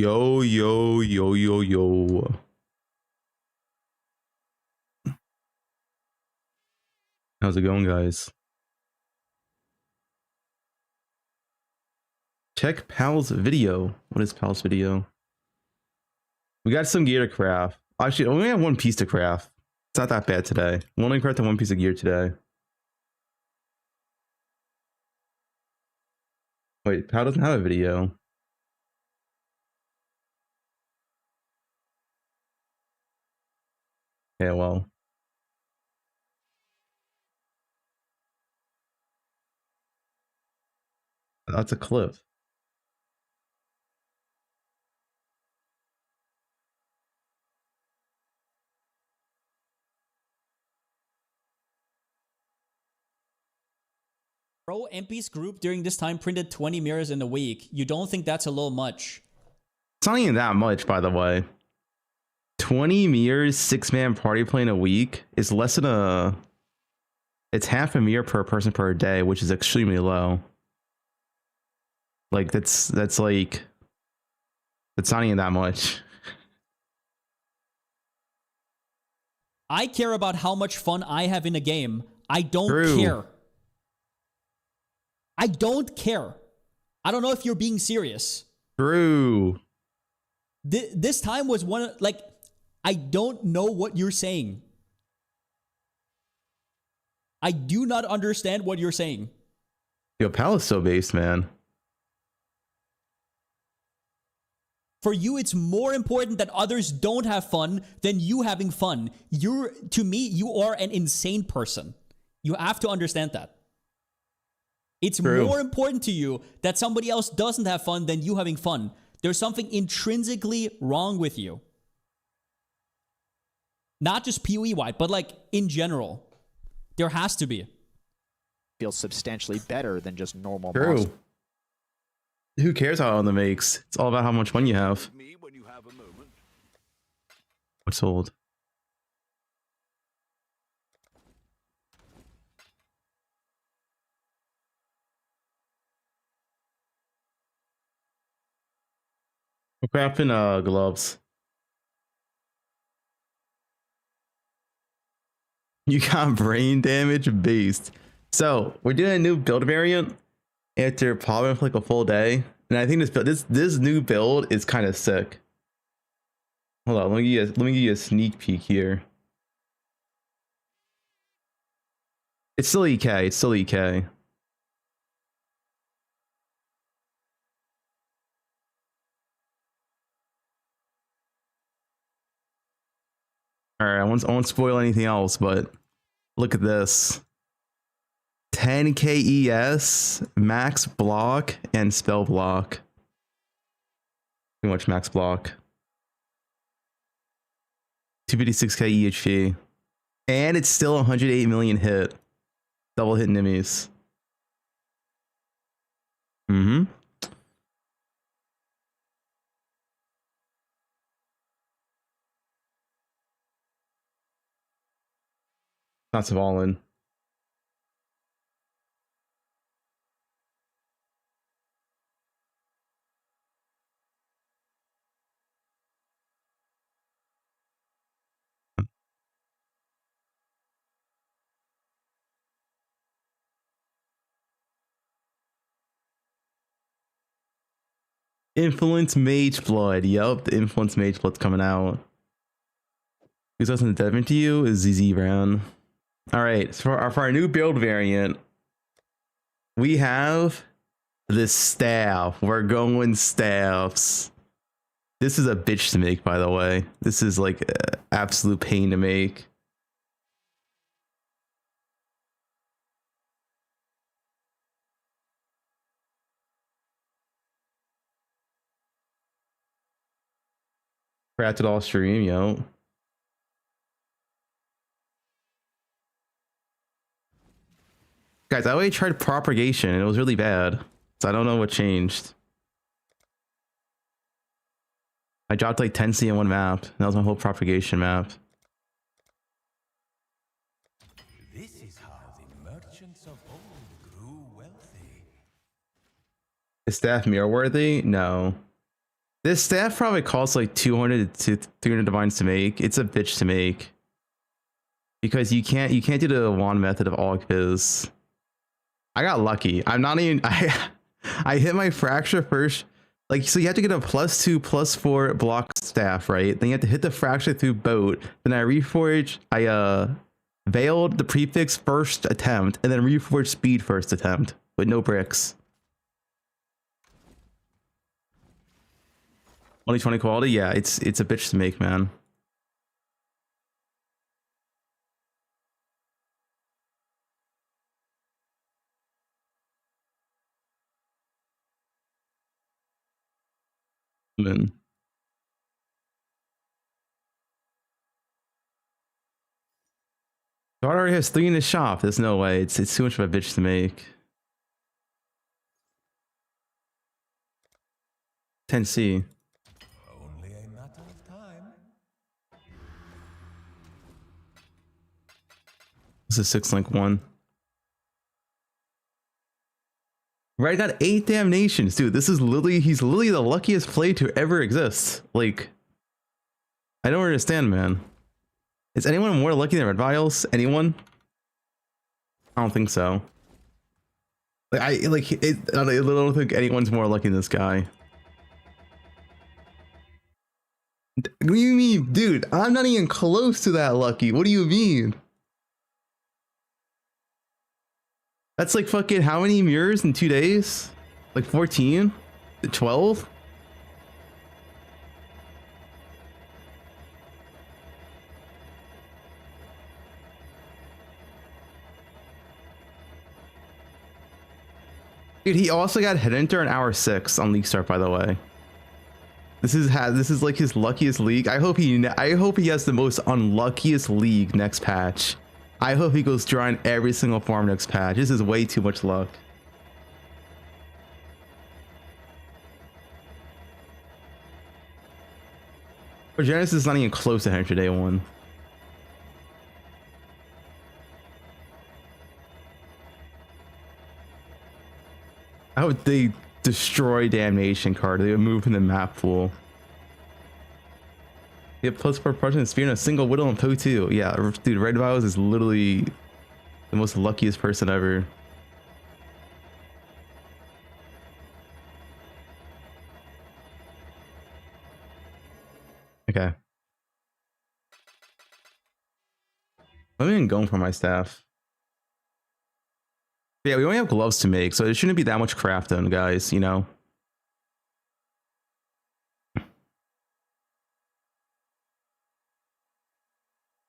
Yo, yo, yo, yo, yo. How's it going, guys? Check Pal's video. What is Pal's video? We got some gear to craft. Actually, we only have one piece to craft. It's not that bad today. We only crafted one piece of gear today. Wait, Pal doesn't have a video. Yeah, well. That's a clip. Bro, MP's group during this time printed 20 mirrors in a week. You don't think that's a little much? It's not even that much, by the way. 20 mirrors, 6-man party play in a week is less than a... It's half a mirror per person per day, which is extremely low. Like, that's like... It's not even that much. I care about how much fun I have in a game. I don't True. care. I don't care. I don't know if you're being serious. True. This time was one, like, I don't know what you're saying. I do not understand what you're saying. Yo, Pal is so based, man. For you, it's more important that others don't have fun than you having fun. To me, you are an insane person. You have to understand that. It's True. more important to you that somebody else doesn't have fun than you having fun. There's something intrinsically wrong with you. Not just PoE-wide, but like in general. There has to be. Feels substantially better than just normal. True. Monster. Who cares how on the makes? It's all about how much fun you have. What's sold? We're crafting gloves. You got brain damage based. So we're doing a new build variant after popping for like a full day, and I think this new build is kind of sick. Hold on, let me give you a sneak peek here. It's still EK. It's still EK. All right, I won't spoil anything else, but look at this. 10 KES, max block, and spell block. Too much max block. 256k EHP. And it's still 108 million hit. Double hit enemies. Mm-hmm. Not Savalin. Influence Mage Blood. Yup, the Influence Mage Blood's coming out. Who's listening to Devin to you is ZZ Brown. Alright, so for our new build variant, we have the staff. We're going staffs. This is a bitch to make, by the way. This is like absolute pain to make. Crafted all stream, yo. Guys, I already tried propagation and it was really bad. So I don't know what changed. I dropped like 10C in one map. That was my whole propagation map. This is how the merchants of old grew wealthy. Is staff mirror worthy? No. This staff probably costs like 200 to 300 divines to make. It's a bitch to make because you can't do the wand method of all biz. I got lucky. I'm not even. I hit my fracture first. Like, so you have to get a +2/+4 block staff, right? Then you have to hit the fracture through boat. Then I reforged. I veiled the prefix first attempt, and then reforged speed first attempt with no bricks. Only 20 quality? Yeah, it's a bitch to make, man. Man. God already has 3 in his shop. There's no way. It's too much of a bitch to make. 10C. Only a matter of time. This is 6 link 1. Right, got 8 damnations, dude. This is literally, he's literally the luckiest play to ever exist. Like, I don't understand, man. Is anyone more lucky than Red Vials? Anyone? I don't think so. Like, I don't think anyone's more lucky than this guy. What do you mean, dude? I'm not even close to that lucky. What do you mean? That's like fucking how many mirrors in 2 days? Like 14? 12? Dude, he also got Head Enter in hour 6 on League Start, by the way. This is like his luckiest league. I hope he has the most unluckiest league next patch. I hope he goes drawing every single farm next patch. This is way too much luck. But Genesis is not even close to Hunter Day 1. I hope they destroy Damnation card. They would move in the map pool. You have +4 Prussian Spear and a single Whittle and poe1. Yeah, dude, Red Vials is literally the most luckiest person ever. Okay. I'm even going for my staff. Yeah, we only have gloves to make, so it shouldn't be that much craft done, guys, you know?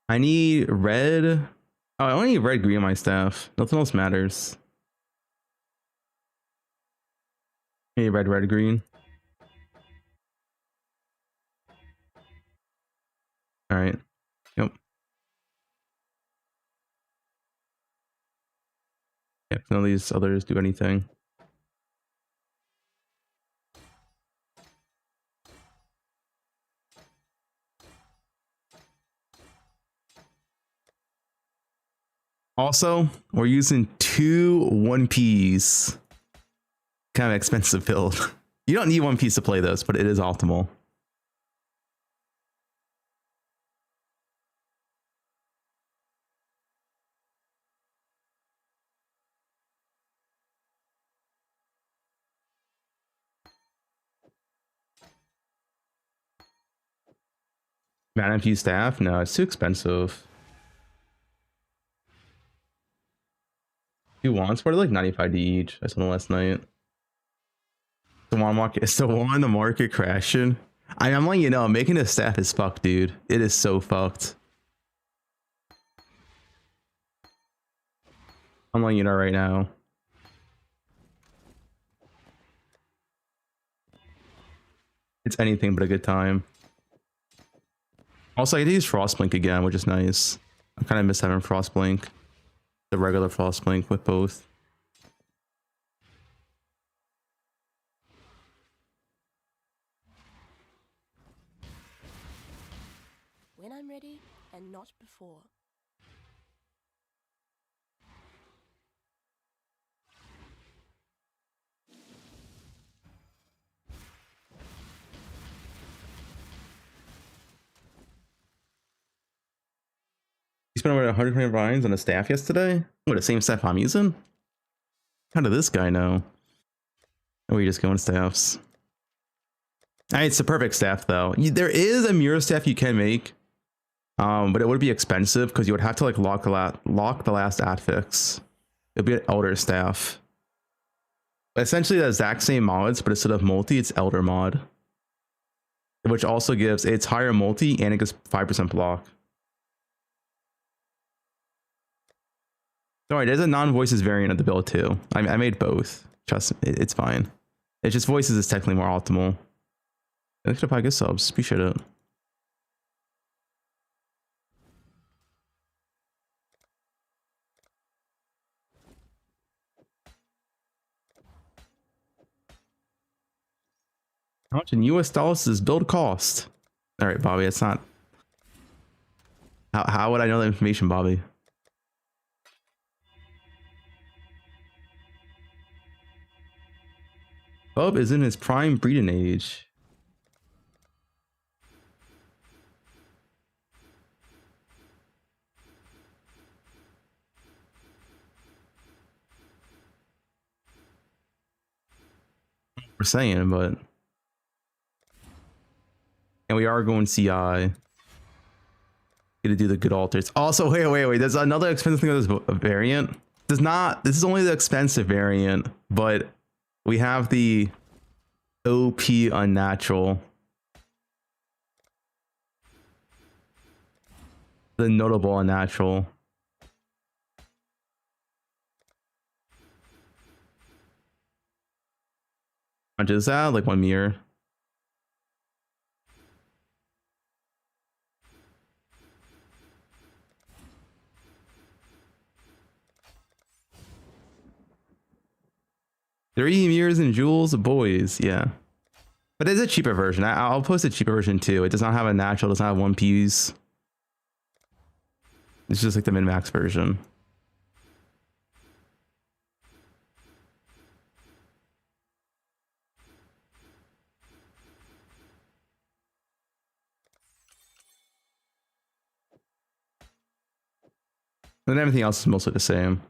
I need red. Oh, I only need red green on my staff. Nothing else matters. I need red, red, green. All right. Yep. Yeah, none of these others do anything. Also, we're using 2 1Ps. Kind of expensive build. You don't need 1Ps to play this, but it is optimal. Mana infused staff? No, it's too expensive. 2 wands, what are like 95 each? I saw them last night. The one the market crashing. I'm letting you know, making a staff is fucked, dude. It is so fucked. I'm letting you know right now. It's anything but a good time. Also, I get to use Frostblink again, which is nice. I kind of miss having Frostblink. The regular Frostblink with both. When I'm ready, and not before. You spent over 120 vines on a staff yesterday? What, the same staff I'm using? How did this guy know? Oh, you just going staffs. It's the perfect staff though. There is a mirror staff you can make, but it would be expensive because you would have to like lock the last affix. It'd be an elder staff. Essentially the exact same mods, but instead of multi, it's elder mod, which also gives it's higher multi and it gives 5% block. Sorry, there's a non-voices variant of the build too. I made both. Trust me, it's fine. It's just voices is technically more optimal. Thanks for 5 good subs. Appreciate it. How much in US dollars does build cost? All right, Bobby, it's not. How would I know that information, Bobby? Bub is in his prime breeding age. We're saying, but. And we are going CI. Gonna do the good alters. Also, wait. There's another expensive thing of this variant. This is only the expensive variant, but we have the OP unnatural. The notable unnatural. How much is that? Like 1 mirror. Three mirrors and jewels, boys. Yeah, but there's a cheaper version. I'll post a cheaper version too. It does not have a natural. Does not have 1 Ps. It's just like the min max version. And everything else is mostly the same.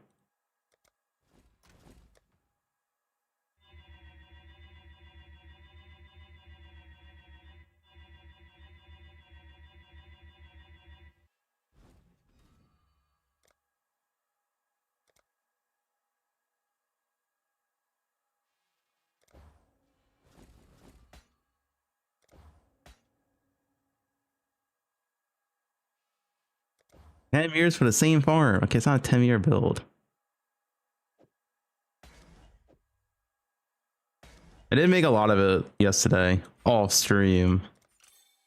Ten mirrors for the same farm. Okay, it's not a 10-mirror build. I didn't make a lot of it yesterday off stream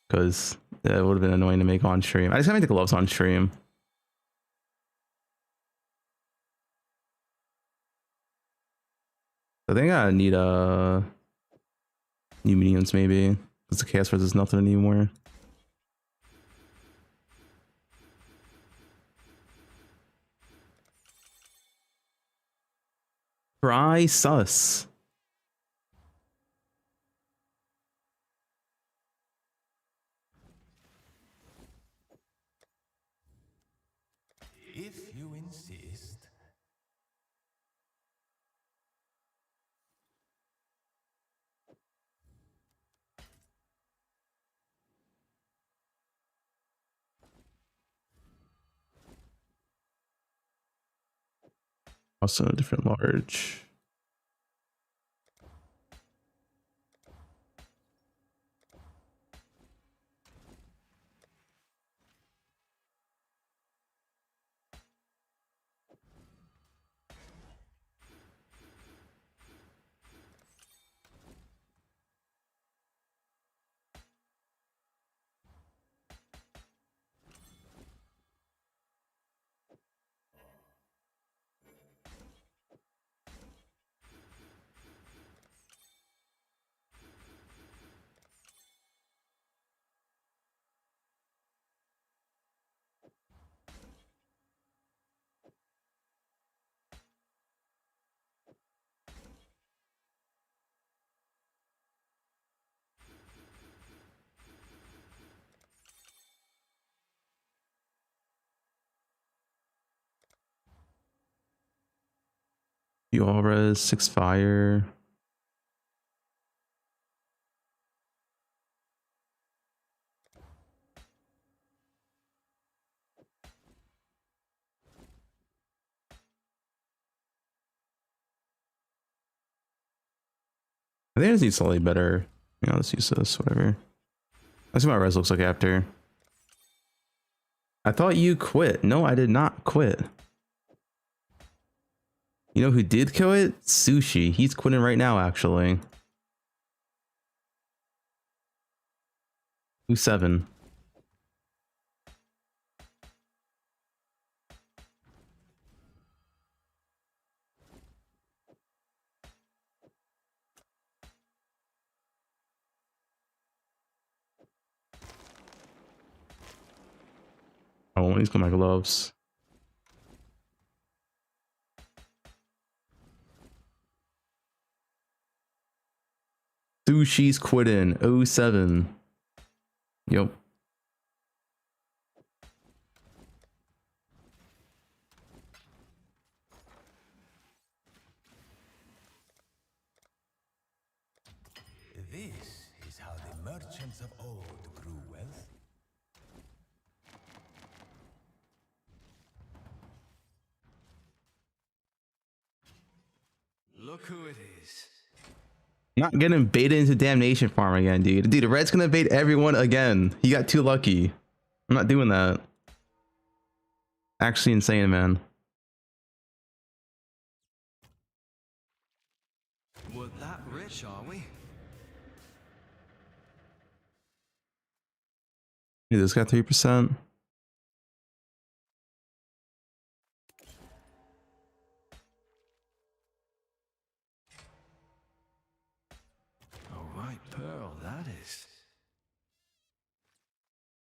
because it would have been annoying to make on stream. I just gotta make the gloves on stream. I think I need new minions maybe because the chaos versus nothing anymore. Try sus. If you insist. Also a different large. You all res, 6 fire. I think I just need slightly better. Yeah, let's use this, whatever. Let's see what my res looks like after. I thought you quit. No, I did not quit. You know who did quit? Sushi. He's quitting right now, actually. Who's 7? Oh, he's got my gloves. Sushi's quitting. 07. Yep. This is how the merchants of old grew wealthy. Look who it is. Not getting baited into damnation farm again, dude. Dude, the red's gonna bait everyone again. He got too lucky. I'm not doing that. Actually insane, man. We're that rich, are we? Dude, this got 3%. All right, Pearl, that is.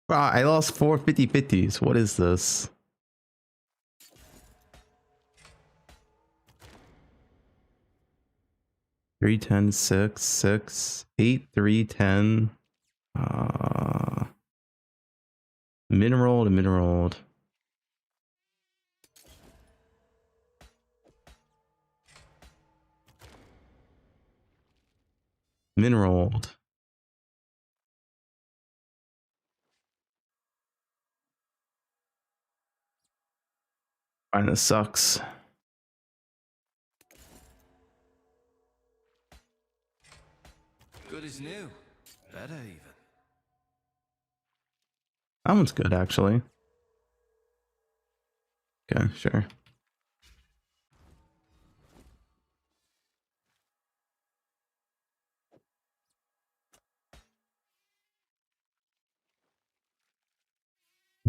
Wow, I lost 4 50-50s. What is this? Three, 10, 6, 6, 8, 3, 10. Mineral to mineral. Mineral. Kinda sucks. Good as new. Better even. That one's good, actually. Okay, sure.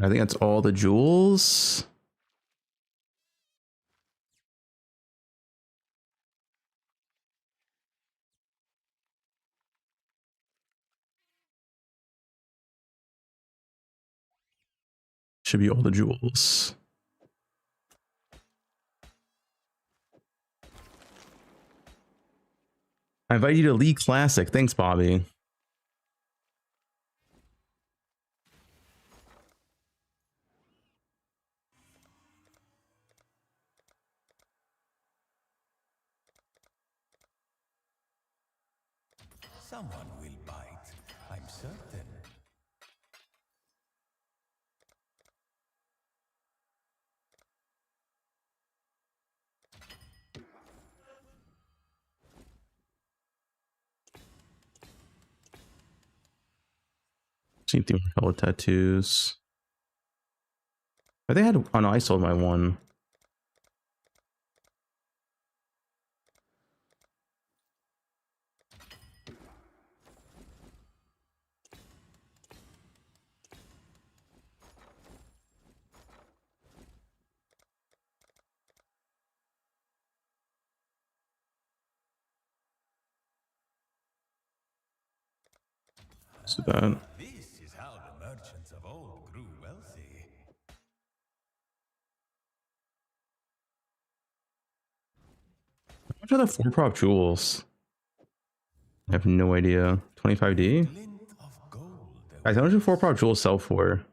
I think that's all the jewels. Should be all the jewels. I invite you to League Classic. Thanks, Bobby. Someone will bite, I'm certain. Same thing with color tattoos. But they had. Oh no, I sold my one. So bad. This is how the merchants of old grew wealthy. How much are the 4 prop jewels? I have no idea. 25D? Glint of gold. Guys, how much do 4 prop jewels sell for?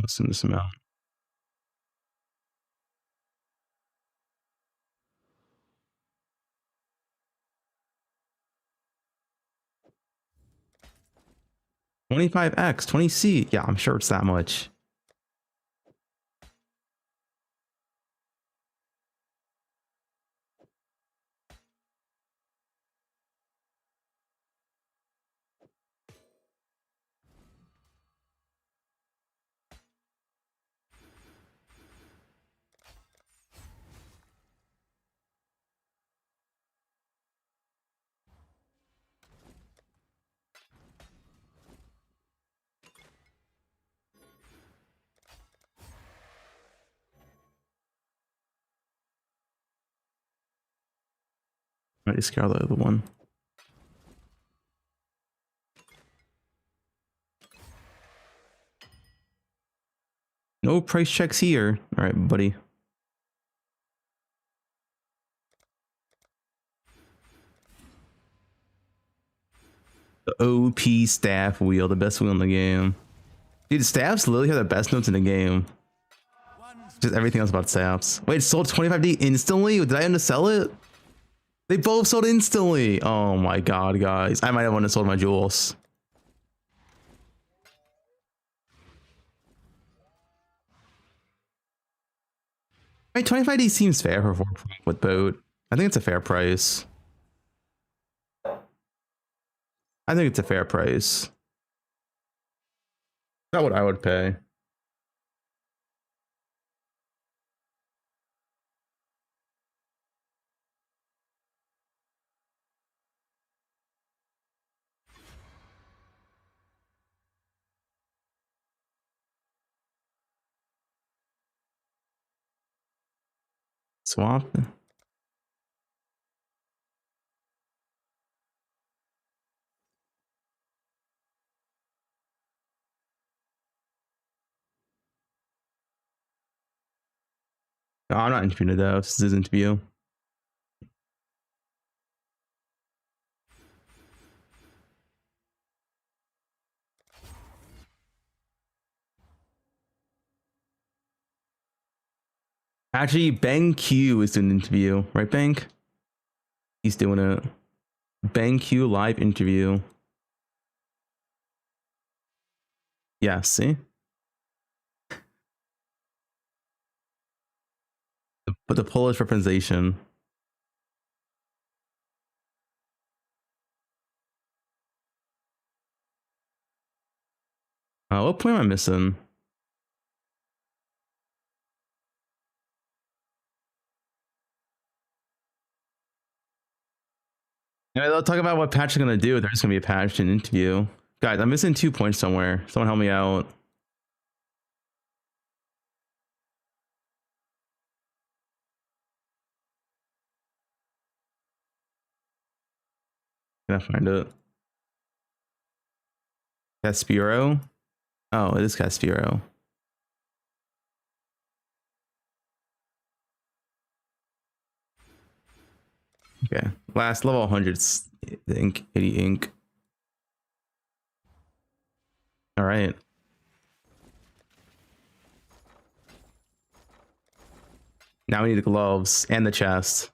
assume this amount. $25X, 20C. Yeah, I'm sure it's that much. I discard the other one. No price checks here. All right, buddy. The OP staff wheel, the best wheel in the game. Dude, staffs literally have the best notes in the game. Just everything else about staffs. Wait, it sold 25D instantly? Did I undersell it? They both sold instantly. Oh my god, guys. I might have undersold my jewels. Right, 25D seems fair for 4 with boat. I think it's a fair price. I think it's a fair price. Not what I would pay. Swap. No, I'm not interviewing the devs. This is interview. Actually, Bang Q is doing an interview, right, Bank? He's doing it. Bang Q live interview. Yeah, see? But the Polish representation. What point am I missing? Yeah, they'll talk about what patch is gonna do. There's gonna be a patch and interview. Guys, I'm missing 2 points somewhere. Someone help me out. Can I find it? Caspiro? Oh, it is Caspiro. Okay. Last level 100's the ink, 80 ink. All right. Now we need the gloves and the chest.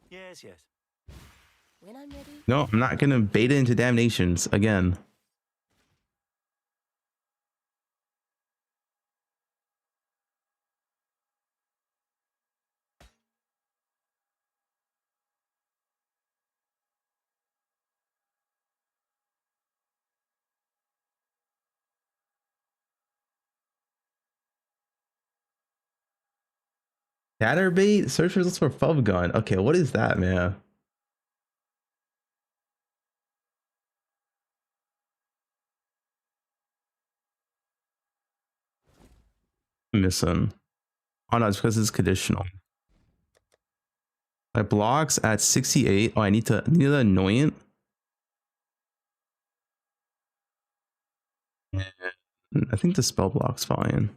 Yes, yes. When I'm ready. No, I'm not gonna bait it into damnations again. Chatterbait? Search results for Fubgun. Okay, what is that, man? I'm missing. Oh no, it's because it's conditional. My blocks at 68. Oh, I need the annoyant. I think the spell block's fine.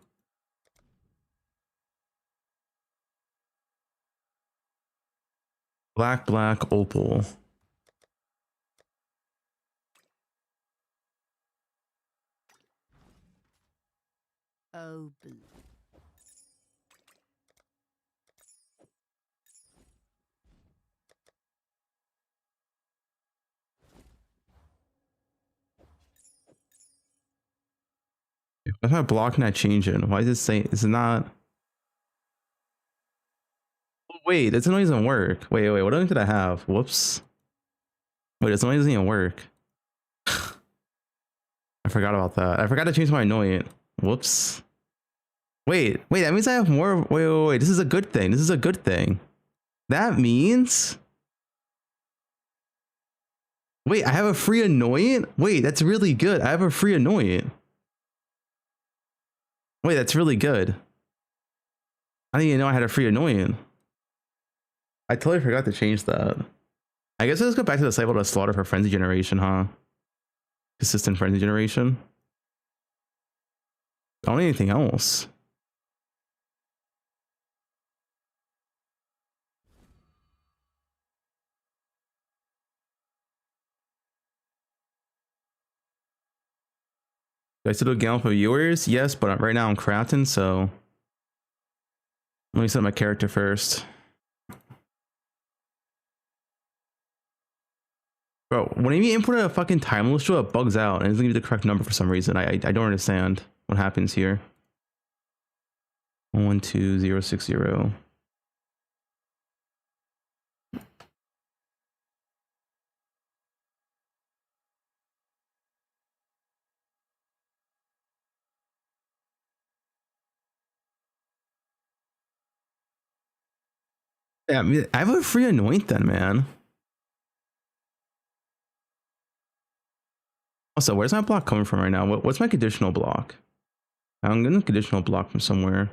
Black, black, opal. Oh, boo. If I block and I change it, why is it saying it's not? Wait, this noise doesn't work. Wait, wait, what did I have? Whoops. Wait, this noise doesn't even work. I forgot about that. I forgot to change my annoyant. Whoops. Wait, wait, that means I have more. Wait, wait, wait. This is a good thing. This is a good thing. That means. Wait, I have a free annoyant? Wait, that's really good. I have a free annoyant. Wait, that's really good. I didn't even know I had a free annoyant. I totally forgot to change that. I guess let's go back to the cycle to slaughter for frenzy generation, huh? Consistent frenzy generation. I don't need anything else. Do I still do a gallon for viewers? Yes, but right now I'm crafting, so let me set my character first. Bro, whenever you input a fucking time list, it bugs out and it doesn't give you the correct number for some reason. I don't understand what happens here. 12060. Yeah, I mean, I have a free anoint then, man. Also, where's my block coming from right now? What's my conditional block? I'm getting a conditional block from somewhere.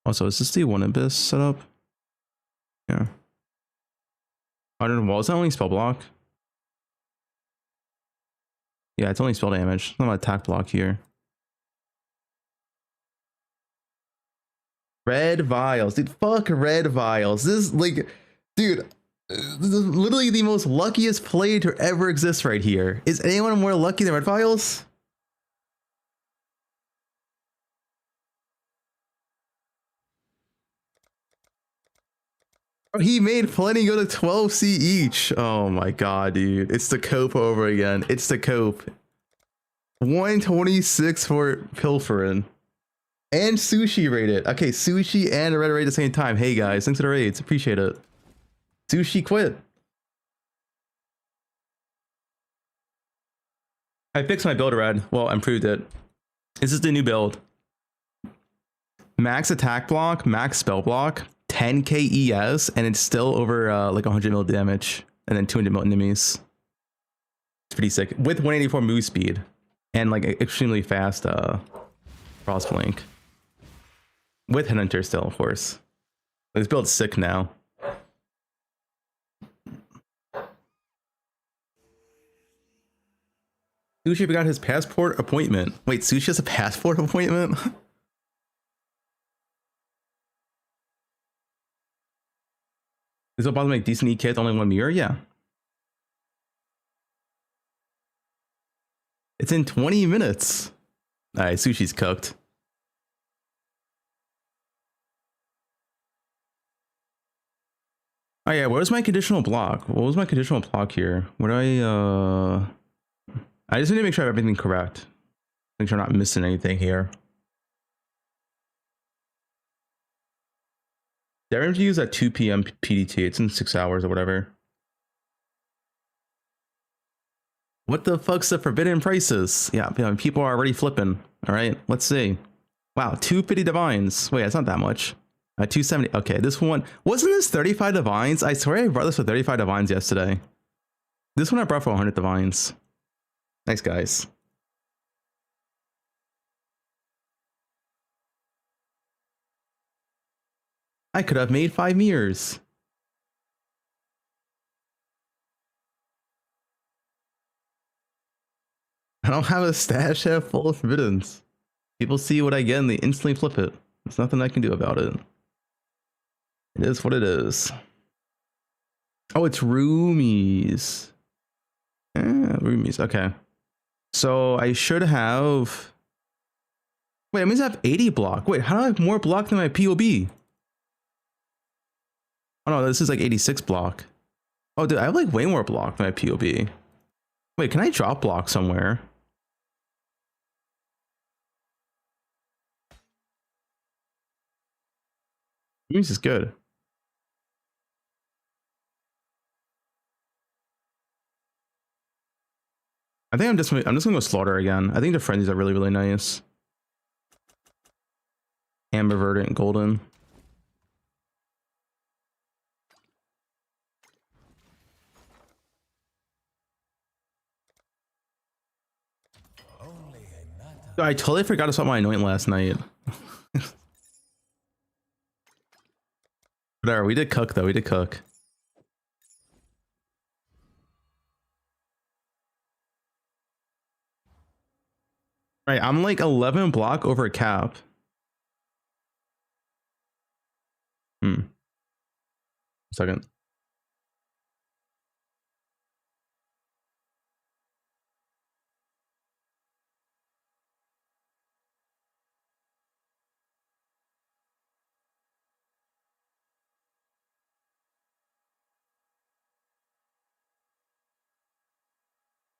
Also, is this the one abyss setup? Yeah. 100 walls, that only spell block? Yeah, it's only spell damage. It's not an attack block here. Red vials, dude. Fuck red vials. This is like, dude, this is literally the most luckiest play to ever exist right here. Is anyone more lucky than red vials? Bro, he made plenty go to 12C each. Oh my god, dude. It's the cope over again. It's the cope. 126 for pilfering. And sushi rated. Okay, sushi and red rate at the same time. Hey guys, thanks for the raids. Appreciate it. Sushi quit. I fixed my build red. Well, improved it. This is the new build. Max attack block, max spell block, 10k ES, and it's still over like 100 mil damage, and then 200 mil enemies. It's pretty sick with 184 move speed and like extremely fast cross blink. With Headhunter still, of course. This build's sick now. Sushi got his passport appointment. Wait, Sushi has a passport appointment? Is it about to make decent E-kits only one mirror? Yeah. It's in 20 minutes. Alright, Sushi's cooked. Oh yeah, where's my conditional block? What was my conditional block here? What do I just need to make sure I have everything correct. Make sure I'm not missing anything here. The RMG is at 2 p.m. PDT. It's in 6 hours or whatever. What the fuck's the forbidden prices? Yeah, people are already flipping. All right, let's see. Wow, 250 divines. Wait, that's not that much. 270. Okay, this one wasn't this 35 divines. I swear I brought this for 35 divines yesterday. This one I brought for 100 divines. Nice guys. I could have made 5 mirrors. I don't have a stash half full of forbiddens. People see what I get and they instantly flip it. There's nothing I can do about it. It is what it is. Oh, it's roomies. Roomies. Okay. So I should have. Wait, it means I have 80 block. Wait, how do I have more block than my POB? Oh no, this is like 86 block. Oh, dude, I have like way more block than my POB. Wait, can I drop block somewhere? Roomies is good. I think I'm just gonna go slaughter again. I think the frenzies are really nice. Amber, verdant, golden. I totally forgot to swap my anoint last night. Whatever, we did cook though. We did cook. Right, I'm like 11 block over cap. Second.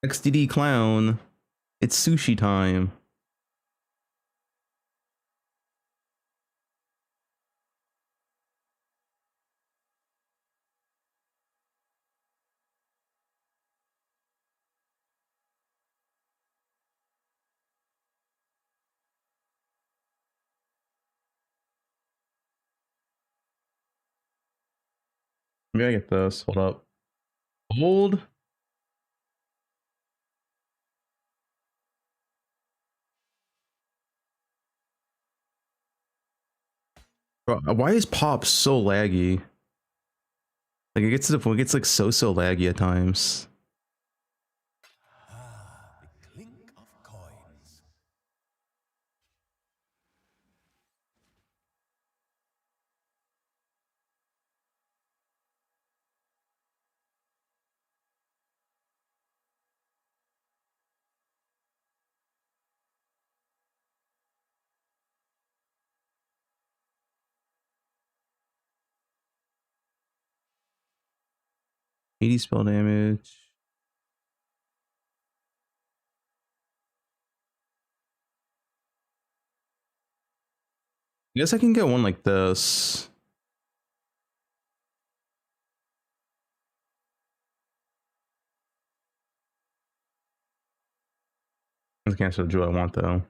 XDD clown. It's sushi time. Maybe I get this. Hold up. Hold. Bro, why is pop so laggy? Like it gets to the point it gets like so laggy at times. The clink of coins. $80 spell damage. I guess I can get one like this. I can't still do what I want though.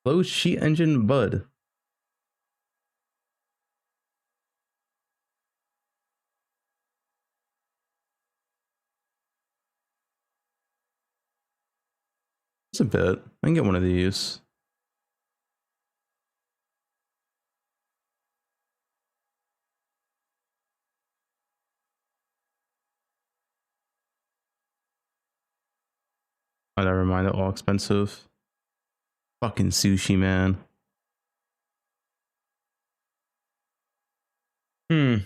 Low sheet engine bud. It's a bit. I can get one of these. Oh, never mind. They're all expensive. Fucking sushi, man. I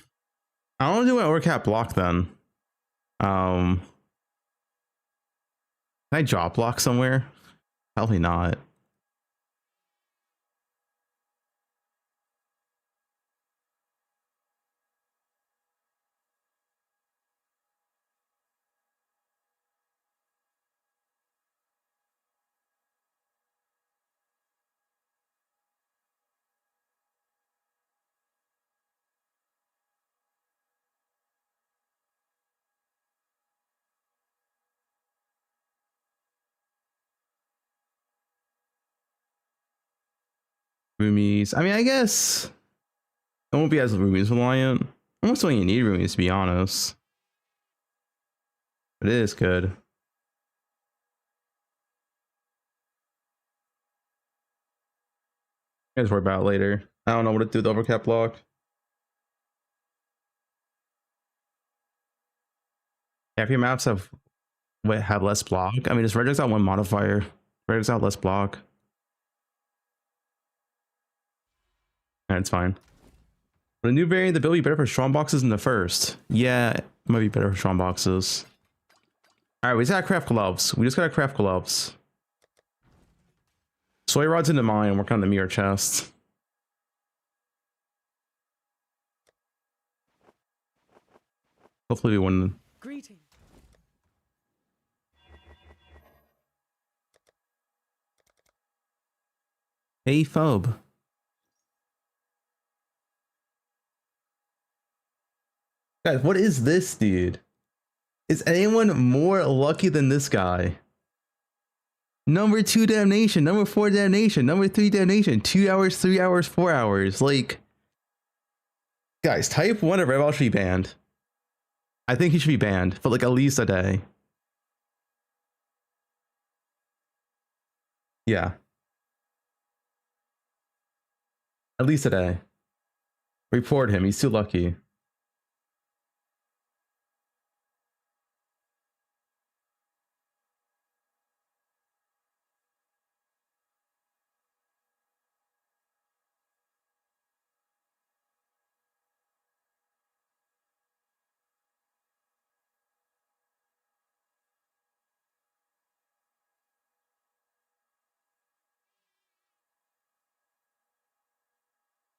don't do an overcap block then. Can I drop block somewhere? Probably not. Roomies. I mean, I guess it won't be as roomies reliant. Almost don't you need roomies to be honest. But it is good. You guys worry about it later. I don't know what to do with the overcap block. Half your maps have less block. I mean, just Redux out one modifier. Redux out less block. It's fine. But a new variant, the build be better for strong boxes than the first. Yeah, it might be better for strong boxes. All right, we just gotta craft gloves. We just gotta craft gloves. Soy rods into mine. Work on the mirror chest. Hopefully we win. Greeting. Hey, Phobe. Guys, what is this, dude? Is anyone more lucky than this guy? Number 2 damnation, number 4 damnation, number 3 damnation, 2 hours, 3 hours, 4 hours. Like, guys, type 1 of Red should be banned. I think he should be banned for like at least a day. Yeah. At least a day. Report him, he's too lucky.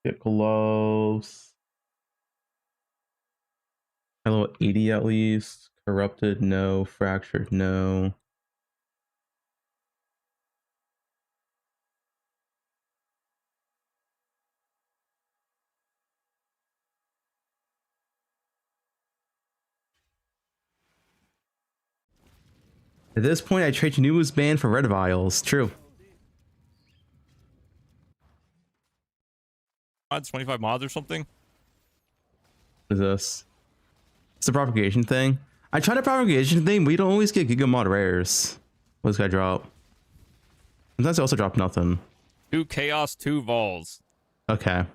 Get gloves. Hello, 80 at least. Corrupted, no. Fractured, no. At this point, I trade new was banned for red vials. True. Mods, 25 mods or something. What is this? It's a propagation thing. I tried a propagation thing, but you don't always get Giga Mod rares. What's guy drop? Sometimes I also drop nothing. 2 chaos, 2 vols. Okay.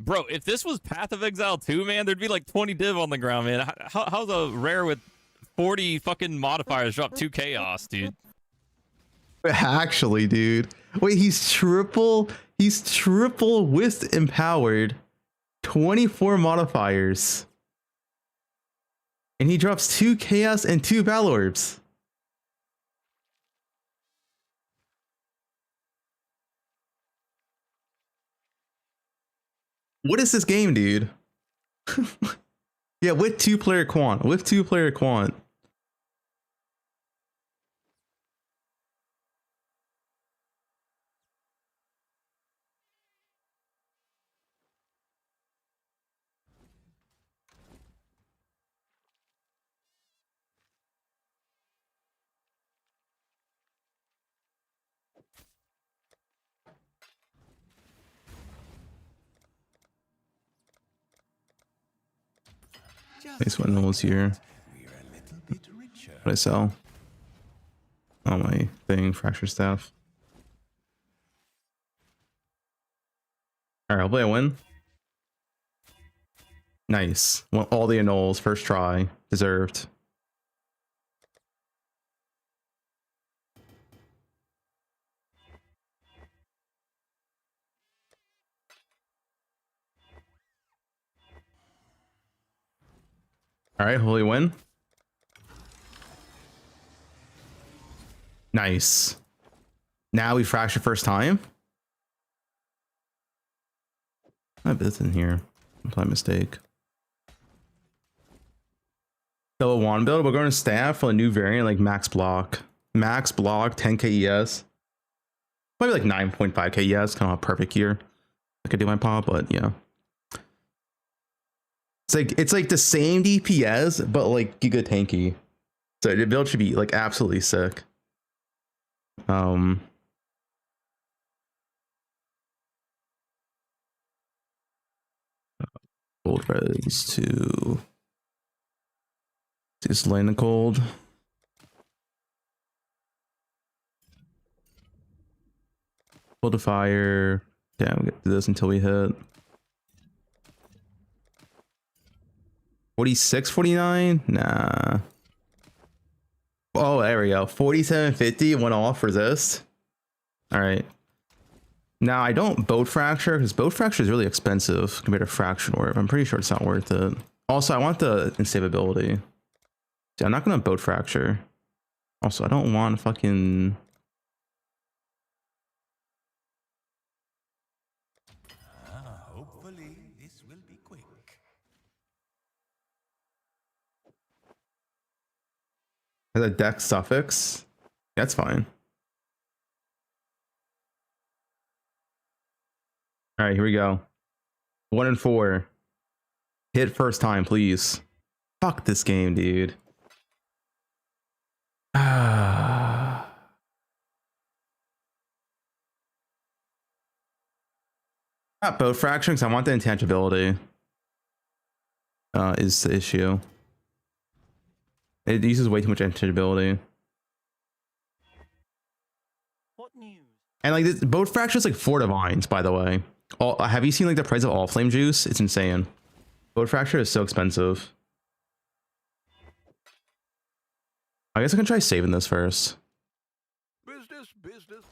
Bro, if this was Path of Exile 2, man, there'd be like 20 div on the ground, man. How's a rare with 40 fucking modifiers drop 2 chaos, dude? Actually, dude. Wait, he's triple whisk empowered. 24 modifiers. And he drops 2 chaos and 2 battle orbs. What is this game, dude? Yeah, with 2-player quant. With 2-player quant. Nice one rolls here. What do I sell? Oh, my thing, fracture staff. All right, hopefully I win. Nice. Won all the annuls first try. Deserved. All right, hopefully win. Nice. Now we fracture first time. I bet it's in here. My mistake. So a wand build, we're going to staff for a new variant like max block. Max block 10k ES. Maybe like 9.5k ES, kind of a perfect year. I could do my pop, but yeah. It's like the same DPS, but like giga tanky. So the build should be like absolutely sick. Gold res to just land the gold. Build a fire. Yeah, we'll get to this until we hit. 46, 49? Nah. Oh, there we go. 4750 went off resist. All right. Now I don't boat fracture because boat fracture is really expensive compared to fraction orb. I'm pretty sure it's not worth it. Also, I want the instability. See, I'm not gonna boat fracture. Also, I don't want fucking. Hopefully, this will be quick. Has a dex suffix. That's fine. All right, here we go. 1 and 4. Hit first time, please. Fuck this game, dude. Not boat fracture because I want the intangibility. Is the issue. It uses way too much intangibility. What news? And like this boat fracture is like 4 divines, by the way. Have you seen like the price of all flame juice? It's insane. Boat fracture is so expensive. I guess I can try saving this first. Business.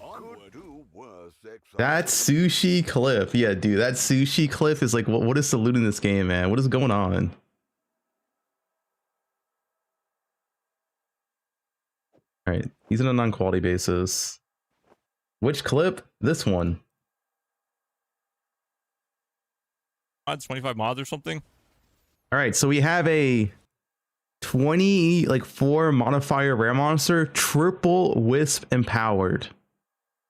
Onward to worse That sushi cliff. Yeah, dude, that sushi cliff is like, what is the loot in this game, man? What is going on? All right, these are on a non-quality basis. Which clip? This one. Mods, 25 mods or something. All right, so we have a 4 modifier rare monster, triple wisp empowered.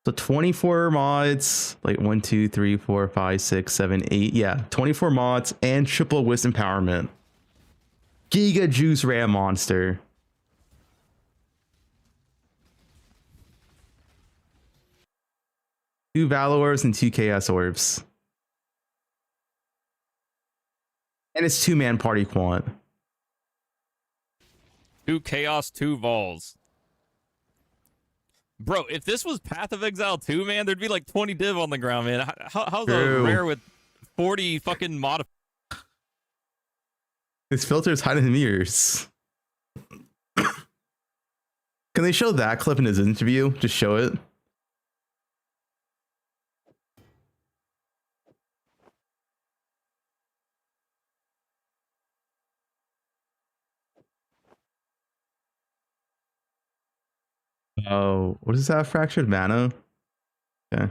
So 24 mods, like 1, 2, 3, 4, 5, 6, 7, 8. Yeah, 24 mods and triple wisp empowerment. Giga juice rare monster. Two Valors and 2 Chaos Orbs. And it's 2-man party quant. 2 Chaos, 2 Vols. Bro, if this was Path of Exile 2, man, there'd be like 20 div on the ground, man. How's True. a rare with 40 fucking modifiers? This filter is hiding in mirrors. Can they show that clip in his interview? Just show it. Oh, what does that? Fractured mana? Okay.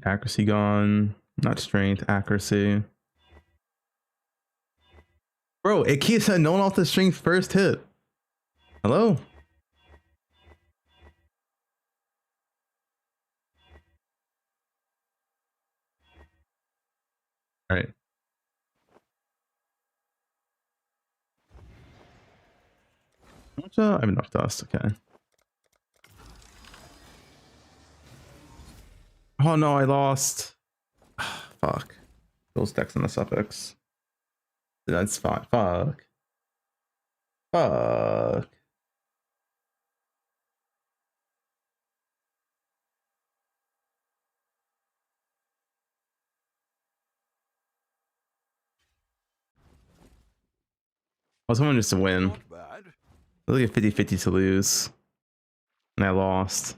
Accuracy gone. Not strength, accuracy. Bro, it keeps no one off the strength first hit. Hello? All right. I have enough dust. Okay. Oh no, I lost. Fuck. Those decks on the suffix. That's fine. Fuck. Fuck. I was hoping just to win. Not bad. I was like a 50-50 to lose. And I lost.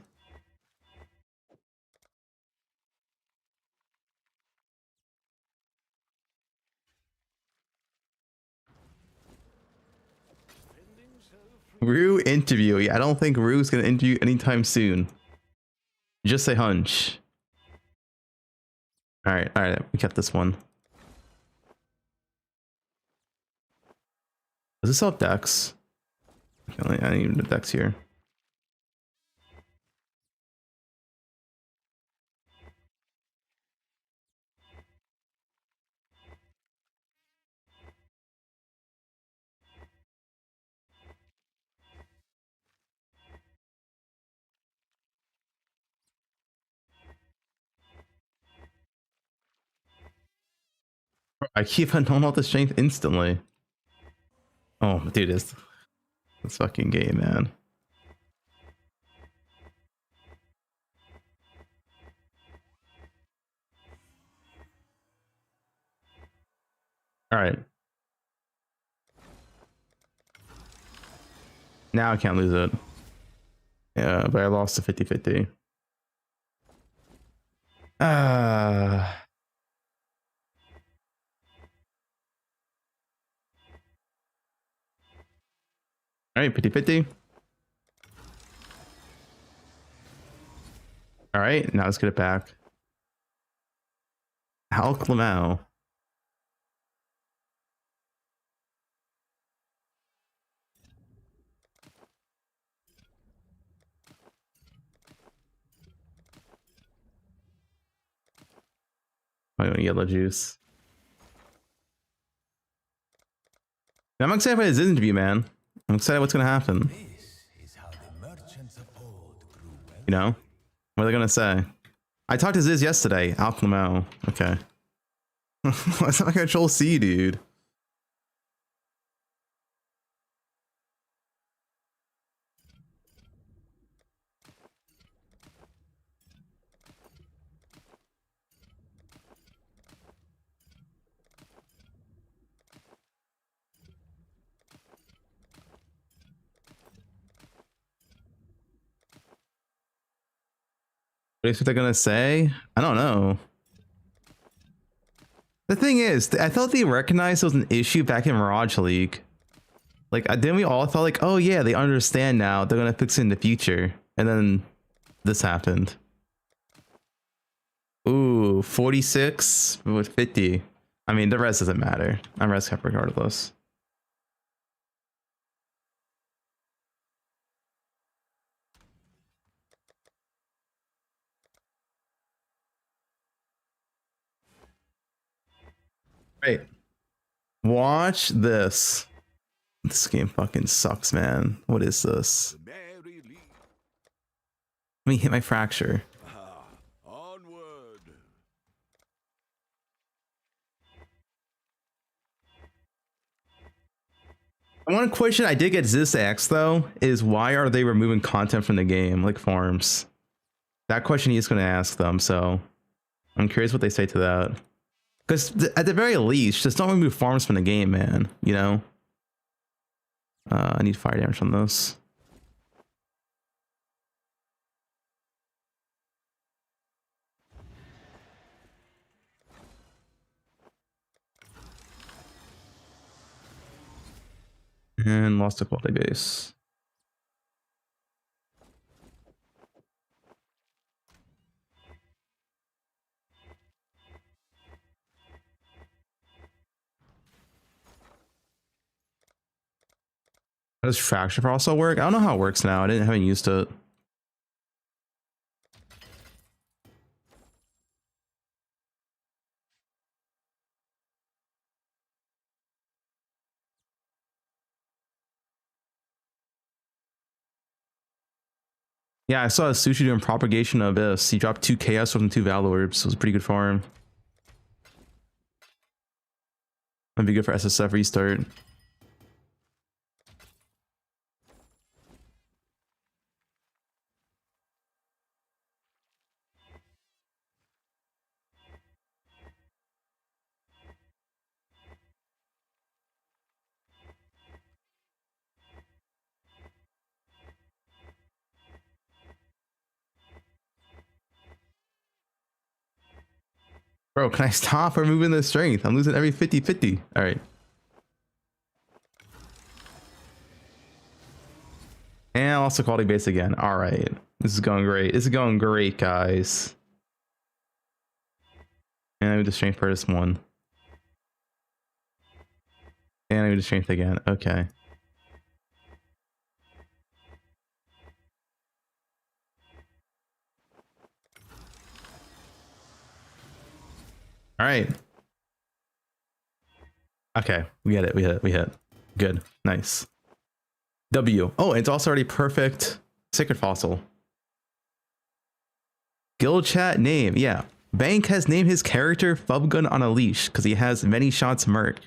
Rue interview. Yeah, I don't think Rue's gonna interview anytime soon. Just say hunch. Alright, we kept this one. Does this help Dex? Okay, I need the Dex here. I keep unknown all the strength instantly. Oh, dude, this fucking game, man. All right. Now I can't lose it. Yeah, but I lost to 50-50. All right, 50-50. All right, now let's get it back. Hal Clemau. I want yellow juice. I'm excited for his interview, man. I'm excited what's gonna happen. This is how the merchants of old grew wealthy. You know? What are they gonna say? I talked to Ziz yesterday. Al Clemau. Okay. It's not like Control C, dude. What do you think they're gonna say? I don't know. The thing is, I thought they recognized it was an issue back in Mirage League. Like, then we all thought like, oh yeah, they understand now. They're gonna fix it in the future. And then this happened. Ooh, 46 with 50. I mean, the rest doesn't matter. I'm res kept regardless. Right. Watch this. This game fucking sucks, man. What is this? The Mary Lee. Let me hit my fracture. Onward. One question I did get Ziz asked though is why are they removing content from the game, like farms? That question he's going to ask them, so I'm curious what they say to that. Because at the very least, just don't remove farms from the game, man. You know? I need fire damage on this. And lost a quality base. How does fracture also work? I don't know how it works now. I haven't used it. Yeah, I saw Sushi doing Propagation Abyss. He dropped 2 Chaos from 2 Valor Orbs. It was a pretty good farm. That'd be good for SSF restart. Bro, can I stop removing the strength? I'm losing every 50-50. All right. And also quality base again. All right. This is going great. This is going great, guys. And I need the strength for this one. And I need the strength again. Okay. All right. Okay, we get it. We hit. Good. Nice. W. Oh, it's also already perfect. Sacred Fossil. Guild chat name. Yeah. Bank has named his character Fubgun on a leash because he has many shots merc.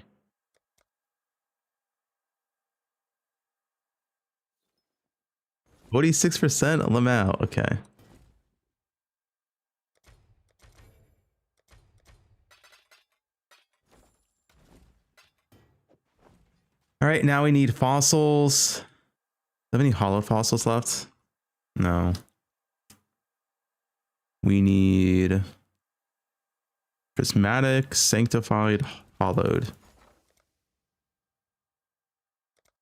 "46% Lamau." Okay. All right, now we need fossils. Do I have any hollow fossils left? No. We need prismatic, sanctified, hollowed.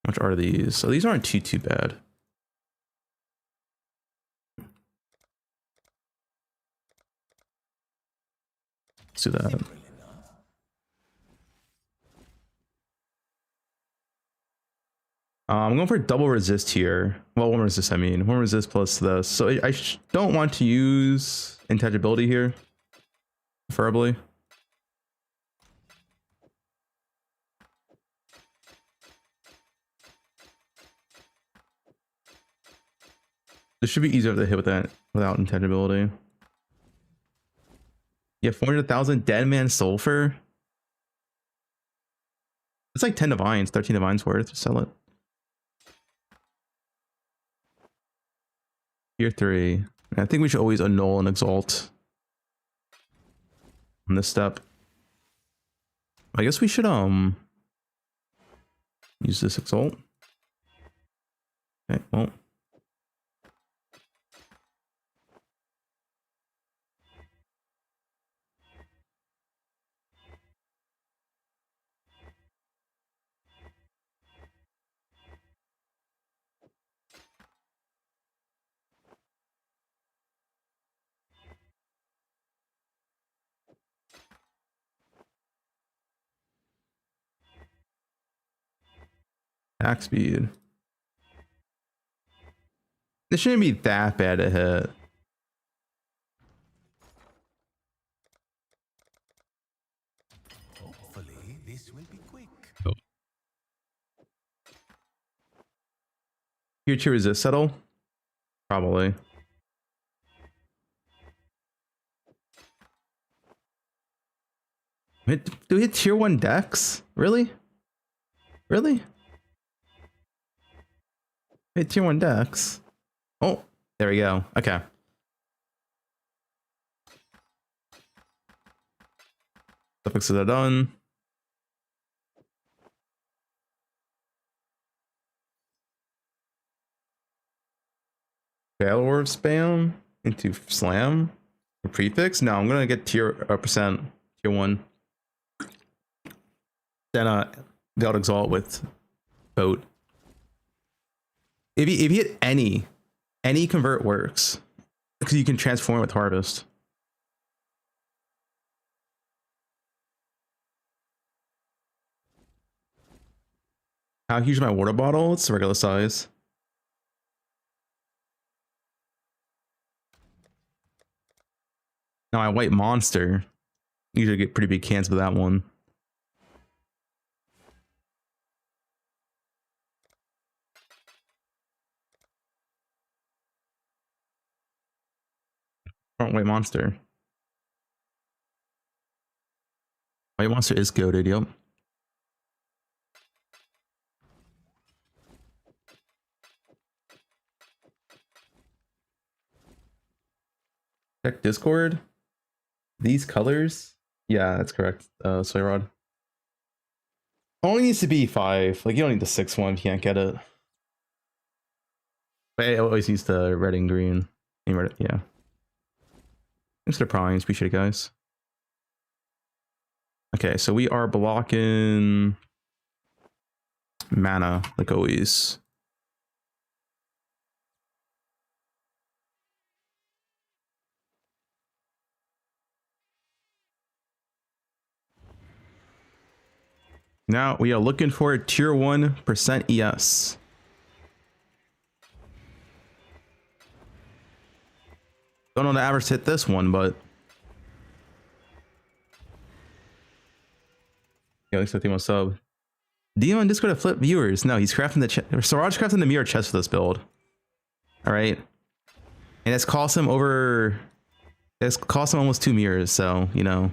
How much are these? So these aren't too bad. Let's do that. I'm going for double resist here. Well, one resist, I mean. One resist plus this. So I don't want to use intangibility here, preferably. This should be easier to hit with that without intangibility. Yeah, 400,000 Dead Man Sulfur. It's like 10 divines, 13 divines worth to sell it. Tier 3. I think we should always annul and exalt on this step. I guess we should use this exalt. Okay, well. Attack speed. This shouldn't be that bad to hit. Hopefully, this will be quick. Tier 2 resist settle? Probably. Do we hit tier 1 decks? Really? Really? Hit tier 1 decks. Oh, there we go. Okay. Suffixes are done. Battle Orb spam into slam for prefix. No, I'm gonna get tier percent tier 1. Then Veiled Exalt with boat. If you hit any convert works because you can transform with harvest. How huge is my water bottle? It's regular size. Now my white monster. Usually get pretty big cans with that one. White monster. White monster is goated, yep. Check Discord. These colors? Yeah, that's correct. Soy Rod. Only needs to be 5. Like you don't need the 6 one if you can't get it. But it always needs the red and green. Yeah. Thanks for the primes. Appreciate it, guys. Okay, so we are blocking mana, like always. Now we are looking for a tier 1% ES. Don't know the average hit this one, but yeah, at least I think my sub. DM on Discord to flip viewers. No, he's crafting the Siraj's crafting the mirror chest for this build. All right, and it's cost him over It's cost him almost 2 mirrors, so you know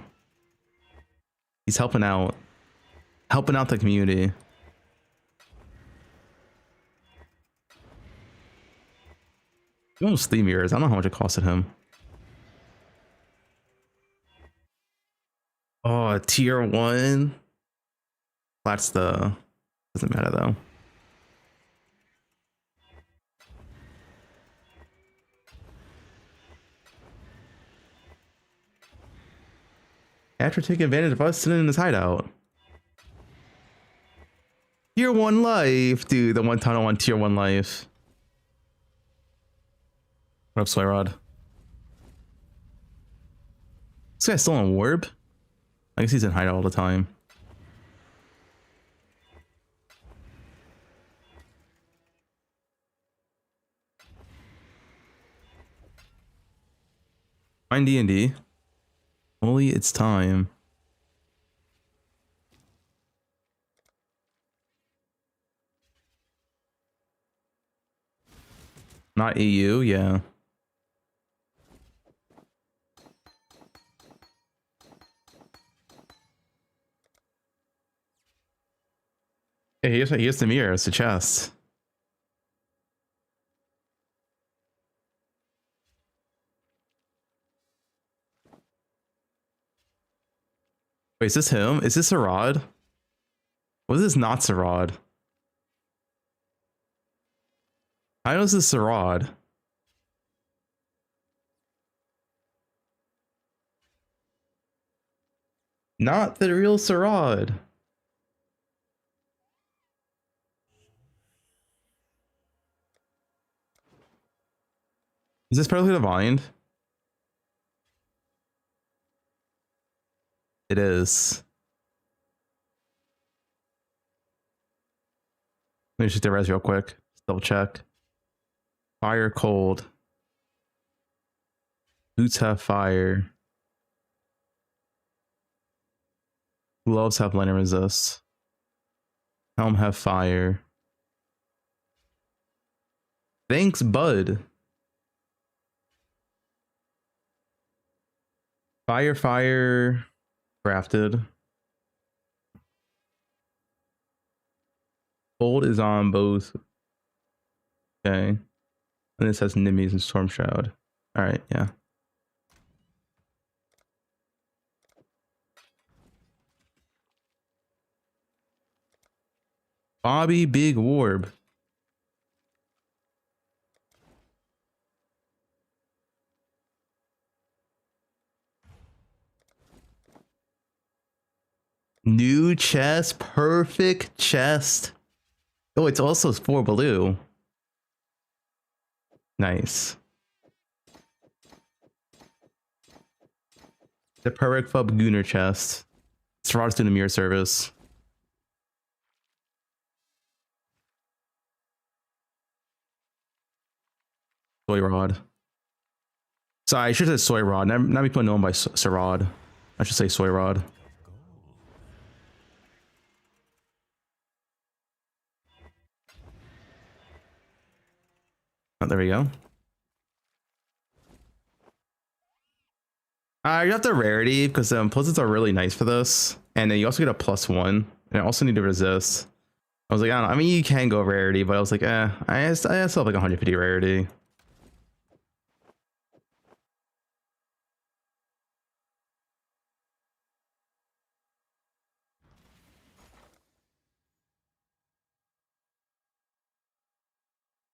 he's helping out the community. Almost 3 mirrors. I don't know how much it costed him. Oh, tier 1. That's the doesn't matter though. After taking advantage of us sitting in his hideout. Tier 1 life, dude. The one tunnel on tier 1 life. What up, Swayrod? This guy's still on Warp? I guess he's in hideout all the time. Find D&D. Only it's time. Not EU, yeah. Hey, here's the mirror, it's the chest. Wait, is this him? Is this a rod? What is this not Sarad? I know this is Sarad. Not the real Sarad. Is this perfectly divined? It is. Let me just do the res real quick. Just double check. Fire cold. Boots have fire. Gloves have lightning resist. Helm have fire. Thanks, bud. Fire crafted. Cold is on both. Okay. And this has Nimmies and Storm Shroud. Alright, yeah. Bobby Big Warb. New chest, perfect chest. Oh, it's also 4 blue. Nice. The perfect Fubgun chest. Sarad's doing the mirror service. Soy Rod. Sorry, I should say Soy Rod. Not be put known by Sarad. I should say Soy Rod. Oh, there we go. You have the rarity because pluses are really nice for this, and then you also get a +1, and I also need to resist. I was like, I don't know. I mean, you can go rarity, but I was like, I still have like 150 rarity.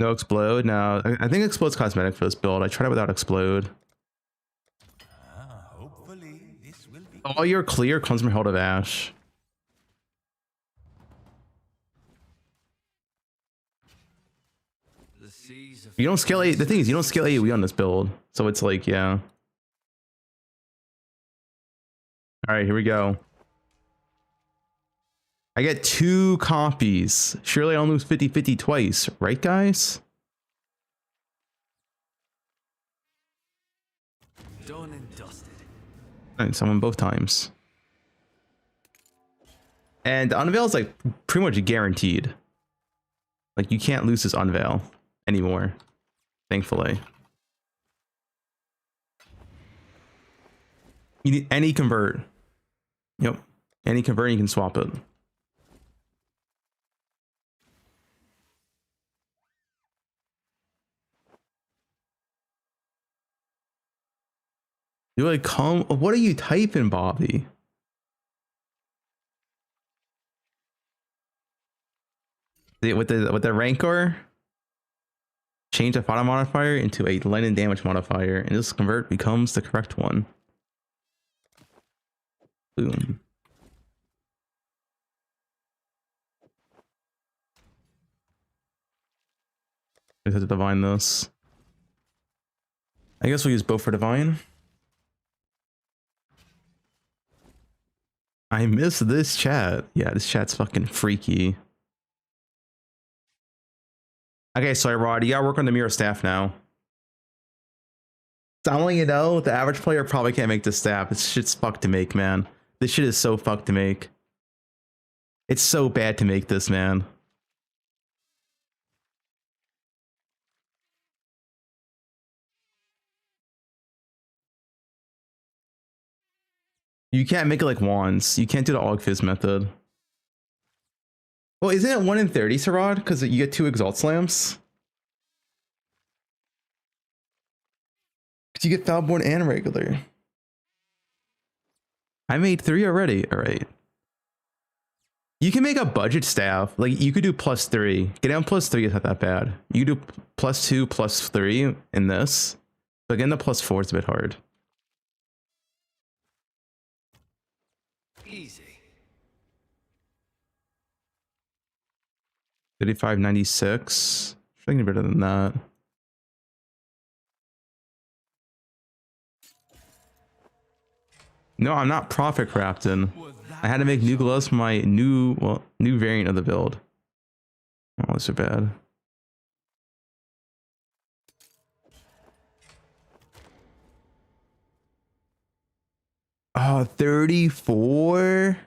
No explode. No, I think explode's cosmetic for this build. I tried it without explode. Hopefully, this will be. All your clear comes from Herald of Ash. You don't scale the thing is you don't scale AoE on this build, so it's like, yeah. All right, here we go. I get 2 copies. Surely I'll lose 50-50 twice, right, guys? Done and dusted. And someone both times. And Unveil is like pretty much guaranteed. Like you can't lose this Unveil anymore, thankfully. You need any convert. Yep. Any convert, you can swap it. Do I come? What are you typing, Bobby? With the rancor, change the fodder modifier into a lightning damage modifier, and this convert becomes the correct one. Boom. I have to divine this. I guess we'll use both for divine. I miss this chat. Yeah, this chat's fucking freaky. Okay, sorry, Rod. You gotta work on the mirror staff now. So I'm letting you know, the average player probably can't make this staff. This shit's fucked to make, man. This shit is so fucked to make. It's so bad to make this, man. You can't make it like wands. You can't do the Augfizz method. Well, isn't it 1 in 30, Sarad? Because you get 2 Exalt Slams? Because you get Foulborn and regular. I made 3 already. Alright. You can make a budget staff. Like, you could do +3. Getting on +3 is not that bad. You could do +2, +3 in this. But getting the +4 is a bit hard. Easy. 35.96. I think better than that. No, I'm not profit crafting. I had to make new gloves for my new variant of the build. Oh, those are bad. Oh, 34.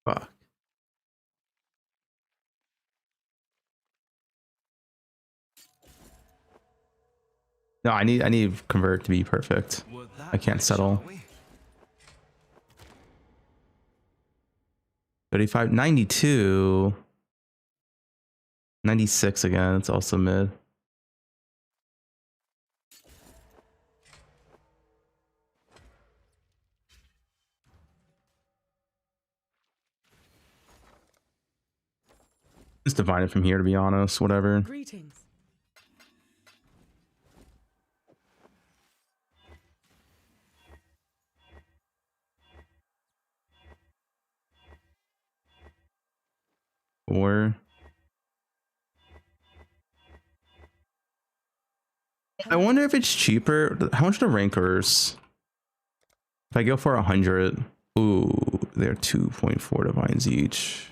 Fuck. No, I need convert to be perfect. I can't settle. 35, 92, 96 again. It's also mid. Just divine it from here, to be honest. Whatever. Greetings. Or I wonder if it's cheaper. How much are the rankers? If I go for 100, ooh, they're 2.4 divines each.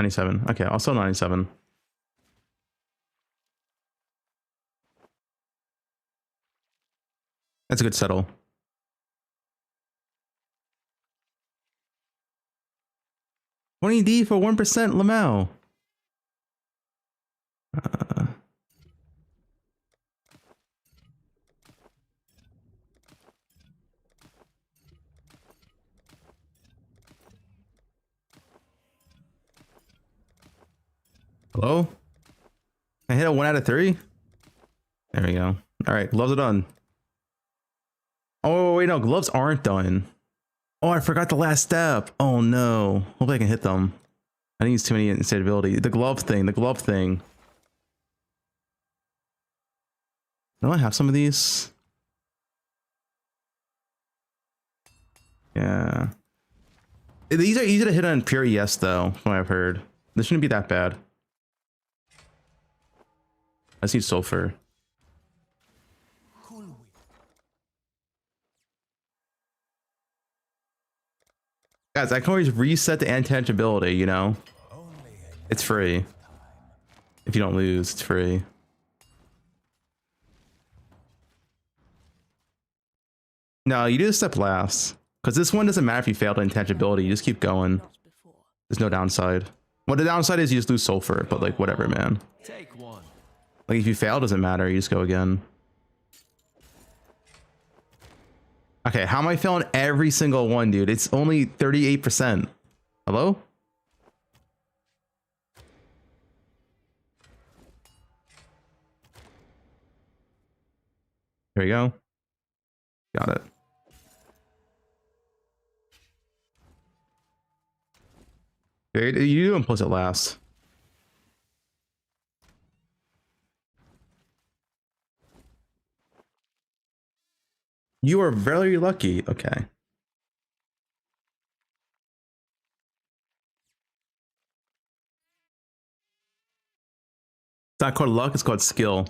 $97. Okay, I'll sell 97. That's a good settle. 20D for 1% Lamau. Hello? I hit a 1 out of 3. There we go. All right, gloves are done. Oh, wait, no, gloves aren't done. Oh, I forgot the last step. Oh, no. Hopefully I can hit them. I think it's too many instability. The glove thing, the glove thing. Don't I have some of these? Yeah. These are easy to hit on pure ES, though, from what I've heard. This shouldn't be that bad. I just need sulfur. Guys, I can always reset the intangibility, you know? It's free. If you don't lose, it's free. No, you do the step last. Because this one doesn't matter if you fail to intangibility. You just keep going. Not before. There's no downside. Well, the downside is you just lose sulfur, but like whatever, man. Take one. Like if you fail, it doesn't matter. You just go again. Okay, how am I failing every single one, dude? It's only 38%. Hello? There you go. Got it. You do implicit last. You are very lucky. Okay. It's not called luck, it's called skill.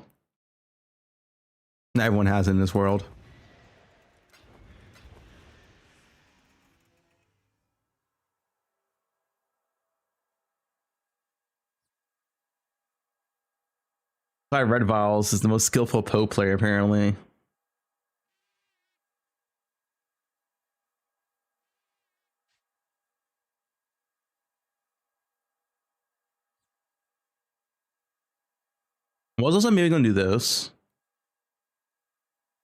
Not everyone has it in this world. Red Vials is the most skillful Poe player, apparently. Was also maybe gonna do this.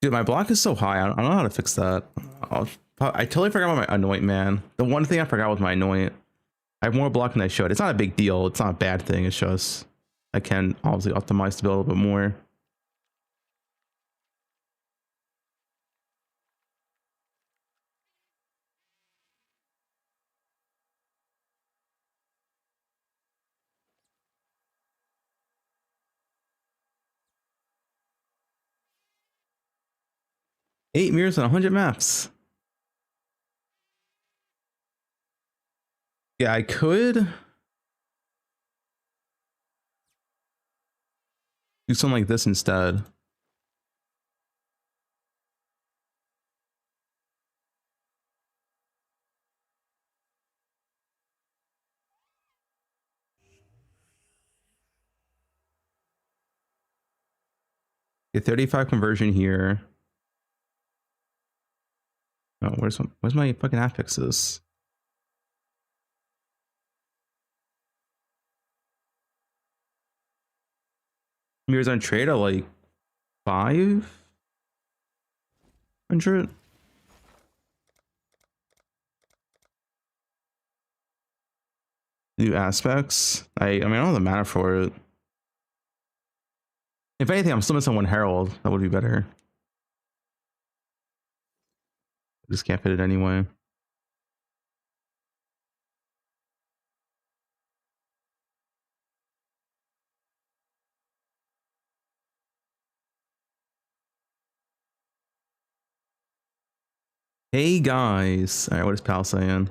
Dude, my block is so high. I don't know how to fix that. I totally forgot about my anoint, man. The one thing I forgot was my anoint. I have more block than I should. It's not a big deal. It's not a bad thing. It's just I can obviously optimize the build a little bit more. Eight mirrors and 100 maps. Yeah, I could do something like this instead. Get 35 conversion here. Oh, where's my fucking affixes? Mirrors on trade are like 500. New aspects. I mean, I don't have the mana for it. If anything, I'm still missing one herald. That would be better. Just can't fit it anyway. Hey guys. All right, what is Pal saying?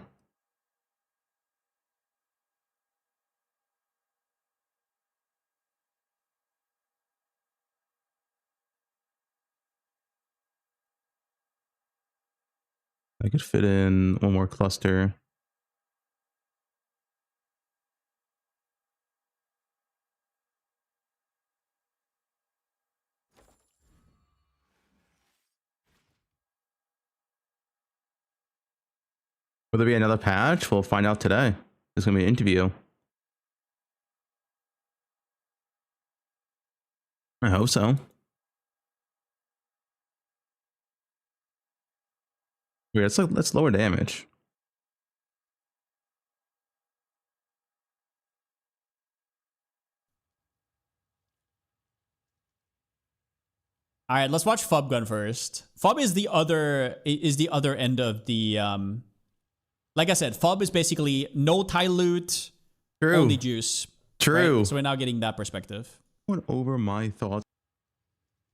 I could fit in one more cluster. Will there be another patch? We'll find out today. There's gonna be an interview. I hope so. Wait, let's lower damage. All right, let's watch Fubgun first. Fub is the other end of the like I said, Fub is basically no tie loot, True. only juice. True. Right? So we're now getting that perspective. Went over my thoughts.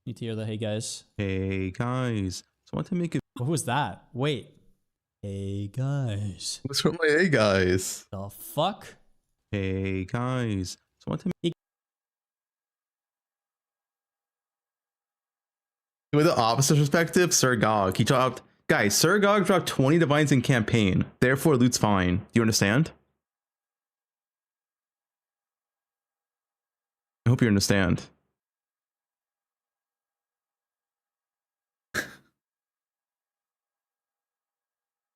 Need to hear the hey guys. Hey guys. So I want to make it. What was that? Wait. Hey guys. What's from my hey guys? The fuck? Hey guys. So I want to make. With the opposite perspective, Sir Gog. He dropped. Guys, Sir Gog dropped 20 divines in campaign. Therefore, loot's fine. Do you understand? I hope you understand.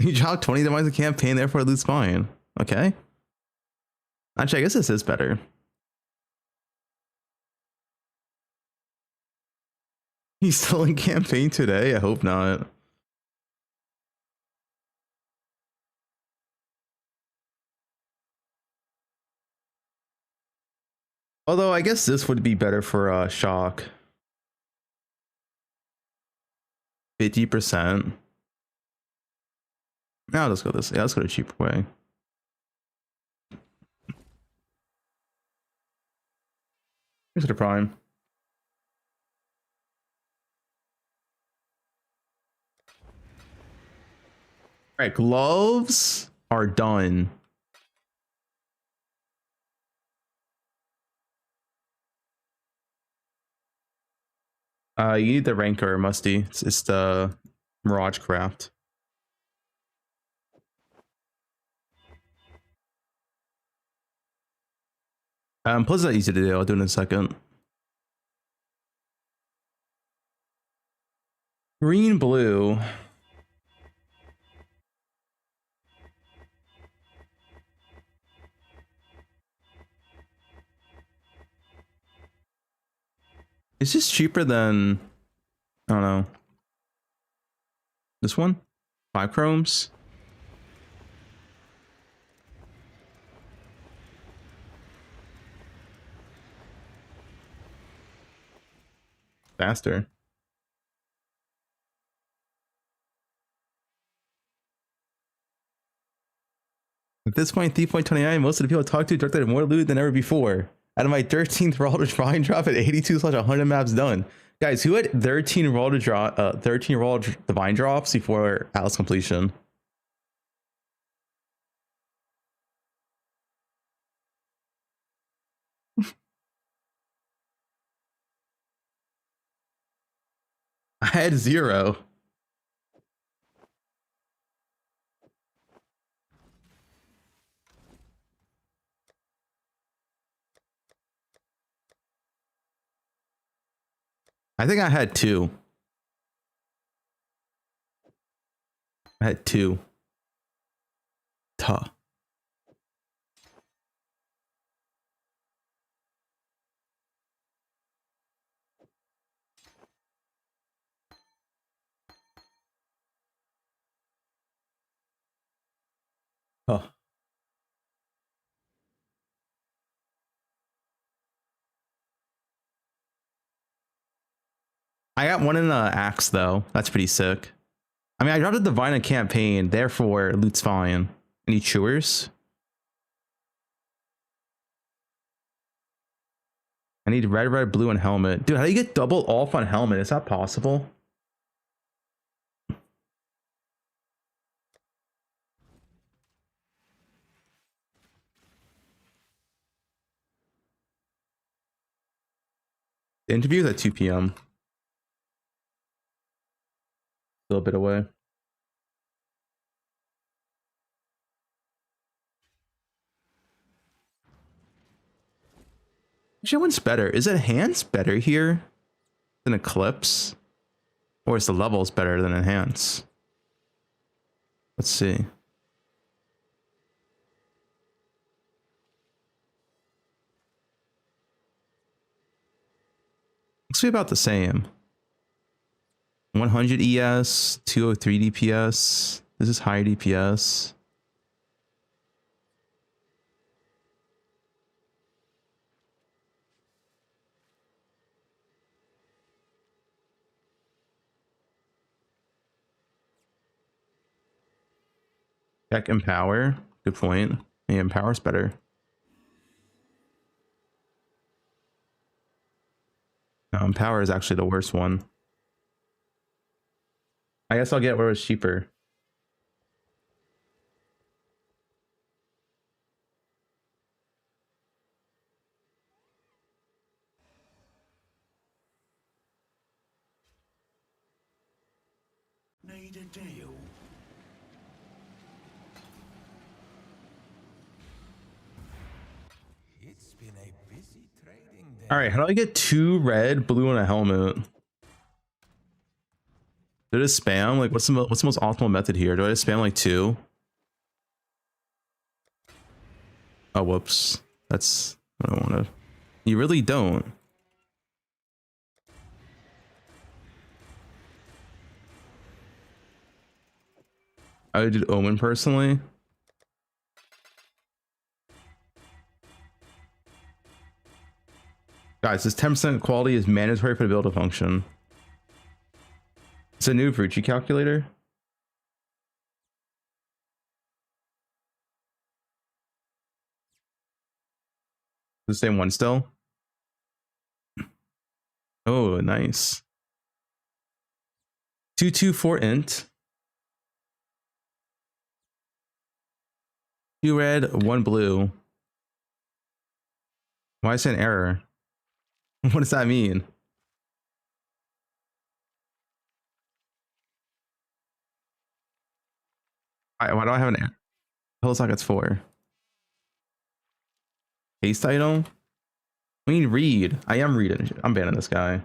You dropped 20 devices in campaign, therefore lose fine. Okay. Actually, I guess this is better. He's still in campaign today? I hope not. Although I guess this would be better for shock. 50%. Now let's go this. Yeah, let's go the cheaper way. Here's the prime. All right, gloves are done. You need the Rancor, Musty. It's the Mirage Craft. Plus it's not easy to do. I'll do it in a second. Green, blue. It's just cheaper than, I don't know, this one? 5 chromes? Faster. At this point, 3.29, most of the people I talked to directed more loot than ever before. Out of my 13th roll to Shrine drop at 82/100 maps done. Guys, who had 13 roll to drop 13 roll divine drops before Alice completion? I had 0. I think I had 2. I had 2. Tuh. Huh. I got one in the axe though. That's pretty sick. I mean, I dropped a divine in campaign, therefore loot's fine. Any chewers? I need red, red, blue, and helmet. Dude, how do you get double off on helmet? Is that possible? The interview is at 2 p.m. Still a bit away. Actually, one's better. Is Enhance better here than Eclipse? Or is the levels better than Enhance? Let's see. Looks to be about the same. 100 ES, 203 DPS. This is higher DPS. Check Empower. Good point. Yeah, Empower's better. No, Empower is actually the worst one. I guess I'll get where it's cheaper. Need a deal. It's been a busy trading day. All right, how do I get 2 red, blue, and a helmet? Do I just spam? Like, what's the most optimal method here? Do I just spam like 2? Oh, whoops. That's what I wanted. You really don't. I did Omen personally. Guys, this 10% quality is mandatory for the build to function. It's a new Frucci calculator. The same one still. Oh, nice. 224 int. 2 red, 1 blue. Why is it an error? What does that mean? Why do I have an error? Feels like it's 4. Paste item? I mean, read. I am reading. I'm banning this guy.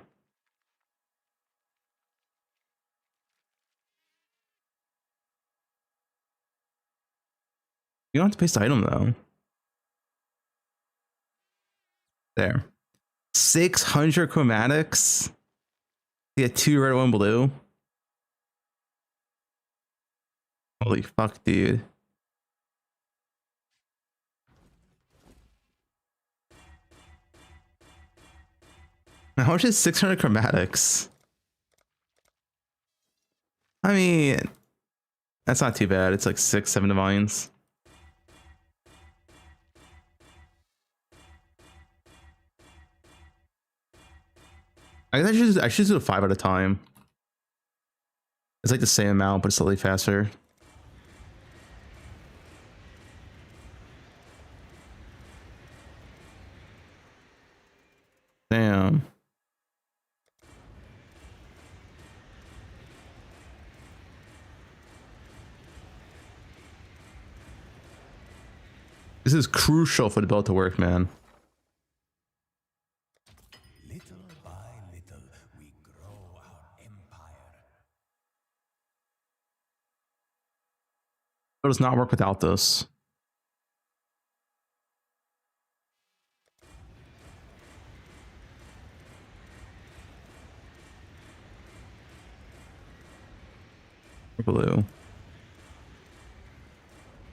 You don't have to paste the item though. There. 600 chromatics. Yeah, 2 red, 1 blue. Holy fuck, dude. How much is 600 chromatics? I mean, that's not too bad. It's like 6-7 divines. I should do a 5 at a time. It's like the same amount, but it's slightly faster. Damn. This is crucial for the build to work, man. Little by little, we grow our empire. It does not work without this. Blue.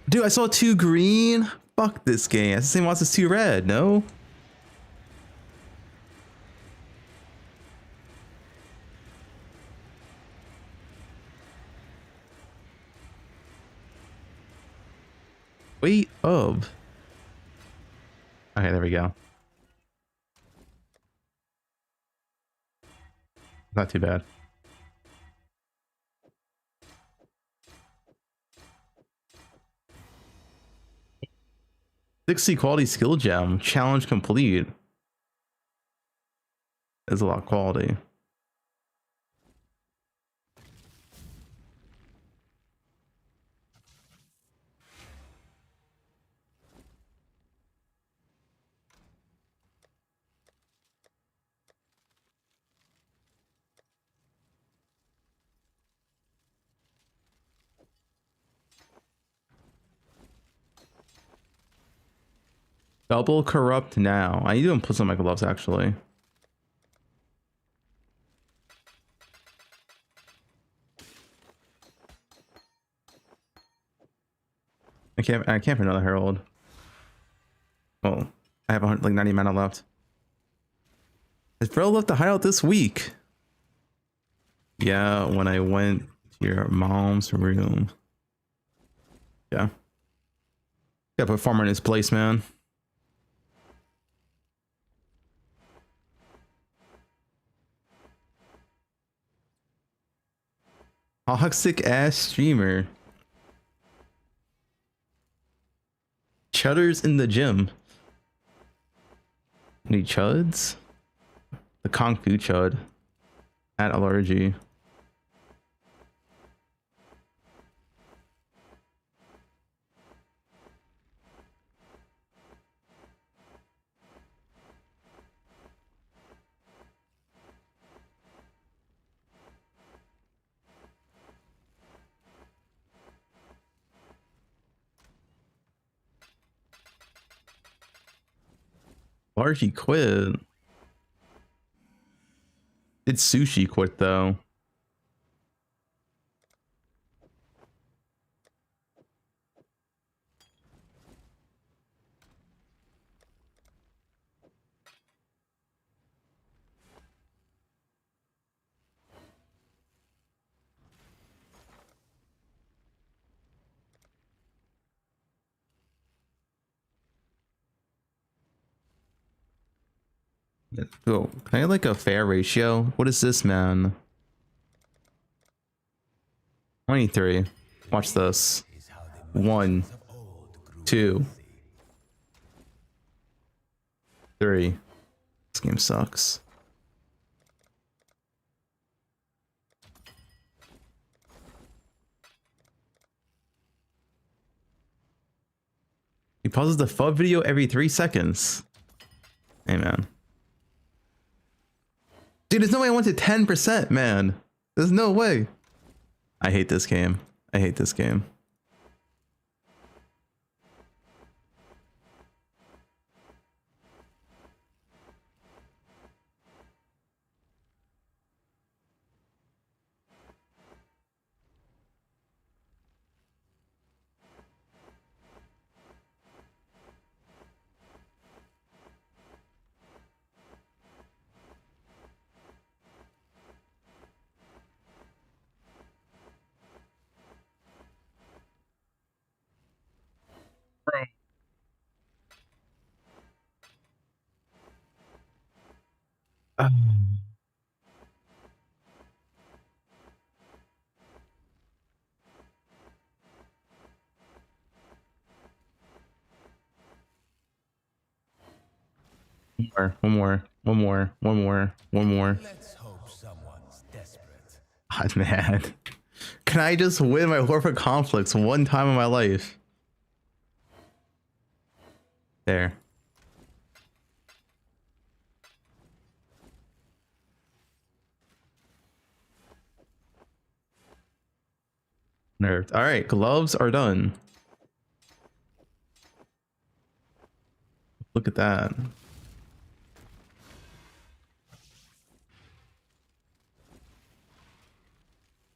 Dude, I saw 2 green. Fuck this game. That's the same as 2 red, no? Wait, Okay, there we go. Not too bad. 60 quality skill gem. Challenge complete. There's a lot of quality. Double corrupt now. I need to put some on my gloves actually. I can't for another herald. Well, I have like 90 mana left. Has Bro left the hideout this week? Yeah, when I went to your mom's room. Yeah. Gotta put Farmer in his place, man. Toxic ass streamer. Chudder's in the gym. Any chuds? The Kung Fu chud. At allergy. Largy quit. Did Sushi quit though? Oh, can I get like a fair ratio? What is this, man? 23. Watch this. 1, 2, 3. This game sucks. He pauses the FUB video every 3 seconds. Hey, man. Dude, there's no way I went to 10%, man. There's no way. I hate this game. I hate this game. One more. Let's hope someone's desperate. God, man. Can I just win my Horford conflicts one time in my life? There. Nerfed. All right, gloves are done. Look at that.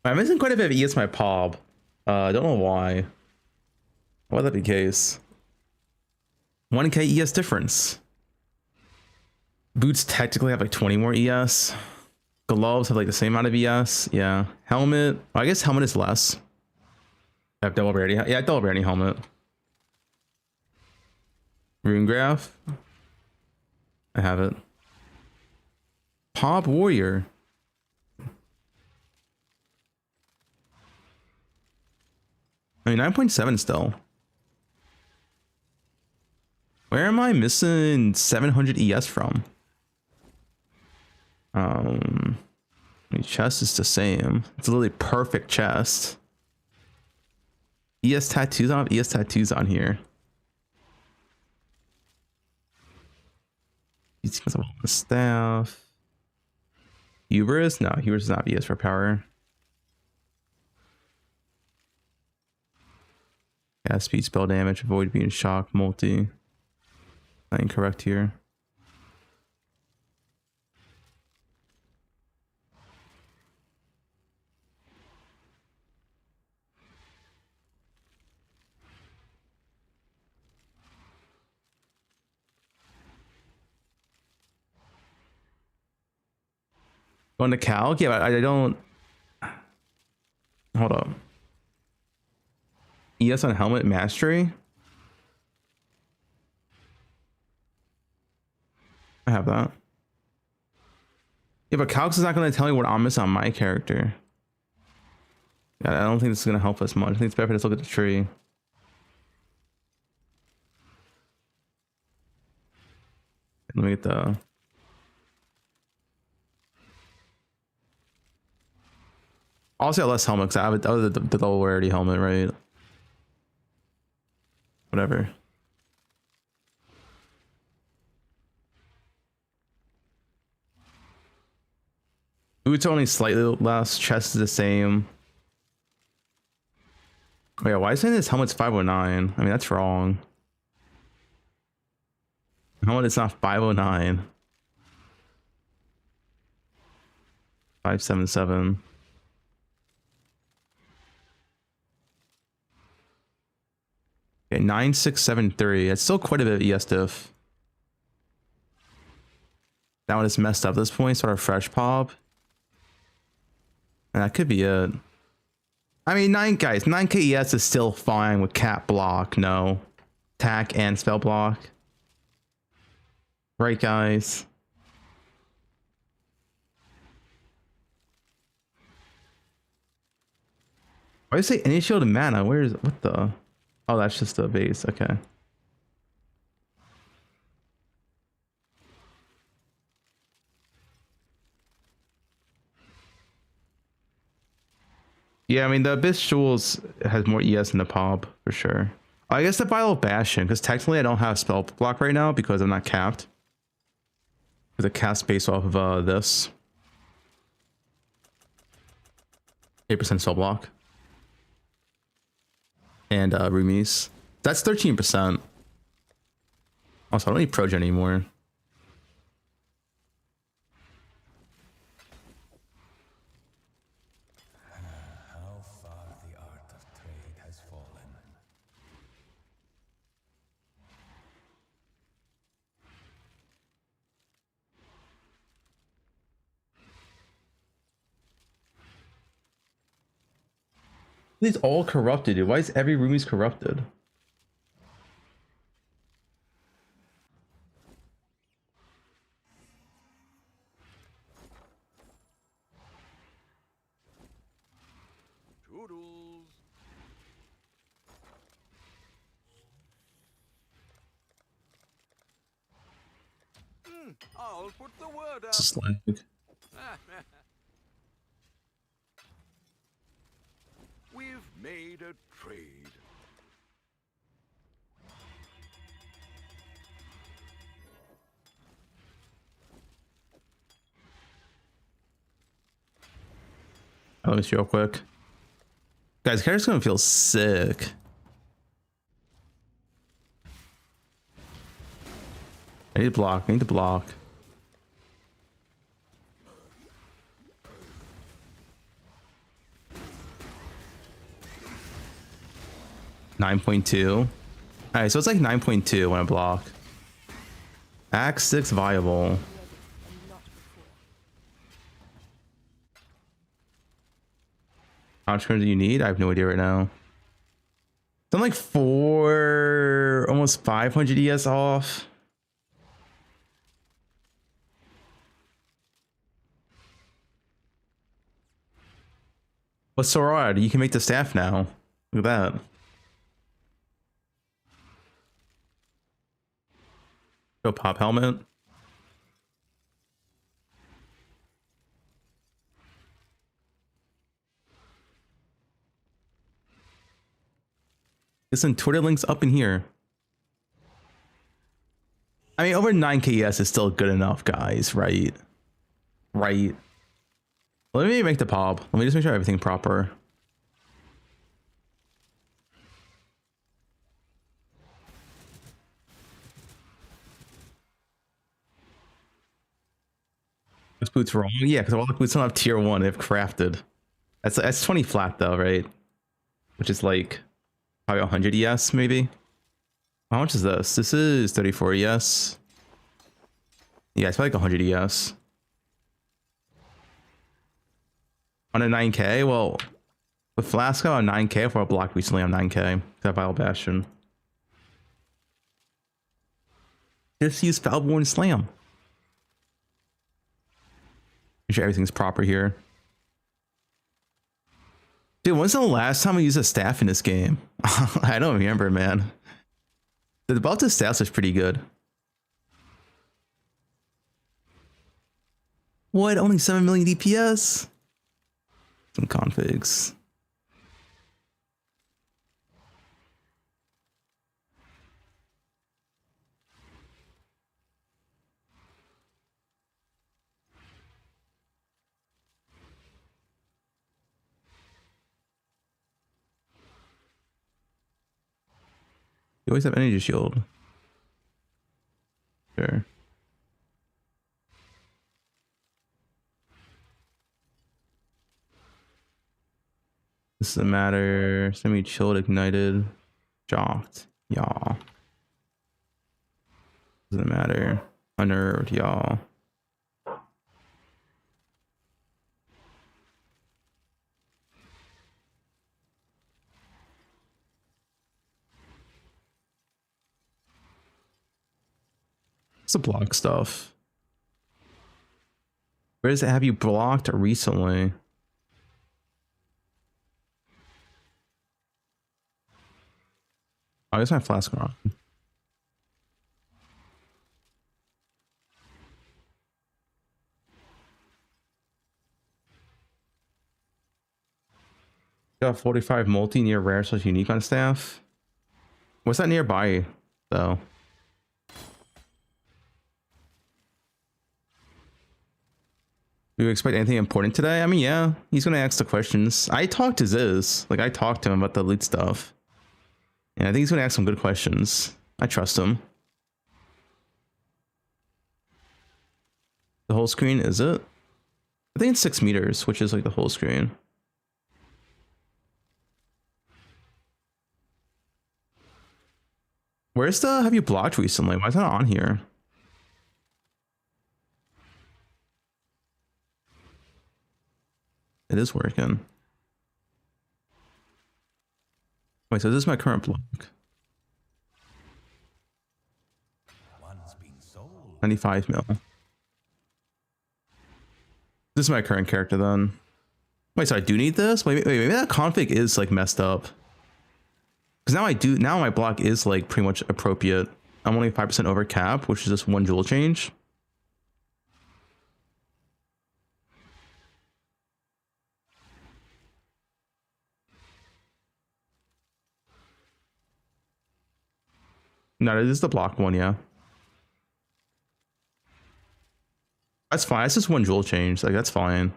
I'm missing quite a bit of ES my POB. I don't know why. Why would that be the case? 1k ES difference. Boots technically have like 20 more ES. Gloves have like the same amount of ES. Yeah. Helmet. Well, I guess helmet is less. I have double rarity. Yeah, double rarity helmet. Rune graph. I have it. POB warrior. I mean, 9.7 still. Where am I missing 700 ES from? My chest is the same. It's literally perfect chest. ES tattoos on ES tattoos on here. He's on the staff. Hubris? No, Hubris does not have ES for power. Yeah, speed, spell damage, avoid being shocked, multi. Not incorrect here. Going to calc? Yeah, but I don't. Hold up. ES on helmet mastery? I have that. Yeah, but calcs is not going to tell me what I'm missing on my character. Yeah, I don't think this is going to help us much. I think it's better to just look at the tree. Let me get the... Also, I have less helmet because I have the double rarity helmet, right? Whatever. Boots are only slightly less. Chest is the same. Oh yeah, why is it saying this helmet's 509? I mean, that's wrong. How it's not 509? 577. Okay, 9673. It's still quite a bit of ES diff. That one is messed up at this point. Sort of fresh pop. And that could be it. I mean, 9k ES is still fine with cat block, no. Attack and spell block. Right, guys? Why do you say any shield and mana? Where's, what the? Oh, that's just the base, okay. Yeah, I mean, the Abyss Jewels has more ES than the Pop, for sure. I guess the Vital Bastion, because technically I don't have spell block right now because I'm not capped. Because I cast based off of this. 8% spell block. And Rumis. That's 13%. Also, I don't need Progen anymore. How far the art of trade has fallen. These all corrupted, dude. Why is every Rumis corrupted? Toodles. I'll put the word It's out. just like... We've made a trade. Let me see real quick. Guys, character's gonna feel sick. I need to block. I need to block. $9.2. Alright, so it's like 9.2 when I block. Axe 6 viable. How much cards do you need? I have no idea right now. I'm like 500 ES off. What's so odd? You can make the staff now. Look at that. Go pop helmet. Listen, Twitter links up in here. I mean, over 9k ES is still good enough, guys, right? Right. Let me make the pop. Let me just make sure everything proper. This boot's wrong. Yeah, because all the boots don't have tier 1. They've crafted. That's 20 flat though, right? Which is like probably 100 ES maybe. How much is this? This is 34 ES. Yeah, it's probably like 100 ES. On a 9k? Well, with Flasco on 9k, for a block recently on 9k. That Vile Bastion. Just use Fubgun Slam. Make sure everything's proper here. Dude, when's the last time we used a staff in this game? I don't remember, man. The buff to staff is pretty good. What? Only 7 million DPS? Some configs. You always have energy shield. Sure. Doesn't matter. Semi chilled, ignited, shocked, y'all. Doesn't matter. Unnerved, y'all. What's the block stuff? Where does it have you blocked recently? Oh, I guess my flask wrong. Got 45 multi near rare / unique on staff. What's that nearby though? Do you expect anything important today? I mean, yeah, he's gonna ask the questions. I talked to Ziz, like I talked to him about the elite stuff, and I think he's gonna ask some good questions. I trust him. The whole screen, is it? I think it's 6 meters, which is like the whole screen. Where's the have you blocked recently? Why is that not on here? It is working. Wait, so this is my current block. One's been sold. 95 mil. This is my current character then. Wait, so I do need this? Wait, maybe that config is like messed up. Because now my block is like pretty much appropriate. I'm only 5% over cap, which is just 1 jewel change. No, this is the block one, yeah. That's fine. It's just 1 jewel change. Like, that's fine.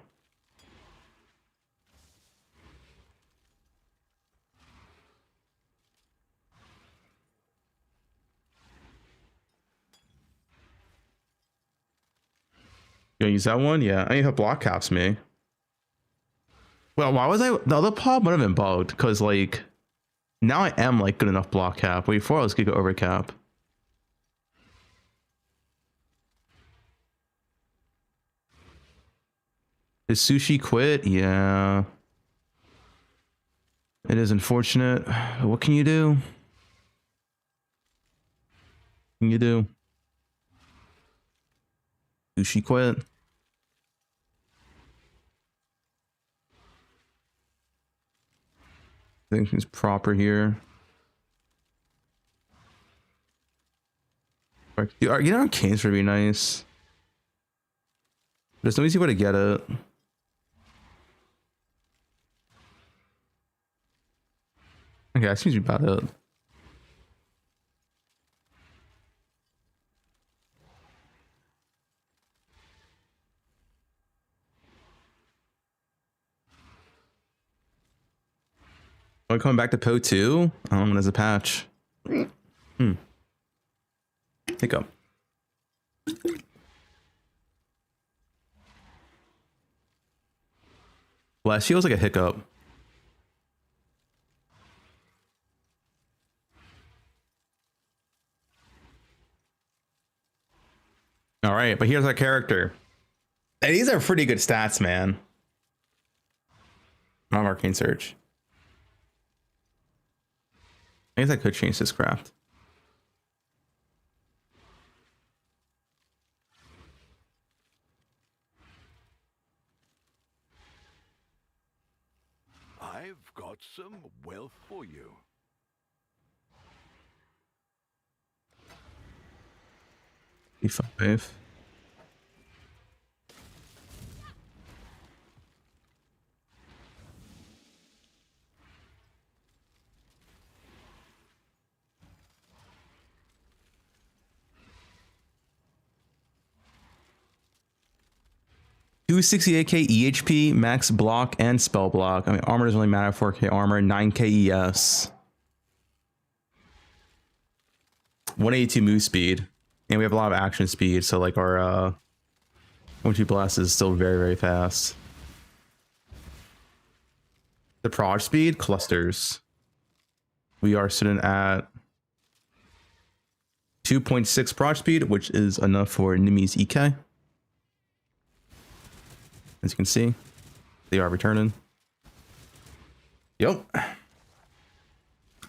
You gonna use that one? Yeah. I need to block caps me. Well, why was the other pop would have been bugged? Because, like, now I am, like, good enough block cap. Wait, before I was gonna go over cap. Did Sushi quit? Yeah. It is unfortunate. What can you do? What can you do? Sushi quit. I think it's proper here. You know, Arcane's would be nice. There's no easy way to get it. Okay, that seems to be about it. Are we coming back to poe1? When there's a patch. Hiccup. Blast feels like a hiccup. All right, but here's our character. And these are pretty good stats, man. I'm Arcane Search. I guess I could change this craft. I've got some wealth for you. E5. $268k EHP, max block, and spell block. I mean, armor doesn't really matter. 4k armor, 9k ES. 182 move speed. And we have a lot of action speed, so like our 1-2 blast is still very, very fast. The proj speed clusters. We are sitting at 2.6 proj speed, which is enough for Nimi's EK. As you can see, they are returning. Yep.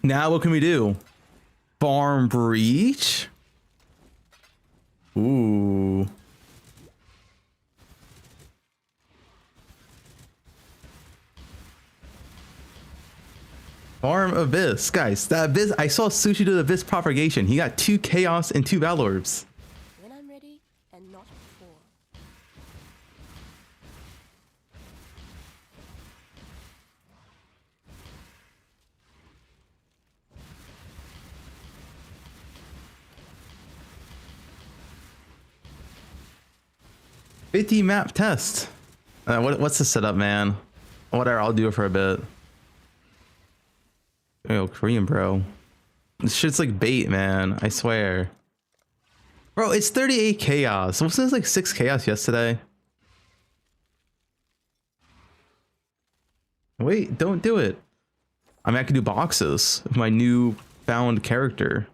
Now what can we do? Farm breach. Ooh. Farm Abyss. Guys, that Abyss, I saw Sushi do the Abyss propagation. He got 2 Chaos and 2 Battle Orbs. When I'm ready, and not before. 50 map test. What's the setup, man? Whatever, I'll do it for a bit. Yo, Korean, bro. This shit's like bait, man. I swear. Bro, it's 38 chaos. Wasn't this like 6 chaos yesterday? Wait, don't do it. I mean, I can do boxes with my new found character.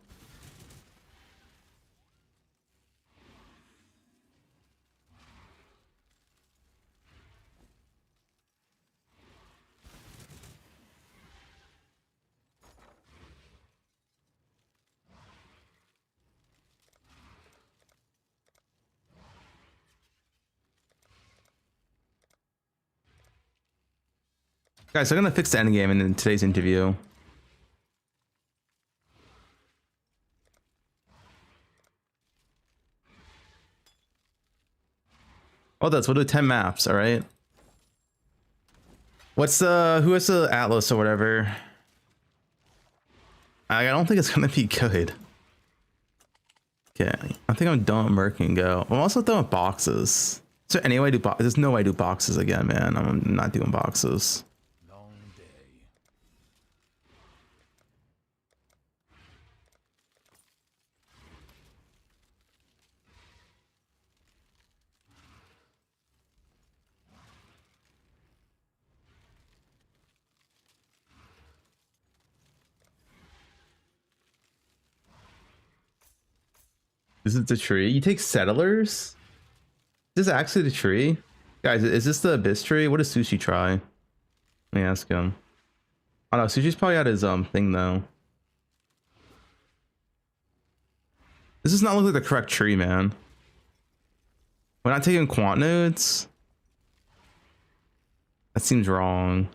Guys, I'm gonna fix the endgame in today's interview. Oh, we'll do 10 maps, alright? What's the who has the Atlas or whatever? I don't think it's gonna be good. Okay, I think I'm done with Merc and Go. I'm also done with boxes. So anyway, there's no way I do boxes again, man. I'm not doing boxes. Long day. Is it the tree? You take settlers? Is this actually the tree? Guys, is this the Abyss tree? What does Sushi try? Let me ask him. Oh no, Sushi's probably at his thing though. This does not look like the correct tree, man. We're not taking quant nodes? That seems wrong.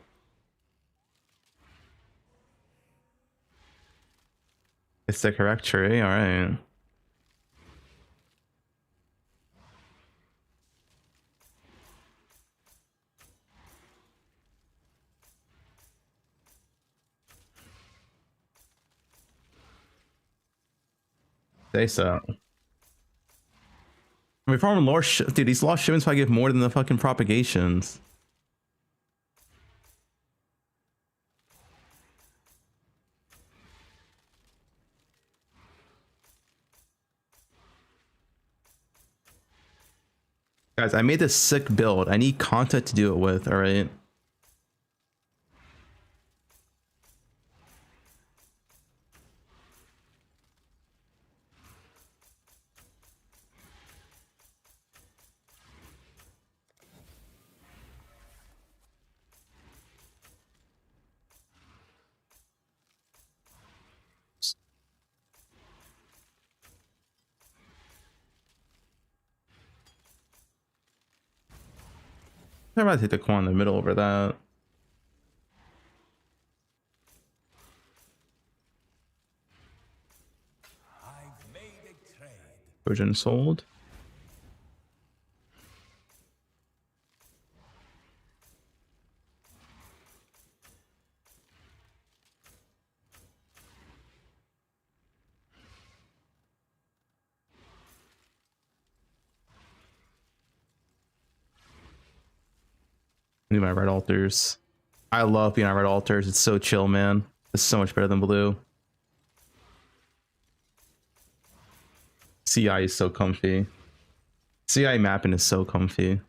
It's the correct tree, alright. Say so. I mean, farming dude, these lost shipments probably give more than the fucking propagations. Guys, I made this sick build. I need content to do it with, alright? I'm about to take the coin in the middle over that. I've made a trade. Trojan sold. Do my red altars. I love being on red altars. It's so chill, man. It's so much better than blue. CI is so comfy. CI mapping is so comfy.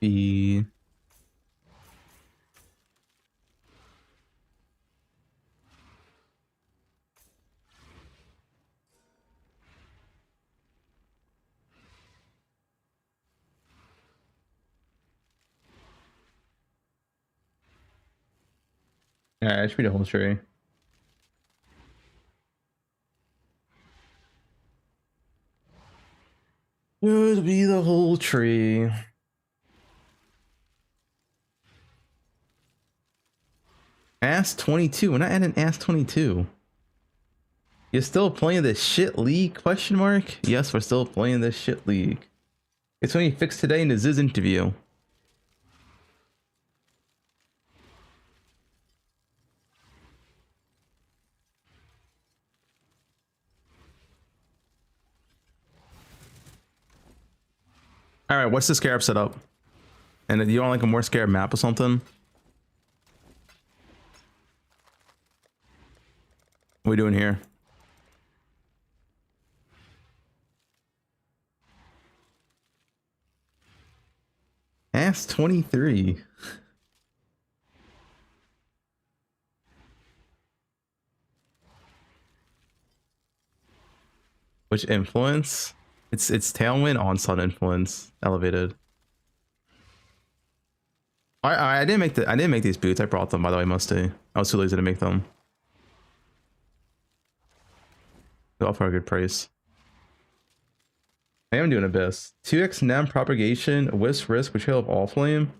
be. Yeah, it should be the whole tree. Should be the whole tree. Ass 22. We're not at an Ass 22. You're still playing this shit league? Question mark? Yes, we're still playing this shit league. It's only fixed today in the Ziz interview. All right, what's the scarab setup? And do you want like a more scarab map or something? What are we doing here? Ass 23. Which influence? It's tailwind onslaught influence elevated. I didn't make these boots. I brought them, by the way, mostly. I was too lazy to make them. They're all for a good price. I am doing Abyss. 2x Nem propagation, Wisp risk, betrayal of all flame.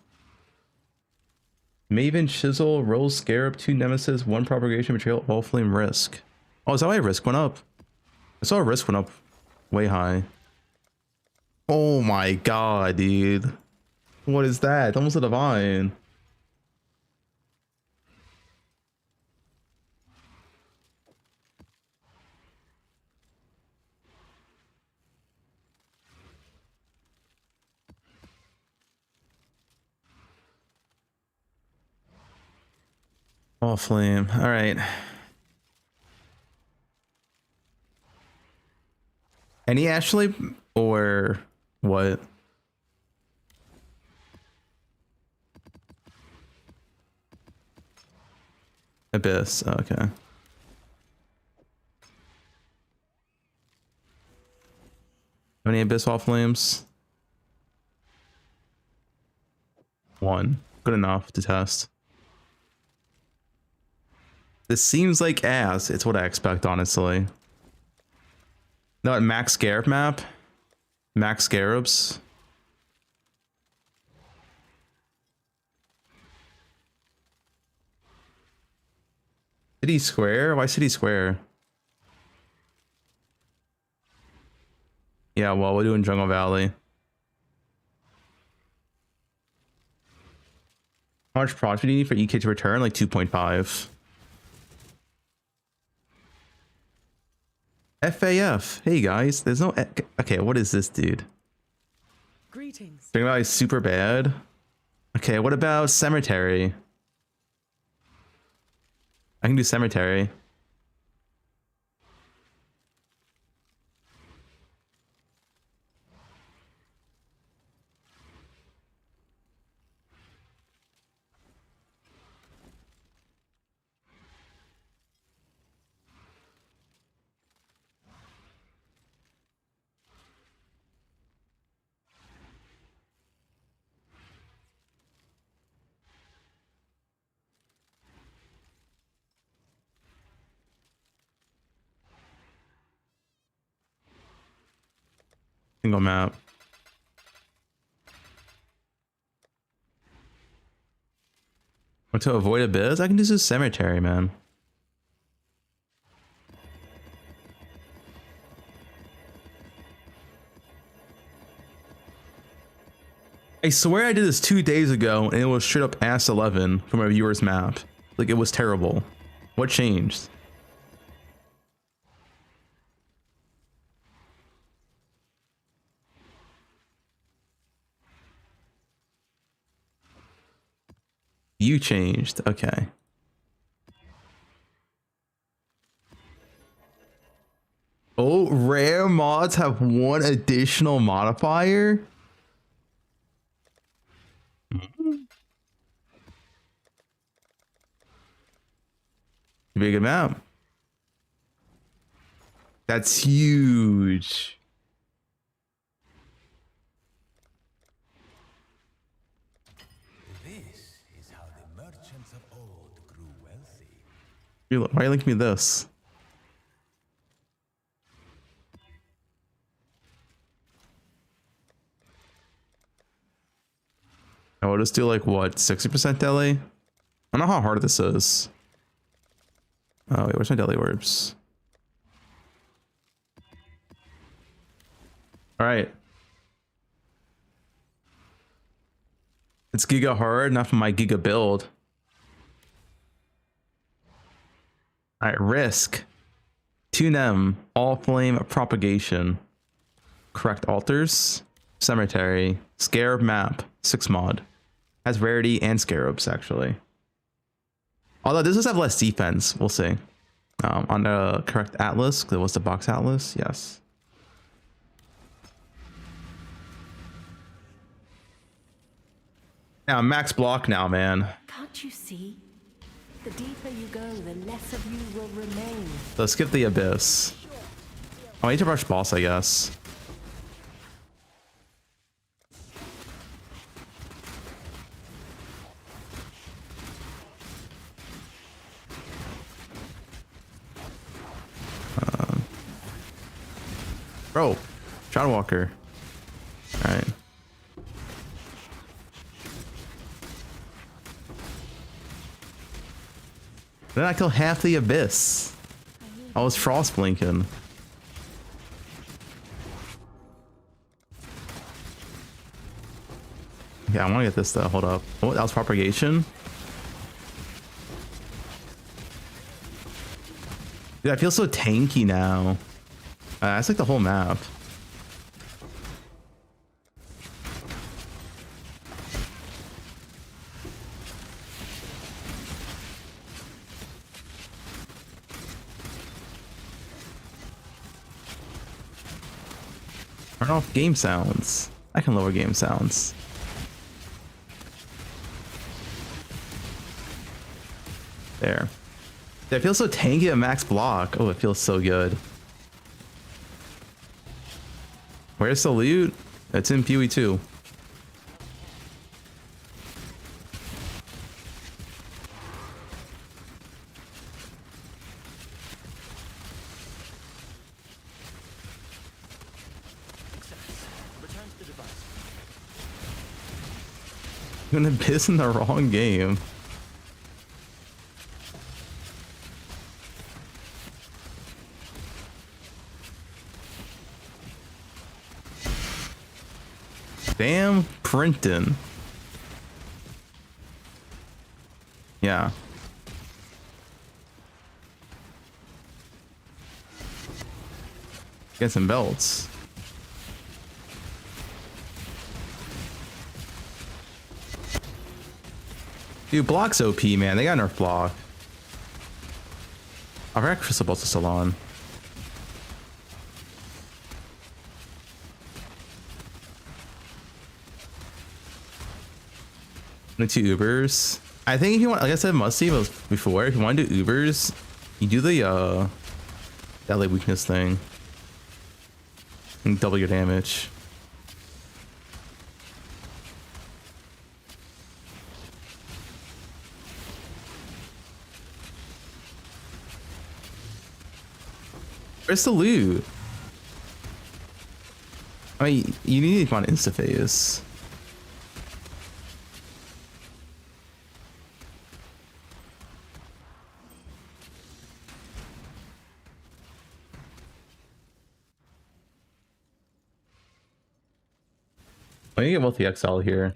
Maven chisel, rolls scarab, 2 nemesis, 1 propagation, betrayal of all flame risk. Oh, is that why risk went up? I saw risk went up way high. Oh my god, dude. What is that? Almost a divine. All flame. All right. Any Ashley or what? Abyss. Okay. How many Abyss all flames? 1. Good enough to test. This seems like ass. It's what I expect, honestly. No, max scarab map. Max scarabs. City Square? Why City Square? Yeah, well, we're doing Jungle Valley. How much profit do you need for EK to return? Like 2.5. FAF. Hey guys, there's no. Okay, what is this, dude? Greetings. Big Valley is super bad. Okay, what about Cemetery? I can do Cemetery. Single map. Or to avoid Abyss? I can do this Cemetery, man. I swear I did this 2 days ago and it was straight up ass 11 from a viewer's map. Like, it was terrible. What changed? You changed. Okay. Oh, rare mods have 1 additional modifier? Be a good map. That's huge. This is how the merchants of old grew wealthy. Why are you linking me this? I will just do like what, 60% deli? I don't know how hard this is. Oh wait, where's my deli orbs? All right. It's giga hard, not for my giga build. All right, risk. Tune M, all flame propagation. Correct altars. Cemetery. Scarab map. 6 mod. Has rarity and scarabs actually. Although this does have less defense, we'll see. On the correct atlas, that was the box atlas, yes. Now max block now, man. Can't you see? The deeper you go, the less of you will remain. Let's skip the abyss. Oh, I need to rush boss, I guess. Bro, John Walker. All right. Then I kill half the abyss. I was frost blinking. Yeah, I want to get this though. Hold up. Oh, that was propagation. Dude, I feel so tanky now. That's like the whole map. Turn off game sounds. I can lower game sounds. There. Dude, I feel so tanky at max block. Oh, it feels so good. Where's the loot? It's in PoE 2. I'm gonna piss in the wrong game. Damn printing. Yeah. Get some belts. Dude, block's OP, man. They got nerf block. I forgot Crystal Bolts are still on. The 2 Ubers. I think if you want, like I said, must see before, if you want to do Ubers, you do the LA weakness thing. And double your damage. Where's the loot? I mean, you need to find Instaphase. Let me get multi XL here.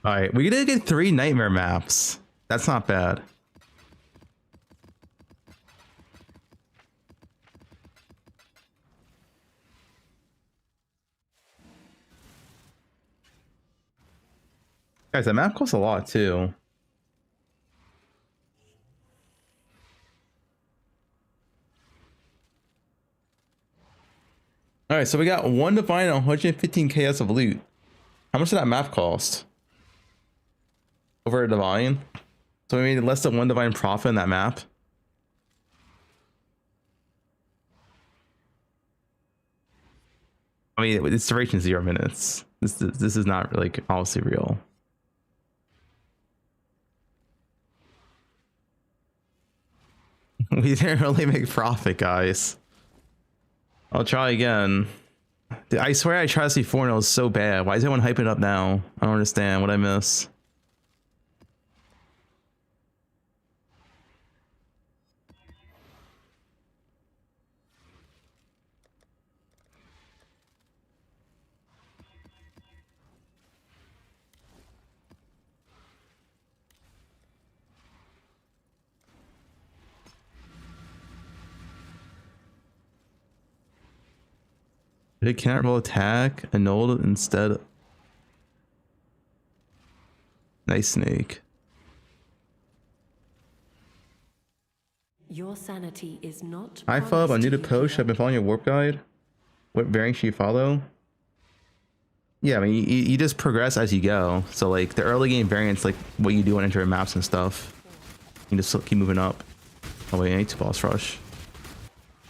All right, we did get 3 nightmare maps. That's not bad. Guys, that map costs a lot too. All right, so we got 1 divine and 115 KS of loot. How much did that map cost? Over a divine? So we made less than 1 divine profit in that map. I mean, its duration is 0 minutes. This is not like obviously real. We didn't really make profit, guys. I'll try again. Dude, I swear I tried to see 4 and it was so bad. Why is everyone hyping it up now? I don't understand what I miss. It can't roll attack, annulled instead. Nice snake. Your sanity is not. Hi Fub, I'm new to Poe. I've been following your warp guide. What variant should you follow? Yeah, I mean, you just progress as you go. So like the early game variants, like what you do on entering maps and stuff. You just keep moving up. Oh wait, I need to boss rush.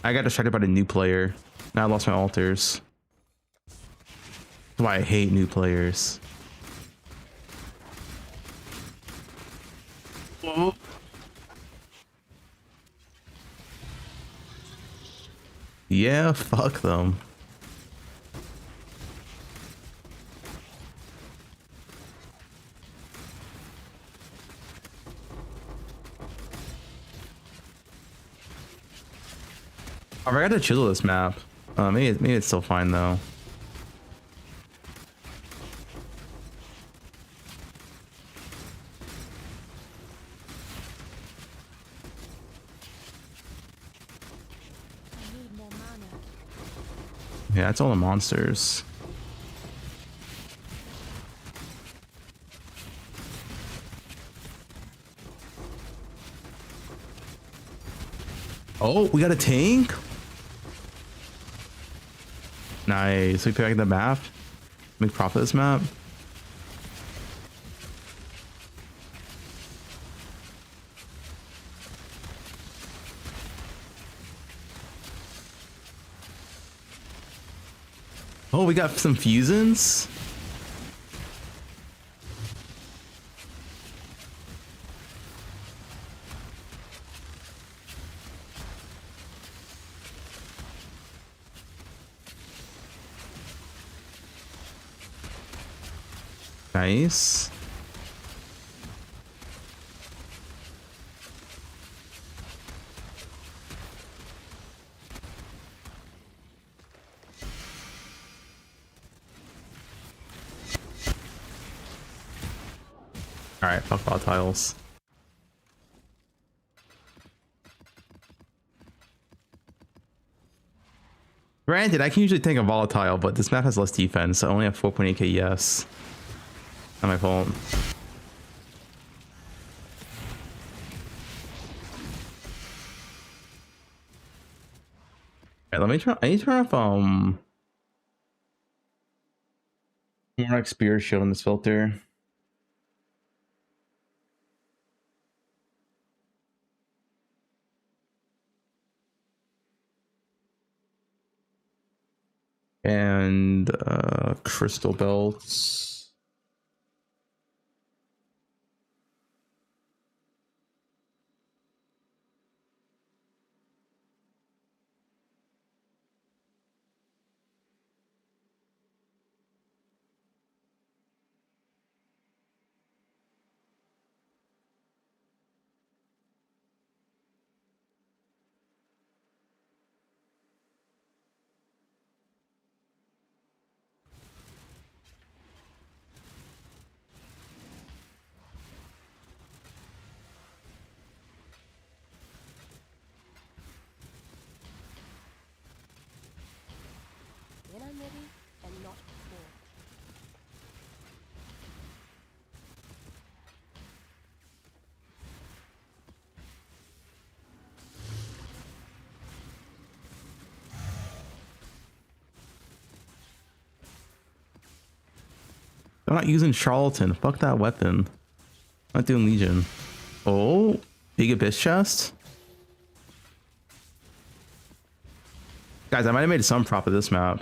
I got distracted by the new player. Now I lost my altars. That's why I hate new players. Yeah, fuck them. I forgot to chisel this map. Maybe it's still fine though. Yeah, that's all the monsters. Oh, we got a tank? Nice. We pick the map. Make profit this map. Oh, we got some fusions. Nice. All right, fuck volatiles. Granted, I can usually take a volatile, but this map has less defense, so I only have 4.8k yes. Not my fault. Alright, let me try. I need to turn off more like spear shield in this filter. And crystal belts. When I'm ready and not before. I'm not using Charlatan. Fuck that weapon. I'm not doing Legion. Oh, big abyss chest. Guys, I might have made some prop of this map.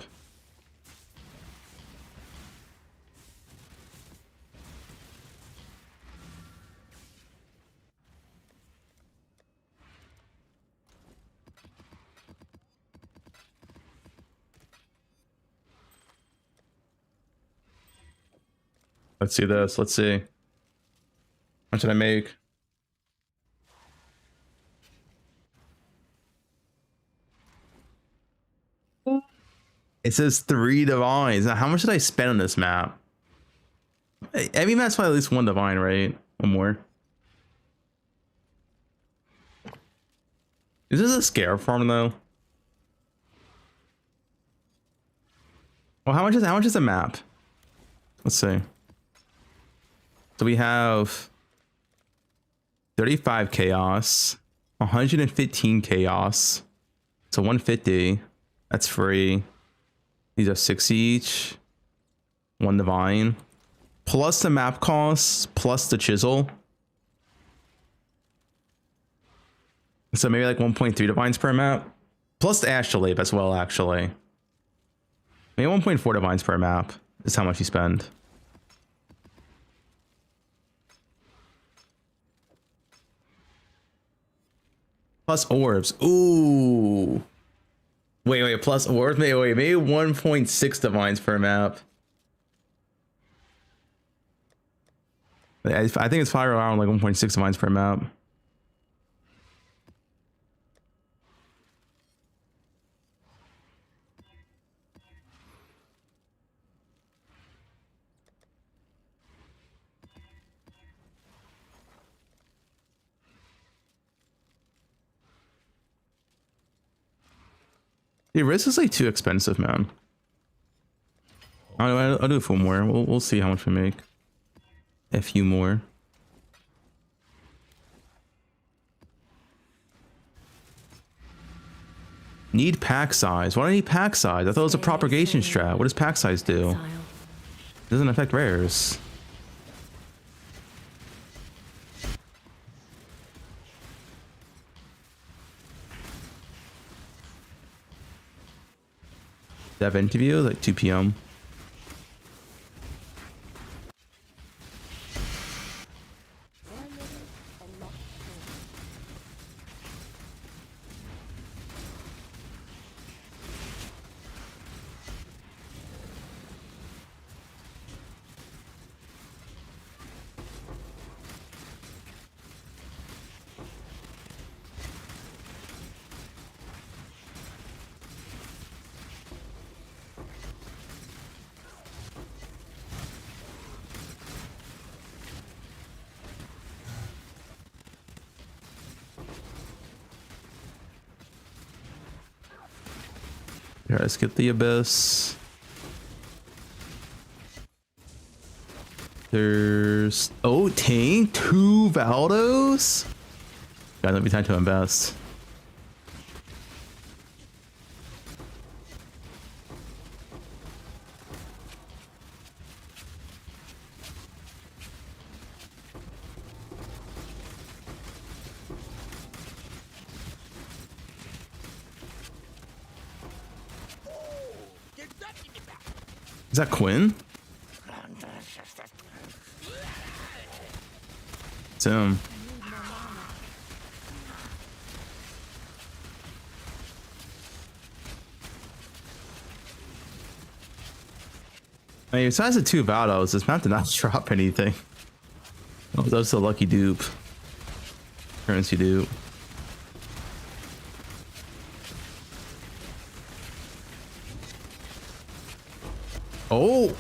Let's see this. Let's see. How much did I make? It says 3 divines. Now, how much did I spend on this map? Every map's probably at least 1 divine, right? Or more. Is this a scare farm though? Well, how much is the map? Let's see. So we have 35 chaos, 115 chaos. So 150. That's free. These are 60 each. 1 divine. Plus the map costs, plus the chisel. So maybe like 1.3 divines per map. Plus the astrolabe as well, actually. Maybe 1.4 divines per map is how much you spend. Plus orbs. Ooh. Wait, plus orbs? Maybe 1.6 divines per map. I think it's probably around like 1.6 divines per map. The risk is like too expensive, man. I'll do it for more. We'll see how much we make. A few more. Need pack size. Why do I need pack size? I thought it was a propagation strat. What does pack size do? Exile. Doesn't affect rares. Dev interview like 2 p.m. Here, let's get the abyss. There's tank 2 Valdos. Guys, let me time to invest. Is that Quinn? It's him. I mean, besides the 2 Valdos, this map did not drop anything. Oh, that was a lucky dupe. Currency dupe. Oh!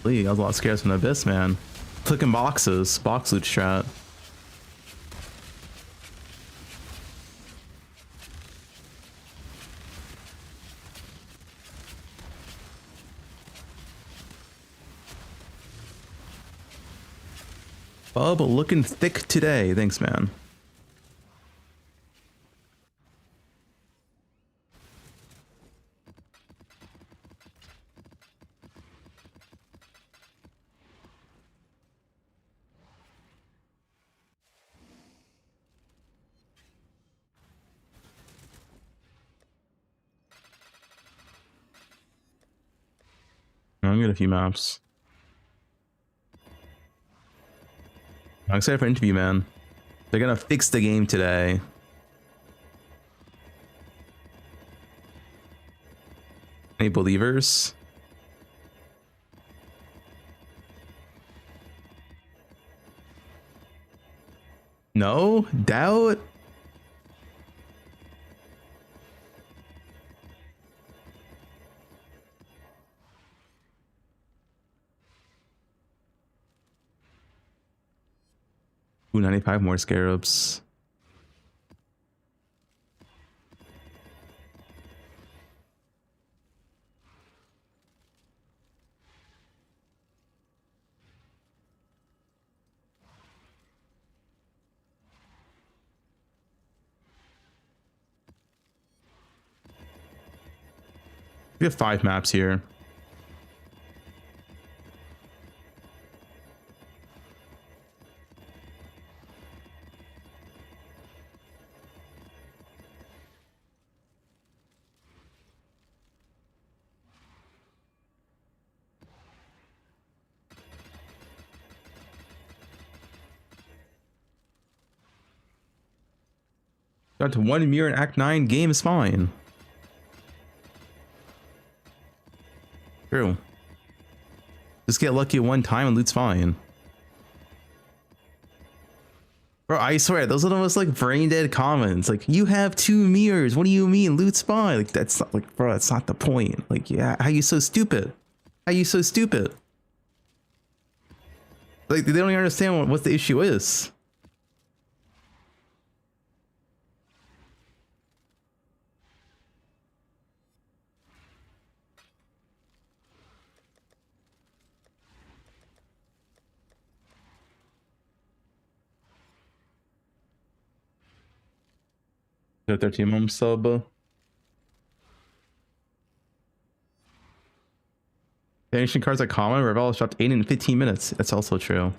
Lee, that was a lot scared from the abyss, man. Clicking boxes, box loot strat. Bub looking thick today. Thanks, man. get a few maps. I'm excited for interview, man. They're gonna fix the game today. Any believers? No? Doubt? Ooh, 95 more scarabs. We have 5 maps here. Got to 1 mirror in Act 9, game is fine. True. Just get lucky one time and loot's fine. Bro, I swear, those are the most like brain dead comments. Like, you have 2 mirrors. What do you mean loot's fine? Like, that's not like, bro, that's not the point. Like, yeah, how you so stupid? How you so stupid? Like, they don't even understand what the issue is. The 13 mom sub. The ancient cards are common. Revel has dropped 8 in 15 minutes. That's also true.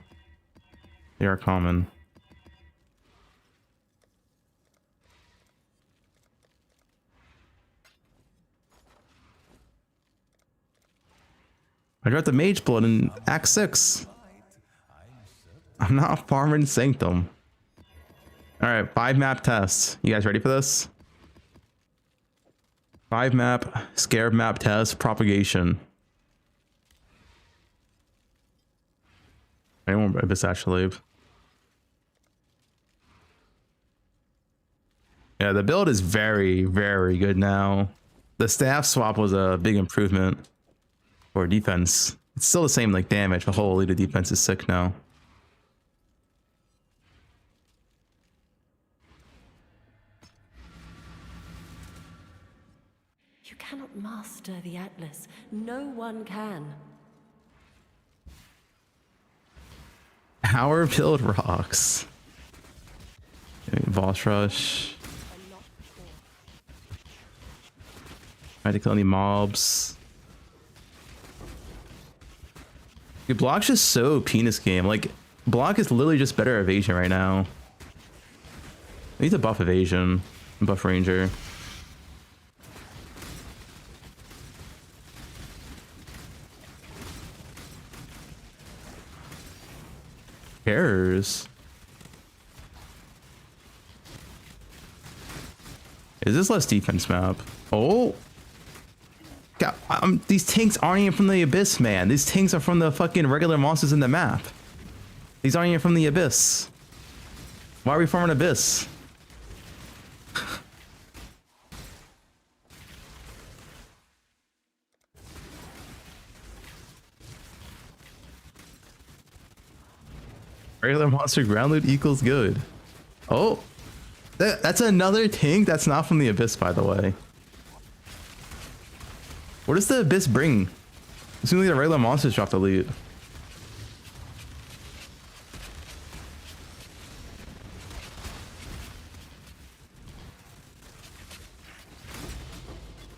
They are common. I got the Mage Blood in Act 6. I'm not farming Sanctum. Alright, 5 map tests. You guys ready for this? 5 map, Scarab map test, propagation. I don't want Abyss actually. Yeah, the build is very, very good now. The staff swap was a big improvement for defense. It's still the same like damage, but holy, the defense is sick now. You cannot master the Atlas. No one can. Power build rocks. Okay, boss rush. Try to kill any mobs. Dude, Block's just so OP in this game. Like, Block is literally just better evasion right now. I need to buff evasion and buff ranger. Cares. Is this less defense map? Oh, God, these tanks aren't even from the Abyss, man. These tanks are from the fucking regular monsters in the map. These aren't even from the Abyss. Why are we farming Abyss? Regular monster ground loot equals good. Oh, that's another tank that's not from the Abyss, by the way. What does the Abyss bring? Assuming the regular monsters drop the loot.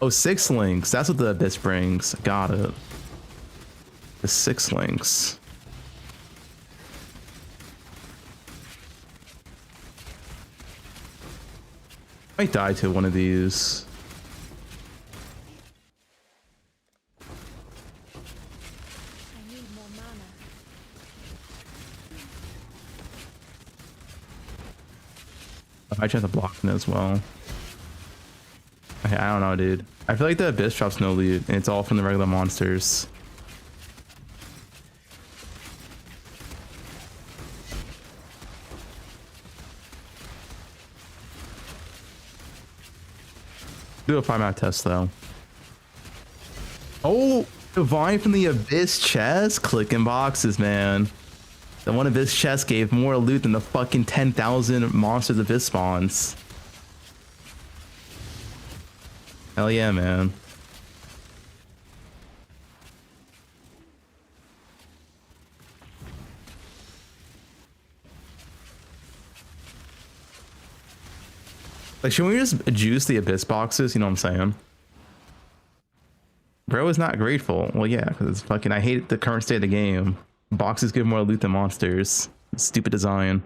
Oh, 6 links. That's what the Abyss brings. Got it. The 6 links. Might die to one of these. I try to block it as well. Okay, I don't know, dude. I feel like the Abyss drops no loot, and it's all from the regular monsters. Do a 5-map test though. Oh, Divine from the Abyss chest? Clicking boxes, man. The one Abyss chest gave more loot than the fucking 10,000 monsters Abyss spawns. Hell yeah, man. Like, should we just juice the Abyss boxes? You know what I'm saying? Bro is not grateful. Well, yeah, because it's fucking, I hate the current state of the game. Boxes give more loot than monsters. Stupid design.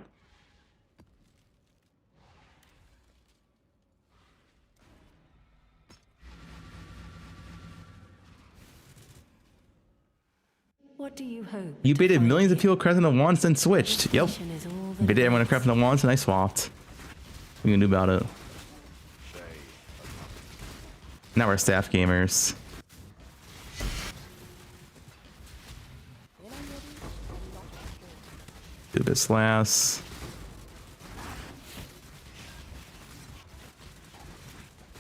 What do you hope? You to baited find millions of here? people crafting the wands and switched. Yep. Mission is all that Baited everyone crafting the wands and I swapped. What are you gonna do about it? Now we're staff gamers. Do this last.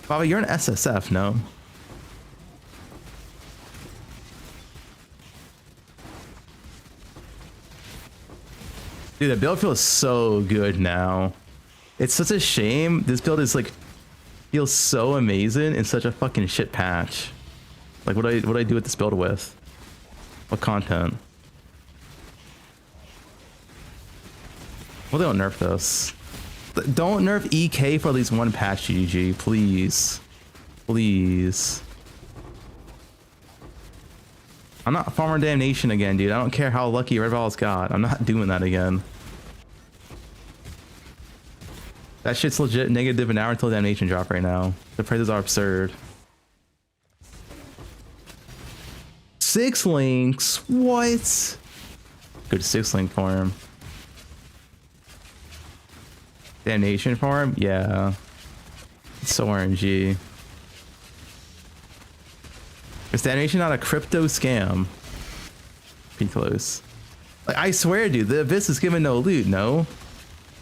Bobby, you're an SSF, no? Dude, the build feels so good now. It's such a shame. This build is like feels so amazing in such a fucking shit patch. Like, what do I do with this build with? What content? Well, they don't nerf this. Don't nerf EK for at least one patch, GG, please. Please. I'm not Farmer Damnation again, dude. I don't care how lucky Red Ball's got. I'm not doing that again. That shit's legit negative an hour until Damnation drop right now. The prices are absurd. 6 links? What? Good 6 link farm. Damnation farm? Yeah. It's so RNG. Is Damnation not a crypto scam? Pretty close. Like, I swear, dude, the Abyss is giving no loot, no?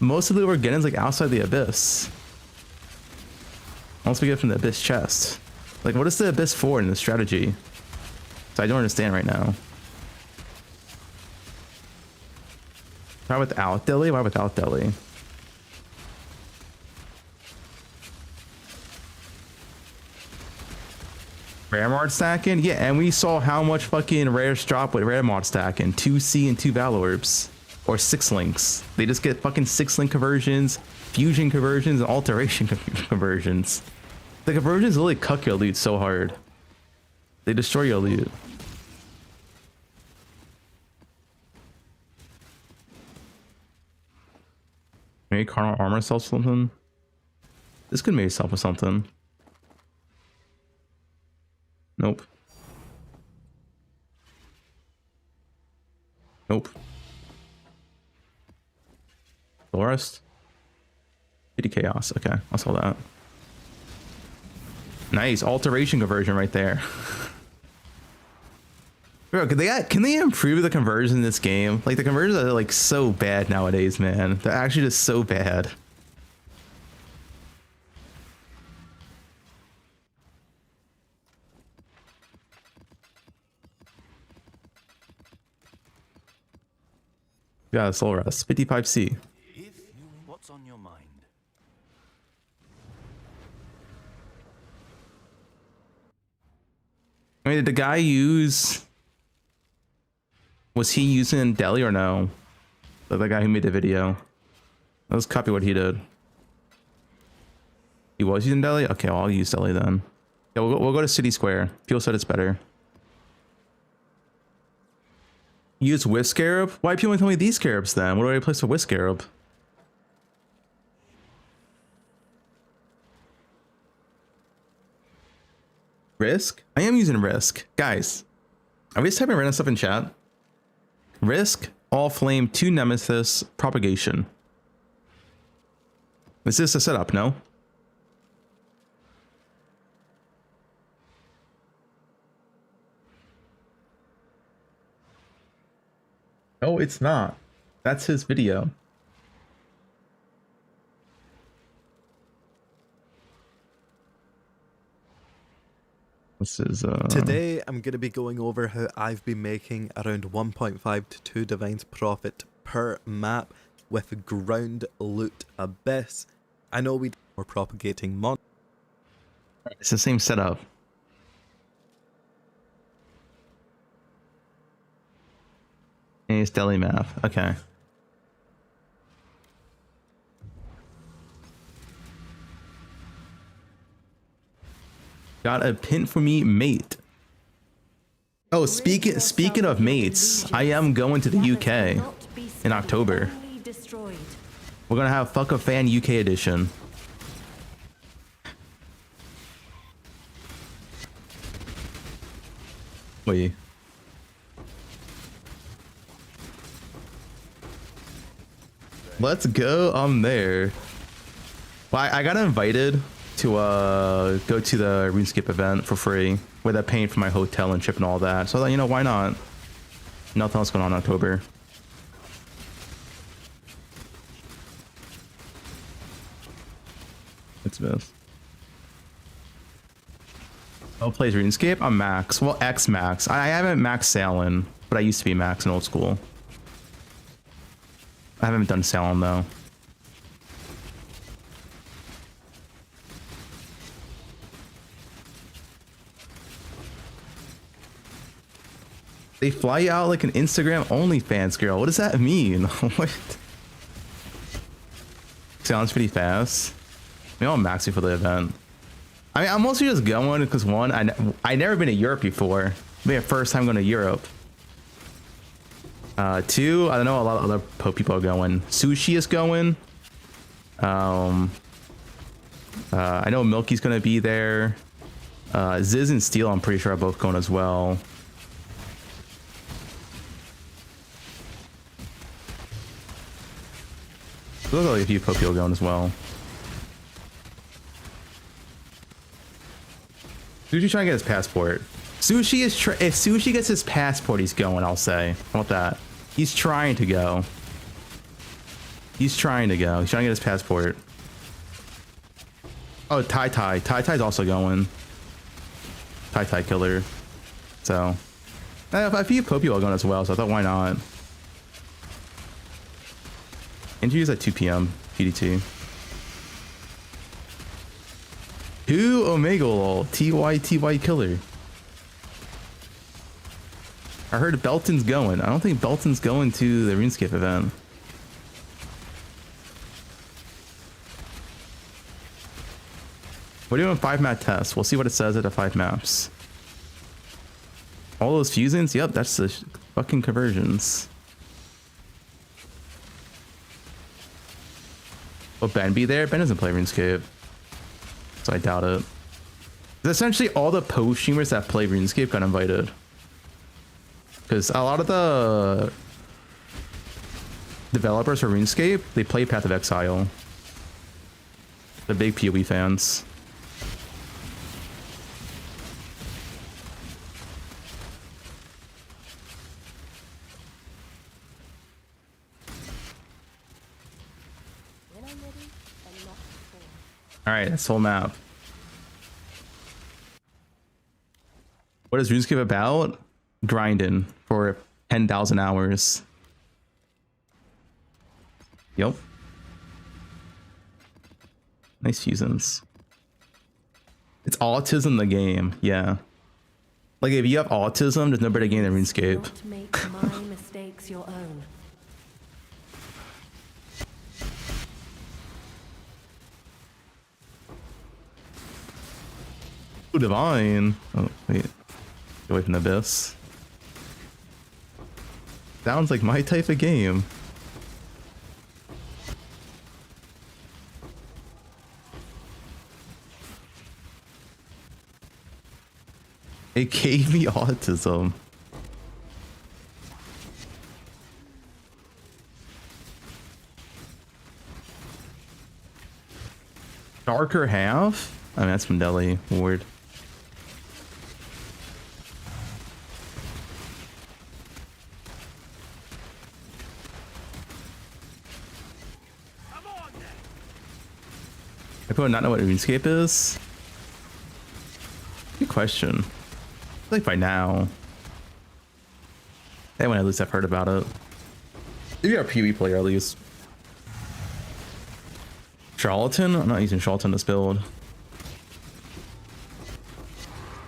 Most of the loot we're getting is like outside the Abyss. Once we get from the Abyss chest. Like, what is the Abyss for in this strategy? So I don't understand right now. Why without Delhi? Why without Delhi? Rare mod stacking? Yeah, and we saw how much fucking rares drop with rare mod stacking. 2C and 2 battle orbs. Or 6 links. They just get fucking 6 link conversions, fusion conversions, and alteration conversions. The conversions really cuck your loot so hard. They destroy your loot. Maybe carnal armor sells something. This could maybe sell for something. Nope. Nope. Forest. 50 chaos. Okay, I saw that. Nice alteration conversion right there. Bro, can they improve the conversion in this game? Like, the conversions are like so bad nowadays, man. They're actually just so bad. Yeah, soul rest. 55C. What's on your mind? I mean, did the guy use... Was he using Delhi or no? The guy who made the video. Let's copy what he did. He was using Delhi? Okay, well, I'll use Delhi then. Yeah, we'll go to City Square. People said it's better. Use Wisp Scarab? Why people only tell me these scarabs then? What do I replace with Wisp Scarab? Risk? I am using Risk. Guys, are we just typing random stuff in chat? Risk, All Flame, 2 Nemesis, Propagation. Is this a setup? No. No, it's not. That's his video. This is Today, I'm going to be going over how I've been making around 1.5 to 2 divines profit per map with ground loot abyss. I know we're propagating mon. it's the same setup. And it's deli map. Okay. Got a pin for me, mate. Oh, speaking of mates, I am going to the UK in October. We're gonna have Fuck a Fan UK edition. Wait. Let's go. I'm there. Well, I got invited to go to the RuneScape event for free without paying for my hotel and trip and all that. So I thought, you know, why not? Nothing else going on in October. What's this? Oh, plays RuneScape? I'm max. Well, X max. I haven't max Salin, but I used to be max in old school. I haven't done Salin though. They fly you out like an Instagram OnlyFans girl. What does that mean? What? Sounds pretty fast. Maybe I'll max you for the event. I mean, I'm mostly just going because one, I never been to Europe before. It'll be my first time going to Europe. Two, I know a lot of other Poe people are going. Sushi is going. I know Milky's gonna be there. Ziz and Steel, I'm pretty sure are both going as well. There's like a few Poe people going as well. Sushi's trying to get his passport. Sushi is if Sushi gets his passport, he's going, I'll say. How about that? He's trying to go. He's trying to go. He's trying to get his passport. Oh, Tai Tai. Tai Tai's also going. Tai Tai killer. So, a few Poe people are going as well, so I thought, why not? Interviews at 2 p.m. PDT. Who Omega lol? TY killer. I heard Belton's going. I don't think Belton's going to the RuneScape event. We're doing 5-map tests. We'll see what it says at the 5 maps. All those fusions? Yep, that's the fucking conversions. Will Ben be there? Ben doesn't play RuneScape, so I doubt it. Essentially, all the Poe streamers that play RuneScape got invited. Because a lot of the developers for RuneScape, they play Path of Exile. They're big PoE fans. Alright, that's whole map. What is RuneScape about? Grinding for 10,000 hours. Yep. Nice fusions. It's autism the game, yeah. Like if you have autism, there's no better game than RuneScape. Not make my mistakes your own. Ooh, divine. Oh wait. Get away from the abyss. Sounds like my type of game. It gave me autism. Darker half? I mean, that's from Delhi. Ward. I probably not know what RuneScape is. Good question. I feel like by now, anyone at least I've heard about it. If you're a PvE player, at least. Charlatan? I'm not using Charlatan this build.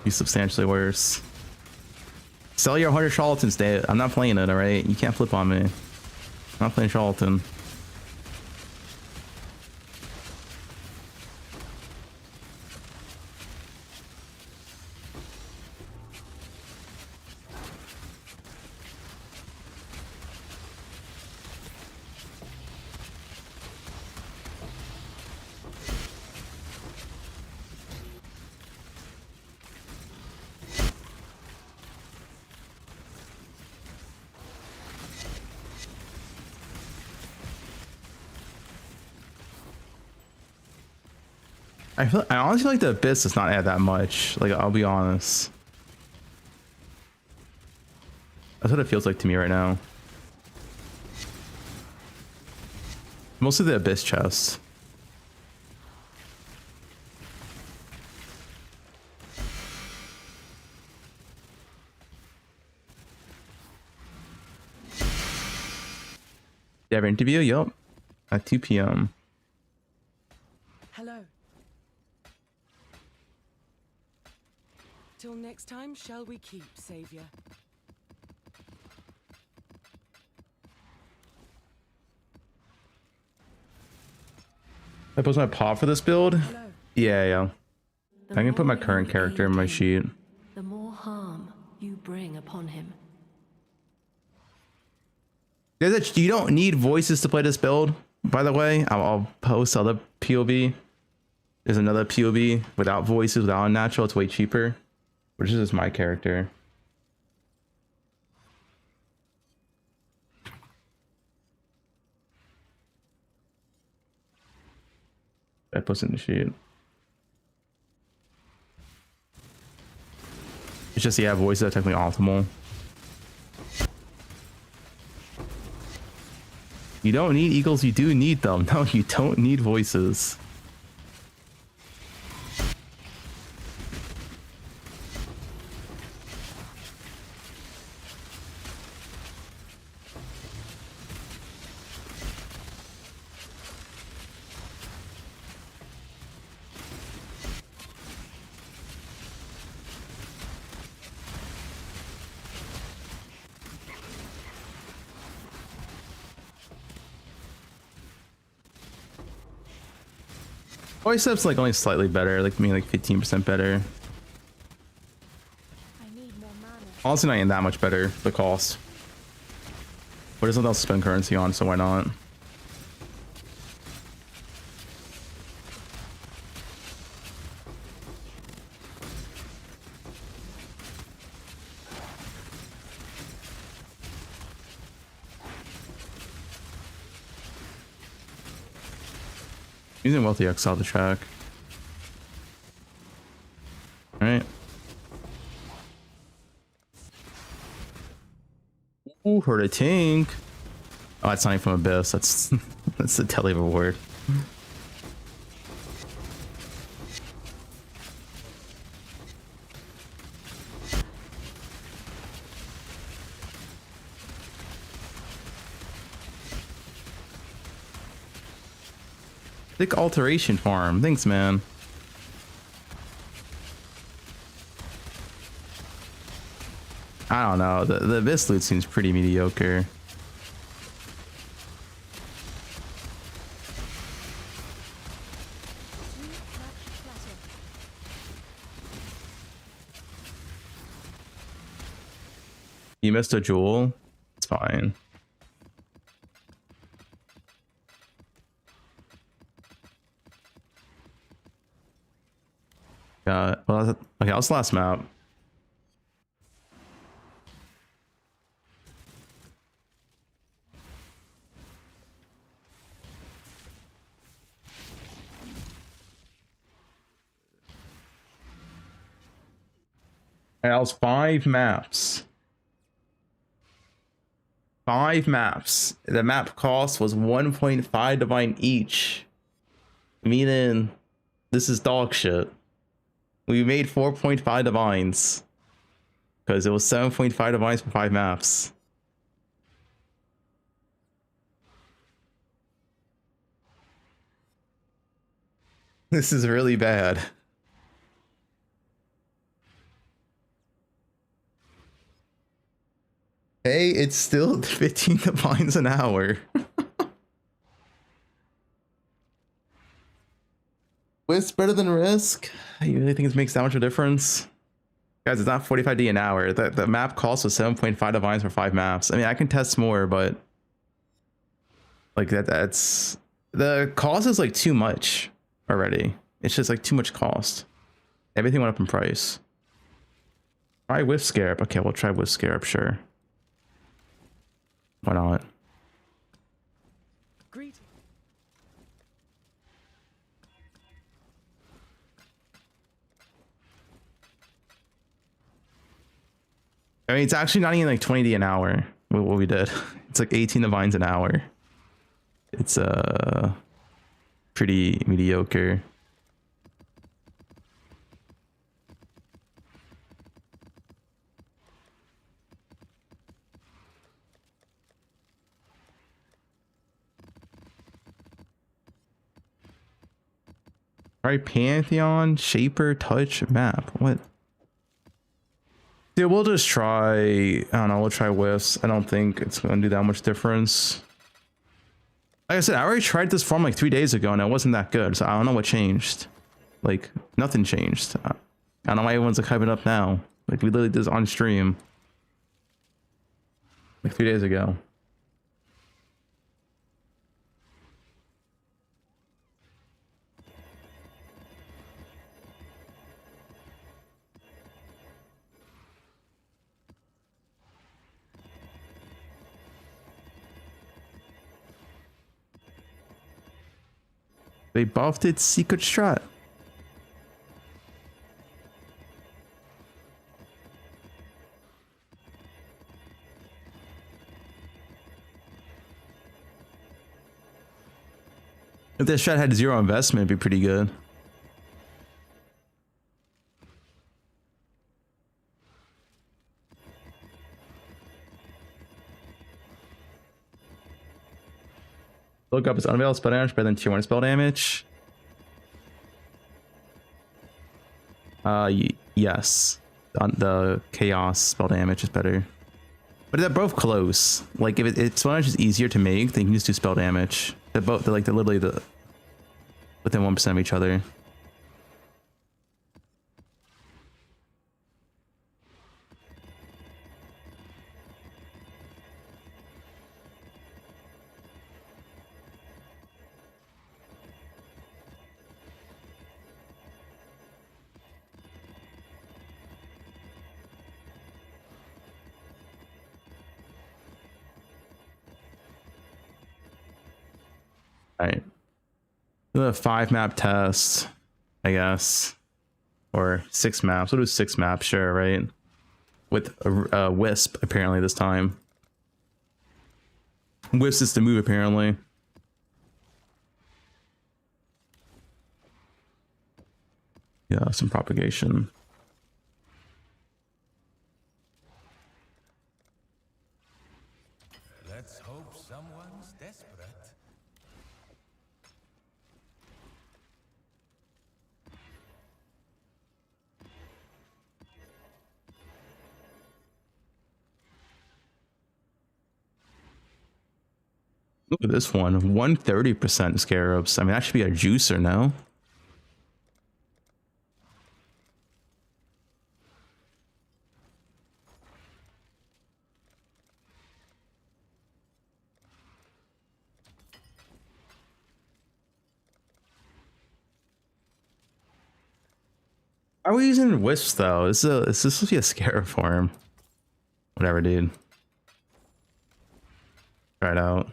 He's substantially worse. Sell your 100 Charlatans, Dave. I'm not playing it, alright? You can't flip on me. I'm not playing Charlatan. I honestly feel like the Abyss does not add that much. Like, I'll be honest. That's what it feels like to me right now. Mostly the Abyss chest. You have an interview? Yup. At 2 p.m. Hello. Till next time, shall we keep, Savior? I post my paw for this build? Hello. Yeah. The I can put my more current you character in my aid sheet. him, the more harm you bring upon him. You don't need voices to play this build, by the way. I'll post other POV. There's another POV without voices, without unnatural. It's way cheaper. Which is my character. I post in the sheet. It's just, yeah, voices are technically optimal. You don't need eagles, you do need them. No, you don't need voices. Voice up's like only slightly better, like maybe like 15% better. Honestly, not even that much better, the cost. But there's nothing else to spend currency on, so why not? Using Wealthy X out the track. Alright. Ooh, heard a tink. Oh, that's not even from Abyss. That's that's the Telly reward. Thick alteration farm. Thanks, man. I don't know. The Abyss loot seems pretty mediocre. You missed a jewel? It's fine. Well, okay, that was the last map. And that was 5 maps. 5 maps. The map cost was 1.5 divine each. Meaning, this is dog shit. We made 4.5 divines. Because it was 7.5 divines for 5 maps. This is really bad. Hey, it's still 15 divines an hour. What's better than Risk? You really think it makes that much of a difference? Guys, it's not 45D an hour. The map cost was 7.5 divines for 5 maps. I mean, I can test more, but like that's the cost is like too much already. It's just like too much cost. Everything went up in price. Try Whiff Scarab. Okay, we'll try Whiff Scarab, sure. Why not? Greetings. I mean, it's actually not even like 20D an hour. What we did. It's like 18 divines an hour. It's pretty mediocre. Alright, Pantheon, Shaper, Touch, Map. What? Dude, we'll just try. I don't know. We'll try Whiffs. I don't think it's going to do that much difference. Like I said, I already tried this farm like 3 days ago and it wasn't that good. So I don't know what changed. Like, nothing changed. I don't know why everyone's like hyping up now. Like, we literally did this on stream like 3 days ago. They buffed its secret strat. If this strat had 0 investment, it'd be pretty good. Look up its unveiled spell damage better than tier 1 spell damage. Yes. The chaos spell damage is better. But they're both close. Like if spell damage is easier to make, then you can just do spell damage. They're literally within 1% of each other. Alright. The 5 map test, I guess. Or 6 maps. We'll do 6 maps, sure, right? With a Wisp, apparently, this time. Wisp is the move, apparently. Yeah, some propagation. Let's hope someone's desperate. Look at this one. 130% scarabs. I mean, that should be a juicer, no? Are we using wisps though? Is this supposed to be a scarab farm? Whatever, dude. Try it out.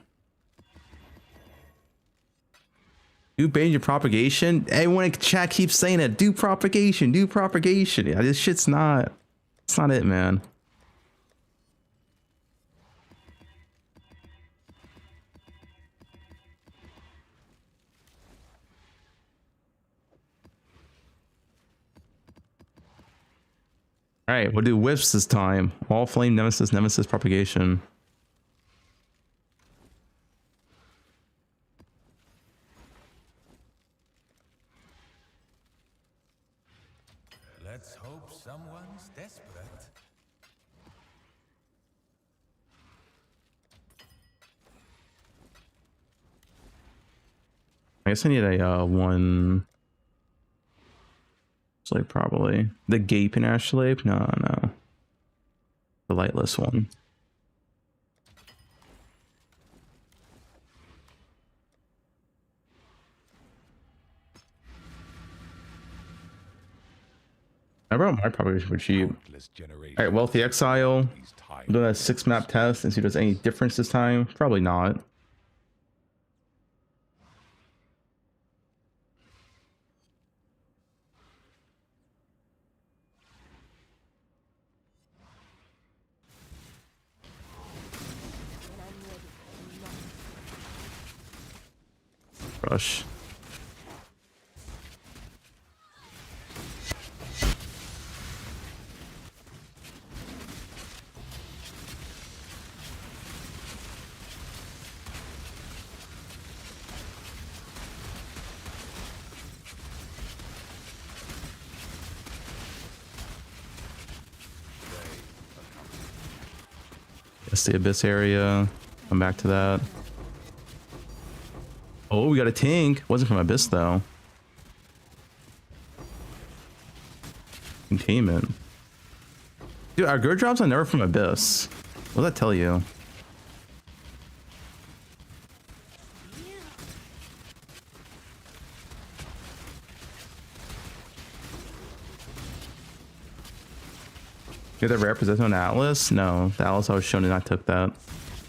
Do Danger propagation. Everyone in chat keeps saying it. Do propagation. Do propagation. Yeah, this shit's not. It's not it, man. All right, we'll do whiffs this time. All flame nemesis, nemesis propagation. Let's hope someone's desperate. I guess I need a one. It's like probably the gaping Ashleip. No, the lightless one. I brought my propagation for cheap. All right, wealthy exile. I'm doing a 6-map test and see if there's any difference this time. Probably not. Rush. That's the abyss area. Come back to that. Oh, we got a tank. Wasn't from abyss though. Containment. Dude, our good drops are never from abyss. What does that tell you? You're the rare possession on Atlas? No, the Atlas I was shown and I took that.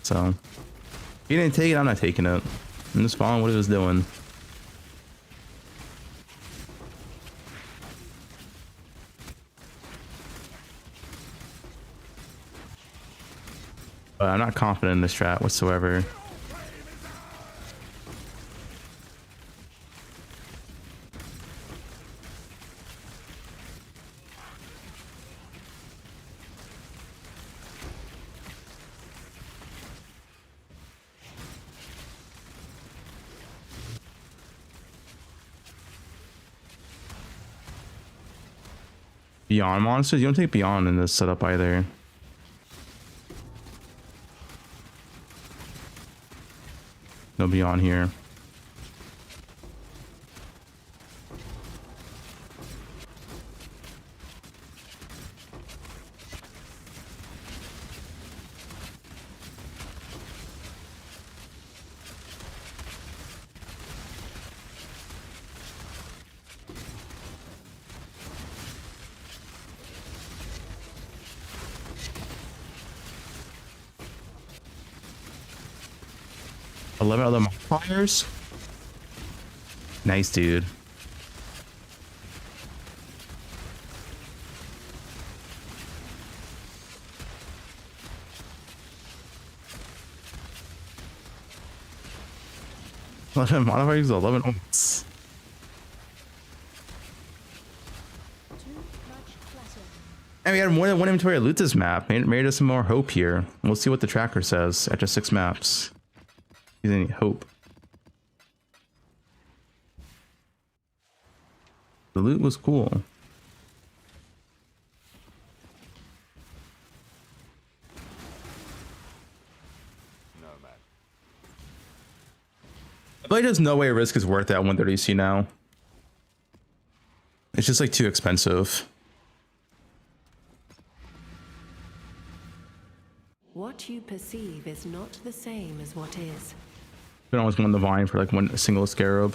So, if you didn't take it, I'm not taking it. I'm just following what it was doing. But I'm not confident in this strat whatsoever. Beyond monsters? You don't take beyond in this setup either. No beyond here. $11 other modifiers. Nice, dude. Modifiers 11 ohms. And we had more than one inventory to loot this map. Made us some more hope here. We'll see what the tracker says after 6 maps. Is any hope? The loot was cool. I feel like there's no way risk is worth that 130C now. It's just like too expensive. What you perceive is not the same as what is. You can always win the vine for like one single scarab.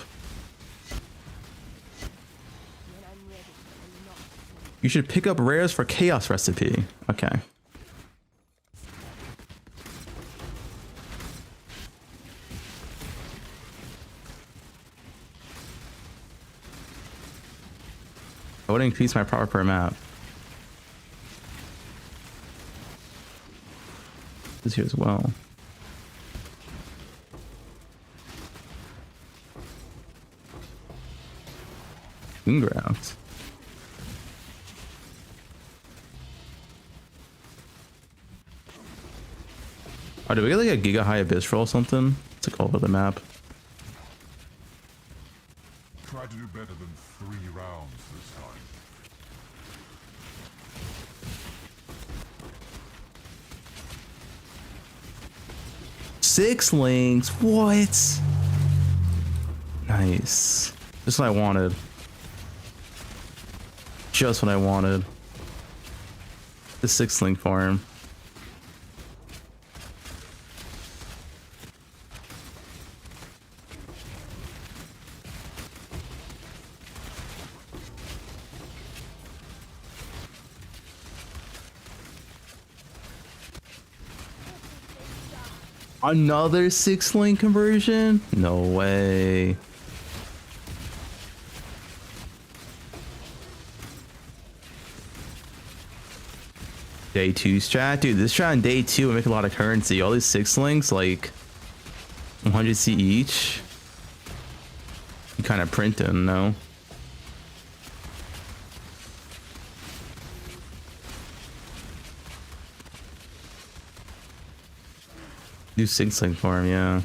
You should pick up rares for chaos recipe. Okay. I would increase my profit per map. This here as well. Moongraft. Oh, do we get like a Giga High Abyss roll or something? It's like all over the map. Try to do better than 3 rounds this time. Six links. What? Nice. Just what I wanted. Just what I wanted. The 6 link farm. Another 6 link conversion? No way. Day 2 strat? Dude, this strat on day 2 would make a lot of currency. All these 6 links, like 100 C each. You kind of print them, no? Do 6 link for him, yeah.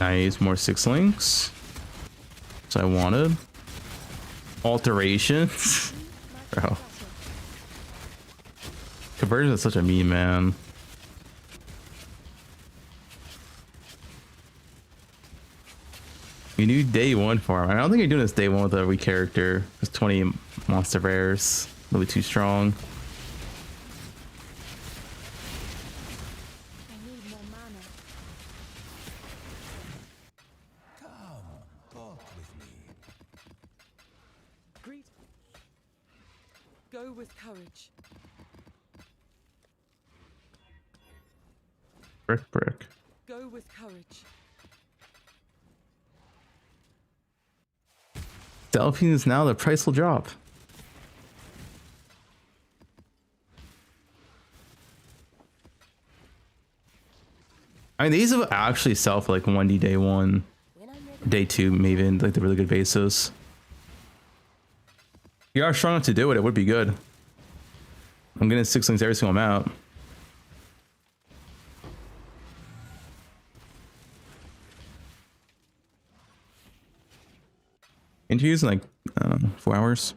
Nice, more 6 links. So I wanted. Alterations. Bro. Conversion is such a meme, man. You do day 1 farm. I don't think you're doing this day 1 with every character. It's 20 monster rares. Really too strong. I need more mana. Come, talk with me. Greet. Go with courage. Brick. Go with courage. Delphines now, the price will drop. I mean, these will actually sell for like 1D day 1, day 2, maybe like the really good bases. If you are strong enough to do it, it would be good. I'm getting 6 links every single amount. Interviews in like 4 hours.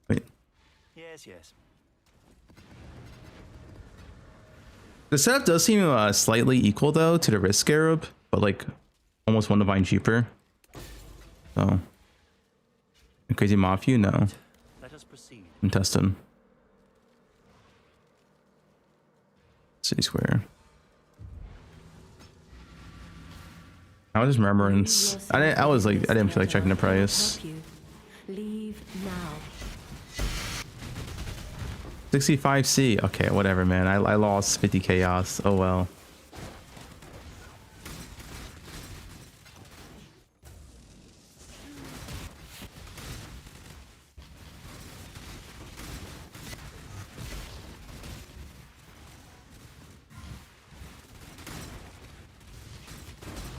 Wait. Yes. The setup does seem slightly equal though to the Risk Scarab, but like almost 1 divine cheaper. So, crazy Mafia? No. Let us proceed. I'm testing. City Square. I was just remembrance. I didn't feel like checking the price. Leave now. 65C. Okay, whatever, man. I lost 50 chaos. Oh well.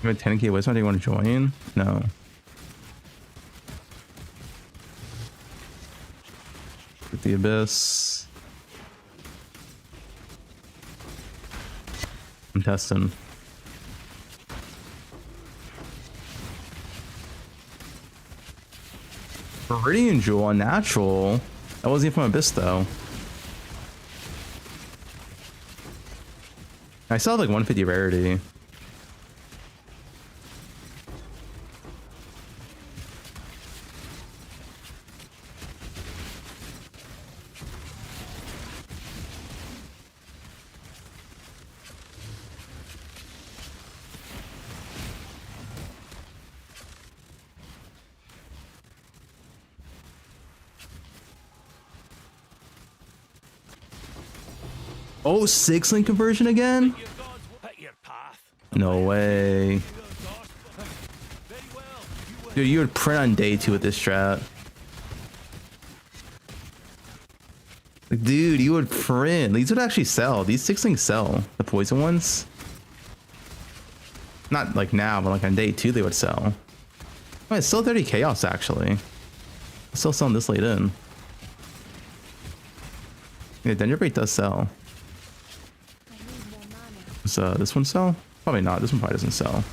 You have 10k wisdom. Do you want to join? No. With the abyss. I'm testing. Viridian Jewel, unnatural. That wasn't even from Abyss though. I still have like 150 rarity. Oh, 6-link conversion again? No way. Dude, you would print on day 2 with this strat. Like, dude, you would print. These would actually sell. These 6-links sell. The poison ones. Not like now, but like on day 2 they would sell. Oh, it's still 30 chaos actually. It's still selling this late in. Yeah, Dendrobrate does sell. Does this one sell? Probably not. This one probably doesn't sell.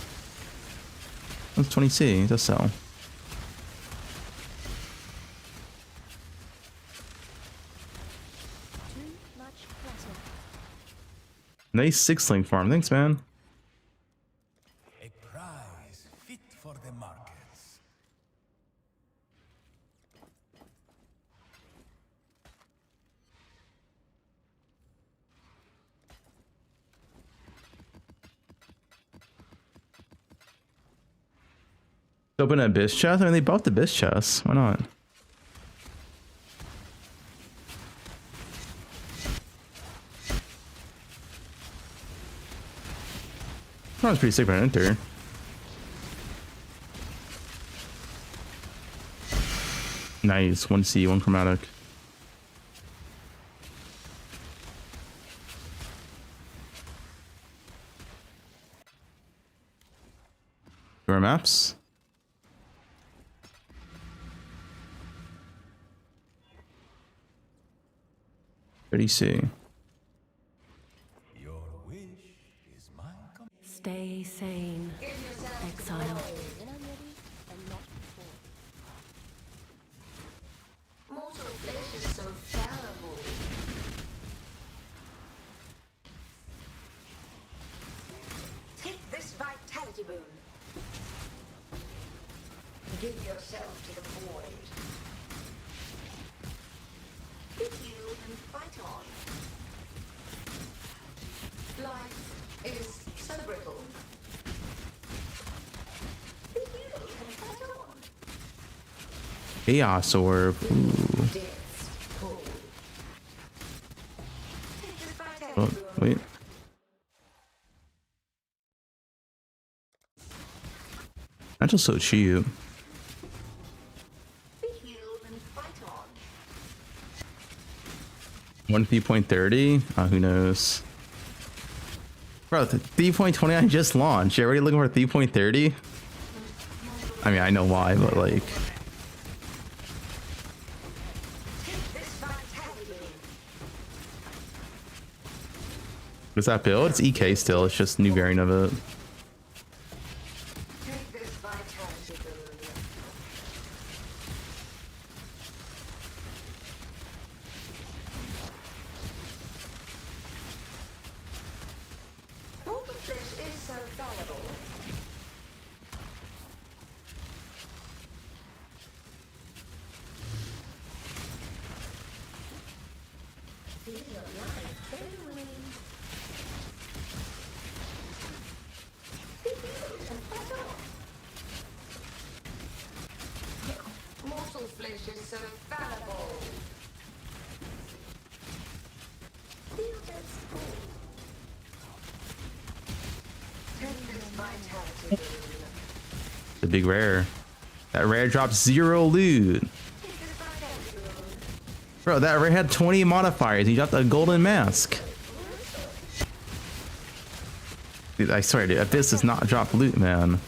That's 20C. It does sell. Nice 6-link farm. Thanks, man. A prize fit for the markets. Open an abyss chest? I mean, they buffed the abyss chest. Why not? That was pretty sick when I enter. Nice. 1C, 1 chromatic. Your maps? C. Your wish is my command. Stay sane, exile. Mortal flesh is so fallible. Take this vitality boon. Give yourself to the void. Be healed and fight on. Life is celebrable. Be healed and fight on. Chaos Orb. Ooh. Oh, wait. That's just so cheap. One 3.30? Who knows? Bro, the 3.29 just launched. You already looking for 3.30? I mean, I know why, but like. What's that build? It's EK still. It's just new variant of it. Mortal flesh is so fallible. Feel that school. Take this vitality boon. The big rare. That rare drops 0 loot. Bro, that rare had 20 modifiers. He dropped a golden mask. Dude, I swear, dude, Abyss does not drop loot, man.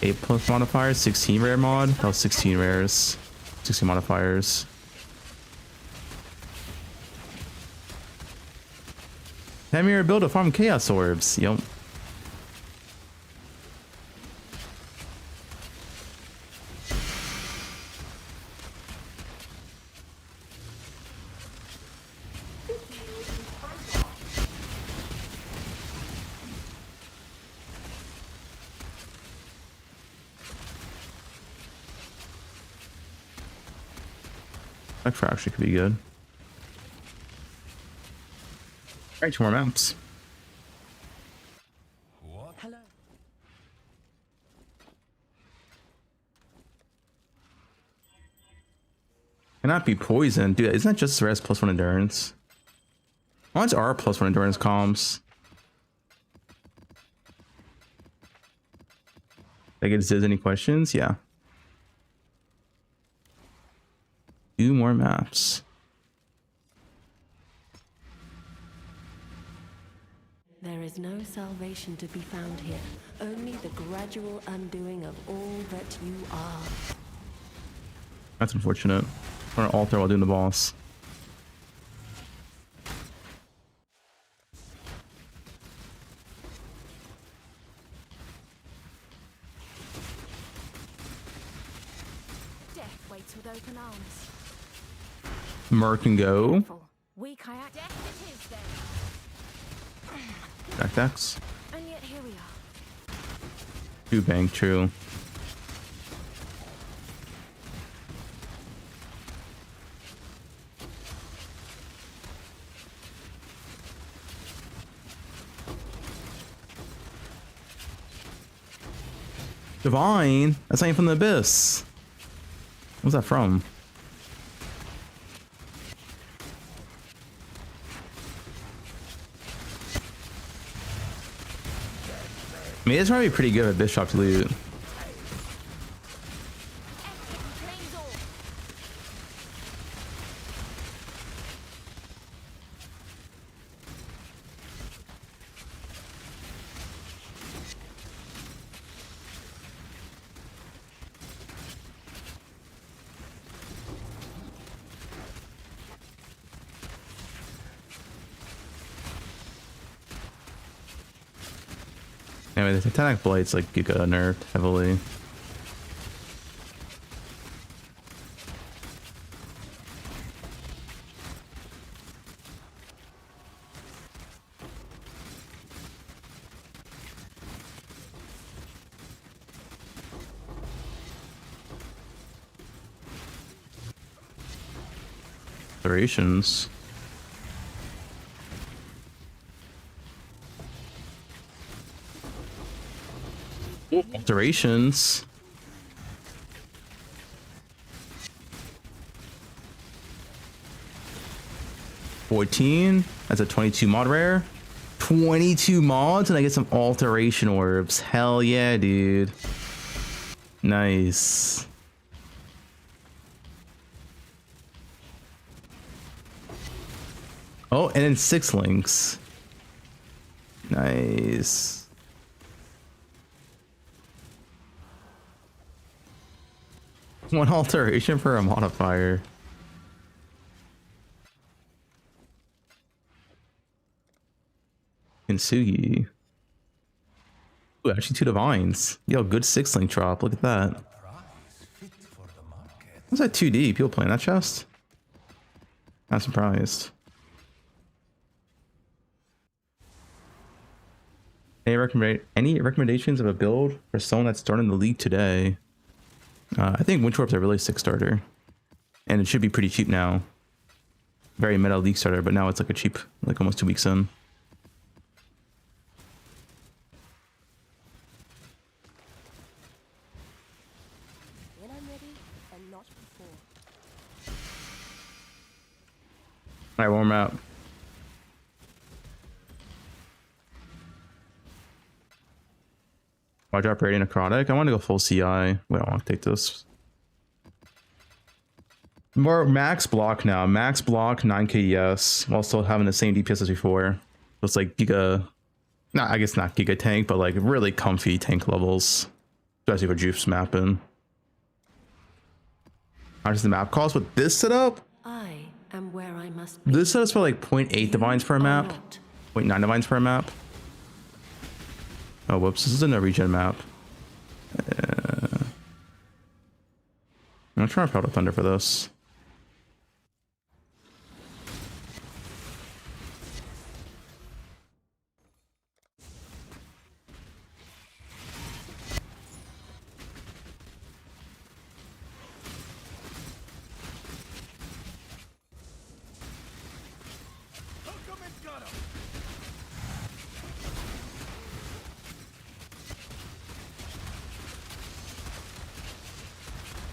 Eight plus modifiers, 16 rare mod. That was 16 rares, 16 modifiers. Hammer build a farm chaos orbs. Yup. That actually could be good. Alright, 2 more maps. Hello. Cannot be poisoned. Dude, isn't that just res +1 endurance? What's our +1 endurance comms? Like, does any questions? Yeah. 2 more maps. There is no salvation to be found here, only the gradual undoing of all that you are. That's unfortunate. We're gonna alter while doing the boss. Death waits with open arms. Merc can go. We kayak. Death it is then. Backdecks. And yet here we are. 2 bank, true. Divine? That's not even from the abyss. What's that from? I mean, it's probably pretty good at Bishop's loot. Anyway, the Titanic Blight's like Giga nerfed heavily. Durations. Alterations. $14. That's a 22 mod rare. 22 mods, and I get some alteration orbs. Hell yeah, dude. Nice. Oh, and then 6 links. Nice. One alteration for a modifier. Kintsugi. Ooh, actually 2 divines. Yo, good 6-link drop. Look at that. What's that 2D? People playing that chest? Not surprised. Any recommendations of a build for someone that's starting the league today? I think Winter Orbs are really 6 starter, and it should be pretty cheap now. Very meta league starter, but now it's like a cheap, like almost 2 weeks in. When I'm ready, and not before. All right, warm up. Why drop Radiant Necrotic? I want to go full CI. We don't want to take this. More max block now. Max block 9k ES while still having the same DPS as before. So it's like Giga, not, I guess not Giga tank, but like really comfy tank levels. Especially for Juice mapping. How does the map cost with this setup? I am where I must be. This setup's for like 0.8 divines per map. 0.9 divines per map. Oh, whoops. This is a no regen map. I'm trying to Proud of Thunder for this.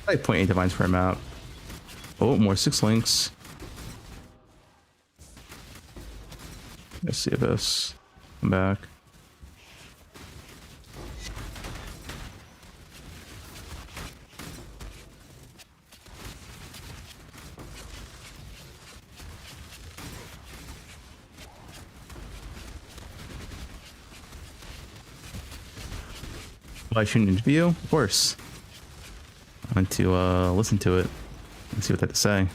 Like 0.8 divines per map. Oh, more 6 links. Let's see this. Come back. Well, I should an interview? Of course. I want to listen to it and see what they have to say.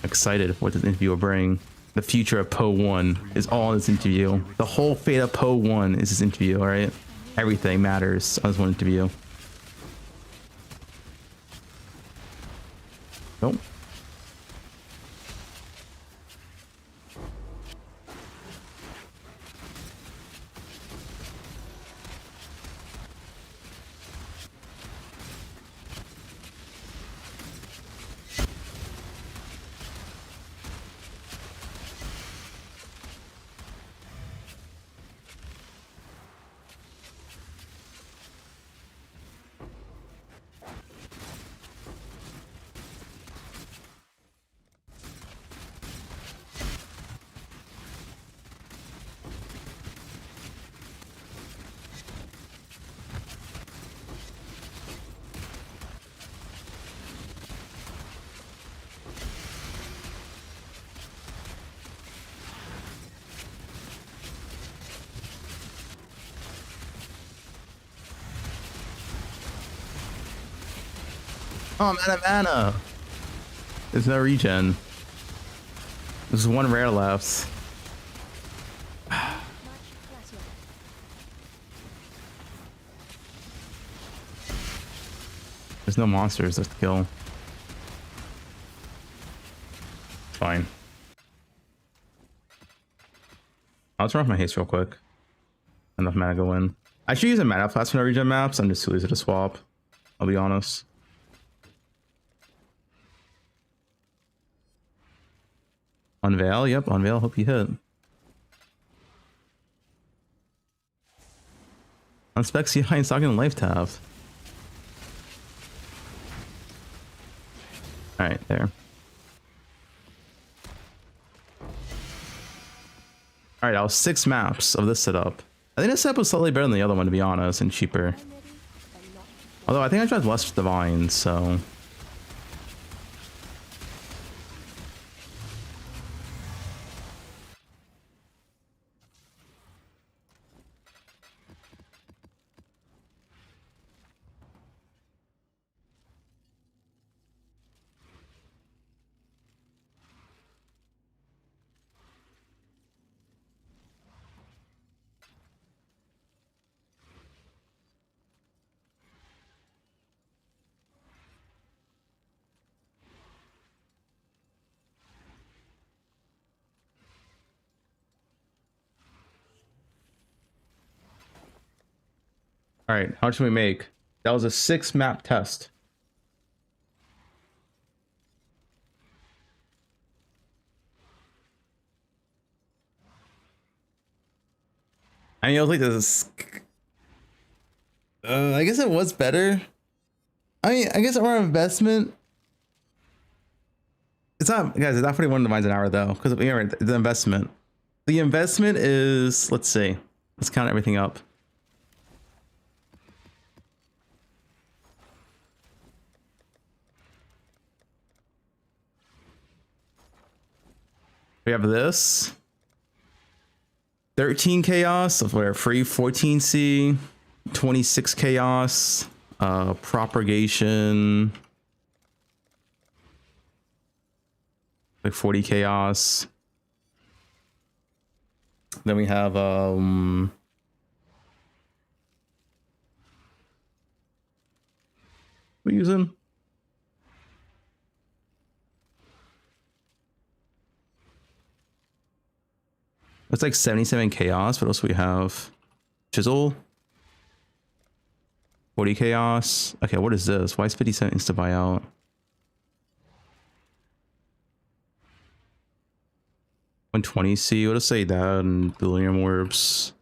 Excited for what this interview will bring. The future of poe1 is all in this interview. The whole fate of poe1 is this interview, alright? Everything matters on this one interview. Nope. Oh, I'm out of mana. There's no regen. There's one rare left. There's no monsters left to kill. Fine. I'll turn off my haste real quick. Enough mana to go in. I should use a mana flask for no regen maps. I'm just too lazy to swap. I'll be honest. Unveil, yep, unveil, hope you hit. On specs, you hide stocking life tab. Alright, there. Alright, that was 6 maps of this setup. I think this setup was slightly better than the other one, to be honest, and cheaper. Although I think I tried less divines, so. All right, how much can we make? That was a 6 map test. I mean, I was like this. I guess it was better. I mean, I guess our investment. It's not, guys. It's not 41 divines an hour though, because the investment. The investment is. Let's see. Let's count everything up. We have this 13 chaos, so we're free 14C, 26 chaos, propagation, like 40 chaos. Then we have what are we using? It's like 77 chaos. What else do we have? Chisel. 40 chaos. Okay, what is this? Why is 50 cents to buy out? $120C. What does say that? And Billion Orbs.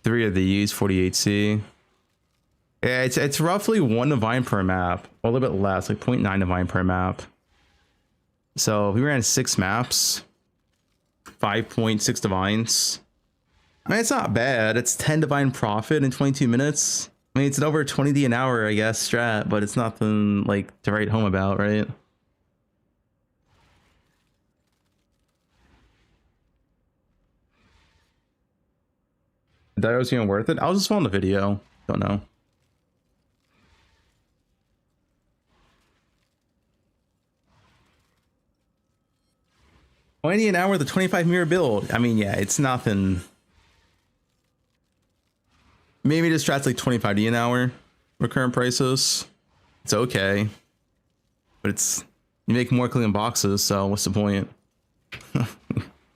3 of these. 48C. Yeah, it's roughly 1 divine per map, or a little bit less, like 0.9 divine per map. So if we ran 6 maps, 5.6 divines. I mean, it's not bad. It's 10 divine profit in 22 minutes. I mean, it's an over 20D an hour, I guess, strat, but it's nothing like to write home about, right? That was even worth it. I was just following the video. Don't know. $20 an hour, the 25 mirror build. I mean, yeah, it's nothing. Maybe this strat's like 25D an hour for current prices. It's okay, but it's you make more clean boxes, so what's the point?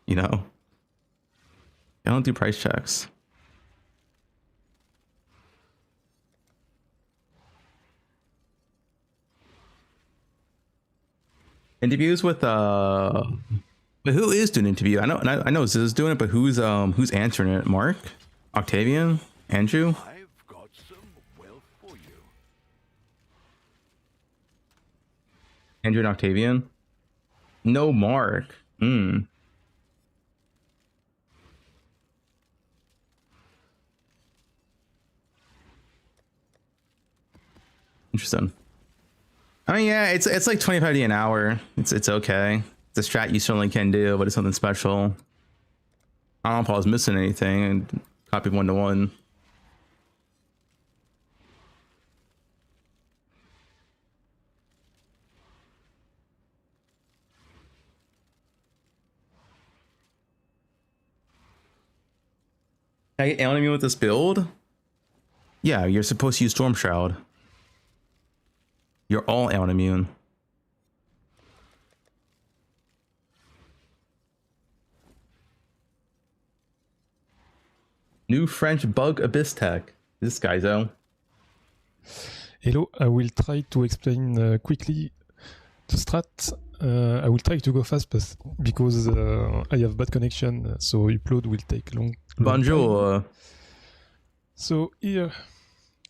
You know, I don't do price checks. Interviews with but who is doing an interview? I know Ziz is doing it, but who's answering it? Mark? Octavian? Andrew? I've got some wealth for you. Andrew and Octavian? No Mark. Interesting. I mean, yeah, it's like 25D an hour. It's okay. It's a strat you certainly can do, but it's something special. I don't know if I was missing anything and copied 1-to-1. Can I get Alien Immune with this build? Yeah, you're supposed to use Storm Shroud. You're all Alien Immune. New French bug abyss tech. This guy though. Hello, I will try to explain quickly the strat. I will try to go fast because I have bad connection, so upload will take long Bonjour. time. So here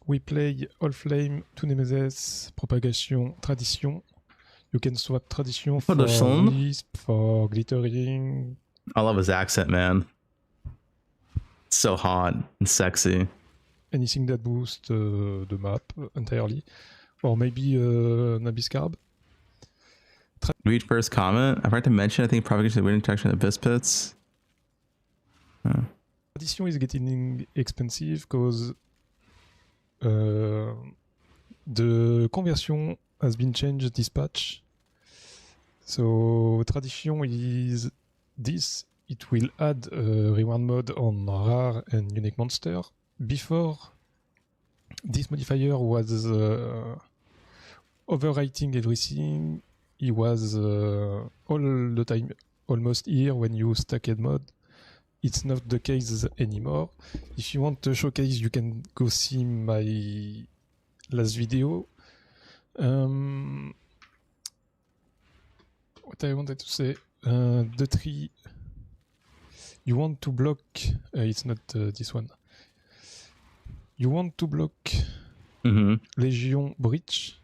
we play All Flame, Two Nemesis, Propagation, Tradition. You can swap Tradition for Lisp, for Glittering. I love his accent, man. It's so hot and sexy. Anything that boosts the map entirely. Or maybe Nabiscarb. Read first comment. I forgot to mention, I think propagation of wind interaction at Abyss Pits. Tradition is getting expensive because the conversion has been changed this patch. So Tradition is this. It will add a reward mode on rare and unique monster. Before, this modifier was overwriting everything. It was all the time almost here when you stacked mode. It's not the case anymore. If you want to showcase, you can go see my last video. What I wanted to say, the tree, you want to block, it's not this one. You want to block Legion Breach.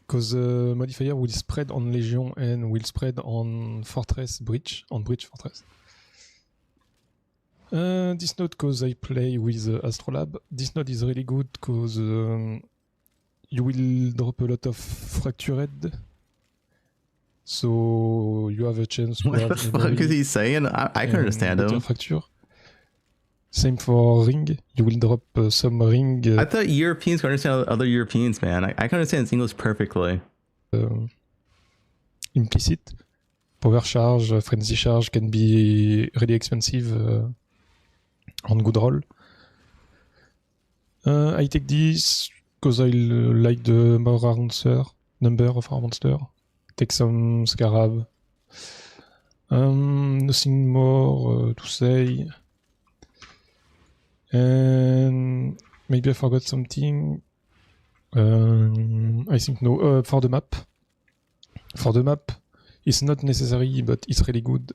Because the modifier will spread on Legion and will spread on Fortress Breach, on Breach Fortress. This node, because I play with Astrolab, this node is really good because you will drop a lot of Fractured. So you have a chance to what have the fuck is he saying? I can understand him. Fracture. Same for ring. You will drop some ring. I thought Europeans could understand other Europeans, man. I can understand English perfectly. Implicit. Power charge, frenzy charge can be really expensive on good roll. I take this because I like the number of our monster. Take some Scarab. Nothing more to say. And maybe I forgot something. I think no. For the map. For the map, it's not necessary, but it's really good.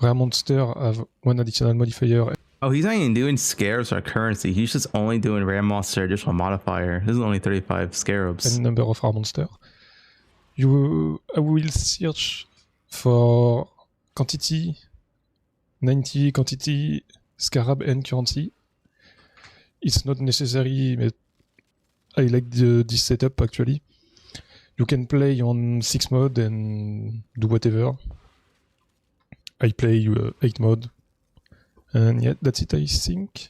Rare monster have one additional modifier. Oh, he's not even doing scarabs or currency. He's just only doing rare monster additional modifier. This is only 35 scarabs. And number of rare monster. I will search for quantity, 90 quantity, scarab and currency. It's not necessary, but I like this setup actually. You can play on 6 mode and do whatever. I play 8 mode. And yeah, that's it, I think.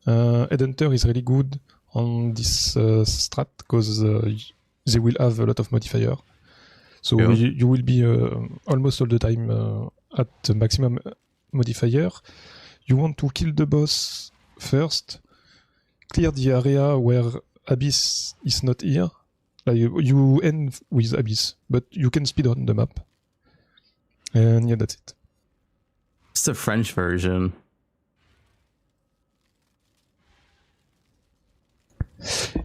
Headhunter is really good on this strat because they will have a lot of modifier. So you will be almost all the time at the maximum modifier. You want to kill the boss first, clear the area where Abyss is not here. Like you end with Abyss, but you can speed on the map. And yeah, that's it. It's the French version.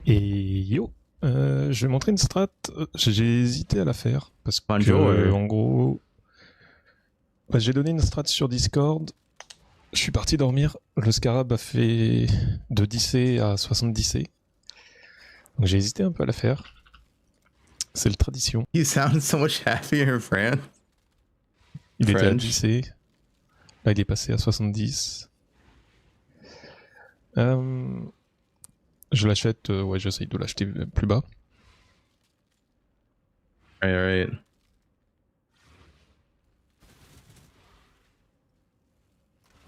Et yo, je vais montrer une strat. J'ai hésité à la faire parce que en gros, j'ai donné une strat sur Discord. Je suis parti dormir. Le scarab a fait de 10C à 70C. Donc j'ai hésité un peu à la faire. C'est la tradition. You sound so much happier in France. Il était à 10C. Là, il est passé à 70. Je l'achète, ouais, j'essaye de l'acheter plus bas. Right.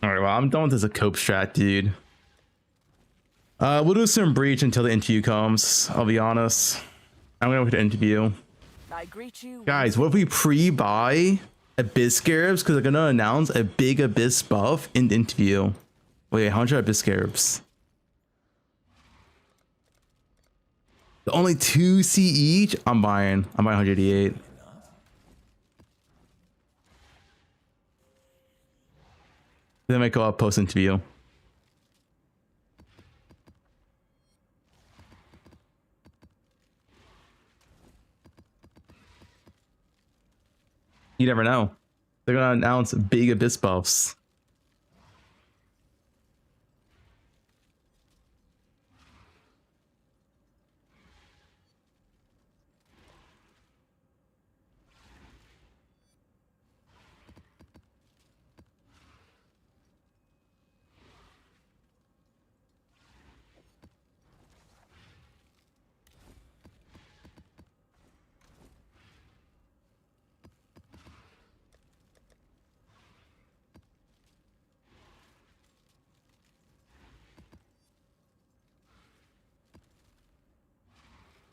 Alright, well, I'm done with this cope strat, dude. We'll do some breach until the interview comes, I'll be honest. I'm gonna wait to interview. Guys, what if we pre-buy Abyss Scarabs? Because they're gonna announce a big Abyss buff in the interview. Wait, 100 Abyss Scarabs. Only 2C each? I'm buying 188. Then I might go up post interview. You never know. They're gonna announce big Abyss buffs.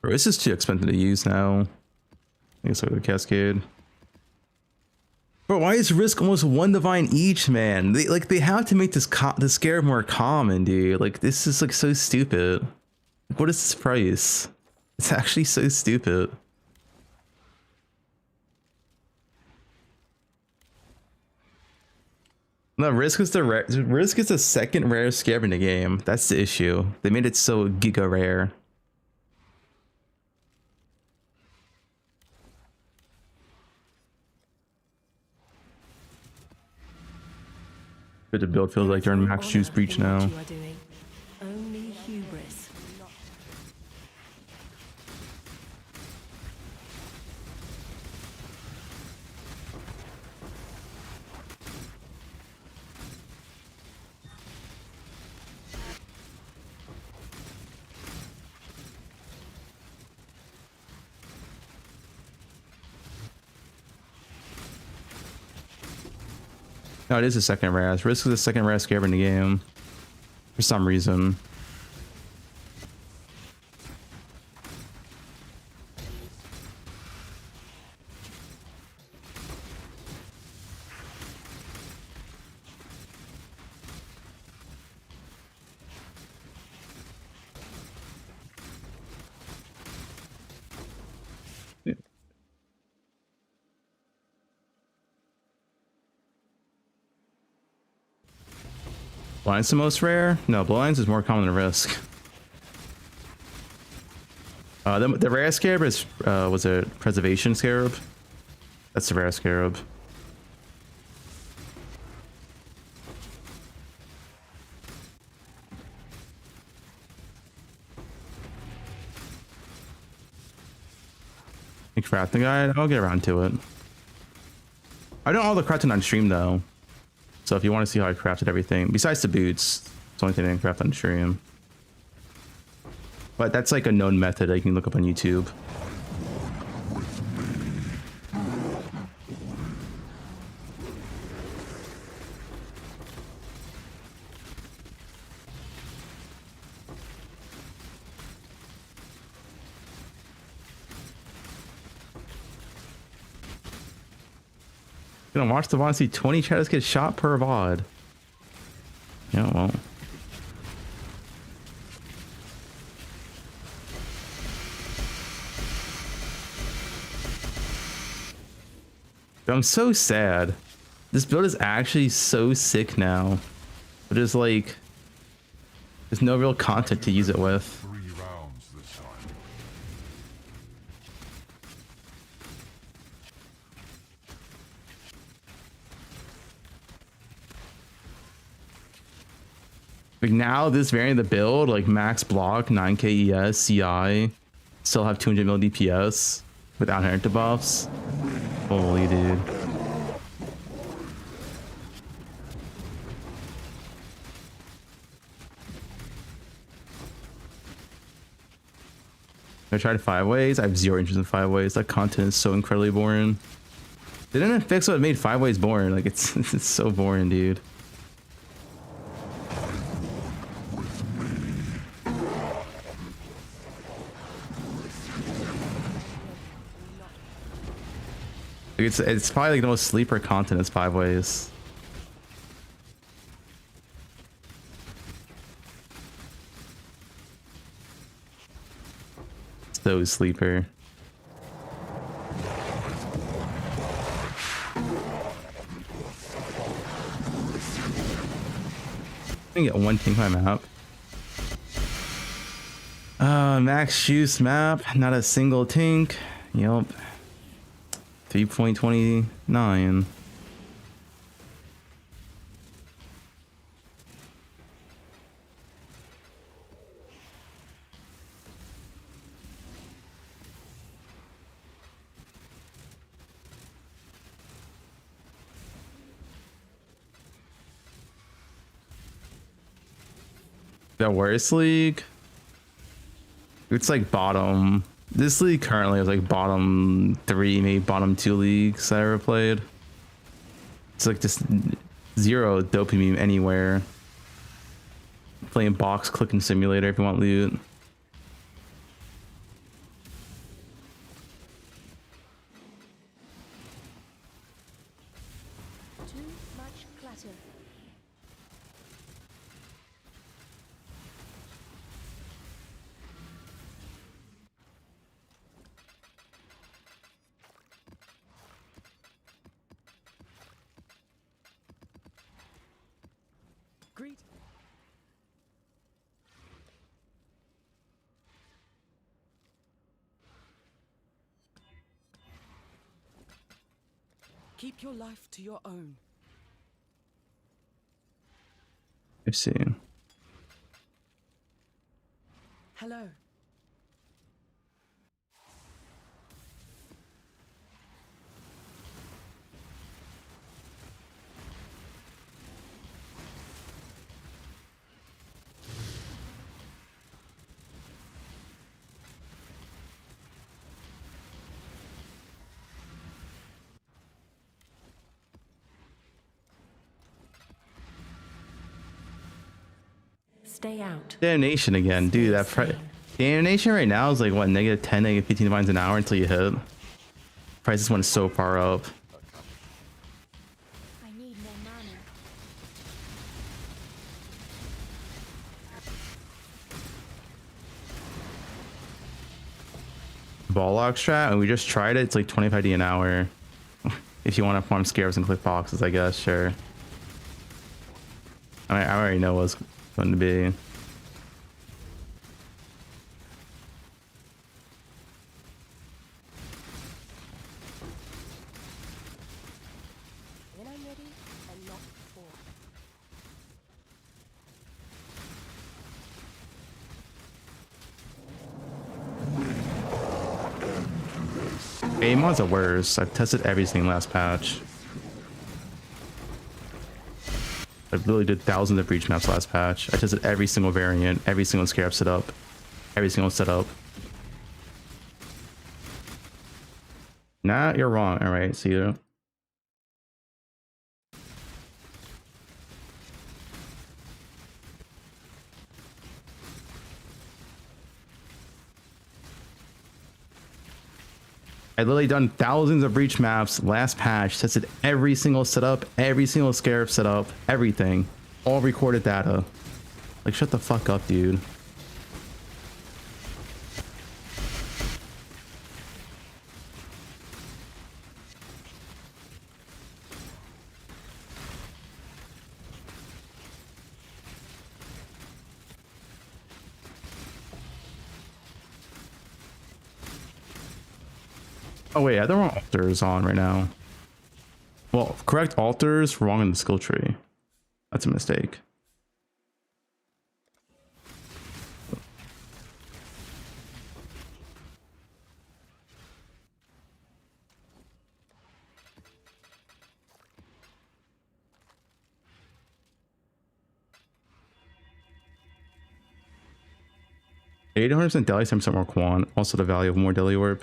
Bro, this is too expensive to use now. I guess I'll go to Cascade. Bro, why is Risk almost 1 divine each, man? They have to make this scarab more common, dude. Like, this is like so stupid. Like, what is this price? It's actually so stupid. No, Risk is the second rarest scarab in the game. That's the issue. They made it so giga rare. But the build feels like you're in max juice breach now. Only hubris. No, it is the second rarest. Risk is the second rarest scarab in the game. For some reason. Blind's the most rare? No, Blind's is more common than Risk. The rare scarab is, was it Preservation Scarab? That's the rare scarab. The crafting guide, I'll get around to it. I done all the crafting on stream though. So if you want to see how I crafted everything, besides the boots, it's the only thing I didn't craft on stream. But that's like a known method that you can look up on YouTube. Gonna watch the VOD, see 20 chatters get shot per VOD. Yeah, well. I'm so sad. This build is actually so sick now. But it's like, there's no real content to use it with. 3 rounds this time. Like now, this variant of the build, like max block, 9k ES, CI, still have 200 mil DPS without inherent debuffs. Holy dude. I tried 5 ways. I have 0 interest in 5 ways. That content is so incredibly boring. They didn't fix what made 5 ways boring. Like it's it's so boring, dude. Like it's probably like the most sleeper content is 5 ways. So sleeper. I can get 1 tink my map. Max juice map, not a single tink. Yep. 3.29. The worst league? It's like bottom. This league currently is like bottom 3, maybe bottom 2 leagues I ever played. It's like just 0 dopamine anywhere. Playing box clicking simulator if you want loot. Too much clutter. Greet. Keep your life to your own. I've seen. Hello. Stay out. Damnation again, dude. That damnation right now is like what, -10, -15 divines an hour until you hit. Prices went so far up. I need more mana. Ball lock strat, and we just tried it. It's like 25D an hour. If you want to farm scarabs and click boxes, I guess, sure. I already know what it's going to be. When I'm ready, and not before. A-mods are worse. I've tested everything last patch. I literally did thousands of breach maps last patch. I tested every single variant, every single scarab setup, every single setup. Nah, you're wrong. All right, see you. I literally done thousands of breach maps last patch, tested every single setup, every single scarab setup, everything, all recorded data. Like, shut the fuck up, dude. Oh wait, I have the wrong altars on right now. Well, correct altars, wrong in the skill tree. That's a mistake. $800% deli, 10% more quan. Also the value of more deli orb.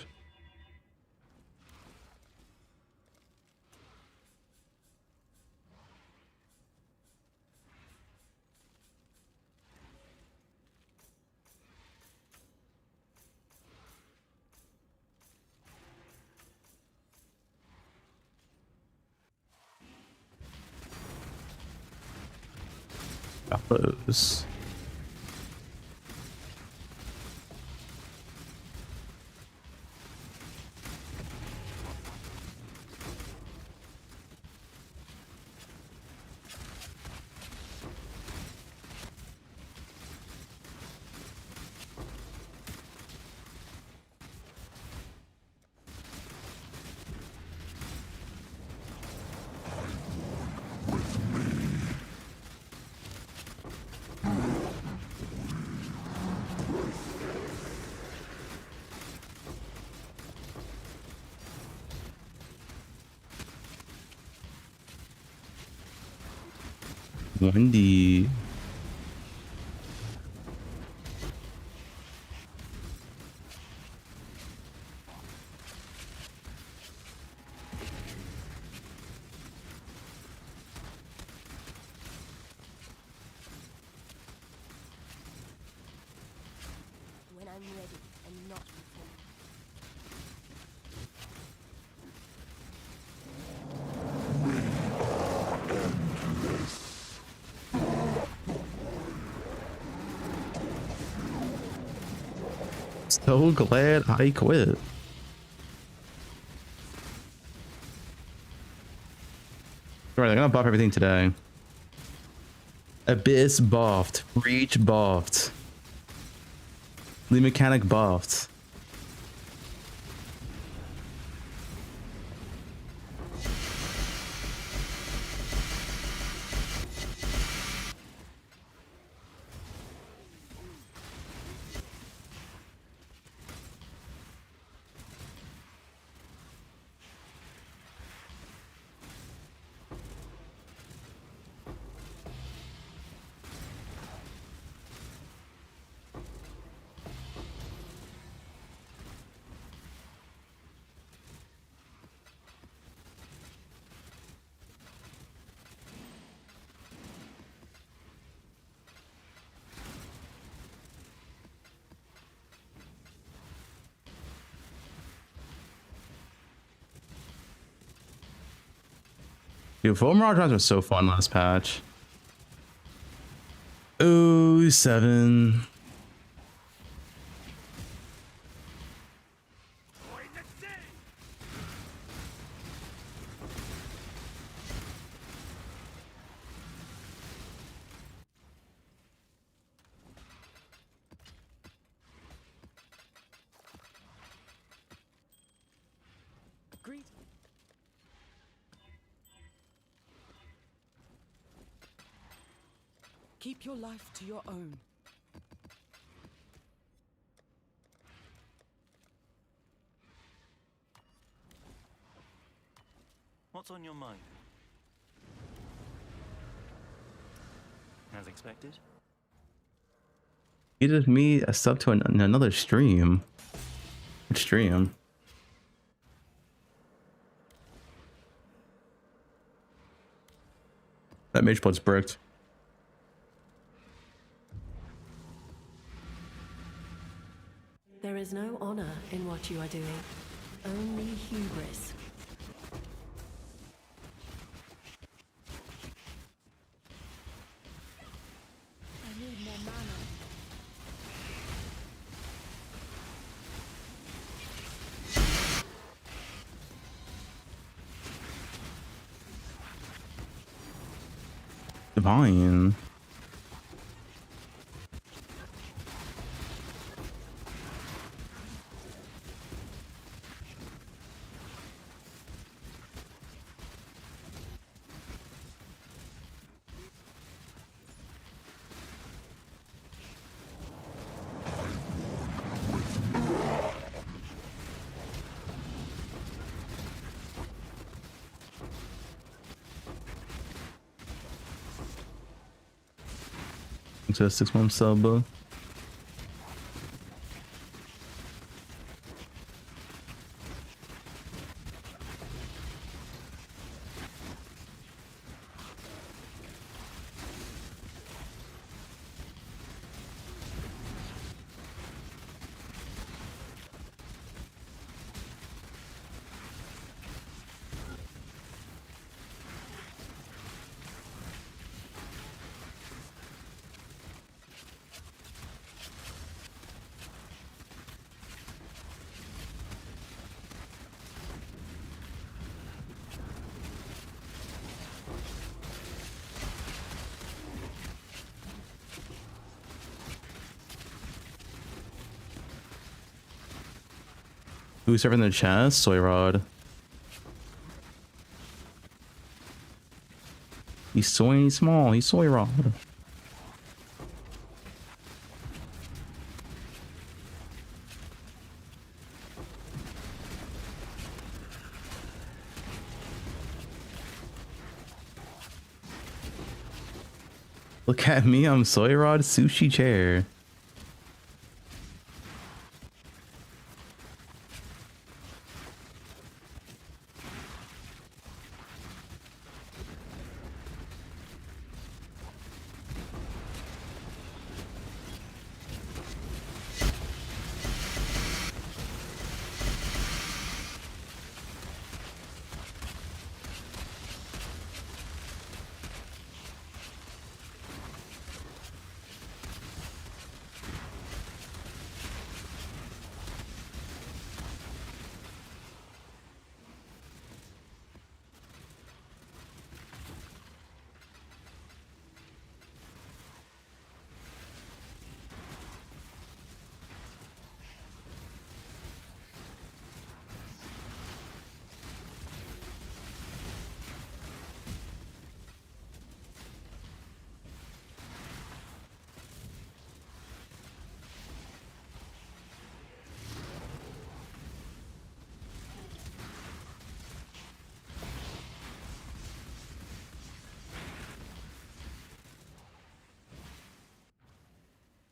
Those. Wendy. When I'm ready and not before. So glad I quit. Alright, they're gonna buff everything today. Abyss buffed. Breach buffed. The mechanic buffed. Dude, full mirage rounds were so fun last patch. Oh, 7. Agreed. Keep your life to your own. What's on your mind? As expected? He did me a sub to another stream. Which stream? That mage blood's bricked. There is no honor in what you are doing, only hubris. I need more mana. Divine. To a 6-month sub. Who's serving the chest? Soy Rod. He's soy small. He's Soy Rod. Look at me. I'm Soy Rod Sushi Chair.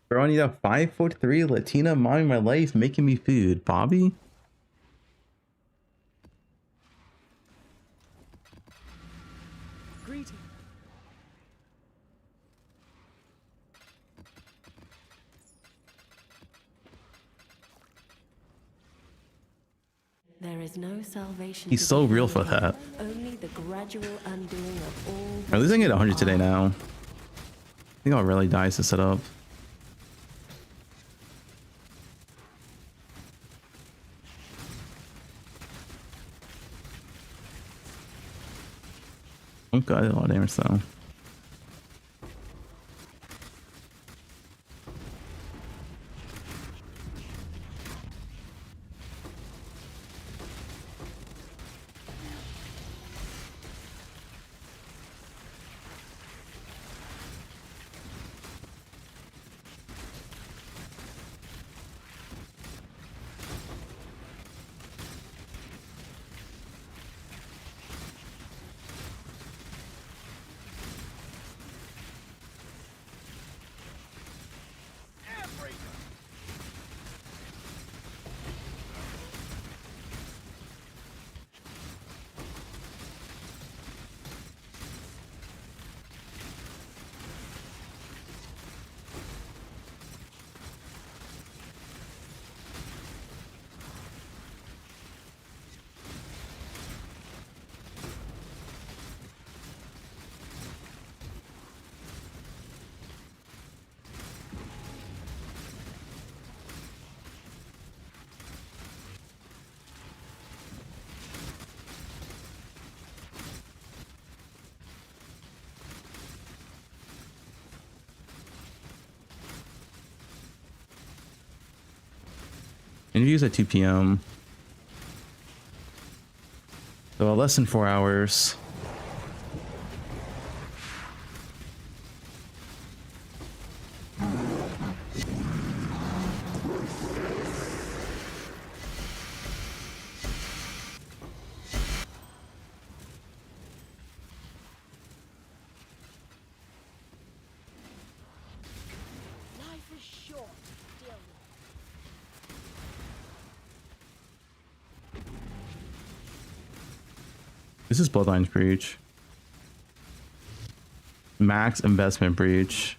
Bro, I need a 5'3" Latina mom in my life making me food. Bobby? Greeting. There is no salvation. He's to so be real found for here, that. Only the gradual undoing of all. At least I can get 100 you today are. now. I think I'll really dice to set up. Oh god, a lot of damage though. Interviews at 2 p.m. So less than 4 hours. Life is short. Deal This is Bloodlines Breach. Max Investment Breach.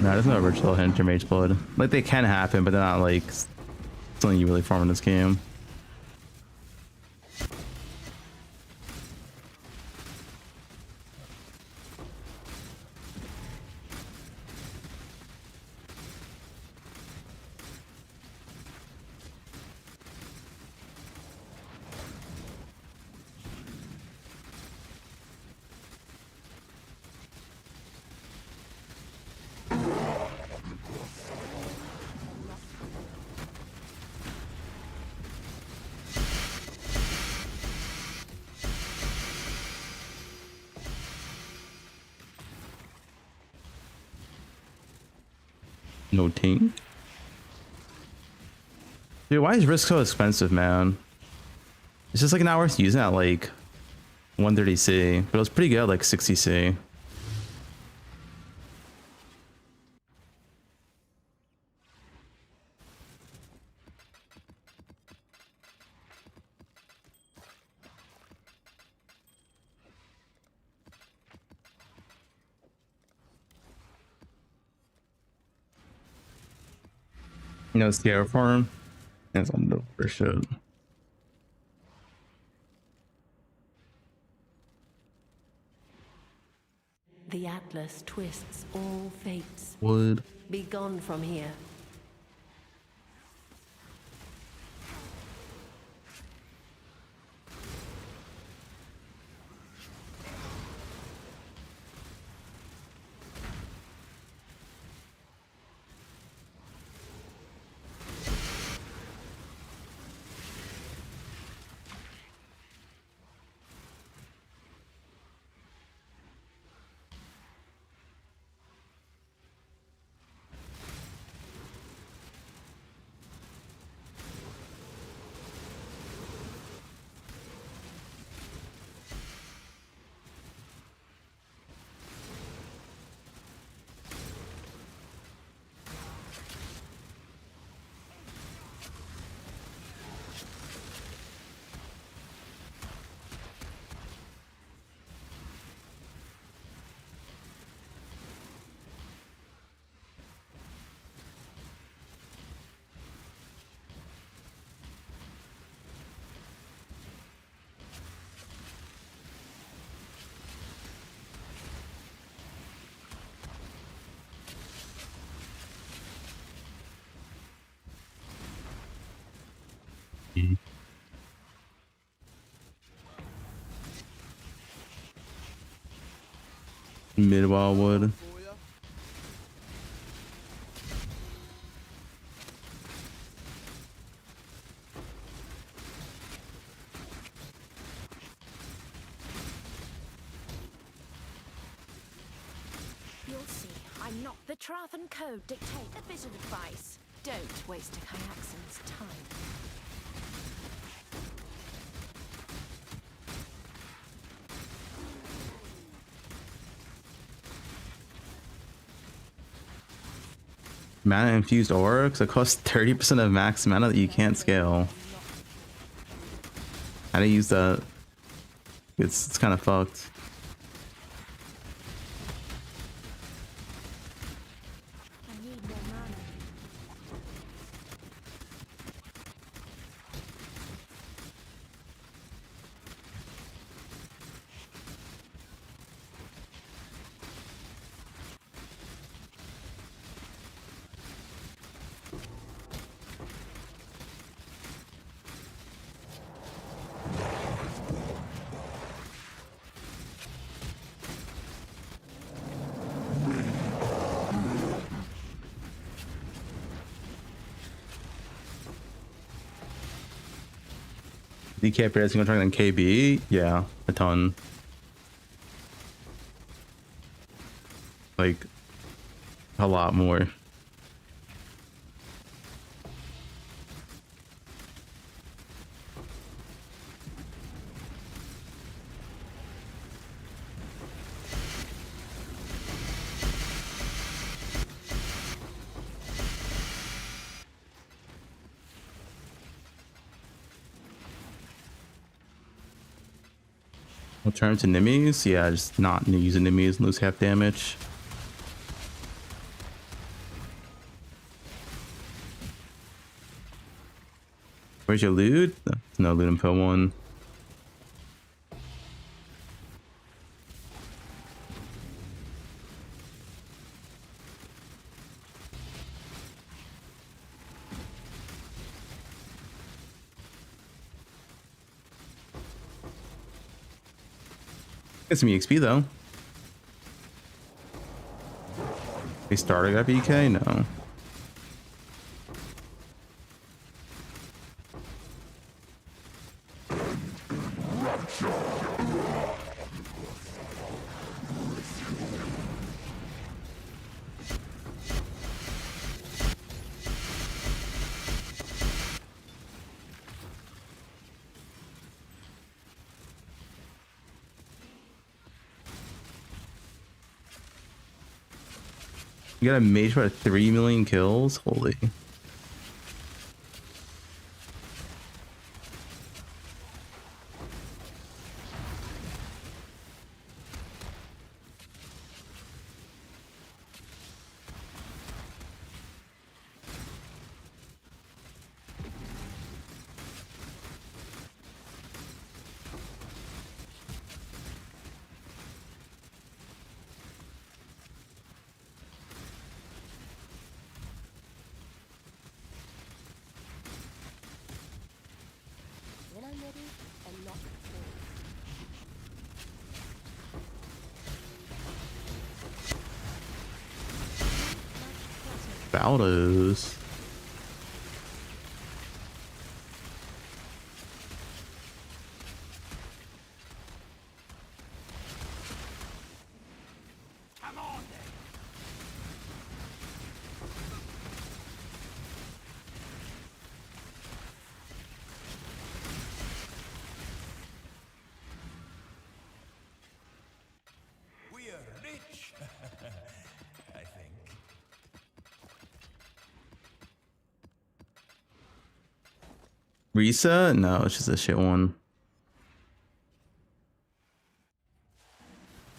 No, there's no ritual hint or mage blood. Like, they can happen, but they're not like something you really farm in this game. No ting. Dude, why is Risk so expensive, man? It's just like not worth using at like 130C, but it was pretty good at like 60C. You know, Sierra Farm. That's on the for shit. The Atlas twists all fates. Wood. Be gone from here. Mid-Wildwood. You'll see. I'm not the Trathan Code dictate. A bit of advice. Don't waste a Kyaxan's time. Mana infused aura, because it costs 30% of max mana that you can't scale. How to use that? It's kind of fucked. I need more mana. DK upgrades going to try on KB? Yeah, a ton. Like, a lot more. We'll turn to Nimis? Yeah, just not using Nimis and lose half damage. Where's your loot? No loot in poe1. Get some EXP though. They started at BK? No. You got a mage for 3 million kills? Holy. When I'm ready, unlock the door. Baldos. We are rich, I think. Risa? No, it's just a shit one.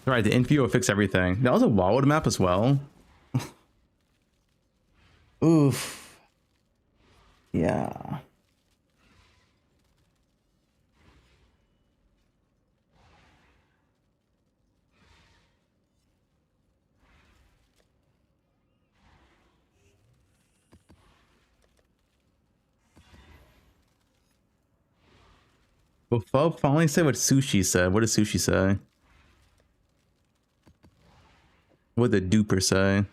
Alright, the Infio will fix everything. That was a Wildwood map as well. Oof. Yeah. Well, Fub finally said what Sushi said. What did Sushi say? What did the duper say?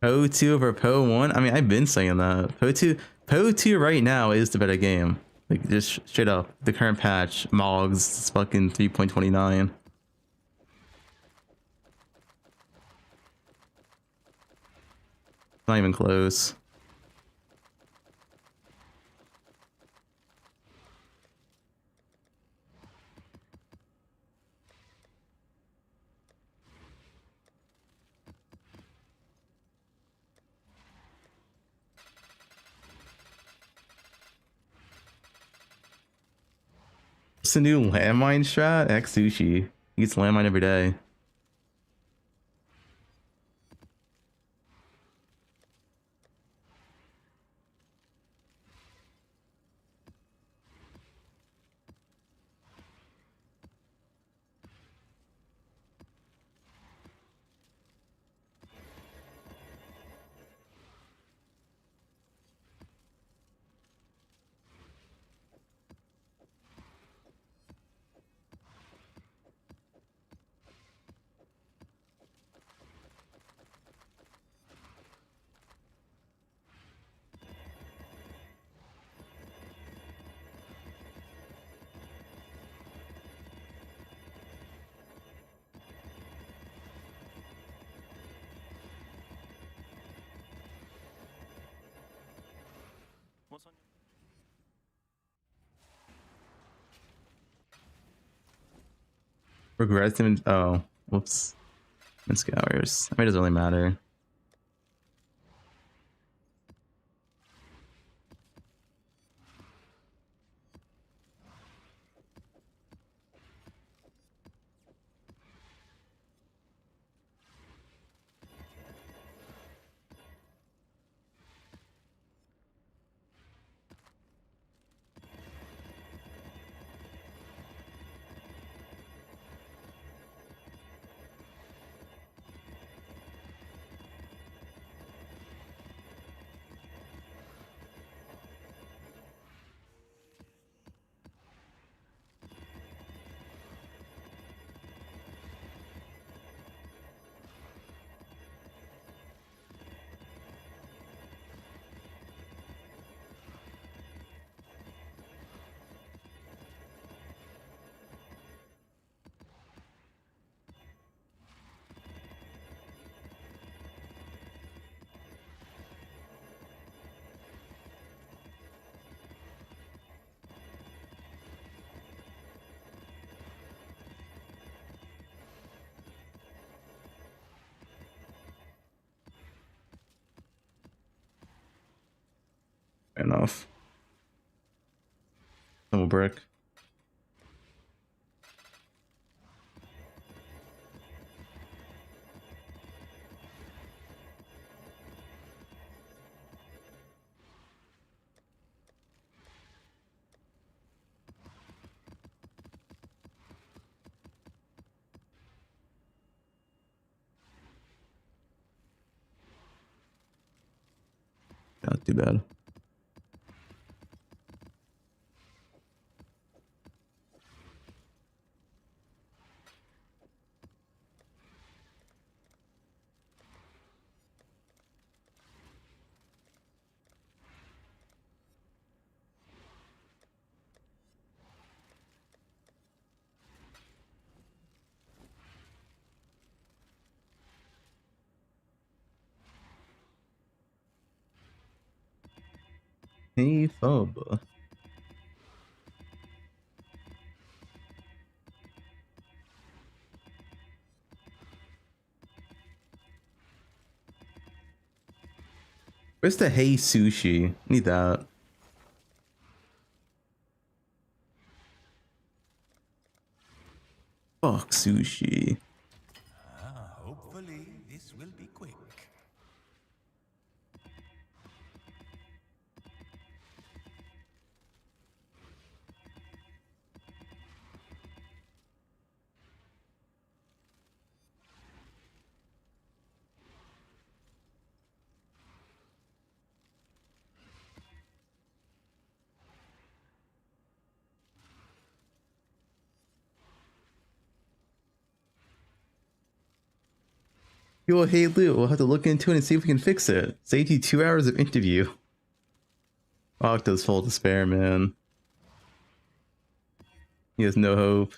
poe2 over poe1? I mean, I've been saying that. poe2 right now is the better game. Like, just straight up. The current patch, Mogs, is fucking 3.29. Not even close. What's the new landmine strat? X Sushi. He gets landmine every day. Regressive. Oh, whoops. And scours. I mean, it doesn't really matter. Fair enough. Double brick. Not too bad. Hey, Fub. Where's the hey sushi? Need that. Fuck sushi. Hopefully, this will be quick. Yo, hey Lou, we'll have to look into it and see if we can fix it. Saved you 2 hours of interview. Octo's full despair, man. He has no hope.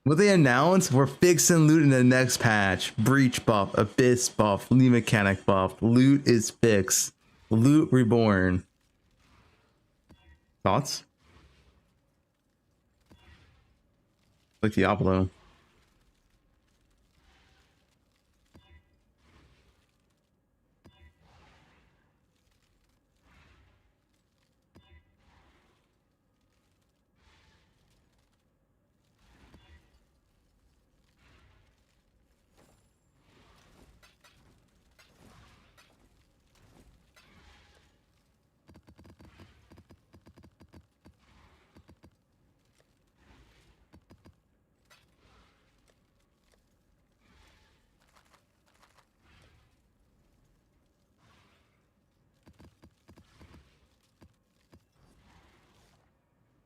Will they announce we're fixing loot in the next patch? Breach buff, abyss buff, loot mechanic buff. Loot is fixed. Loot reborn. Thoughts? Like Diablo.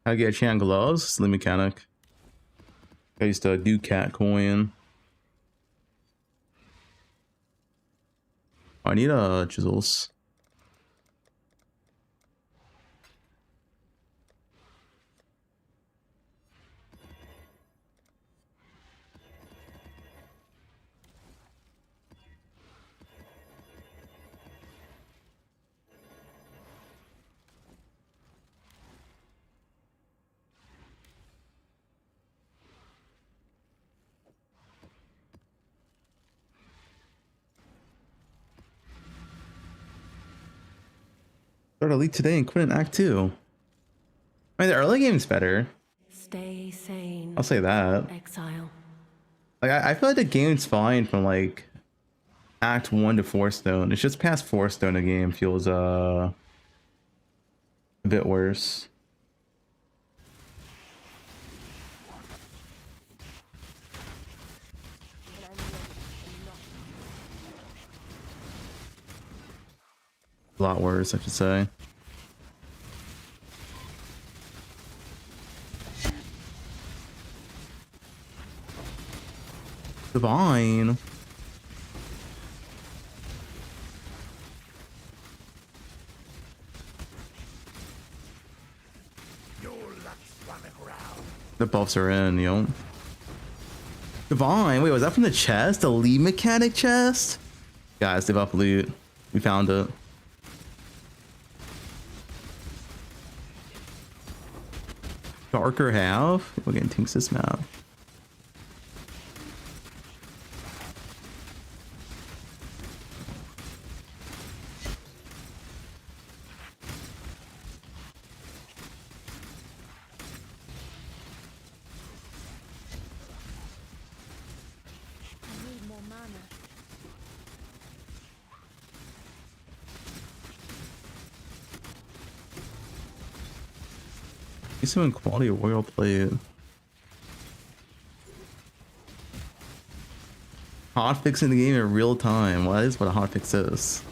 How to get a Chan gloves? Slim mechanic. I used to do cat coin. I need chisels. Start Elite today and quit in Act 2. I mean, the early game's better. Stay sane. I'll say that. Exile. Like, I feel like the game's fine from like Act 1 to 4 Stone. It's just past 4 Stone the game feels a bit worse. A lot worse, I should say. Divine. The buffs are in, yo. Divine. Wait, was that from the chest? The lead mechanic chest? Guys, they buff loot. We found it. Darker half? We're getting tinks this map. I need more mana. He's doing quality of royal play. Hot fixing the game in real time. What is what a hot fix is?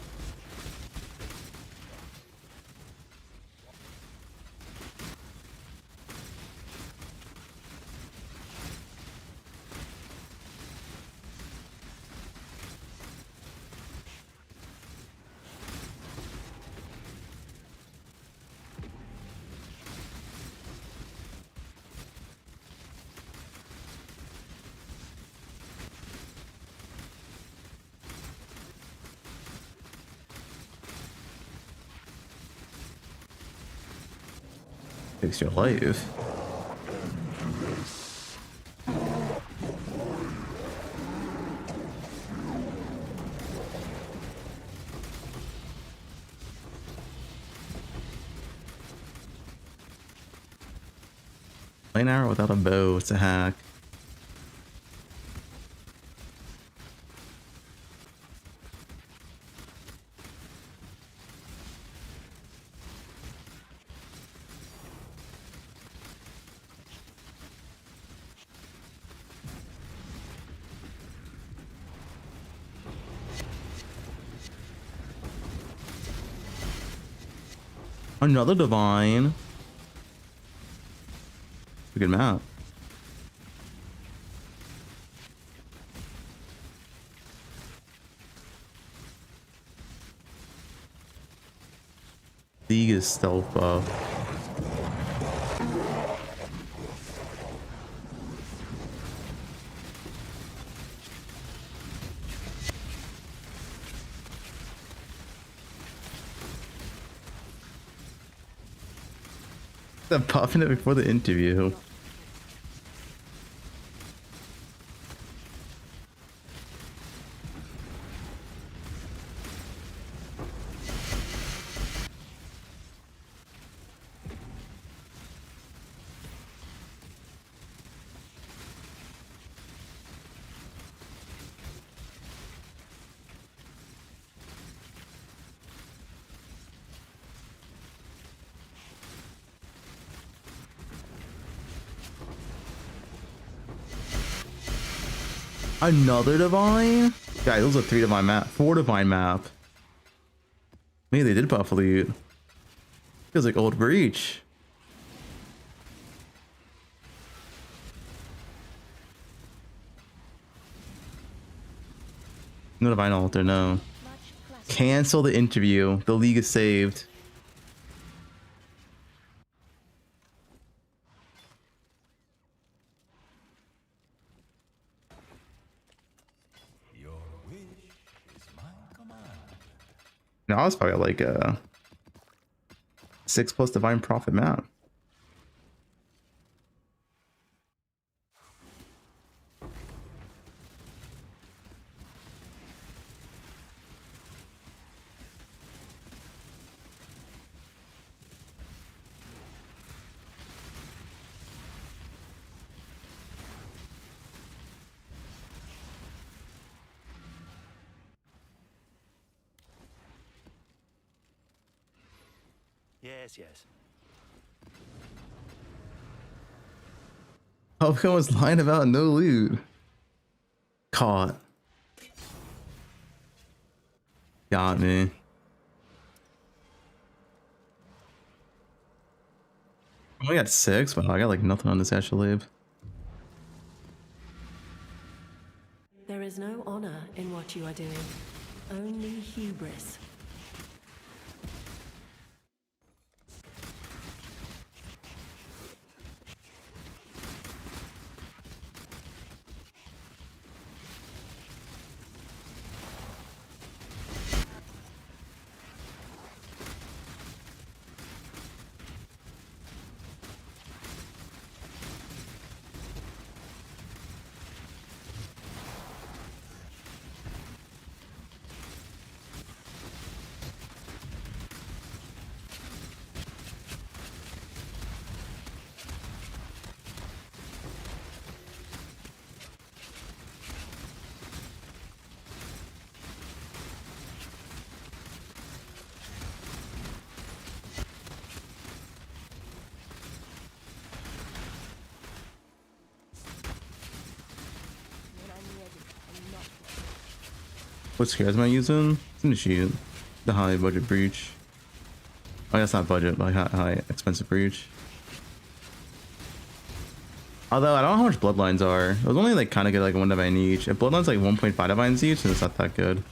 Fix your life. Plain arrow without a bow, it's a hack. Another divine. A good map. League is stealth buff. I'm puffing it before the interview. Another divine? Guys, those are 3 divine map, 4 divine map. Maybe they did buff elite. Feels like old breach. No divine altar, no. Cancel the interview. The league is saved. No, I was probably like a 6+ divine prophet map. Yes, yes. Fubgun was lying about no loot. Caught. Got me. I only got 6, but I got like nothing on this Ashalabe. There is no honor in what you are doing, only hubris. What scares am I using? It's gonna shoot the high budget breach. Oh, that's not budget, but high expensive breach. Although I don't know how much bloodlines are. It was only like kind of good, like 1 divine each. If bloodlines like 1.5 divines each, then it's not that good.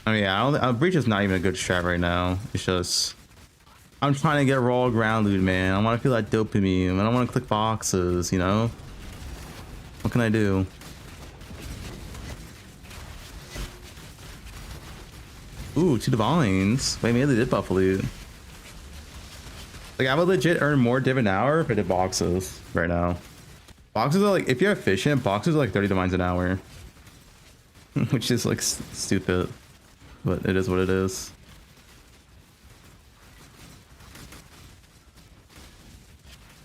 I mean, yeah, breach is not even a good strat right now. It's just I'm trying to get raw ground loot, man. I want to feel that dopamine. I don't want to click boxes, you know. What can I do? Ooh, 2 divines. Wait, maybe they did buff loot. Like, I would legit earn more div an hour if I did boxes right now. Boxes are like, if you're efficient, boxes are like 30 divines an hour. Which is like stupid. But it is what it is.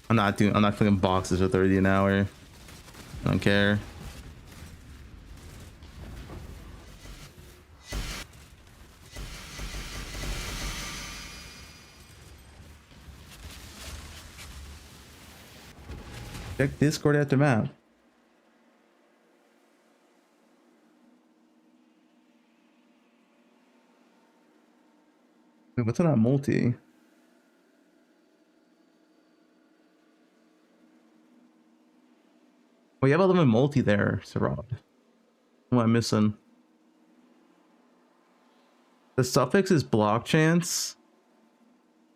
I'm not clicking boxes for 30 an hour. I don't care. Check Discord at the map. Wait, what's on that multi? Oh, you have a little multi there, Sarod. What am I missing? The suffix is block chance,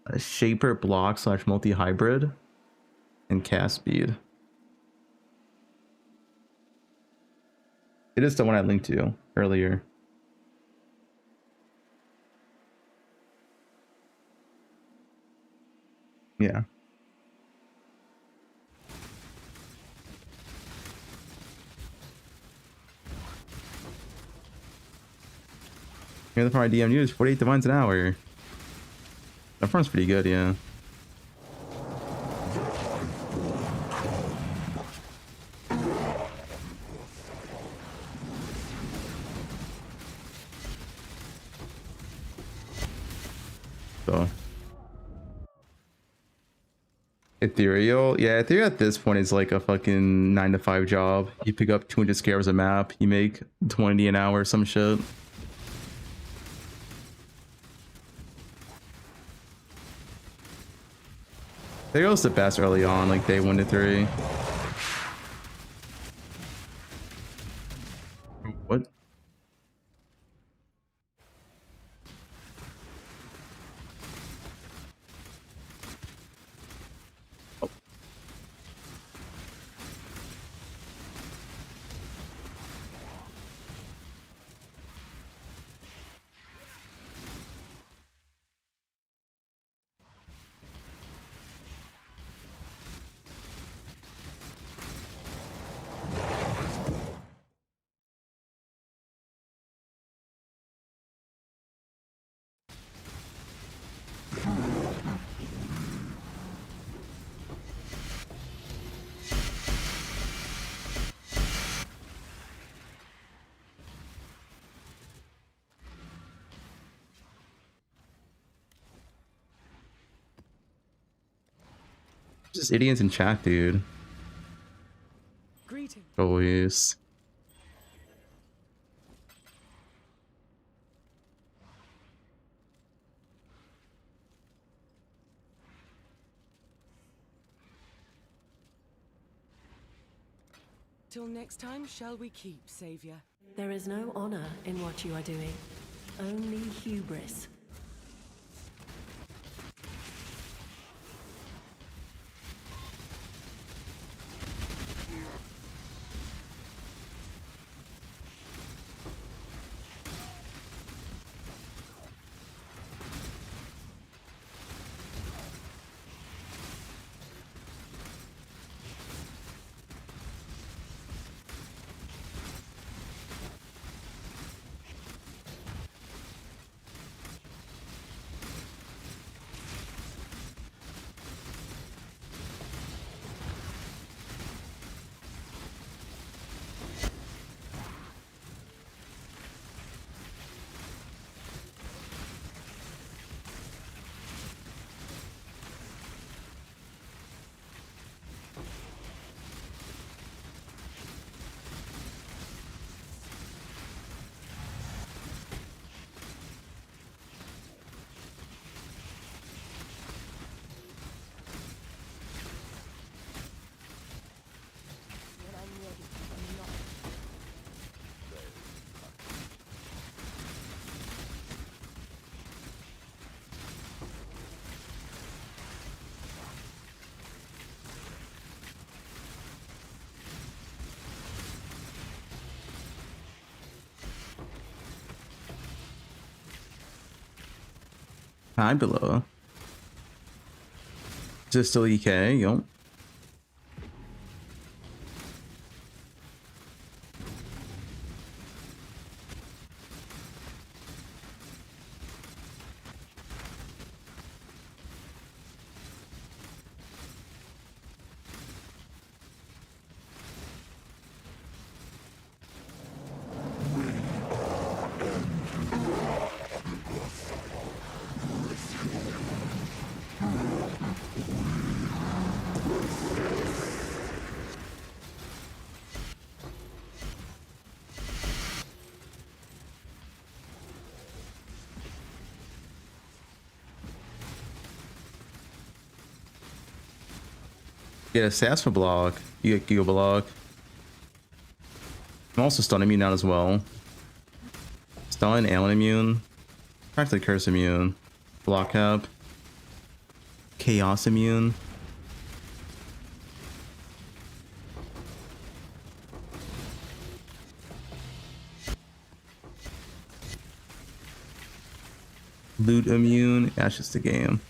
a shaper block / multi hybrid, and cast speed. It is the one I linked to earlier. Yeah. Here, the farm I DM you is 48 divines an hour. That farm's pretty good, yeah. So. Ethereal? Yeah, Ethereal at this point is like a fucking 9 to 5 job. You pick up 200 scares a map, you make 20 an hour, some shit. They goes the best early on, like day 1 to 3. What? Just idiots in chat, dude. Greeting. Always. Till next time, shall we keep, Savior? There is no honor in what you are doing, only hubris. Hi below. Is it still EK? Yup. Get a sass for block. You get Giga block. I'm also stun immune out as well. Stun, Alien immune. Practically curse immune. Block cap. Chaos immune. Loot immune. That's just the game.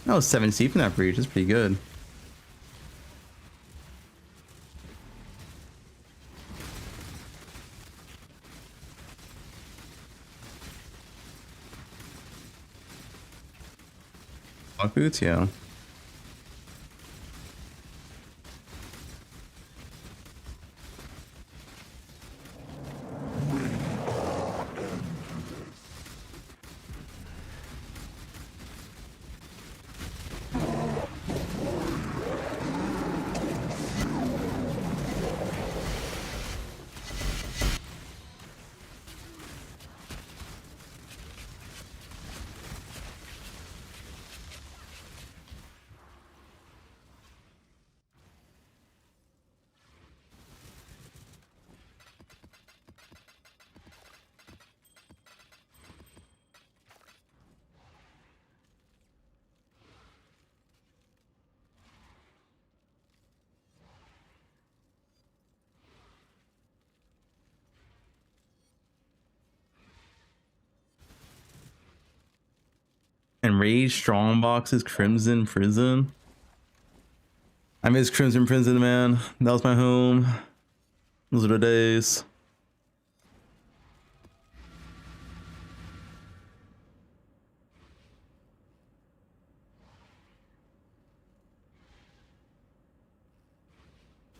That was 7C from that breach. That's pretty good. Block boots, yeah. Enraged, strong boxes, Crimson Prison. I miss Crimson Prison, man. That was my home. Those are the days.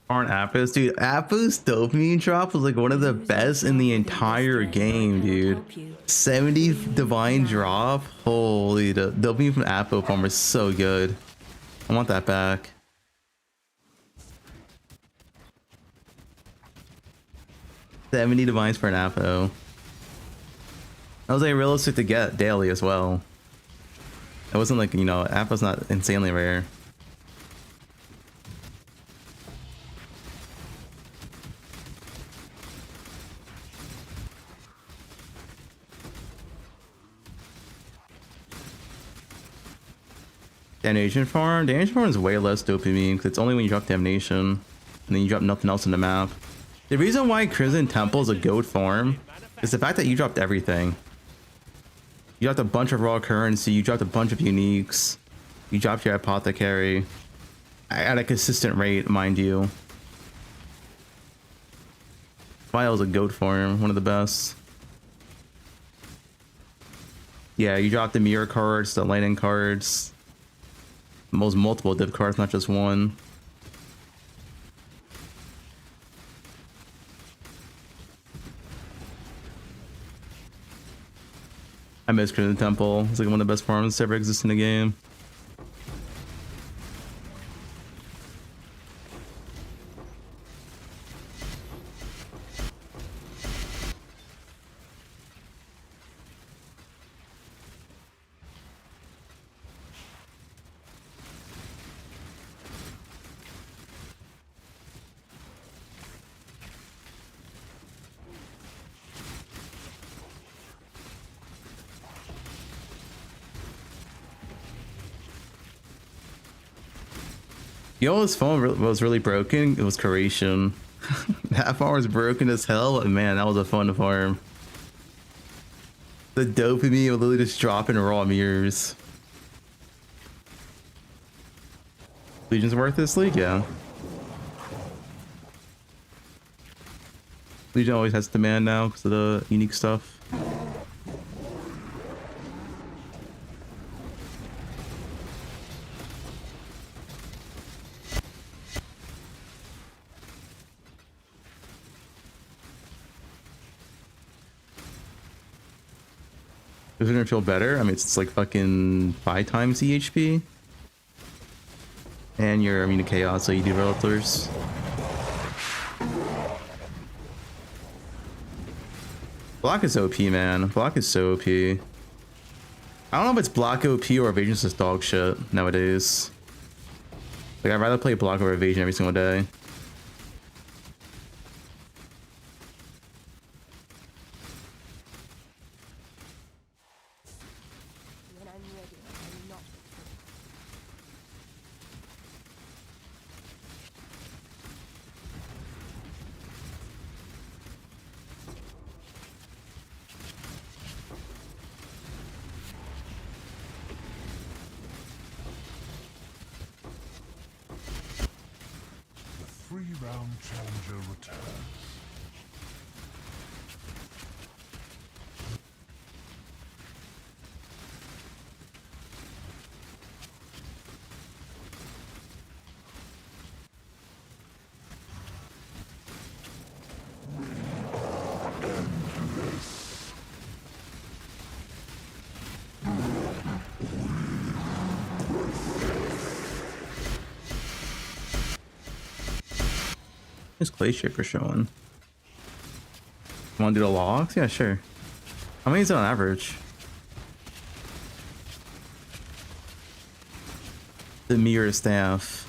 Aren't Apos, dude? Apos dopamine drop was like one of the best in the entire game, dude. 70 divine drop. Holy, the dopamine from Apo farm is so good. I want that back. $70 divines for an Apo. That was like realistic to get daily as well. It wasn't like, you know, Apo's not insanely rare. Damnation farm? Damnation farm is way less dopamine because it's only when you drop Damnation and then you drop nothing else in the map. The reason why Crimson Temple is a goat farm is the fact that you dropped everything. You dropped a bunch of raw currency, you dropped a bunch of uniques, you dropped your apothecary at a consistent rate, mind you. Why it was a goat farm, one of the best. Yeah, you dropped the mirror cards, the lightning cards. Most multiple div cards, not just one. I miss Crimson Temple. It's like one of the best farms to ever exist in the game. You know, this phone was really broken. It was Croatian. That farm was broken as hell, but man, that was a fun farm. The dopamine would literally just drop in raw mirrors. Legion's worth this league, yeah. Legion always has demand now because of the unique stuff. Is it gonna feel better? I mean, it's like fucking 5 times EHP. And you're immune to chaos, so you do developers. Block is OP, man. Block is so OP. I don't know if it's block OP or evasion's just dog shit nowadays. Like, I'd rather play block or evasion every single day. Three-round challenger returns. There's Clay Shaper showing. Want to do the logs? Yeah, sure. How many is it on average? The mirror staff.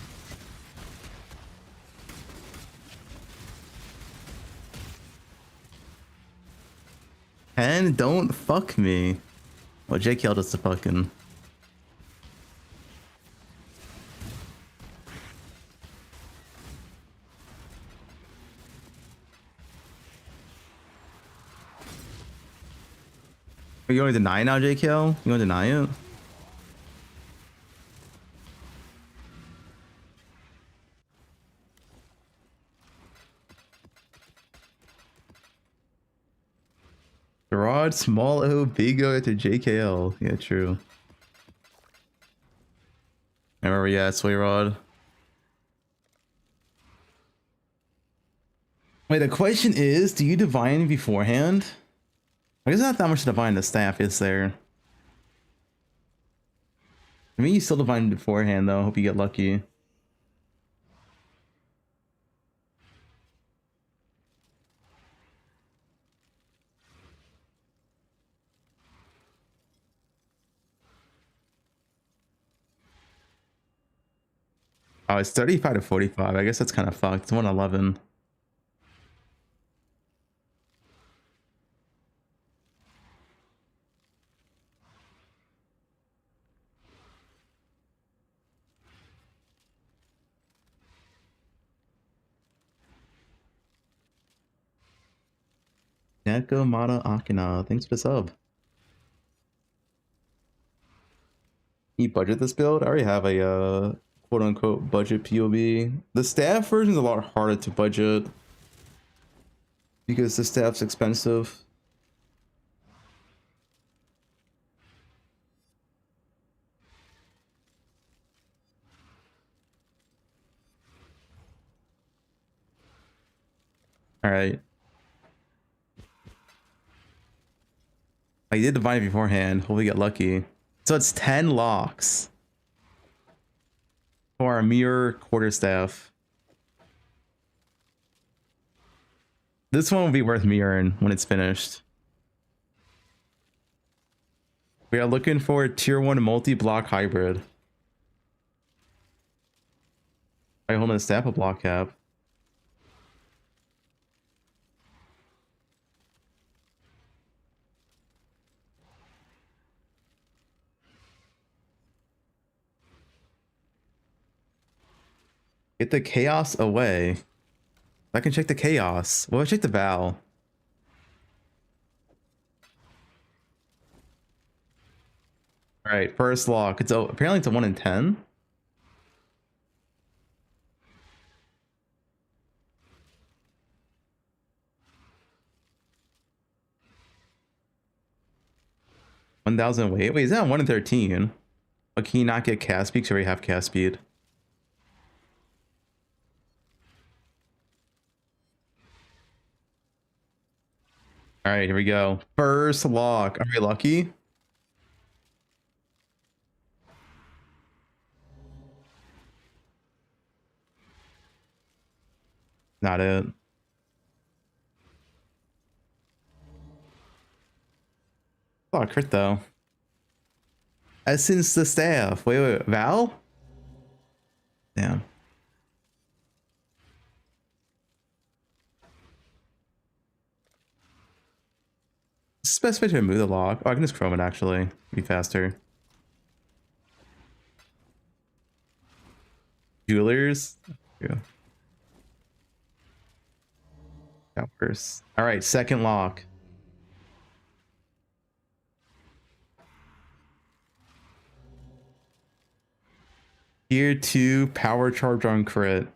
And don't fuck me. Well, JKL does the fucking. Are you going to deny now, JKL? You going to deny it? Rod, small O, big O after JKL. Yeah, true. Remember, yeah, Sway Rod. Wait, the question is, do you divine beforehand? I guess not that much to divine the staff, is there? I mean, you still divine beforehand, though. Hope you get lucky. Oh, it's 35 to 45. I guess that's kind of fucked. It's 111. Neko Mata Akina, thanks for the sub. Can you budget this build? I already have a quote unquote budget POB. The staff version is a lot harder to budget because the staff's expensive. All right. I did divine beforehand. Hopefully get lucky. So it's 10 locks for our mirror quarterstaff. This one will be worth mirroring when it's finished. We are looking for a tier 1 multi-block hybrid. I hold the staff a block cap. Get the chaos away. I can check the chaos. Well, I check the Val. All right, first lock. It's apparently it's a 1 in 10. $1,000 weight. Wait, is that 1 in 13? Oh, can you not get cast speed? Because you already have cast speed. All right, here we go. First lock. Are we lucky? Not it. Oh, crit though. Essence the staff. Wait, Val? Damn. It's the best way to remove the lock. Oh, I can just chrome it actually. Be faster. Jewelers. Yeah. That works. All right, second lock. Tier 2 power charge on crit.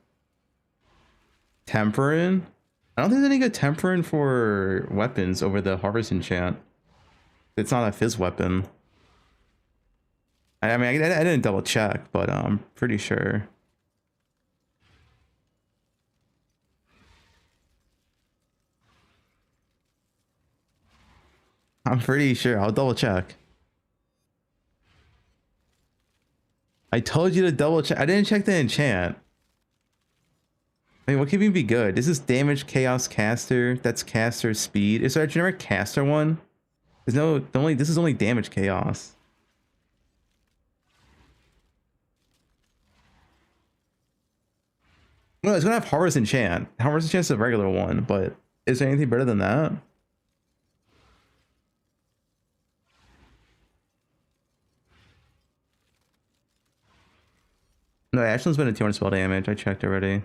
Temperin? I don't think there's any good Temperin for weapons over the Harvest enchant. It's not a fizz weapon. I mean, I didn't double check, but I'm pretty sure. I'm pretty sure. I'll double check. I told you to double check. I didn't check the enchant. I mean, what can even be good? This is damage chaos caster. That's caster speed. Is there a generic caster one? There's no. This is only damage chaos. No, it's gonna have Harvest enchant. Harvest enchant is a regular one, but is there anything better than that? No, Ashland's been a 200 spell damage. I checked already.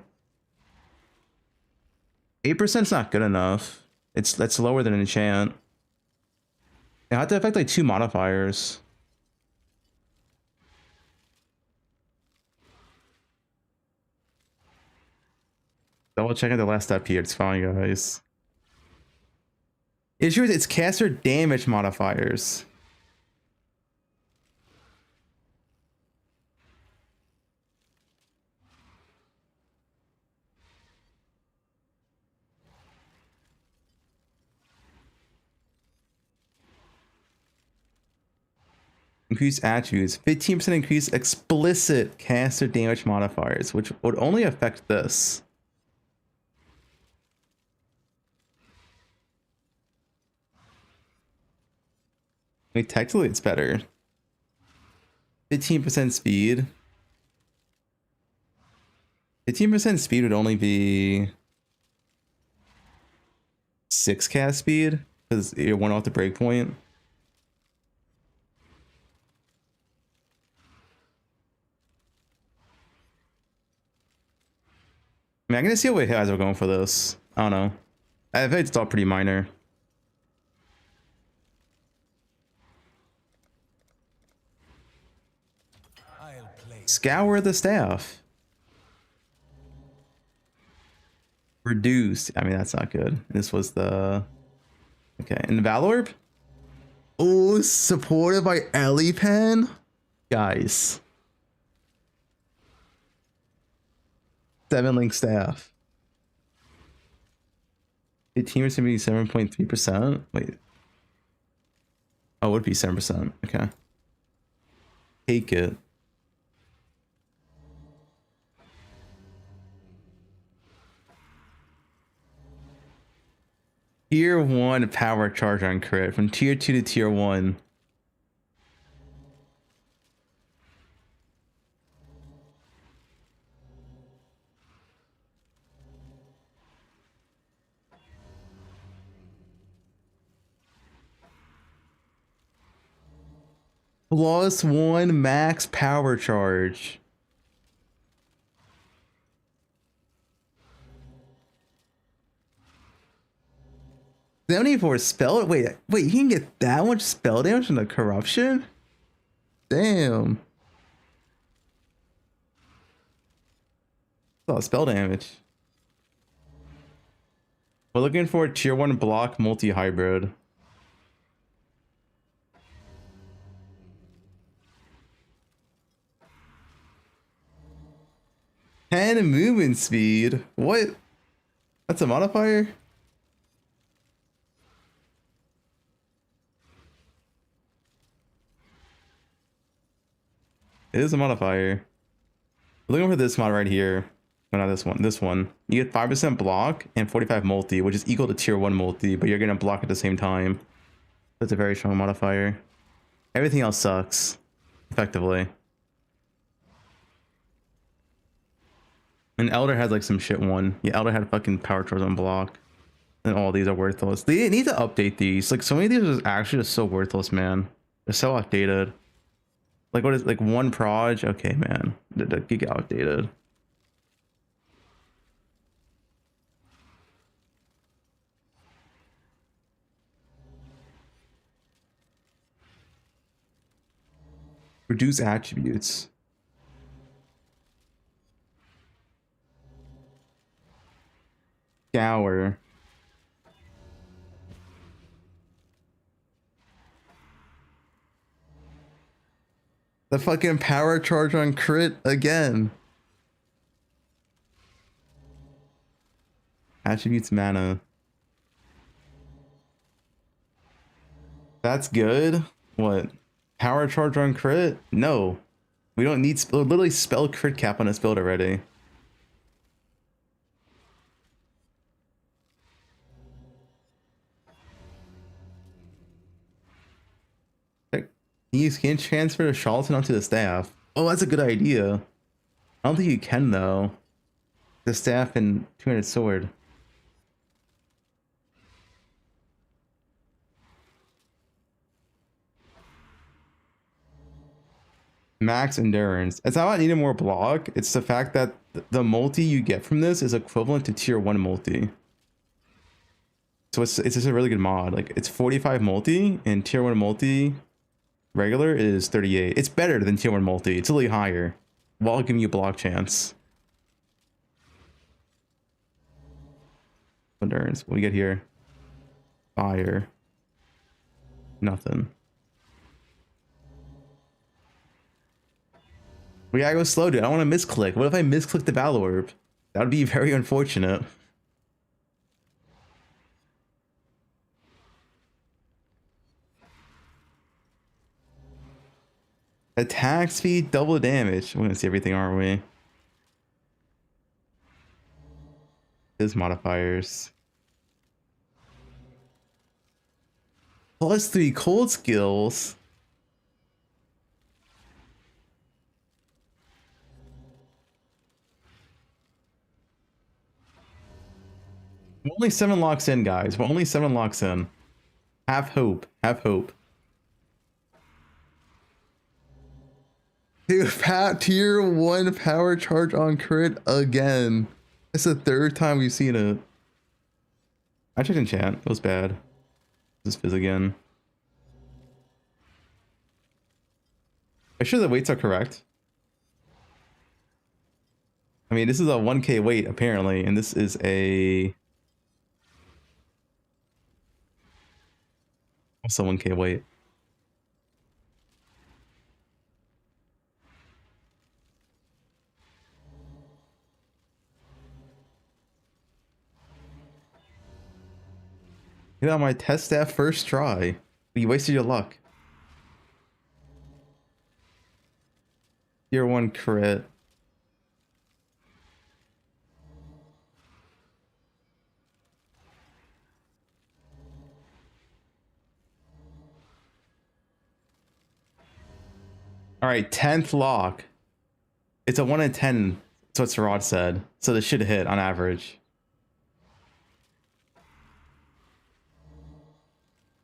8% is not good enough. That's lower than an enchant. I have to affect like 2 modifiers. Double checking the last step here. It's fine, guys. Issue is its caster damage modifiers. Increase attributes, 15% increase explicit caster damage modifiers, which would only affect this. Wait, technically it's better. 15% speed. 15% speed would only be 6 cast speed because you're 1 off the breakpoint. I mean, I'm gonna see what guys are going for this. I don't know. I think it's all pretty minor. Scour the staff. Reduced. I mean, that's not good. This was the... Okay, and the Valorb? Oh, supported by Elipen? Guys. 7-link staff. 18 is gonna be 7.3%. Wait. Oh, it would be 7%. Okay. Take it. Tier 1 power charge on crit from tier 2 to tier 1. +1 max power charge. $74 spell. Wait, you can get that much spell damage from the corruption? Damn. That's a lot of spell damage. We're looking for a tier 1 block multi-hybrid. And movement speed. What? That's a modifier? It is a modifier. Looking for this mod right here. No, not this one. This one. You get 5% block and 45 multi, which is equal to tier 1 multi, but you're gonna block at the same time. That's a very strong modifier. Everything else sucks. Effectively. And Elder has like some shit one. Yeah, Elder had fucking power charge on block. And all these are worthless. They need to update these. Like so many of these are actually just so worthless, man. They're so outdated. Like what is like one proj? Okay, man. They get outdated. Reduce attributes. Scour. The fucking power charge on crit again. Attributes mana. That's good. What? Power charge on crit? No. We don't need literally spell crit cap on this build already. You can transfer the Charlatan onto the staff. Oh, that's a good idea. I don't think you can though. The staff and 200 sword. Max endurance. It's not about needing more block. It's the fact that the multi you get from this is equivalent to tier 1 multi. So it's just a really good mod. Like it's 45 multi and tier 1 multi regular is 38. It's better than tier 1 multi. It's a little higher while giving you a block chance. Endurance. What do we get here? Fire. Nothing. We gotta go slow, dude. I want to misclick. What if I misclick the battle orb? That would be very unfortunate. Attack speed, double damage. We're gonna see everything, aren't we? His modifiers. +3 cold skills. We're only 7 locks in, guys. We're only 7 locks in. Have hope. Have hope. Dude, tier 1 power charge on crit again. It's the 3rd time we've seen it. I checked enchant. It was bad. This fizz again. I'm sure the weights are correct. I mean, this is a 1k weight, apparently, and this is a... also 1k weight. Get on my test staff first try. You wasted your luck. Tier 1 crit. Alright, 10th lock. It's a 1 in 10. That's what Sarad said. So this should hit on average.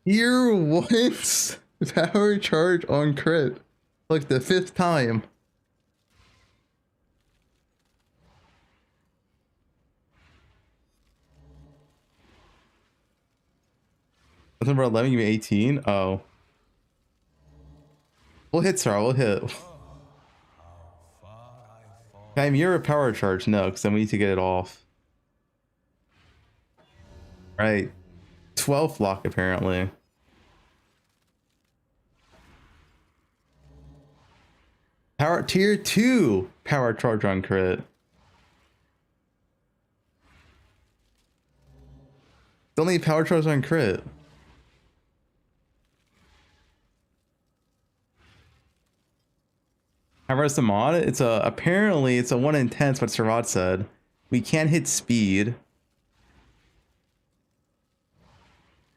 Tier 1's power charge on crit. Like the 5th time. That's number 11, you mean 18? Oh. We'll hit, Sarah. We'll hit. Time, you're a power charge. No, because then we need to get it off. Right. 12th lock, apparently. Power tier 2 power charge on crit. It's only power charge on crit. However, it's a mod. It's a apparently it's a 1 in 10. That's what Sarad said. We can't hit speed.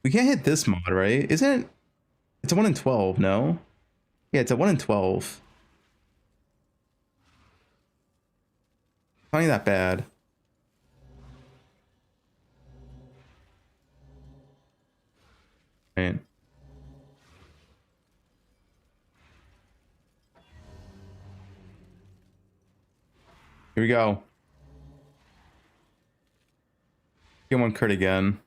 We can't hit this mod, right? Isn't it? It's a 1 in 12, no? Yeah, it's a 1 in 12. It's not that bad. Right. Here we go. Get 1 crit again.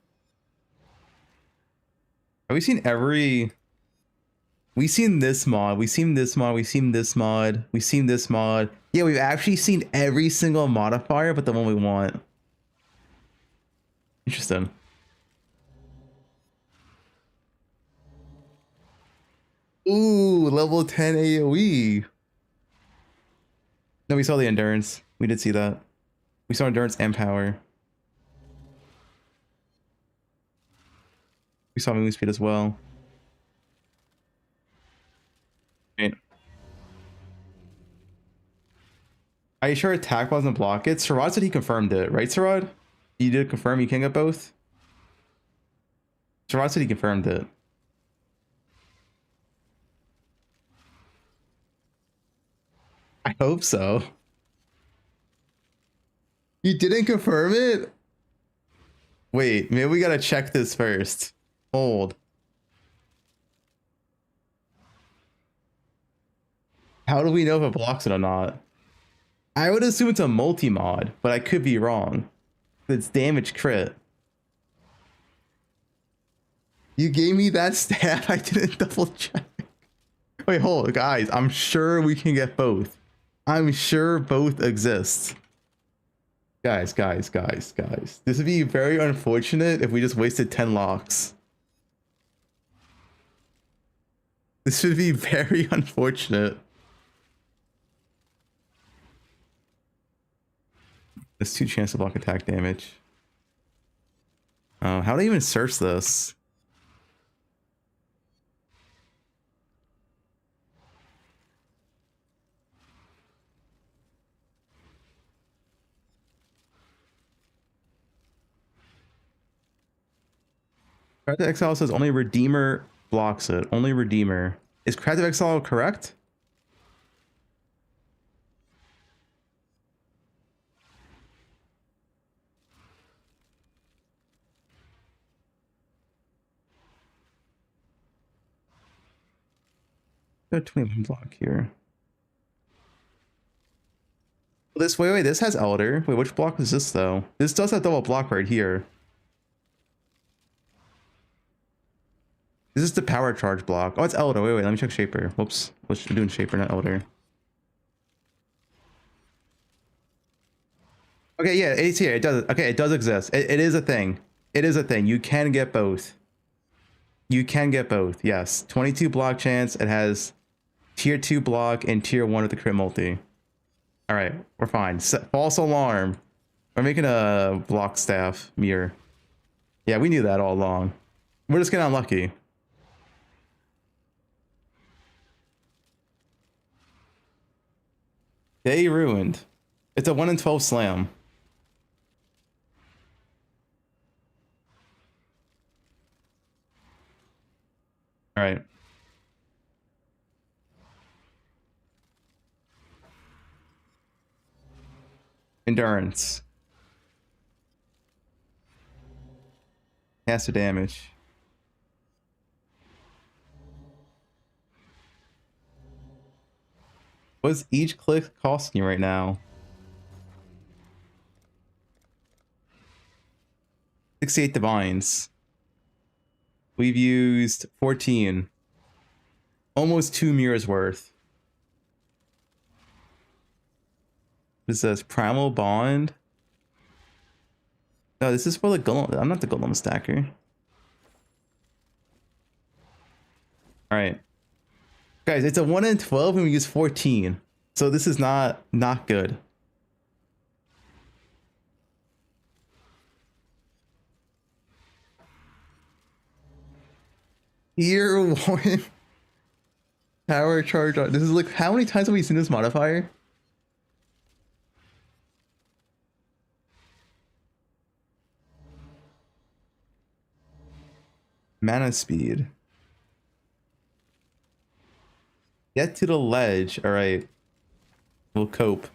Have we seen every... We've seen this mod, we've seen this mod, we've seen this mod, we've seen this mod. Yeah, we've actually seen every single modifier but the one we want. Interesting. Ooh, level 10 AoE. No, we saw the endurance. We did see that. We saw endurance and power. We saw moving speed as well. Right. Are you sure attack wasn't block it? Sarad said he confirmed it, right, Sarad? You did confirm you can get both? Sarad said he confirmed it. I hope so. You didn't confirm it? Wait, maybe we gotta check this first. Hold. How do we know if it blocks it or not? I would assume it's a multi-mod, but I could be wrong. It's damage crit. You gave me that stat, I didn't double check. Wait, hold, guys, I'm sure we can get both. I'm sure both exist. Guys. This would be very unfortunate if we just wasted 10 locks. This should be very unfortunate. There's 2 chance to block attack damage. How do I even search this? Craft of Exile says only Redeemer blocks it. Only Redeemer. Is Craft of Exile correct? Got 21 block here. This wait, this has Elder. Wait, which block is this though? This does have double block right here. This is the power charge block. Oh, it's Elder. Wait, let me check Shaper. Whoops. I'm doing Shaper, not Elder. Okay, yeah, it's here. It does. Okay, it does exist. It is a thing. It is a thing. You can get both. You can get both. Yes. 22 block chance. It has tier 2 block and tier 1 with the crit multi. All right, we're fine. False alarm. We're making a block staff mirror. Yeah, we knew that all along. We're just getting unlucky. Day ruined. It's a 1 in 12 slam. All right. Endurance. Caster damage. What's each click costing you right now? 68 divines. We've used 14. Almost 2 mirrors worth. This says Primal Bond. No, this is for the Golem. I'm not the Golem stacker. Alright. Guys, it's a 1 in 12 and we use 14. So this is not good. Tier 1 power charge on. This is like, how many times have we seen this modifier? Mana speed. Get to the ledge. All right. We'll cope.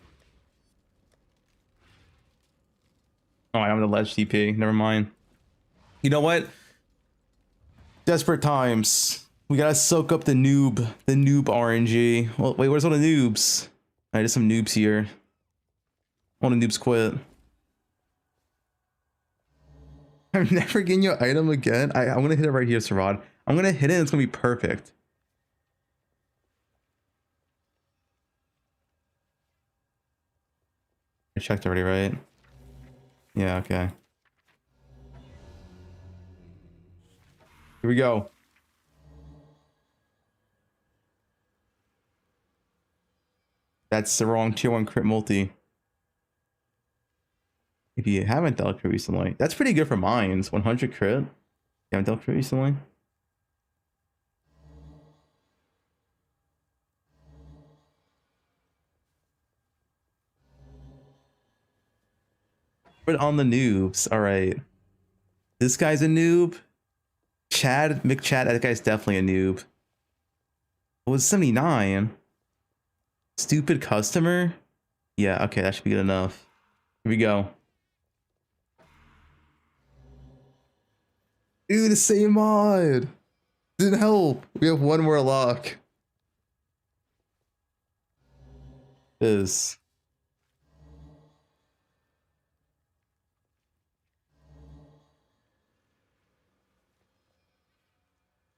Oh, I'm the ledge TP. Never mind. You know what? Desperate times. We gotta soak up the noob RNG. Well, wait, where's all the noobs? Alright, there's some noobs here. All the noobs quit. I'm never getting your item again. I'm gonna hit it right here, Sarad. I'm gonna hit it and it's gonna be perfect. I checked already, right? Yeah, okay. Here we go. That's the wrong tier 1 crit multi. If you haven't dealt crit recently, that's pretty good for mines. 100 crit. You haven't dealt crit recently? But on the noobs, all right. This guy's a noob. Chad, McChad, that guy's definitely a noob. It was 79. Stupid customer? Yeah, okay, that should be good enough. Here we go. Dude, the same mod. Didn't help. We have one more lock. Is.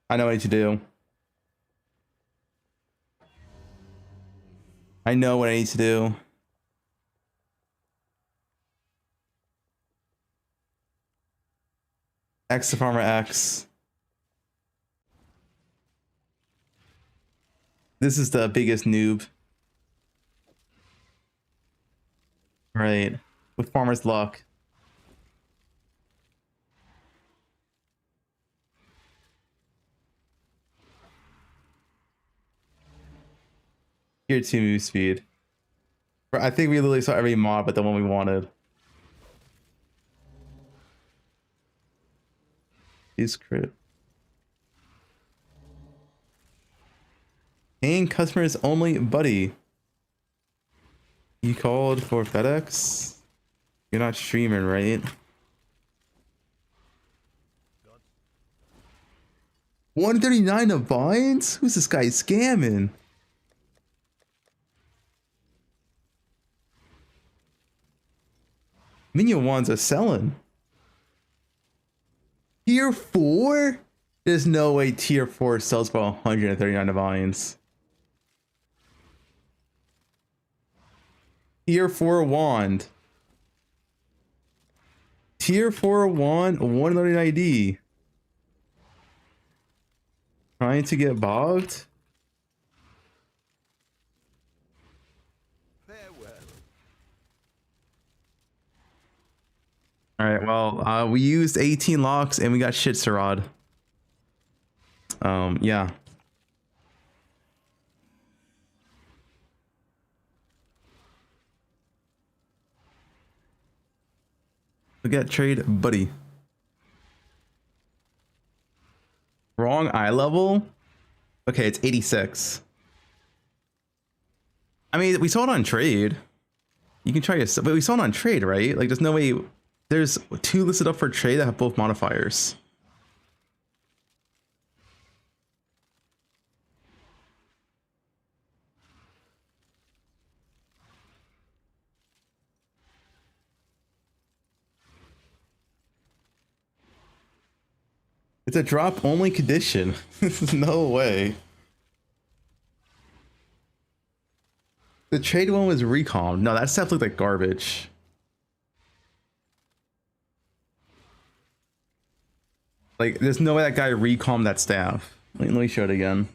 I know what I need to do. I know what I need to do. X to farmer X. This is the biggest noob. Right. With Farmer's Luck. Tier 2 move speed. I think we literally saw every mod but the one we wanted. Is crit. Paying customers only, buddy. You called for FedEx? You're not streaming, right? 139 of binds? Who's this guy scamming? Minion ones are selling. Tier 4? There's no way tier 4 sells for 139 divines. Tier 4 wand. Tier 4 wand, 139 ID. Trying to get bogged? Alright, well, we used 18 locks and we got shit Sarad. Yeah. We got trade, buddy. Wrong eye level? Okay, it's 86. I mean, we saw it on trade. You can try yourself, but we saw it on trade, right? Like, there's no way. There's 2 listed up for trade that have both modifiers. It's a drop only condition. No way. The trade one was recom. No, that stuff looked like garbage. Like, there's no way that guy recommed that staff. Let me show it again.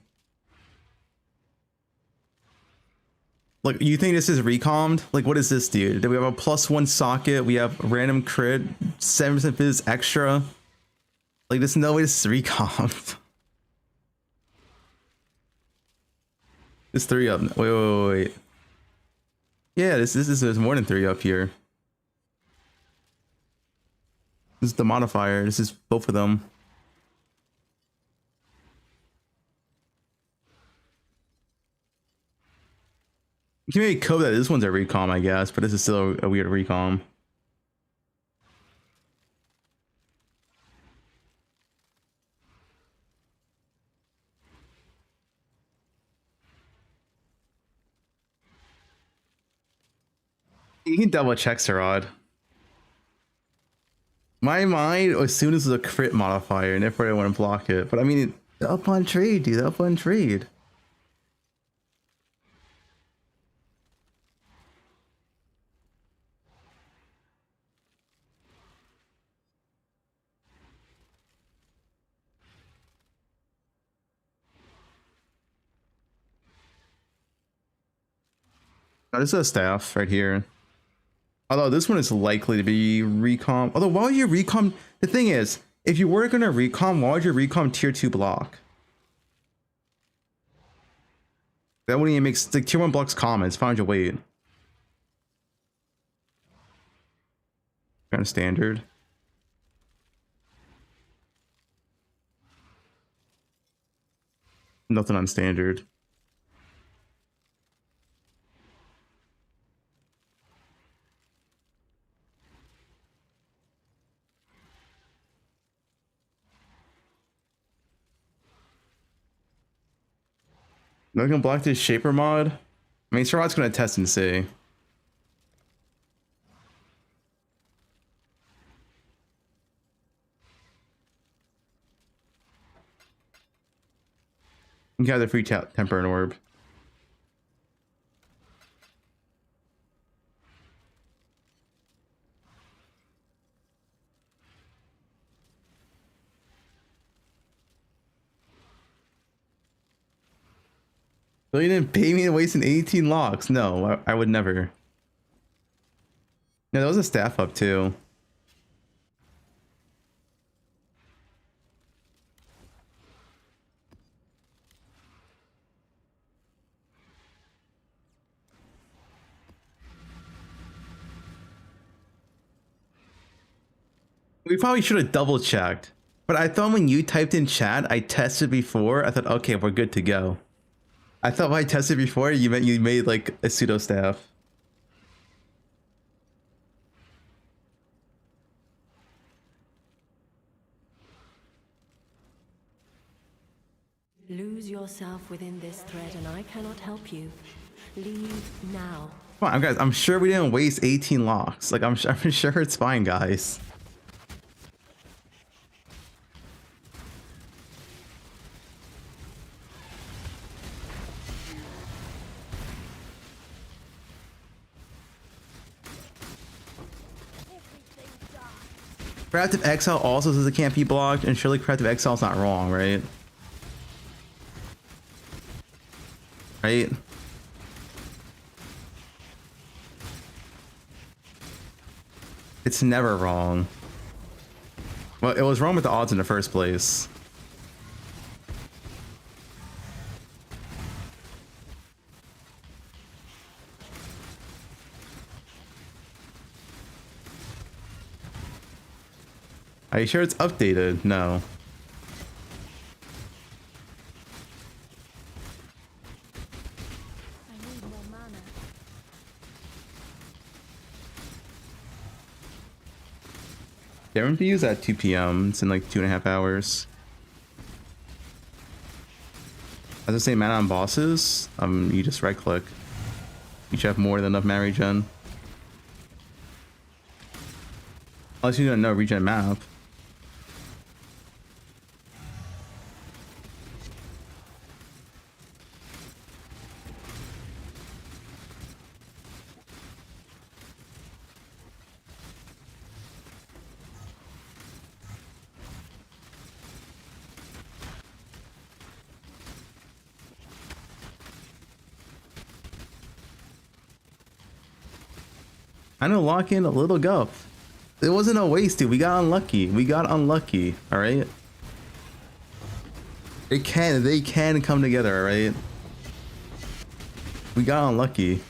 Look, you think this is recommed? Like, what is this, dude? We have a +1 socket. We have random crit, 7% fizz extra. Like, there's no way this is recommed. There's 3 up. Wait. Yeah, this is there's more than 3 up here. This is the modifier. This is both of them. You can maybe code that this one's a recom, I guess, but this is still a weird recom. You can double check Sarad. My mind as soon as it was a crit modifier, and therefore I want to block it. But I mean, up on trade, dude. Up on trade. Oh, this is a staff right here. Although this one is likely to be recom. Although why would you recom? The thing is, if you were going to recom, why would you recom tier 2 block? That wouldn't even make like tier 1 blocks common. It's fine to wait. Kind of standard. Nothing on standard. Not gonna block this shaper mod. I mean, Sarad's gonna test and see. You got the free temper and orb. So you didn't pay me to waste an 18 locks? No, I would never. No, that was a staff up too. We probably should have double checked. But I thought when you typed in chat, I tested before. I thought, okay, we're good to go. I thought when I tested before, you meant you made like a pseudo staff. Lose yourself within this thread and I cannot help you. Leave now. Come on, guys. I'm sure we didn't waste 18 locks. Like, I'm sure it's fine, guys. Craft of Exile also says it can't be blocked, and surely Craft of Exile's not wrong, right? Right? It's never wrong. Well, it was wrong with the odds in the first place. Are you sure it's updated? No. I need more mana. Darren views at 2 p.m. It's in like 2.5 hours. As I say, mana on bosses, you just right click. You should have more than enough mana regen. Unless you don't know regen map. I know lock in a little guff. It wasn't a waste, dude. We got unlucky. We got unlucky. All right. They can come together. All right. We got unlucky.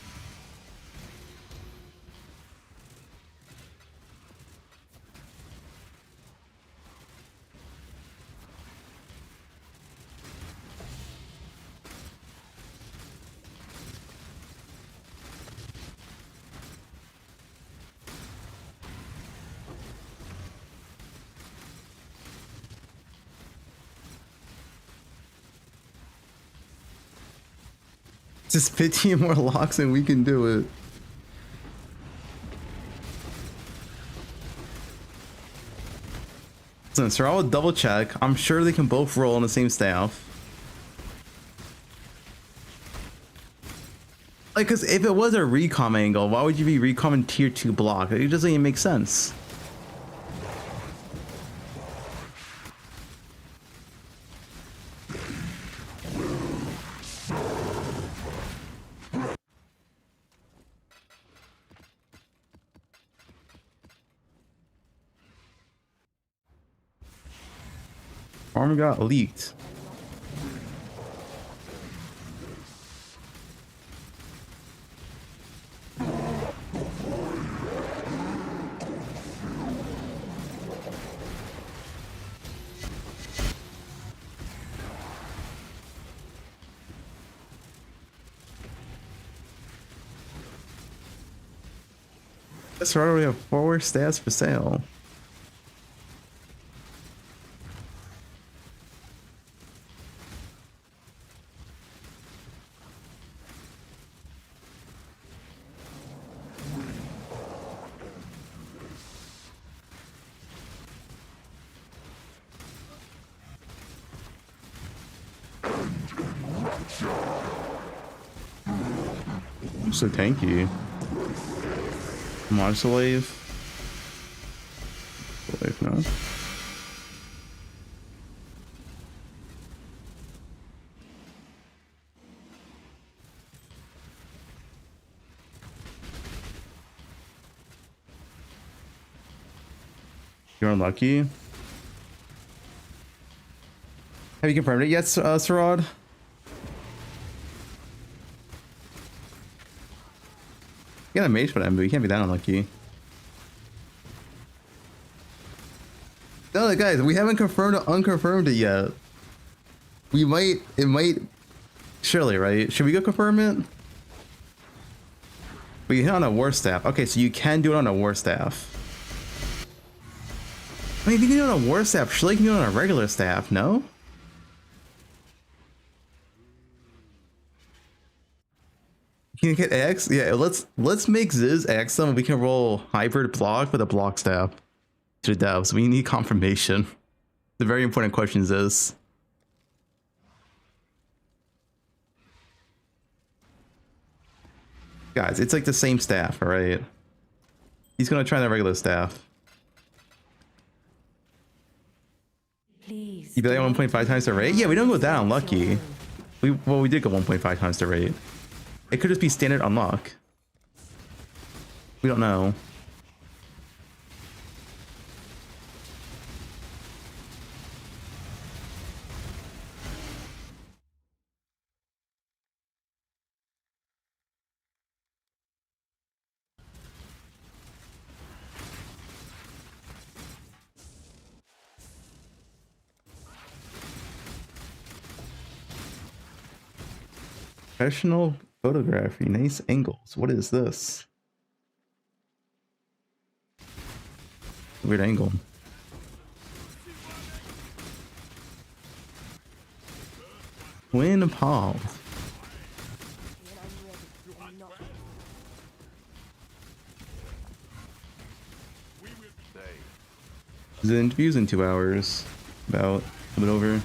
Just 15 more locks and we can do it. So I'll double check. I'm sure they can both roll on the same staff. Like, cause if it was a recom angle, why would you be recomming tier 2 block? It doesn't even make sense. Armor got leaked. That's right, we have 4 stats for sale. I'm so tanky. Monster Wave. Wave, no. You're unlucky. Have you confirmed it yet, Sarad? You got a mage for that, but you can't be that unlucky. No, guys, we haven't confirmed or unconfirmed it yet. We might, it might, surely, right? Should we go confirm it? We can hit on a war staff. Okay, so you can do it on a war staff. I mean, if you can do it on a war staff, surely you can do it on a regular staff, no? Can you get X? Yeah, let's make Ziz X them. We can roll hybrid block with a block staff to the devs. We need confirmation. The very important question is this. Guys, it's like the same staff, alright? He's gonna try the regular staff. Please. You bet 1.5 times the rate? Yeah, we don't go that unlucky. We did go 1.5 times the rate. It could just be standard unlock. We don't know. Professional photography, nice angles. What is this? Weird angle. Twin Paul. The interview's in 2 hours. About a bit over.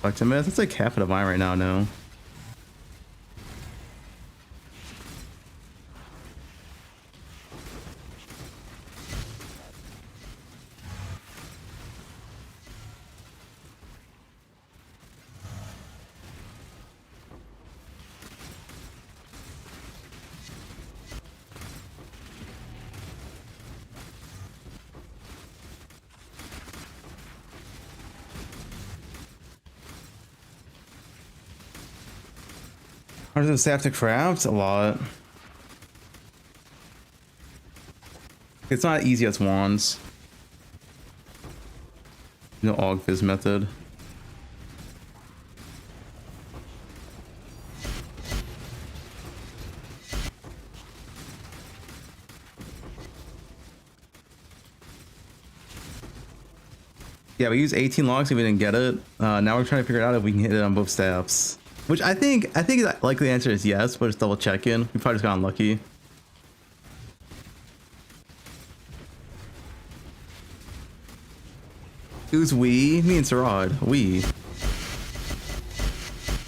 Like 10 minutes? That's like half of mine right now, no? How does the staff to craft? A lot. It's not easy as wands. No Augfizz method. Yeah, we used 18 logs if we didn't get it. Now we're trying to figure out if we can hit it on both staffs. Which I think likely the answer is yes, but just double check in. We probably just got unlucky. Who's we? Me and Sarad. We.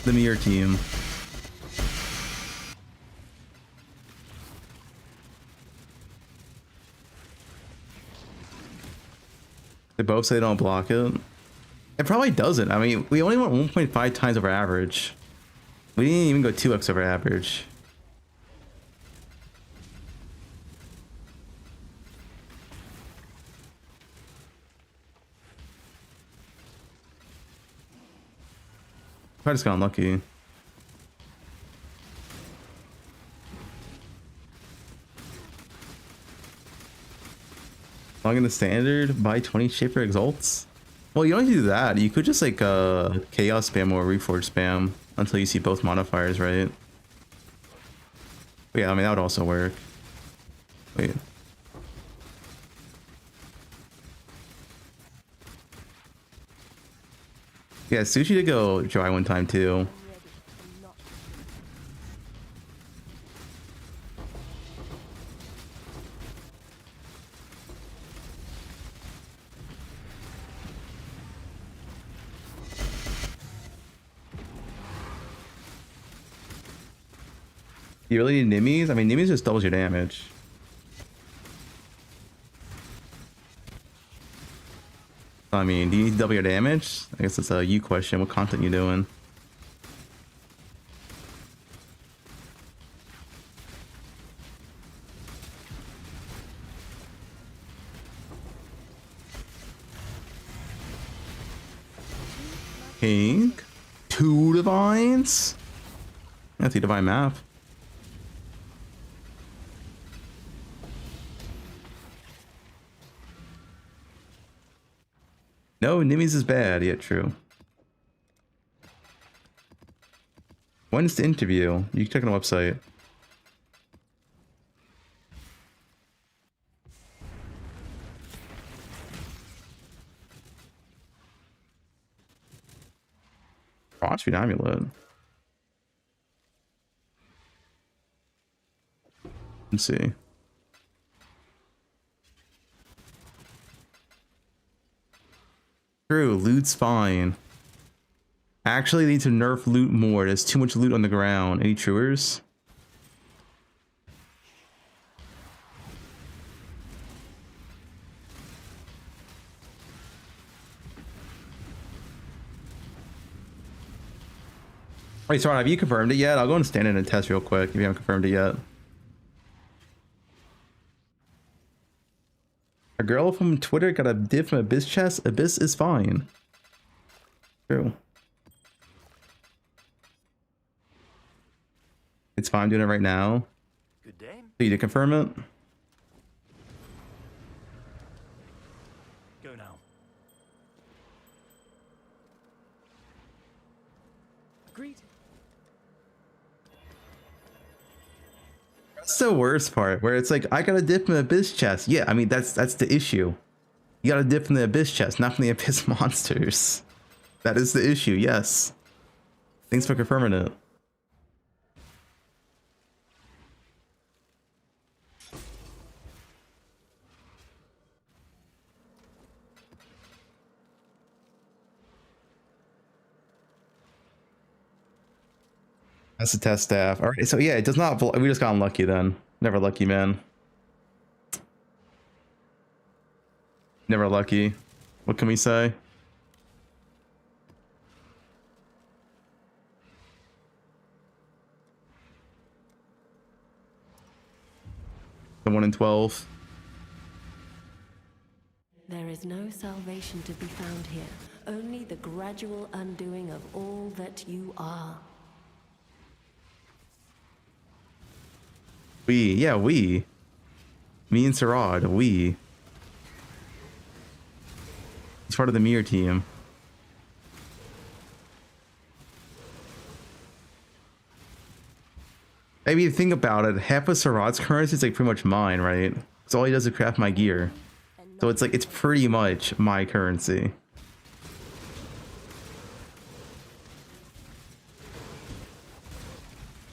The mirror team. They both say don't block it. It probably doesn't. I mean, we only went 1.5 times over average. We didn't even go 2x over average. I just got unlucky. Log in the standard, buy 20 shaper exalts. Well, you don't need to do that. You could just like chaos spam or reforge spam until you see both modifiers, right? But yeah, I mean that would also work. Wait. Yeah, Sushi did go dry one time too. You really need Nimmies? I mean, Nimmies just doubles your damage. I mean, do you need to double your damage? I guess it's a you question. What content you doing? Pink. 2 divines? That's the divine map. No, Nimmies is bad. Yeah, true. When's the interview? You can check on the website. Watch amulet. Let's see. True, loot's fine. Actually, they need to nerf loot more. There's too much loot on the ground. Any truers? Wait, sorry, have you confirmed it yet? I'll go and stand in and test real quick if you haven't confirmed it yet. A girl from Twitter got a div from Abyss chest. Abyss is fine. True. It's fine doing it right now. Good day. So you did confirm it? Go now. Agreed. That's the worst part, where it's like, I got a dip from the Abyss chest. Yeah, I mean, that's the issue. You got a dip from the Abyss chest, not from the Abyss monsters. That is the issue, yes. Thanks for confirming it. That's the test staff. All right, so yeah, it does not. We just got unlucky then. Never lucky, man. Never lucky. What can we say? The 1 in 12. There is no salvation to be found here, only the gradual undoing of all that you are. We. Me and Sarad, we. He's part of the mirror team. I mean, think about it. Half of Sarad's currency is like pretty much mine, right? So all he does is craft my gear. So it's like, it's pretty much my currency.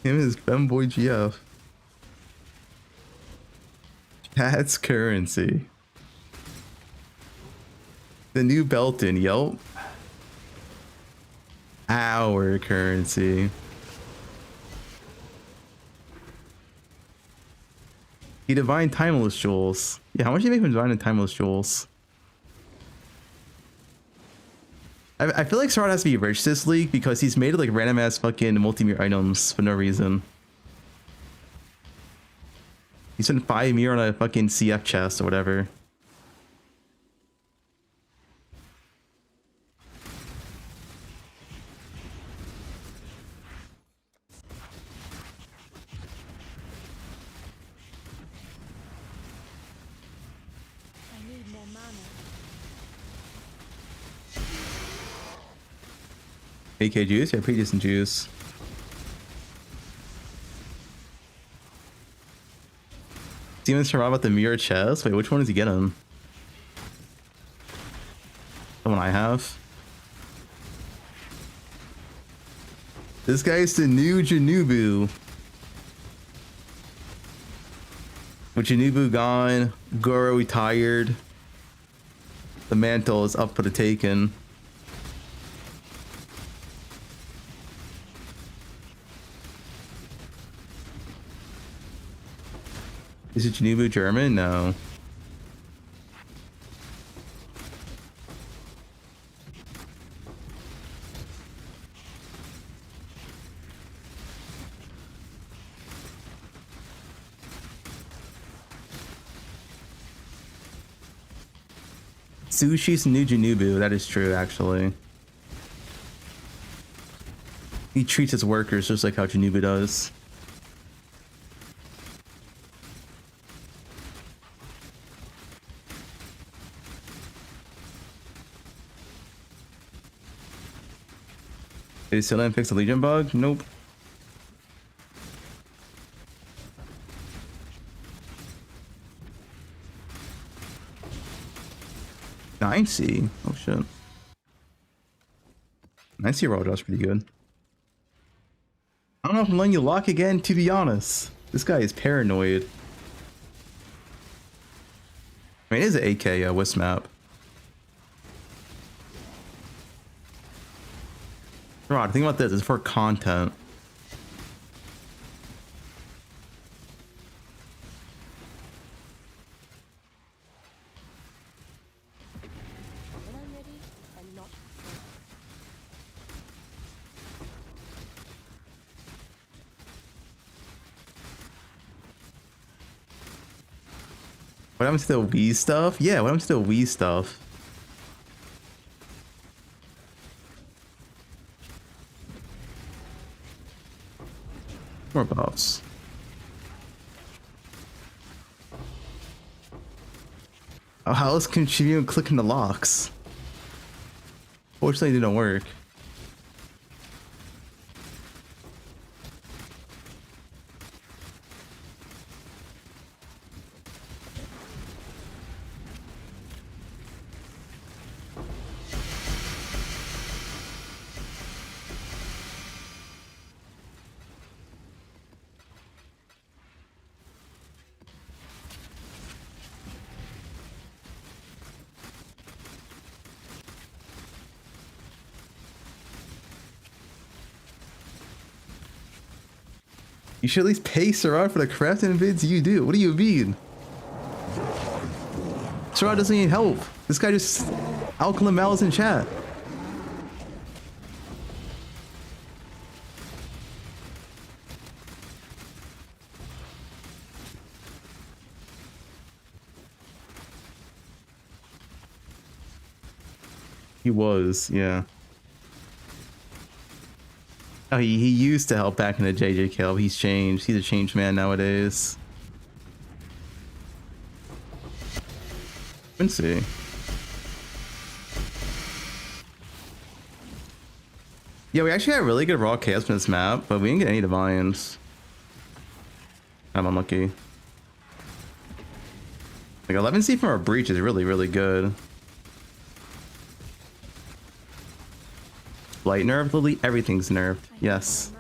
Him is Femboy GF. That's currency. The new Belton, yelp. Our currency. He divine timeless jewels. Yeah, how much do you make from divine and timeless jewels? I feel like Sarad has to be rich this league because he's made like random ass fucking multi-mirror items for no reason. He spent 5 mirror on a fucking CF chest or whatever. I need more mana. AK juice? Yeah, pretty decent juice. Demon survive about the mirror chest? Wait, which one is he getting? The one I have? This guy's the new Janubu. With Janubu gone, Goro retired. The mantle is up for the taking. Is it Janubu German? No. Sushi's new Janubu. That is true, actually. He treats his workers just like how Janubu does. Did he still didn't fix the Legion bug? Nope. Nicey. Oh shit. Nicey roll was pretty good. I don't know if I'm letting you lock again, to be honest. This guy is paranoid. I mean, it is an AK Wisp map. Rod, think about this. It's for content. What happened to the Wii stuff? Yeah, what happened to the Wii stuff? More buffs. Oh, how else can she even click in the locks? Fortunately, it didn't work. You should at least pay Sarad for the crafting vids you do. What do you mean? Sarad doesn't need help. This guy just alkaline malice in chat. He was, yeah. Oh, he used to help back in the JJ kill. He's changed. He's a changed man nowadays. Let's see. Yeah, we actually got really good raw chaos in this map, but we didn't get any divines. I'm unlucky. Like 11C from our breach is really, really good. Light nerfed, Lily, everything's nerfed. Yes.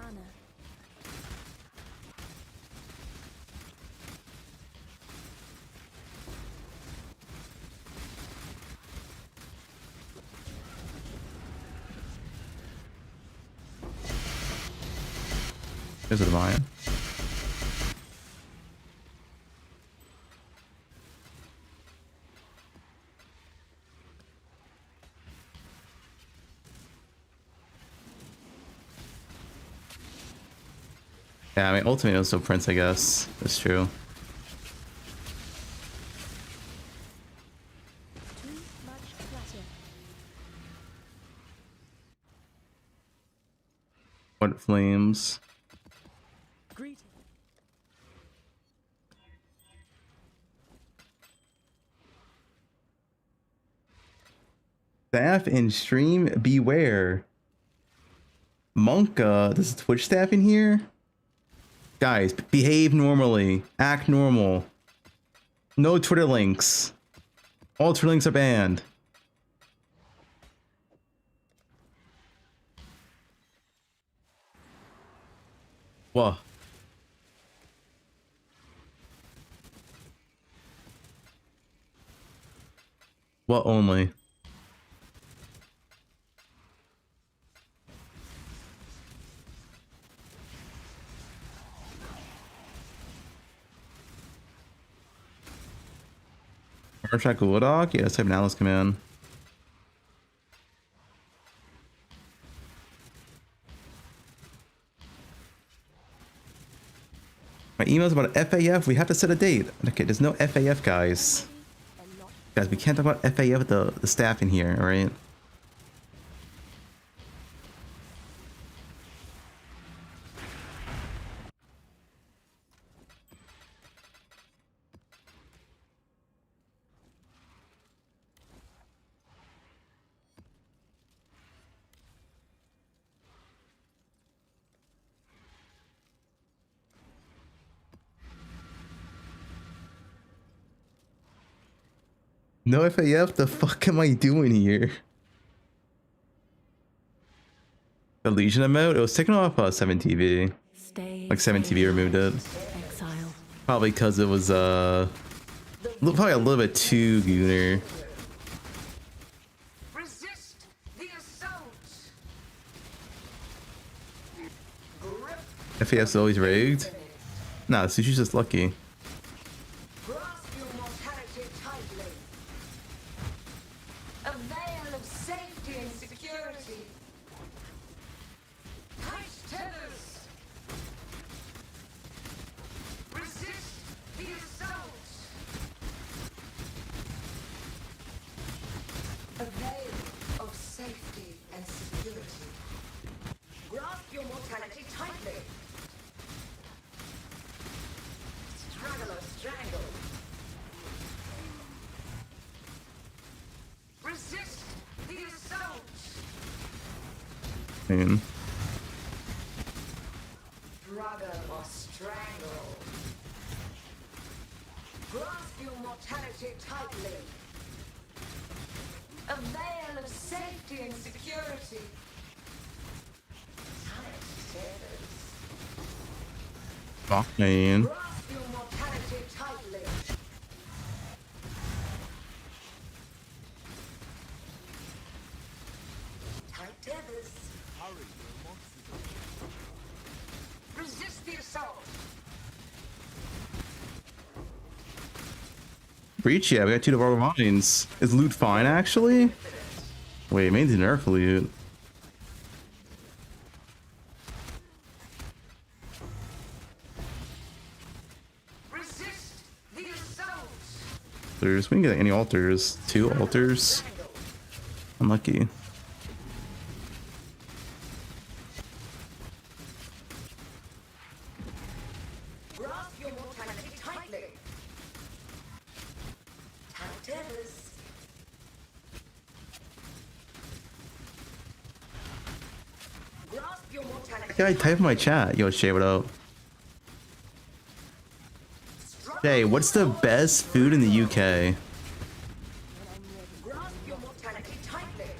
There's a divine. Yeah, I mean, ultimately, also Prince, I guess. That's true. What flames? Staff in stream, beware. Monka, there's a Twitch staff in here? Guys, behave normally. Act normal. No Twitter links. All Twitter links are banned. What? What only? Armtrack Woodok? Yeah, let's type an Alice command. My email's about FAF. We have to set a date. Okay, there's no FAF, guys. Guys, we can't talk about FAF with the staff in here, alright? No FAF? The fuck am I doing here? The Legion emote? It was taken off 7TV. Like 7TV removed it. Exile. Probably because it was probably a little bit too gooner. Resist the assault. FAF is always rigged? Nah, Sushi's just lucky. Grasp your mortality tightly. A veil of safety and security. Tight tethers. Resist the assault. A veil of safety and security. Grasp your mortality tightly. Struggle or strangle. Resist the assault. Man. Struggle or strangle. Grasp your mortality tightly. A veil of safety and security. Tight tethers. Fuck, man. Grasp your mortality tightly. Tight tethers. Resist the assault. Breach, yeah, we got 2 Devour Mines. Is loot fine, actually? Wait, main's nerf loot. Resist the assault. We didn't get any altars. 2 altars. Unlucky. Grasp your mortality tightly. Tight tethers. Grasp your mortality. Yeah, I type in my chat. Yo, Shay, what up? Hey, what's the best food in the UK? Grasp your mortality tightly.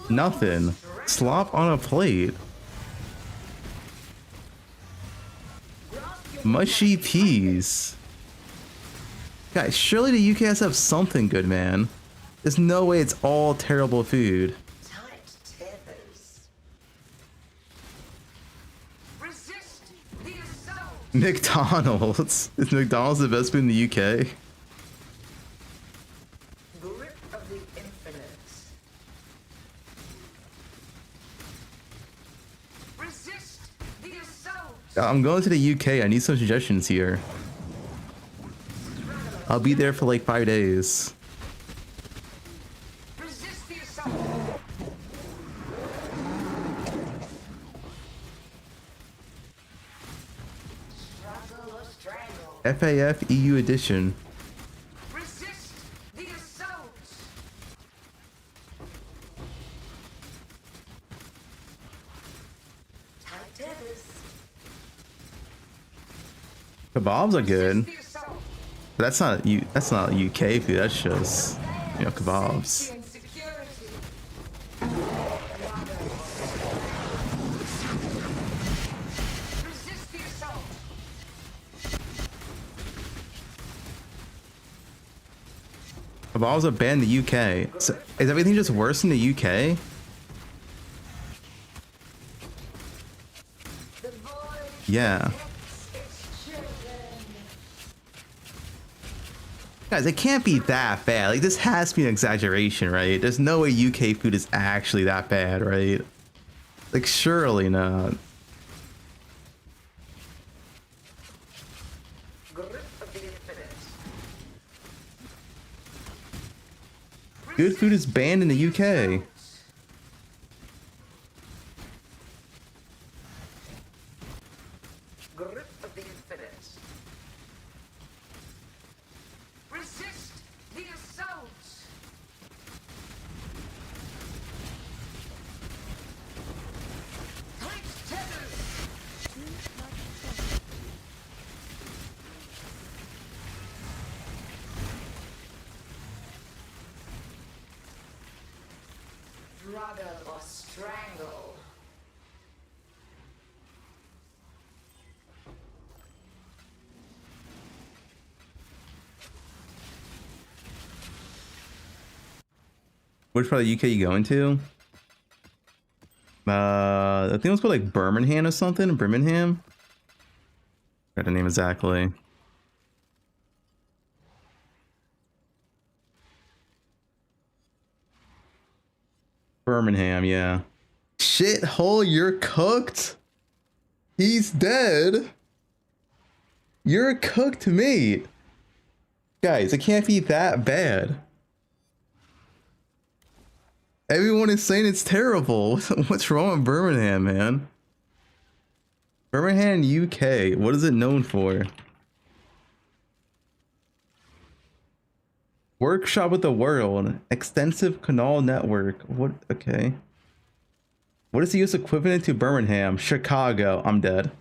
Nothing. Slop on a plate. Mushy peas. Guys, surely the UK has to have something good, man. There's no way it's all terrible food. Tight tethers. Resist the assault. McDonald's. Is McDonald's the best food in the UK? Grip of the infinite. Resist the assault. I'm going to the UK. I need some suggestions here. I'll be there for like 5 days. Resist the assault. Struggle or strangle. FAF EU edition. Resist the assault. Tight tethers. Kebabs are good. The assault. But that's not UK food. That's just, you know, kebabs. Safety and security. Resist the assault. Kebabs are banned in the UK. So, is everything just worse in the UK? The void Yeah. Guys, it can't be that bad. Like, this has to be an exaggeration, right? There's no way UK food is actually that bad, right? Like, surely not. Good food is banned in the UK. Grip of the infinite. Resist the assault. Tight tethers. Throttle or strangle. Which part of the UK you going to? I think it was called like Birmingham or something. Birmingham. I got the name exactly. Birmingham, yeah. Shithole, you're cooked. He's dead. You're a cooked meat. Guys, it can't be that bad. Everyone is saying it's terrible. What's wrong with Birmingham, man? Birmingham, UK. What is it known for? Workshop with the world. Extensive canal network. What? Okay. What is the US equivalent to Birmingham? Chicago. I'm dead.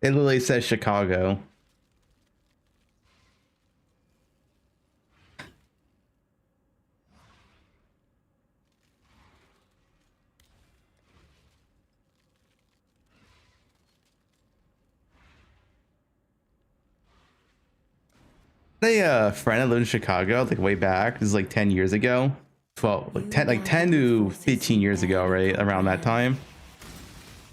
It literally says Chicago. A friend that lived in Chicago, like way back. This is like 10 years ago. 12, like 10 to 15 years ago, right? Around that time.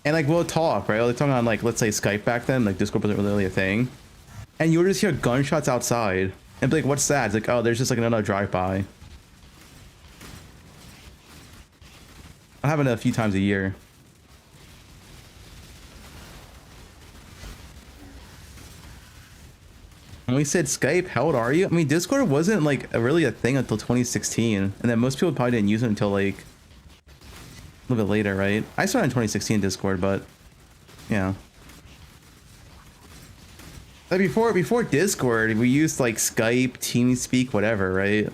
And like we'll talk, right? We'll talk on like, let's say Skype back then, like Discord wasn't really a thing. And you would just hear gunshots outside and be like, what's that? It's like, oh, there's just like another drive-by. I have it a few times a year. When we said Skype, how old are you? I mean, Discord wasn't like really a thing until 2016, and then most people probably didn't use it until like a little bit later, right? I started in 2016 Discord, but yeah. Like before Discord, we used like Skype, TeamSpeak, whatever, right?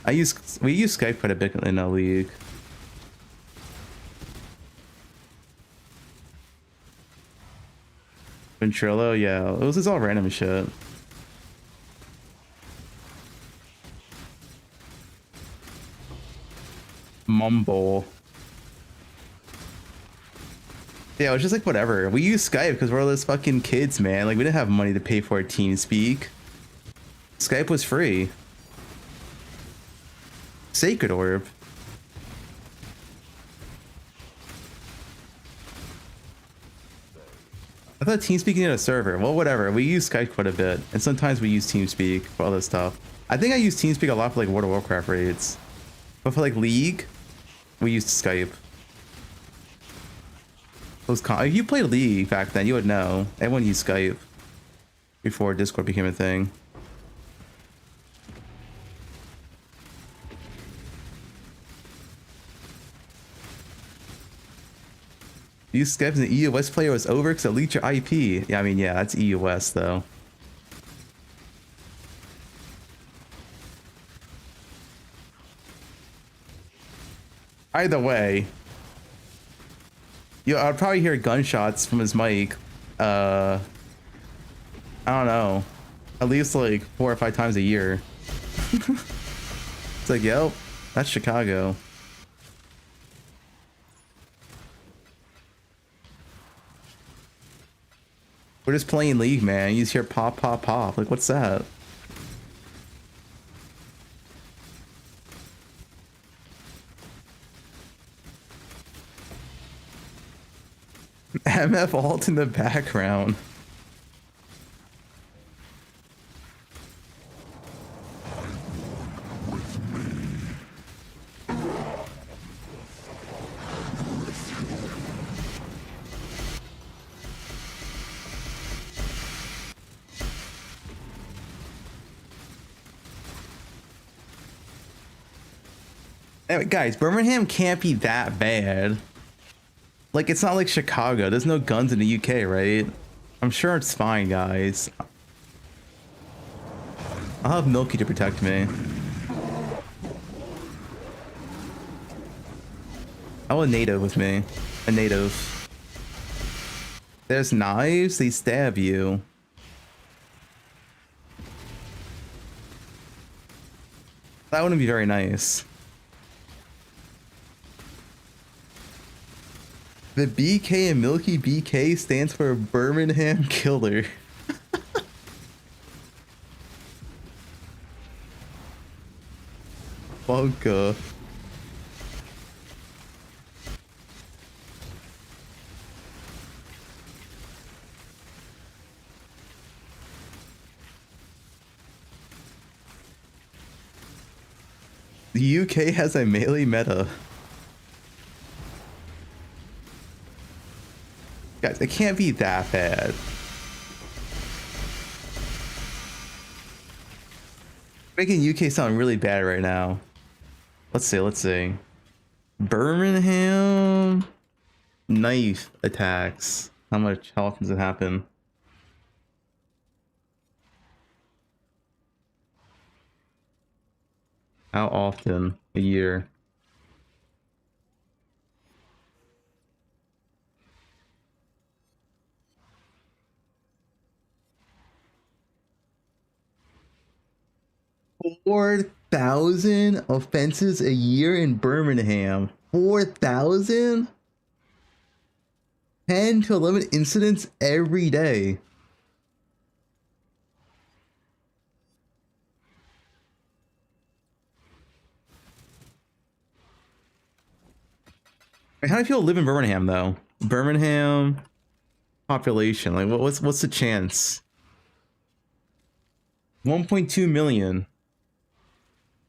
We use Skype quite a bit in the league. Ventrilo, yeah, it was just all random shit. Mumble. Yeah, it was just like whatever. We use Skype because we're all those fucking kids, man. Like we didn't have money to pay for a TeamSpeak. Skype was free. Sacred Orb. I thought TeamSpeak needed a server. Well, whatever. We use Skype quite a bit, and sometimes we use TeamSpeak for all this stuff. I think I use TeamSpeak a lot for like World of Warcraft raids, but for like League, we used Skype. If you played League back then, you would know. Everyone used Skype before Discord became a thing. Use Skype as an EU West player was over because it leaked your IP. Yeah, I mean, yeah, that's EU West though. Either way, I'd probably hear gunshots from his mic. I don't know, at least like 4 or 5 times a year. It's like, yo, that's Chicago. We're just playing League, man. You just hear pop, pop, pop. Like, what's that? MF alt in the background. Anyway, guys, Birmingham can't be that bad. Like, it's not like Chicago. There's no guns in the UK, right? I'm sure it's fine, guys. I'll have Milky to protect me. I want a native with me. A native. There's knives, they stab you. That wouldn't be very nice. The BK in Milky BK stands for Birmingham Killer. Bunka. The UK has a melee meta. Guys, it can't be that bad. Making UK sound really bad right now. Let's see. Birmingham knife attacks. How often does it happen? How often a year? $4,000 offenses a year in Birmingham. 4,000? 10 to 11 incidents every day. How do you feel live in Birmingham though? Birmingham population, like what's the chance? 1.2 million.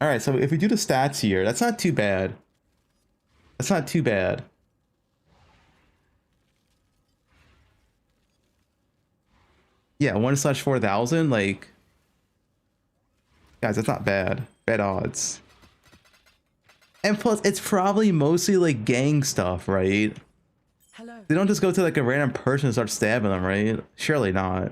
All right, so if we do the stats here, that's not too bad. That's not too bad. Yeah, 1/4,000, like, guys, that's not bad. Bad odds. And plus, it's probably mostly like gang stuff, right? Hello. They don't just go to like a random person and start stabbing them, right? Surely not.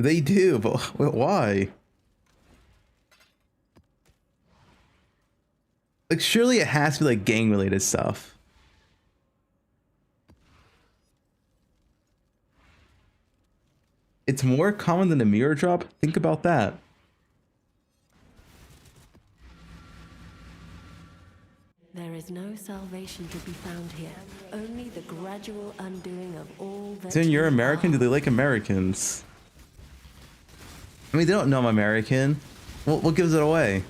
They do, but why? Like, surely it has to be like gang related stuff. It's more common than a mirror drop? Think about that. There is no salvation to be found here. Only the gradual undoing of all that. Then you're American? Do they like Americans? I mean, they don't know I'm American. What gives it away?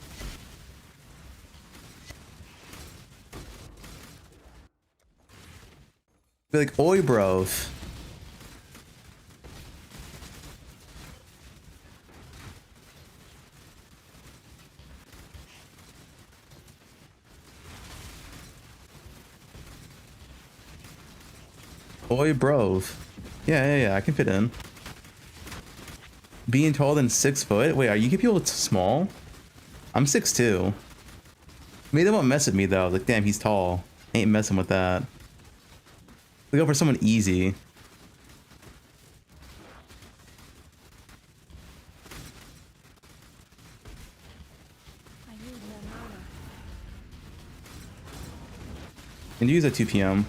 Be like, oi, bros. Oi, bros. Yeah, I can fit in. Being taller than 6 foot? Wait, are you people small? I'm 6'2". Maybe they won't mess with me though. Like, damn, he's tall. Ain't messing with that. We go for someone easy. And use at 2 p.m.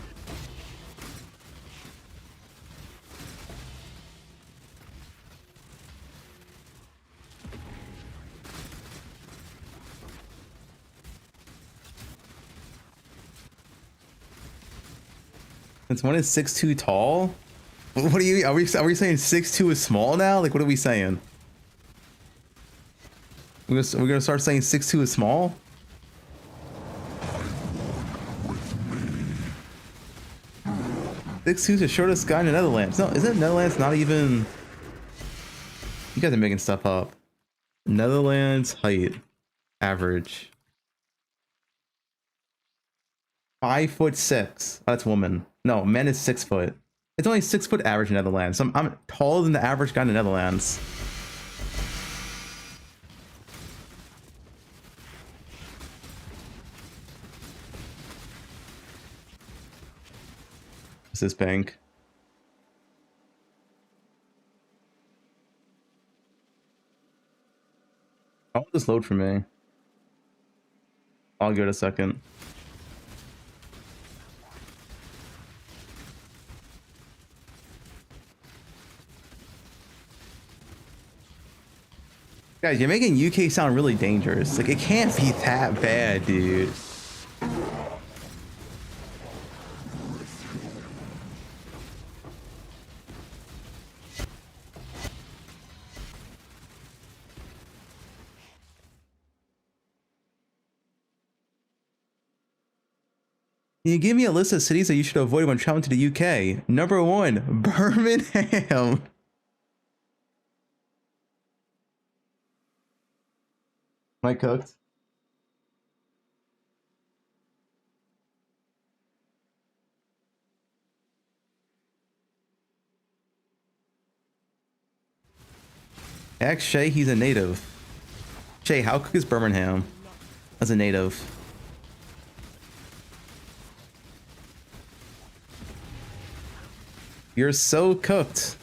Since one is 6'2" tall? What are you? Are we saying 6'2" is small now? Like, what are we saying? We're gonna start saying 6'2" is small? 6'2's the shortest guy in the Netherlands. No, isn't Netherlands not even... You guys are making stuff up. Netherlands height. Average. 5'6". Oh, that's woman. No, men is 6 foot. It's only 6 foot average in Netherlands. So I'm taller than the average guy in the Netherlands. What's this bank? How will this load for me? I'll give it a second. Guys, you're making UK sound really dangerous. Like, it can't be that bad, dude. Can you give me a list of cities that you should avoid when traveling to the UK? Number 1, Birmingham. Am I cooked? Ask Shay, he's a native. Shay, how cook is Birmingham as a native? You're so cooked.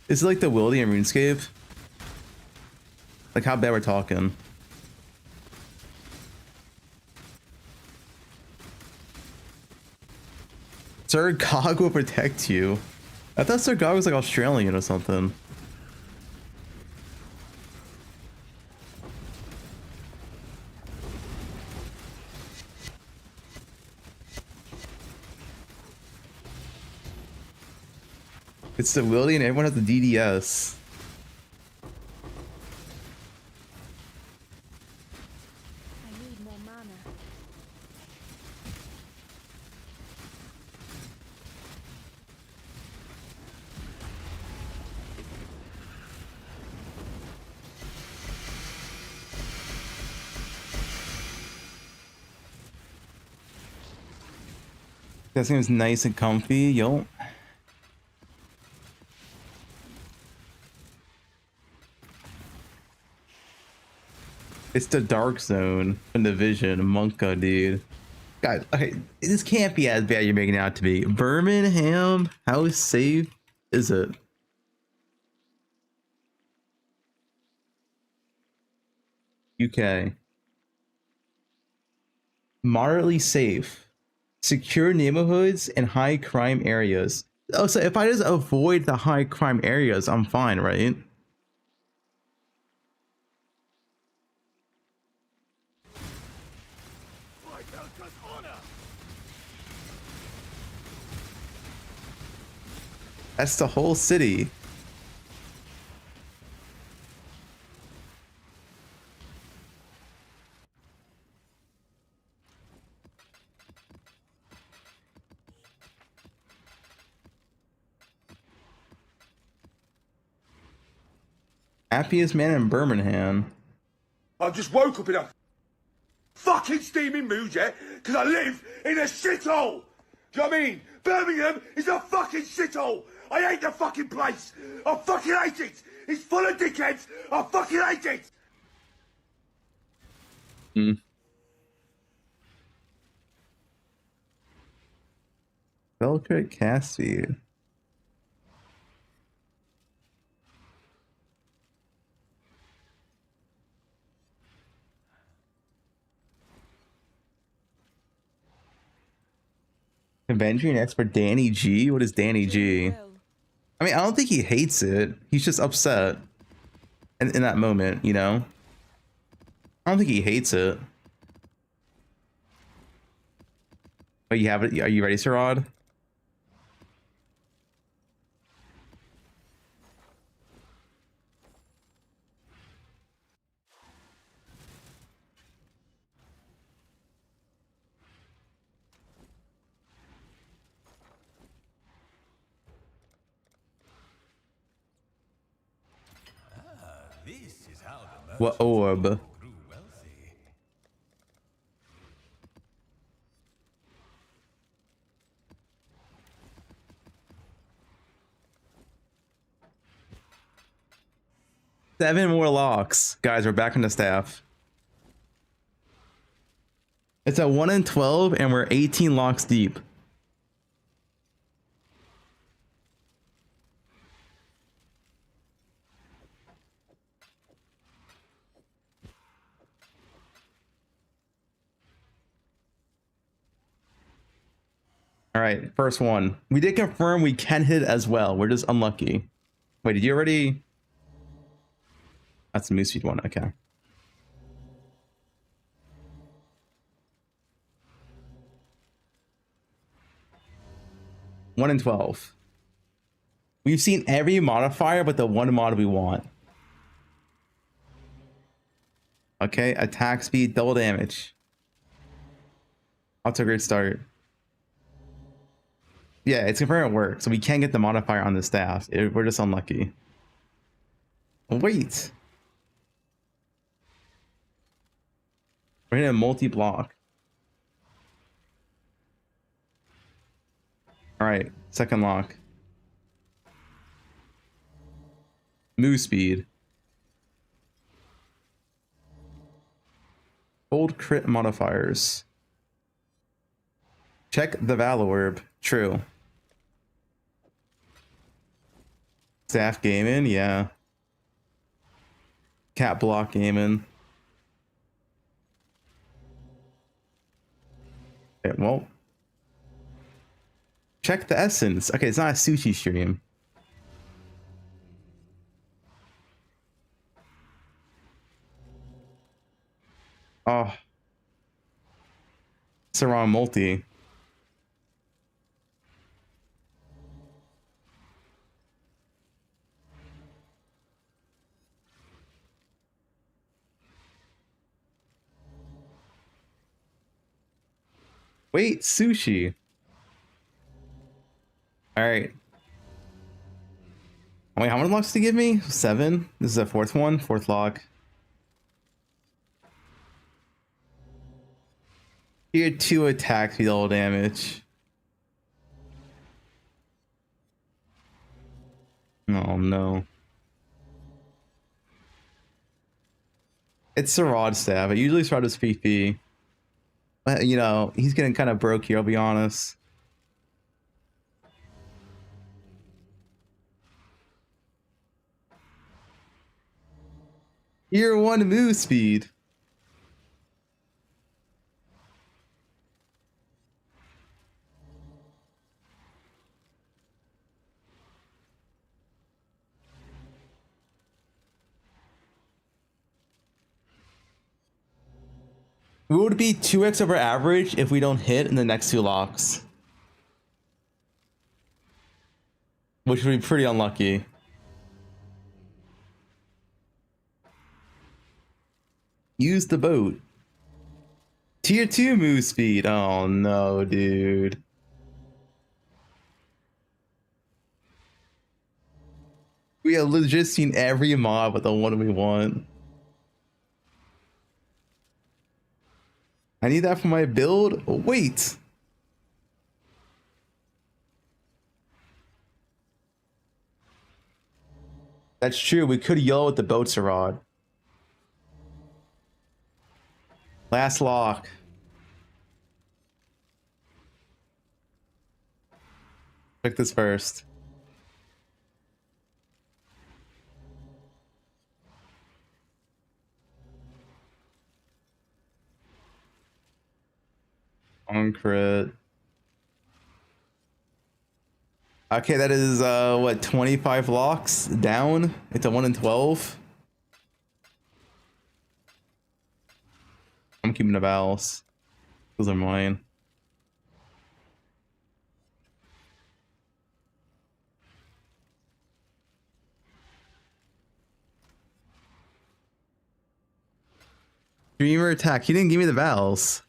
Is it like the Wildy and RuneScape? Like how bad we're talking? Sir Gog will protect you. I thought Sir Gog was like Australian or something. It's the Wildy and everyone has the DDS. I need more mana. That seems nice and comfy, yo. It's the Dark Zone in the Vision, Monka, dude. Guys, okay, this can't be as bad you're making it out to be. Birmingham, how safe is it? UK. Moderately safe. Secure neighborhoods and high crime areas. Oh, so if I just avoid the high crime areas, I'm fine, right? That's the whole city. Happiest man in Birmingham. I just woke up in a fucking steaming mood, yeah? Because I live in a shithole. Do you know what I mean? Birmingham is a fucking shithole. I hate the fucking place. I fucking hate it. It's full of dickheads. I fucking hate it. Hmm. Velcrit cast speed. Avenging expert Danny G? What is Danny G? I mean, I don't think he hates it. He's just upset in that moment, you know? I don't think he hates it. Oh, you have it? Are you ready, Sir Rod? What orb? Seven more locks. Guys, we're back on the staff. It's at 1 in 12 and we're 18 locks deep. All right, first one. We did confirm we can hit as well. We're just unlucky. Wait, did you already? That's the moose feed one. Okay. One in 12. We've seen every modifier but the one mod we want. Okay, attack speed, double damage. That's a great start. Yeah, it's confirmed it works, so we can't get the modifier on the staff. We're just unlucky. Wait. We're hitting a multi-block. All right, second lock. Move speed. Old crit modifiers. Check the Valor Orb. True. Staff gaming, yeah. Cat block gaming. Okay, well. Check the essence. Okay, it's not a sushi stream. Oh. It's the wrong multi. Wait, sushi. All right. Wait, how many locks did he give me? 7. This is a fourth one, fourth lock. Tier 2 attack speed, double damage. Oh no. It's a rod staff. I usually start as PP. But you know, he's getting kind of broke here, I'll be honest. Year 1 move speed. We would be 2x over average if we don't hit in the next 2 locks. Which would be pretty unlucky. Use the boat. Tier 2 move speed. Oh no, dude. We have legit seen every mob but the one we want. I need that for my build. Wait. That's true. We could yell with the boat Sarod. Last lock. Check this first. On crit. Okay, that is what, 25 locks down? It's a 1 in 12. I'm keeping the vowels. Those are mine. Dreamer attack. He didn't give me the vowels.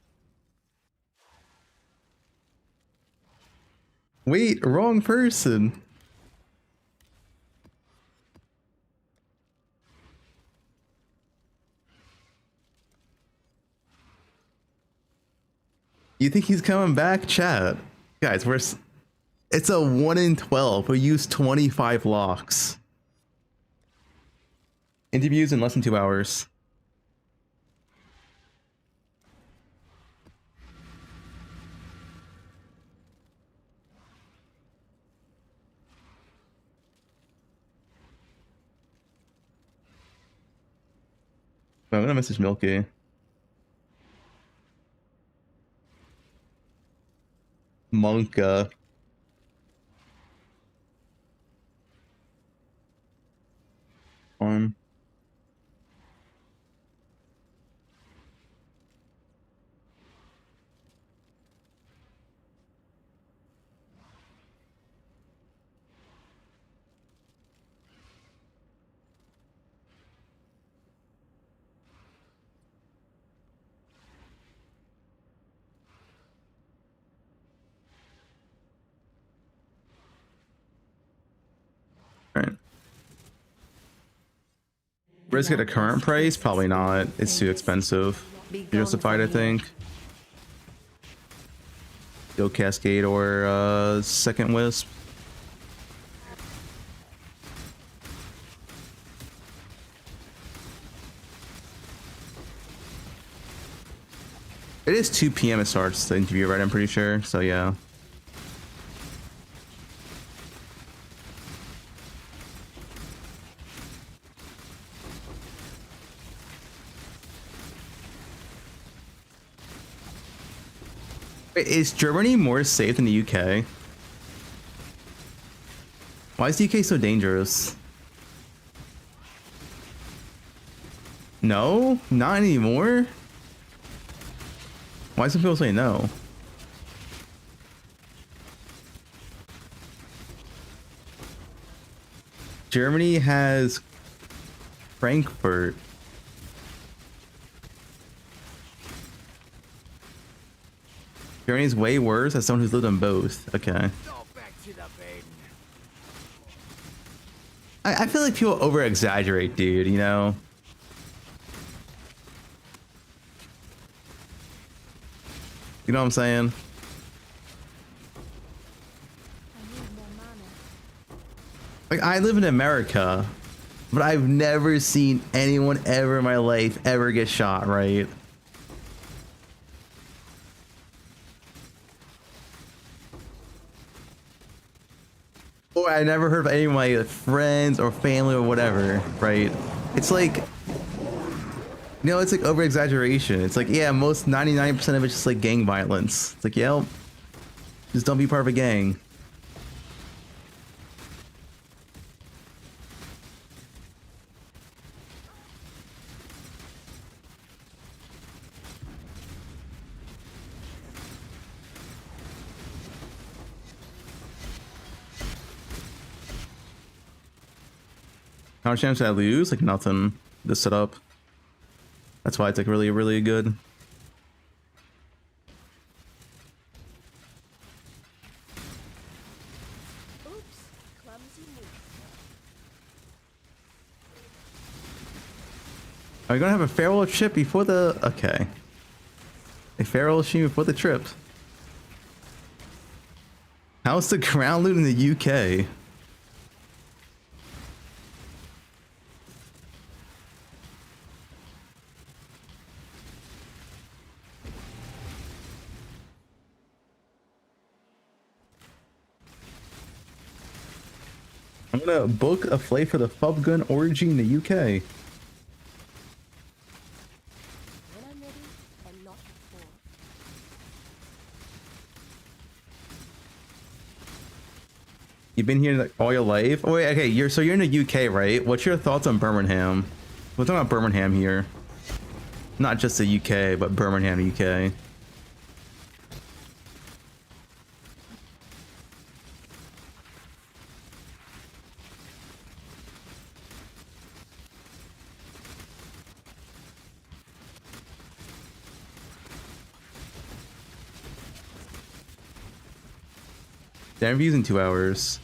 Wait, wrong person. You think he's coming back, chat? Guys, it's a 1 in 12. We use 25 locks. Interviews in less than 2 hours. I'm gonna message Milky. Monka. On. Right. Risk at a current price? Probably not. It's too expensive. Justified, I think. Go Cascade or Second Wisp. It is 2 p.m. it starts the interview, right? I'm pretty sure. So yeah. Wait, is Germany more safe than the UK? Why is the UK so dangerous? No? Not anymore? Why some people say no? Germany has Frankfurt. Germany's way worse as someone who's lived on both. Okay. I feel like people over exaggerate, dude, you know? You know what I'm saying? Like, I live in America, but I've never seen anyone ever in my life ever get shot, right? Or I never heard of any of my friends or family or whatever, right? It's like, you know, it's like over exaggeration. It's like, yeah, most 99% of it's just like gang violence. It's like, yeah, just don't be part of a gang. How much chance did I lose? Like nothing. This setup. That's why it's like really, really good. Oops, clumsy move. Are you gonna have a farewell trip before the... Okay. A farewell trip before the trip. How's the ground loot in the UK? I'm gonna book a flight for the Fubgun orgy in the UK. When I'm ready, and not before. You've been here like all your life? Oh wait, okay, you're in the UK, right? What's your thoughts on Birmingham? We're talking about Birmingham here. Not just the UK, but Birmingham, UK. The interview's in 2 hours.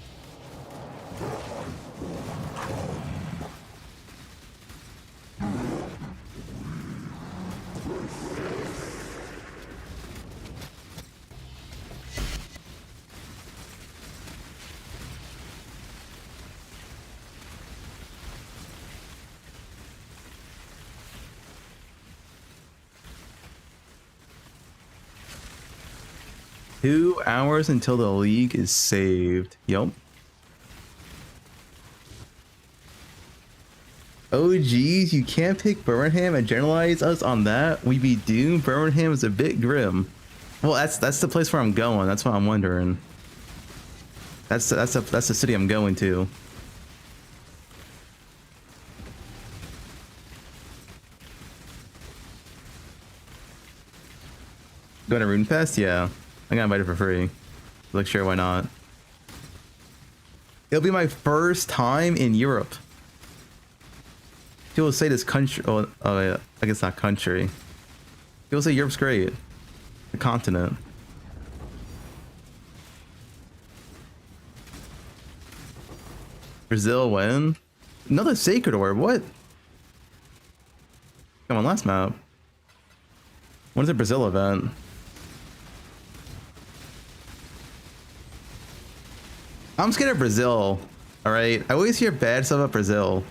2 hours until the league is saved. Yup. Oh geez, you can't pick Birmingham and generalize us on that. We be doomed. Birmingham is a bit grim. Well, that's the place where I'm going. That's what I'm wondering. That's the city I'm going to. Going to Rune Fest? Yeah. I got invited for free. Like, sure, why not? It'll be my first time in Europe. People say this country, I guess not country. People say Europe's great. The continent. Brazil when? Another Sacred Orb, what? Come on, last map. When is the Brazil event? I'm scared of Brazil, alright? I always hear bad stuff about Brazil.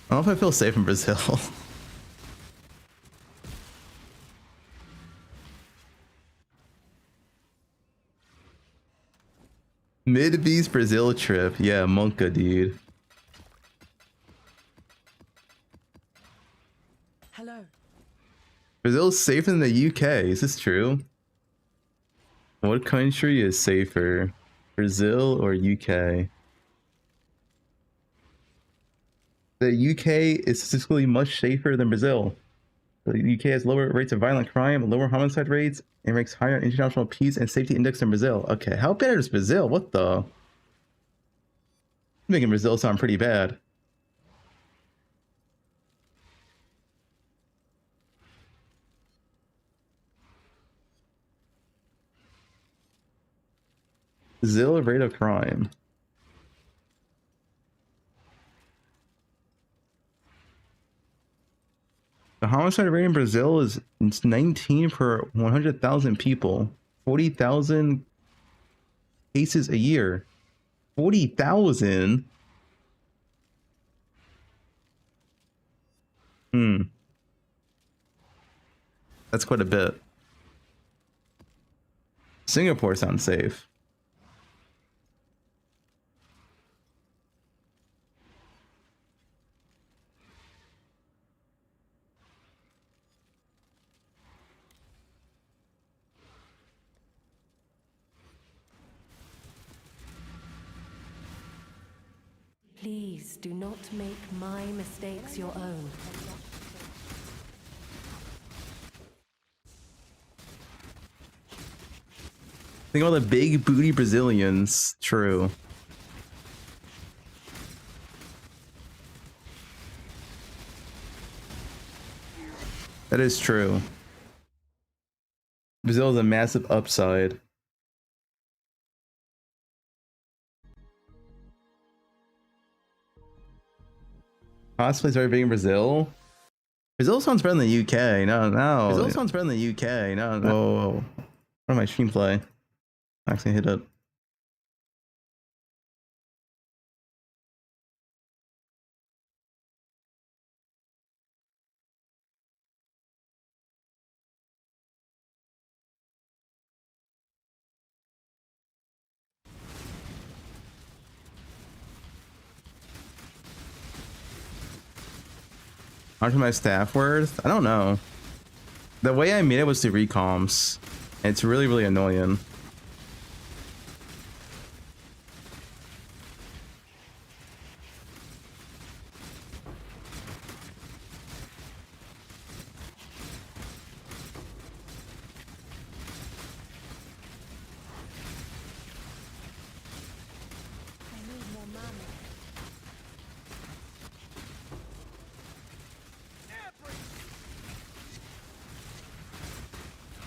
I don't know if I feel safe in Brazil. Mid-beast Brazil trip. Yeah, Monka, dude. Hello. Brazil's safer than the UK. Is this true? What country is safer? Brazil or UK? The UK is statistically much safer than Brazil. The UK has lower rates of violent crime, lower homicide rates, and ranks higher international peace and safety index than Brazil. Okay, how bad is Brazil? What the? Making Brazil sound pretty bad. Brazil rate of crime. The homicide rate in Brazil is 19 per 100,000 people. 40,000 cases a year. 40,000? That's quite a bit. Singapore sounds safe. Please do not make my mistakes your own. Think about the big booty Brazilians. True. That is true. Brazil is a massive upside. Cosplays are big in Brazil. Brazil sounds better than the UK. No. Brazil sounds better than the UK. No. Whoa. What am I stream play? Actually hit it. How much my staff worth? I don't know. The way I made it was through recoms. And it's really, really annoying.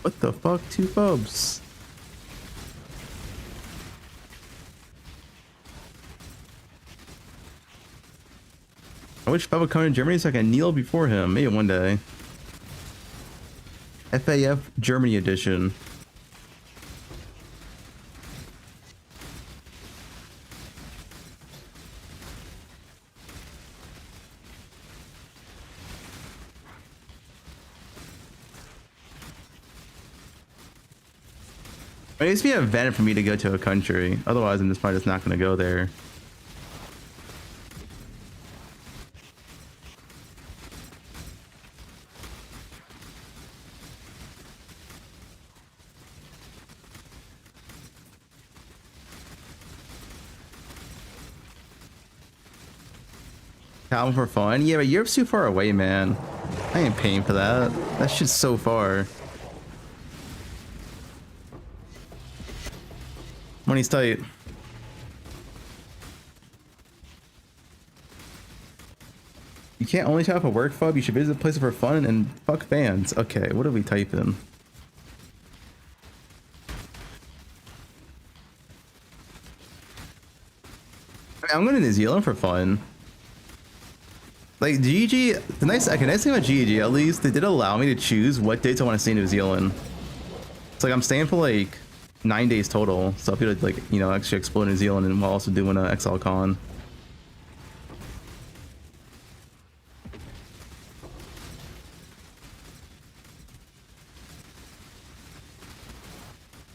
What the fuck? 2 phobes. I wish Fub would come to Germany so I can kneel before him. Maybe one day. FAF Germany edition. It needs to be an event for me to go to a country. Otherwise, I'm just probably just not going to go there. Calvin for fun? Yeah, but Europe's too far away, man. I ain't paying for that. That shit's so far. Money's tight. You can't only type a work fub, you should visit places for fun and fuck fans. Okay, what do we type in? I'm going to New Zealand for fun. Like GG, the nice thing about GG, at least they did allow me to choose what dates I want to stay in New Zealand. It's like I'm staying for like 9 days total, so I'll be able to, like, you know, actually explore New Zealand and while also doing a XLCon.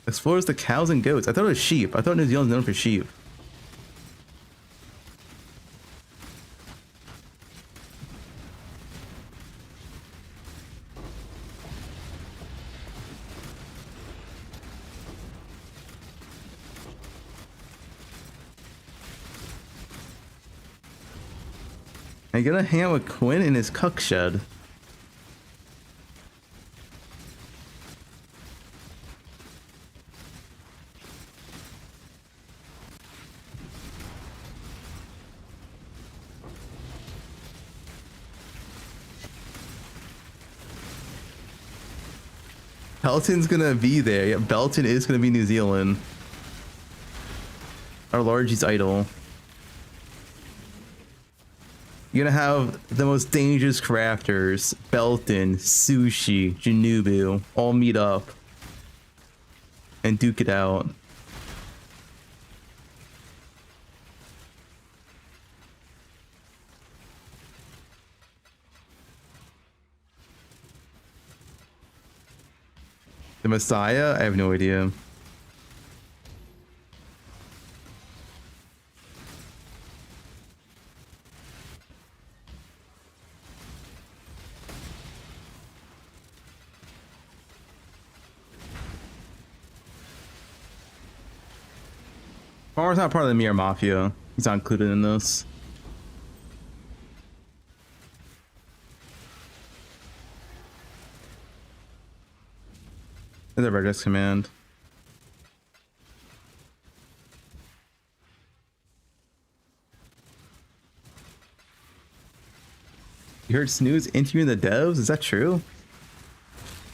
Explores the cows and goats. I thought it was sheep. I thought New Zealand's known for sheep. I'm gonna hang out with Quinn in his cuck shed. Belton's gonna be there. Yeah, Belton is gonna be New Zealand. Our largest idol. You're gonna have the most dangerous crafters, Belton, Sushi, Janubu, all meet up and duke it out. The Messiah? I have no idea. Farmer's not part of the Mir Mafia. He's not included in this. There's a Vertex command. You heard Snooze interviewing the devs? Is that true?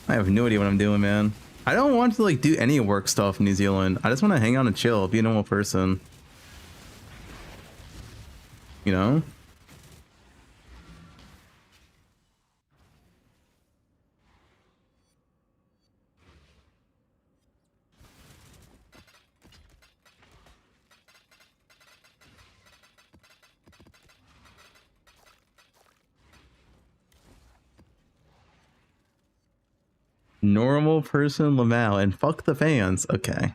I have no idea what I'm doing, man. I don't want to like do any work stuff in New Zealand. I just want to hang out and chill, be a normal person. You know? Normal person Lamal and fuck the fans. Okay.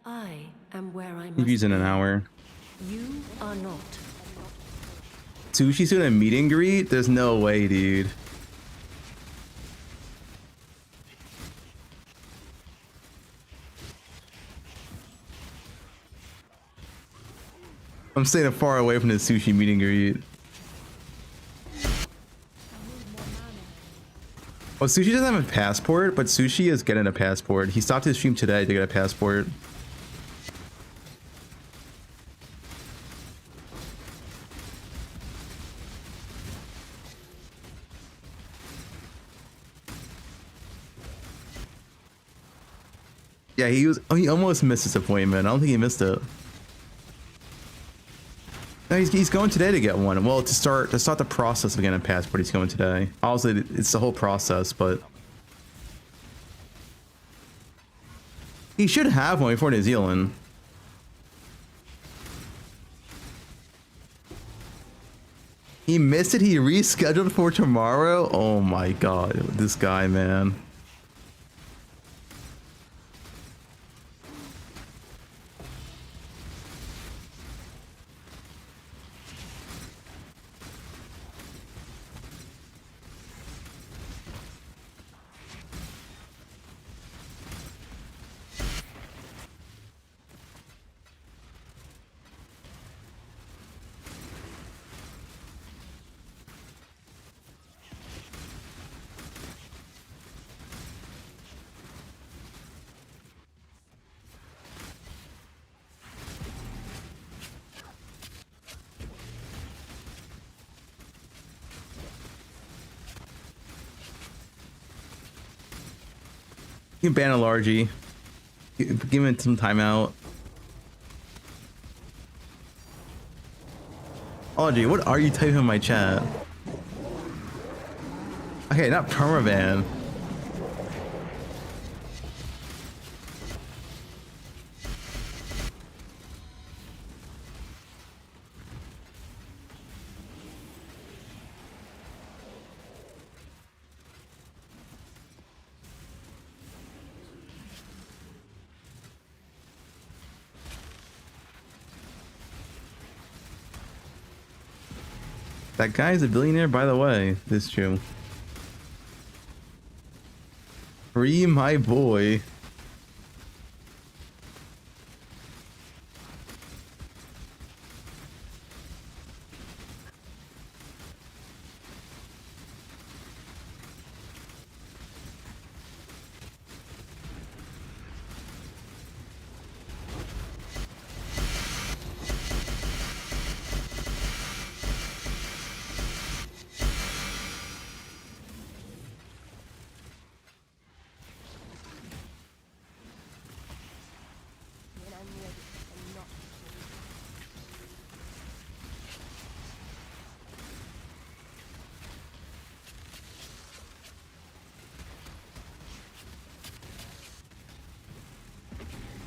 I am where I must TV's in an hour. You are not. Sushi's doing a meet and greet? There's no way, dude. I'm staying far away from the sushi meet and greet. Well, Sushi doesn't have a passport, but Sushi is getting a passport. He stopped his stream today to get a passport. Yeah, he was. Oh, he almost missed his appointment. I don't think he missed it. No, he's going today to get one. Well, to start the process of getting a passport, he's going today. Obviously, it's the whole process, but he should have one before New Zealand. He missed it. He rescheduled for tomorrow. Oh my god, this guy, man. You can ban a Largy. Give him some timeout. Largy, what are you typing in my chat? Okay, not permaban. That guy's a billionaire, by the way. This is true. Free my boy.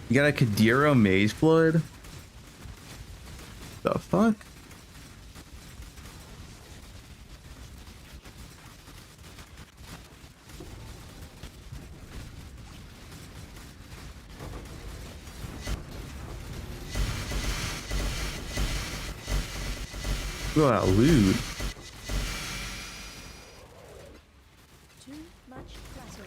You got a Kadiro Mage Flood? The fuck? Look at that loot. Too much clutter.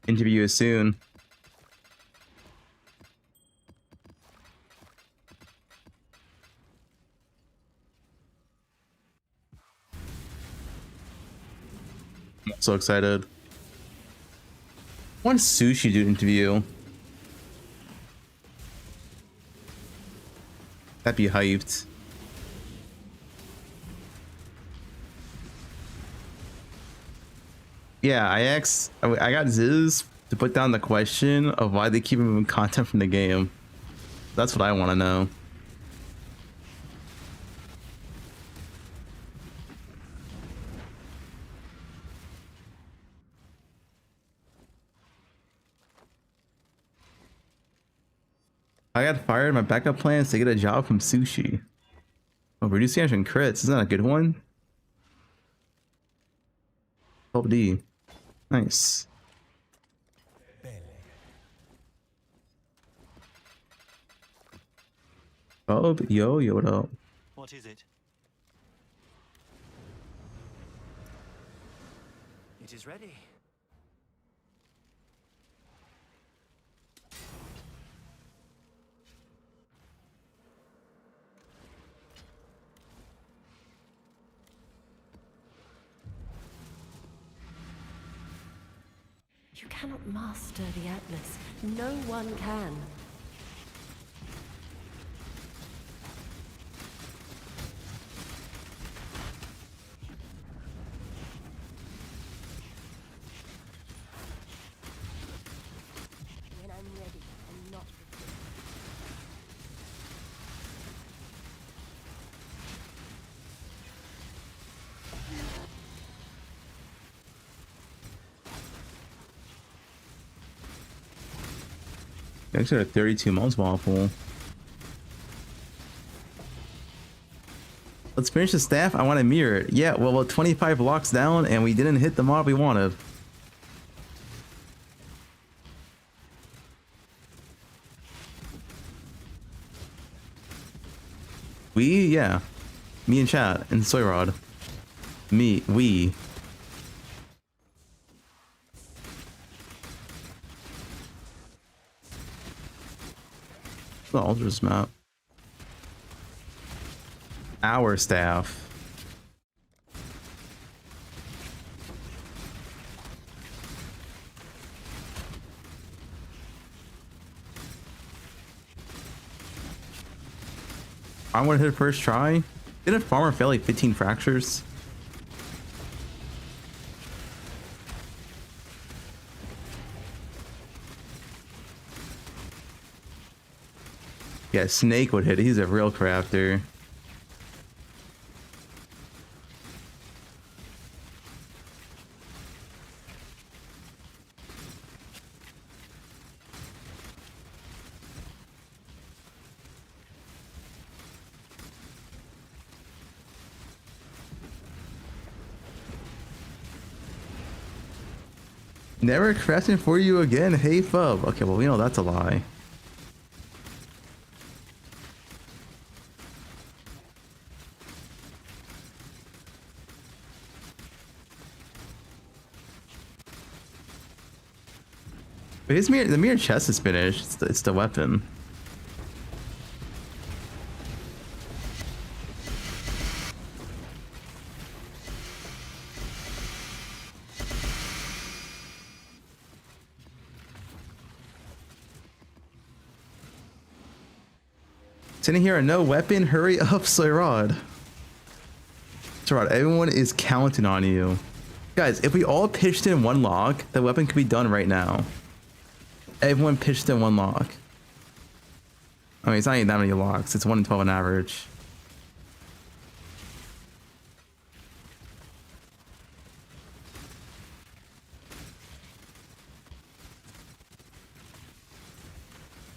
Interview is soon. I'm so excited. I want Sushi to interview. That'd be hyped. Yeah, I got Ziz to put down the question of why they keep removing content from the game. That's what I want to know. I got fired. My backup plan is to get a job from Sushi. Oh, reduce damage and crits. Isn't that a good one? 12D. Nice. Oh, yo, what up? What is it? It is ready. You cannot master the Atlas. No one can. When I'm ready, I'm not before. Actually, a 32 months waffle. Let's finish the staff. I want to mirror it. Yeah, well, we're 25 blocks down, and we didn't hit the mob we wanted. Yeah. Me and chat and Soyrod. We. The Alders map. Our staff. I want to hit it first try. Didn't Farmer fail like 15 fractures? Yeah, Snake would hit it. He's a real crafter. Never crafting for you again. Hey, Fub. Okay, well, we know that's a lie. But the mirror chest is finished. It's the weapon. Sitting here, no weapon. Hurry up, Soyrod. Soyrod, everyone is counting on you. Guys, if we all pitched in one lock, the weapon could be done right now. Everyone pitched in one lock. I mean, it's not even that many locks. It's 1 in 12 on average.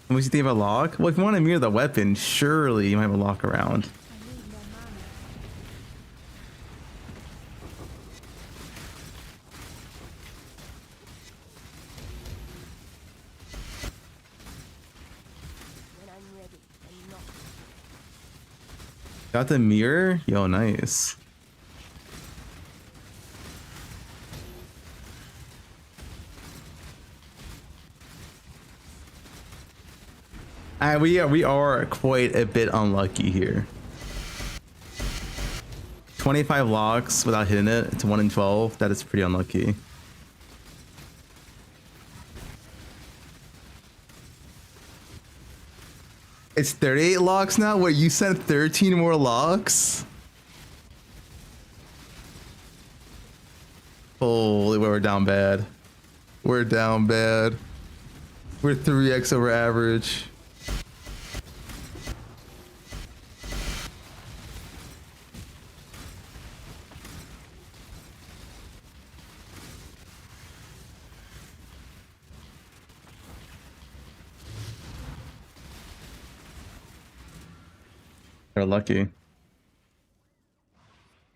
What do you think about lock? Well, if you want to mirror the weapon, surely you might have a lock around. Got the mirror? Yo, nice. We are quite a bit unlucky here. 25 locks without hitting it. It's 1 in 12. That is pretty unlucky. It's 38 locks now? Wait, you sent 13 more locks? Holy, we're down bad. We're down bad. We're 3x over average. They're lucky.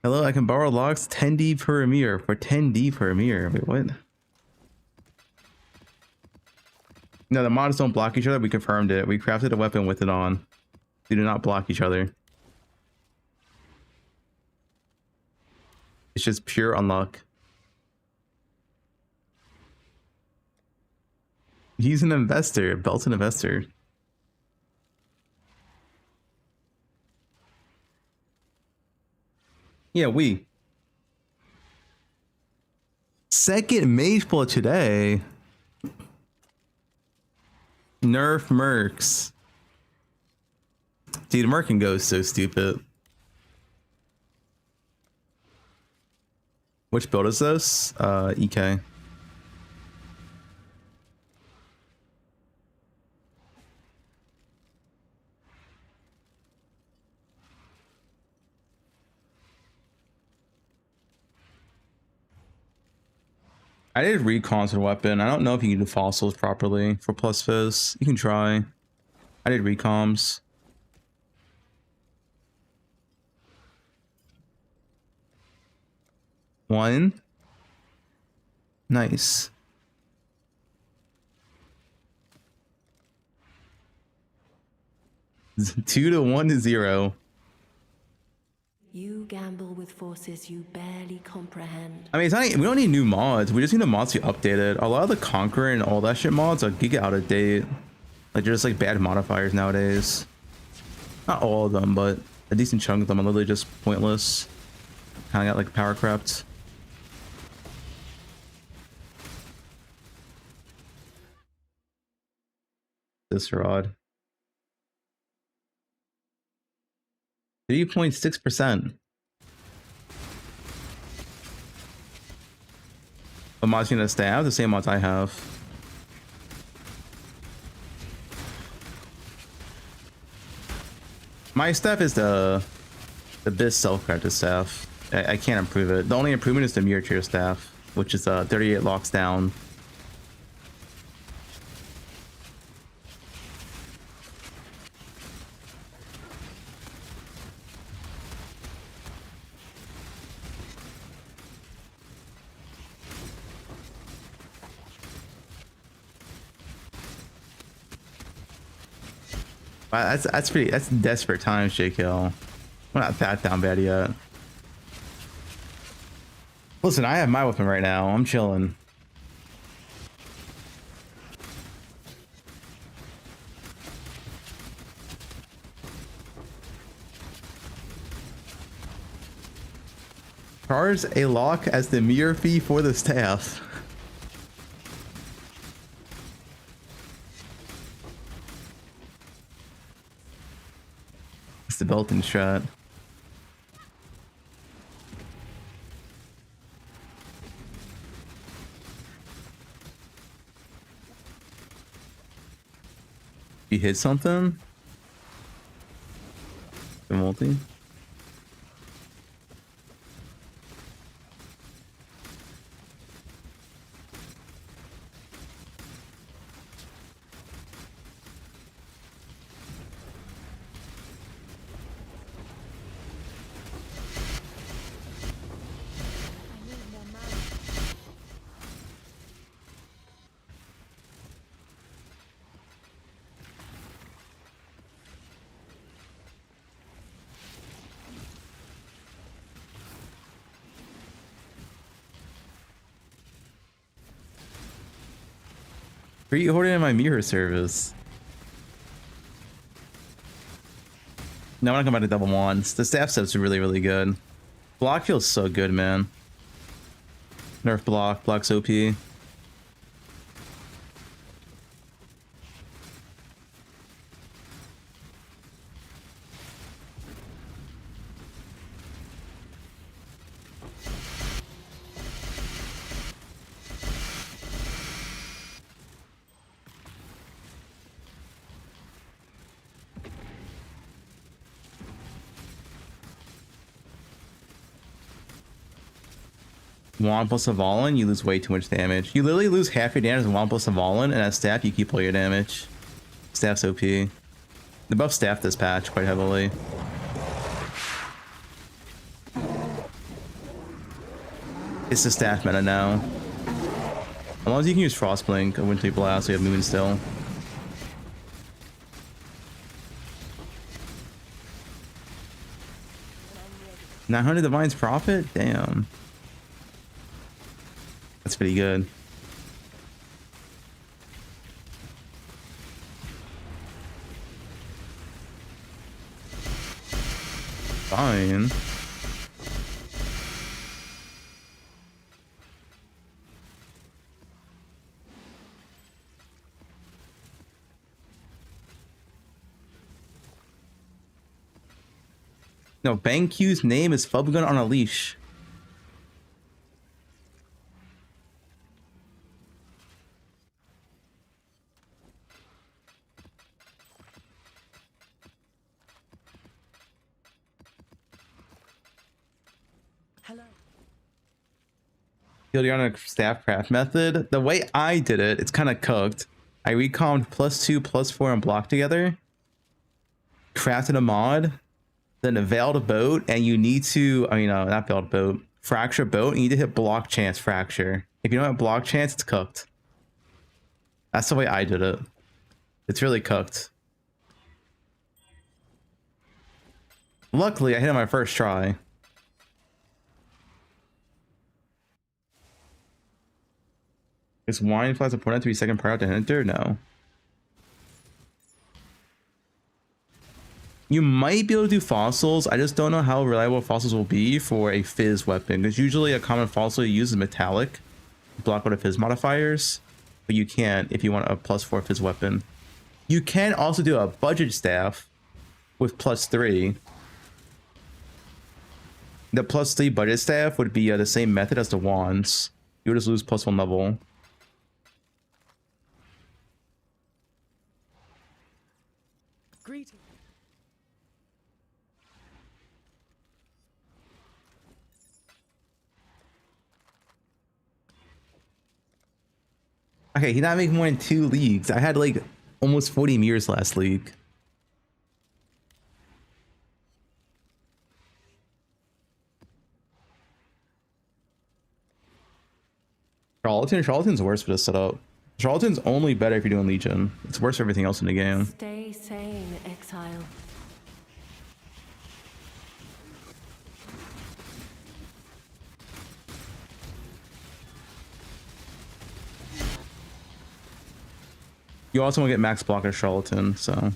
Hello, I can borrow locks 10D per mirror for 10D per mirror. Wait, what? No, the mods don't block each other. We confirmed it. We crafted a weapon with it on. They do not block each other. It's just pure unluck. He's an investor, Belton investor. Yeah, we. Second mage pull today. Nerf Mercs. Dude, Merc and Go is so stupid. Which build is this? EK. I did recons for weapon. I don't know if you can do fossils properly for plus fizz. You can try. I did recoms. One. Nice. Two to 1 to 0. You gamble with forces you barely comprehend. I mean, it's not, we don't need new mods. We just need the mods to be updated. A lot of the Conqueror and all that shit mods are giga out of date. Like, they're just like bad modifiers nowadays. Not all of them, but a decent chunk of them are literally just pointless. Kind of got like power crept. This rod. 3.6%. What mods you gonna stay? I have the same mods I have. My staff is the Biz self-crafted staff. I can't improve it. The only improvement is the Murature staff, which is 38 locks down. Wow, that's pretty. That's desperate times, JKL. We're not that down bad yet. Listen, I have my weapon right now. I'm chilling. Charge a lock as the mirror fee for the staff. The built-in strat. You hit something? The multi? Are you hoarding in my mirror service? No, I'm not coming back to double wands. The staff sets are really, really good. Block feels so good, man. Nerf block. Block's OP. Wand plus a Volin, you lose way too much damage. You literally lose half your damage with Wand plus a Volin, and as staff, you keep all your damage. Staff's OP. They buff staff this patch quite heavily. It's the staff meta now. As long as you can use Frostblink or Wintry Blast, you have Moon still. $900 Divine's Profit? Damn. That's pretty good. Fine. No, Bankyu's name is Fubgun on a leash. Hello. Gildionic staff craft method. The way I did it, it's kind of cooked. I recommed +2, +4, and block together. Crafted a mod. Then a veiled boat, and you need to, not veiled boat, fracture boat, and you need to hit block chance fracture. If you don't have block chance, it's cooked. That's the way I did it. It's really cooked. Luckily, I hit it on my first try. Is wine flies opponent to be second prior to enter? No. You might be able to do fossils. I just don't know how reliable fossils will be for a fizz weapon. Because usually a common fossil you use is metallic to block out of fizz modifiers. But you can't if you want a +4 fizz weapon. You can also do a budget staff with +3. The +3 budget staff would be the same method as the wands. You would just lose +1 level. Greetings. Okay, he's not making more than 2 leagues. I had like almost 40 mirrors last league. Charlatan's worse for this setup. Charlatan's only better if you're doing Legion. It's worse for everything else in the game. Stay sane, exile. You also want to get max block as Charlatan, so.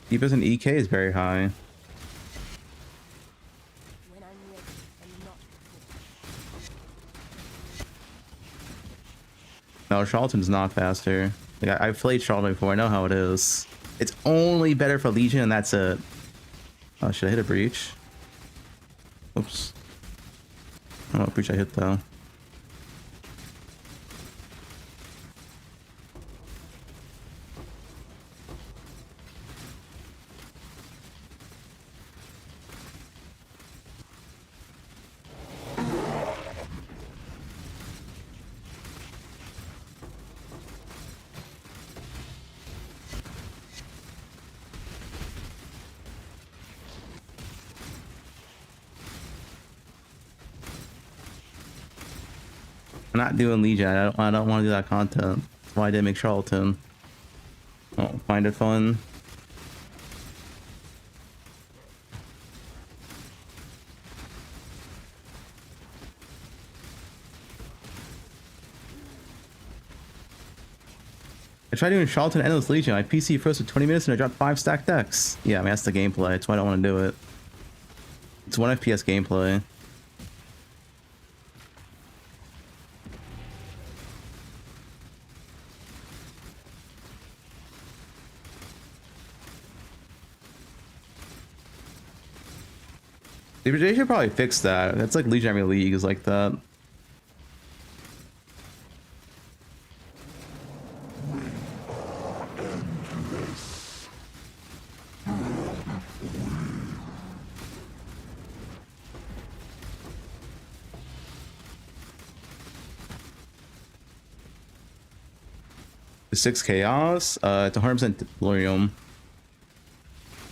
Deepest in EK is very high. When I'm ready and not No, Charlatan's not faster. Like, I've played Charlatan before. I know how it is. It's only better for Legion, and that's it. Oh, should I hit a breach? Oops. I don't know what breach I hit though. I'm not doing Legion. I don't want to do that content. That's why I didn't make Charlatan. Oh, find it fun. I tried doing Charlatan Endless Legion. My PC froze for 20 minutes and I dropped 5 stacked decks. Yeah, I mean, that's the gameplay. That's why I don't want to do it. It's 1 FPS gameplay. They should probably fix that. That's like Legion every league is like that. The 6 chaos, it's 100% delirium.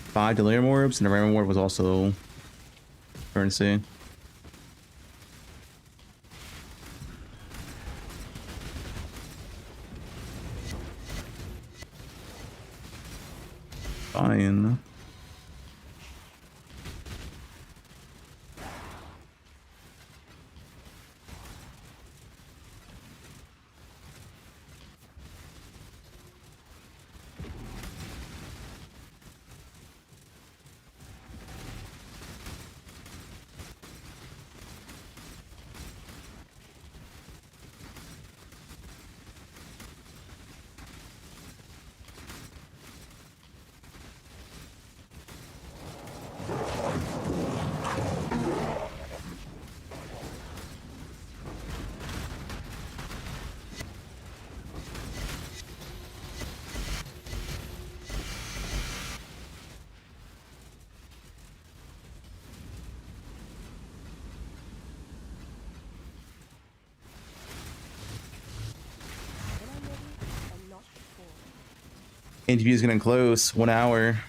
5 delirium orbs, and the random orb was also currency. Fine. Interview's getting close. 1 hour.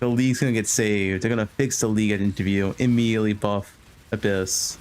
The league's gonna get saved. They're gonna fix the league at interview. Immediately buff Abyss.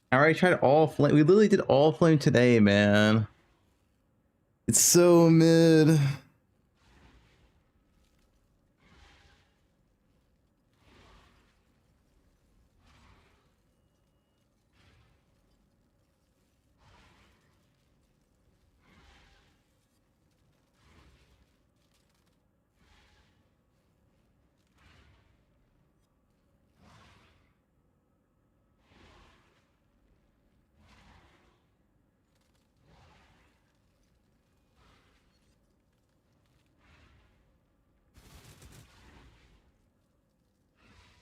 I already tried all flame. We literally did all flame today, man. It's so mid.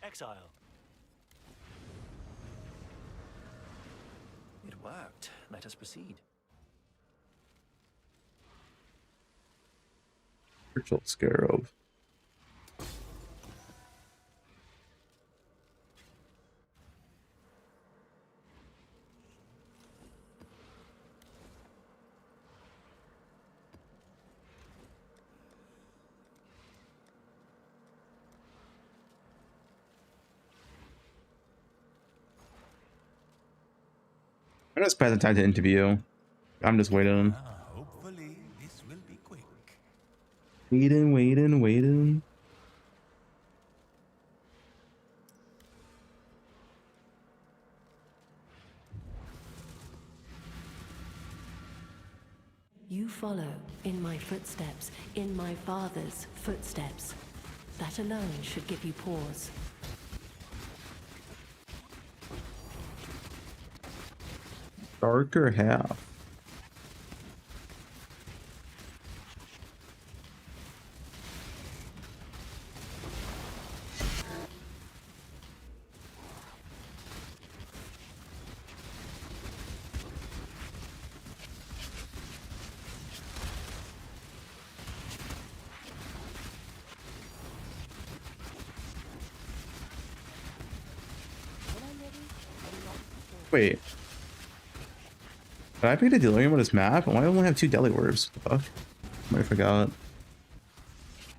Exile. It worked. Let us proceed. Virtual Scarab. I'm just passing time to interview. I'm just waiting. Hopefully, this will be quick. Waiting. You follow in my footsteps, in my father's footsteps. That alone should give you pause. Darker half. Wait. Did I pick a delirium on this map? Why do I only have 2 deli orbs? What the fuck? Might have forgot.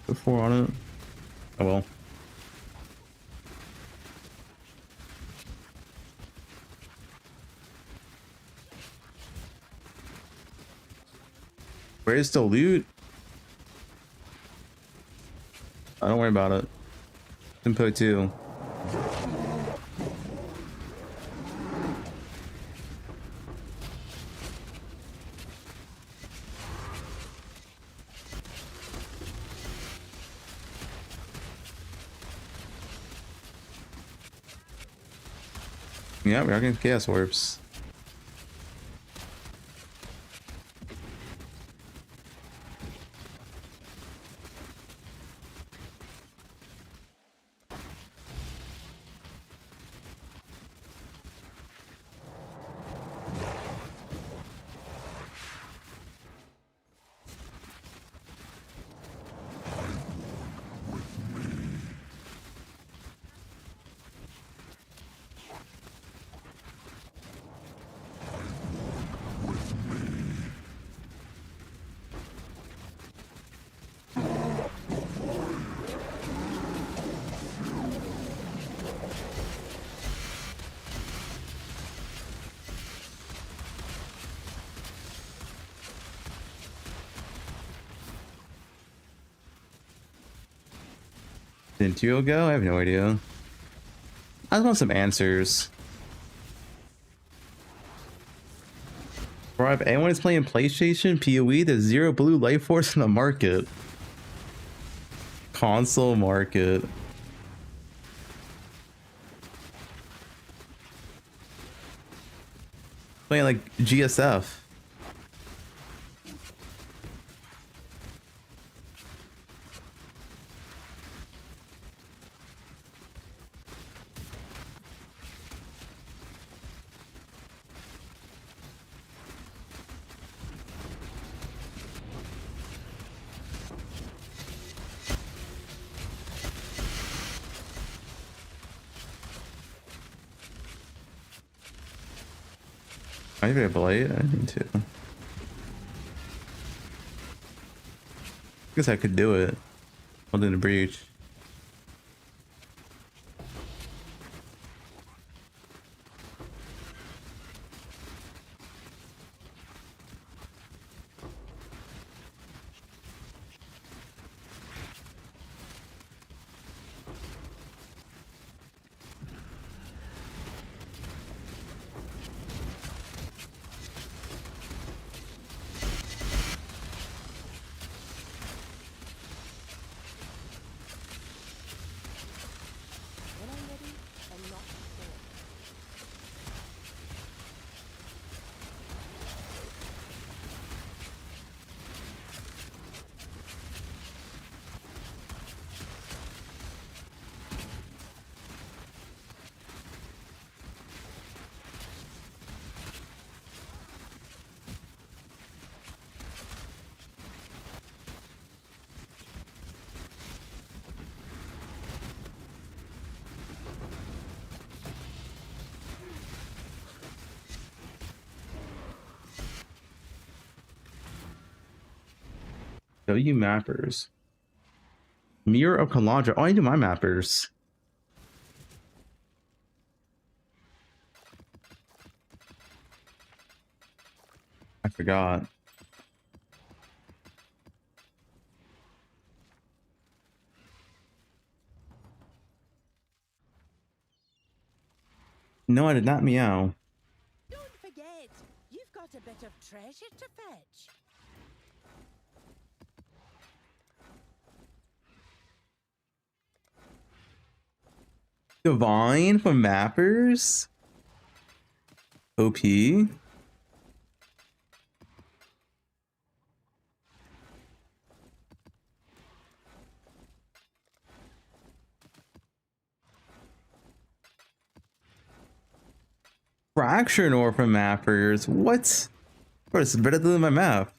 Put 4 on it. Oh well. Where's the loot? Don't worry about it. Input 2. Yeah, we are getting chaos orbs. Didn't you go? I have no idea. I just want some answers. Bro, if anyone is playing PlayStation, PoE, there's 0 blue life force in the market. Console market. Playing like GSF. I need a blade. I need to. Guess I could do it. Holding the breach. W mappers. Mirror of Kalandra. Oh, I do my mappers. I forgot. No, I did not meow. Don't forget, you've got a bit of treasure to fetch. Divine for mappers? OP? Fracture Nor for mappers? What? Bro, this is better than my map.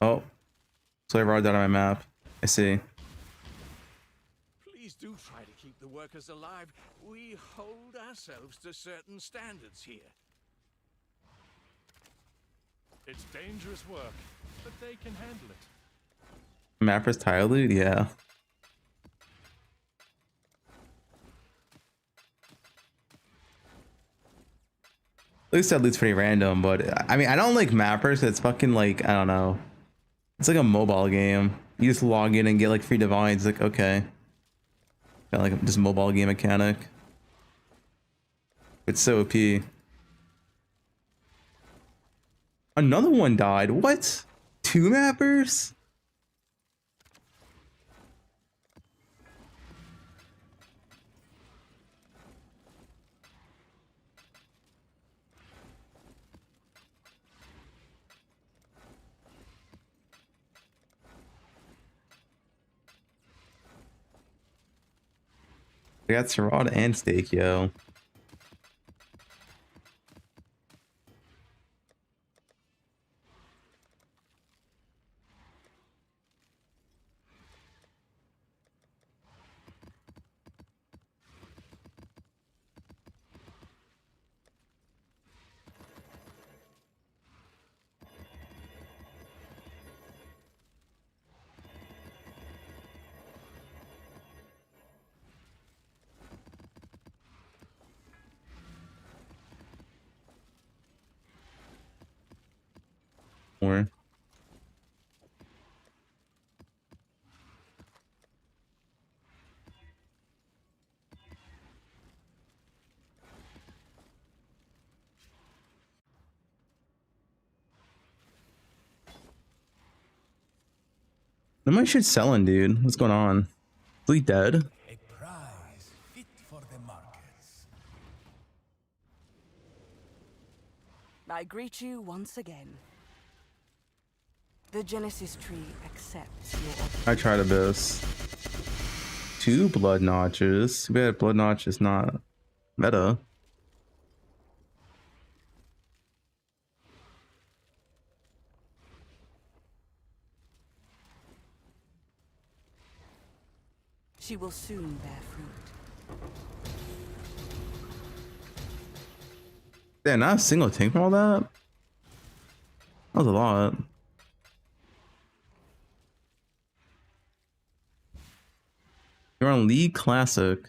Oh. So I rolled out on my map. I see. Please do try to keep the workers alive. We hold ourselves to certain standards here. It's dangerous work, but they can handle it. Mappers tile loot? Yeah. At least that loot's pretty random, but I mean, I don't like mappers. It's fucking like, I don't know. It's like a mobile game. You just log in and get like free divines. Like, okay. Got like this mobile game mechanic. It's so OP. Another one died. What? 2 mappers? I got Sriracha and steak, yo. More. My shit's selling, dude. What's going on? Is he dead? A prize fit for the markets. I greet you once again. The Genesis tree accepts your offer. I tried Abyss. 2 blood notches. Too bad blood notch is not meta. She will soon bear fruit. Damn, not a single tank from all that? That was a lot. You're on League Classic.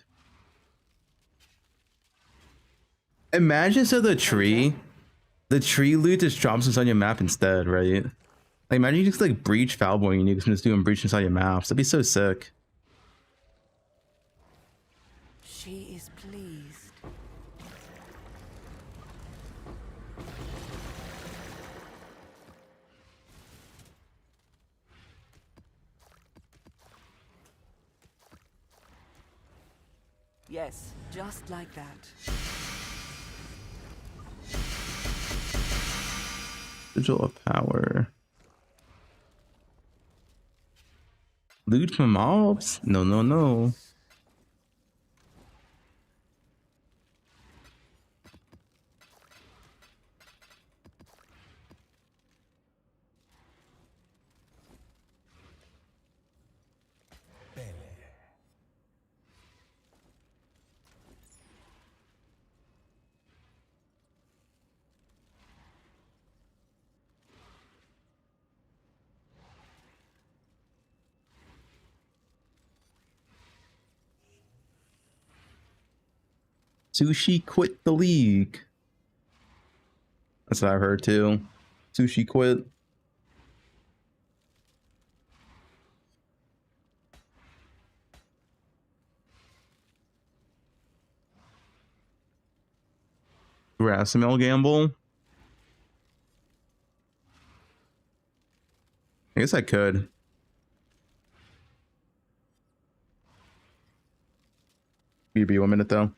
Imagine so the tree loot just drops inside your map instead, right? Like imagine you just like breach Falboing and you can just do a breach inside your maps. That'd be so sick. She is pleased. Yes, just like that. Sigil of Power. Loot from mobs? No, no, no. Sushi quit the league. That's what I heard too. Sushi quit. Grassamel gamble. I guess I could. BB 1 minute though.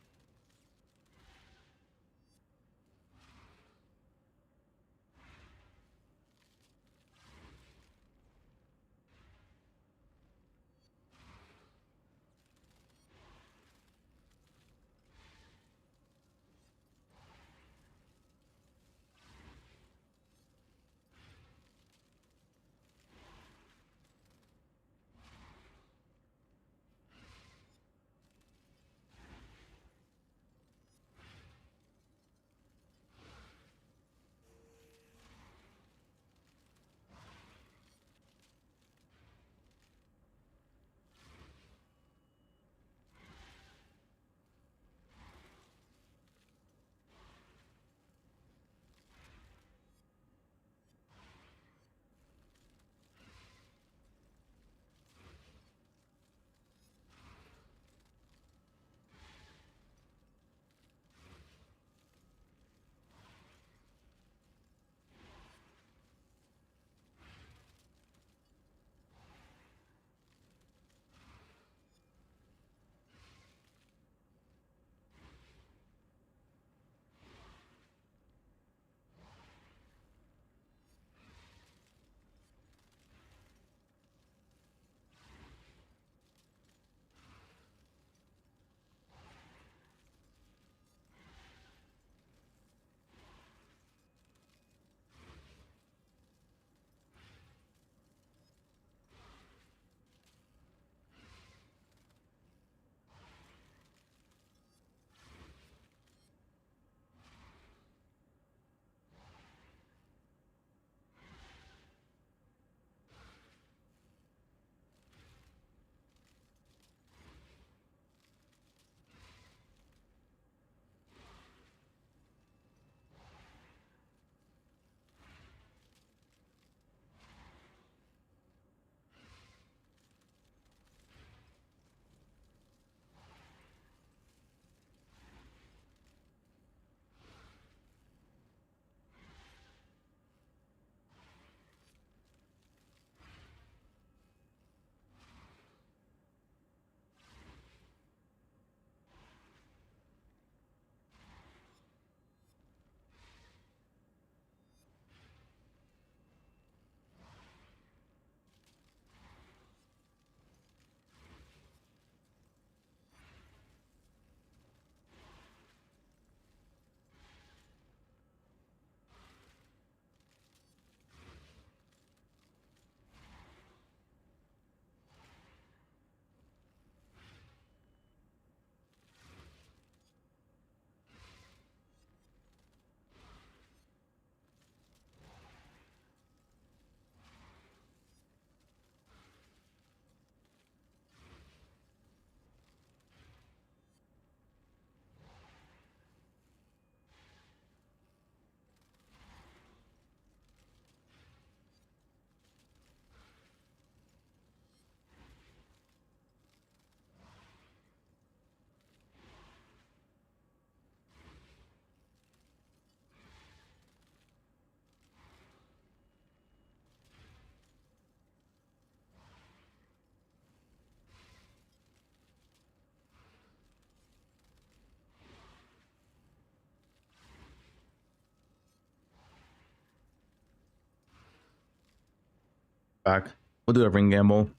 Back. We'll do a ring gamble.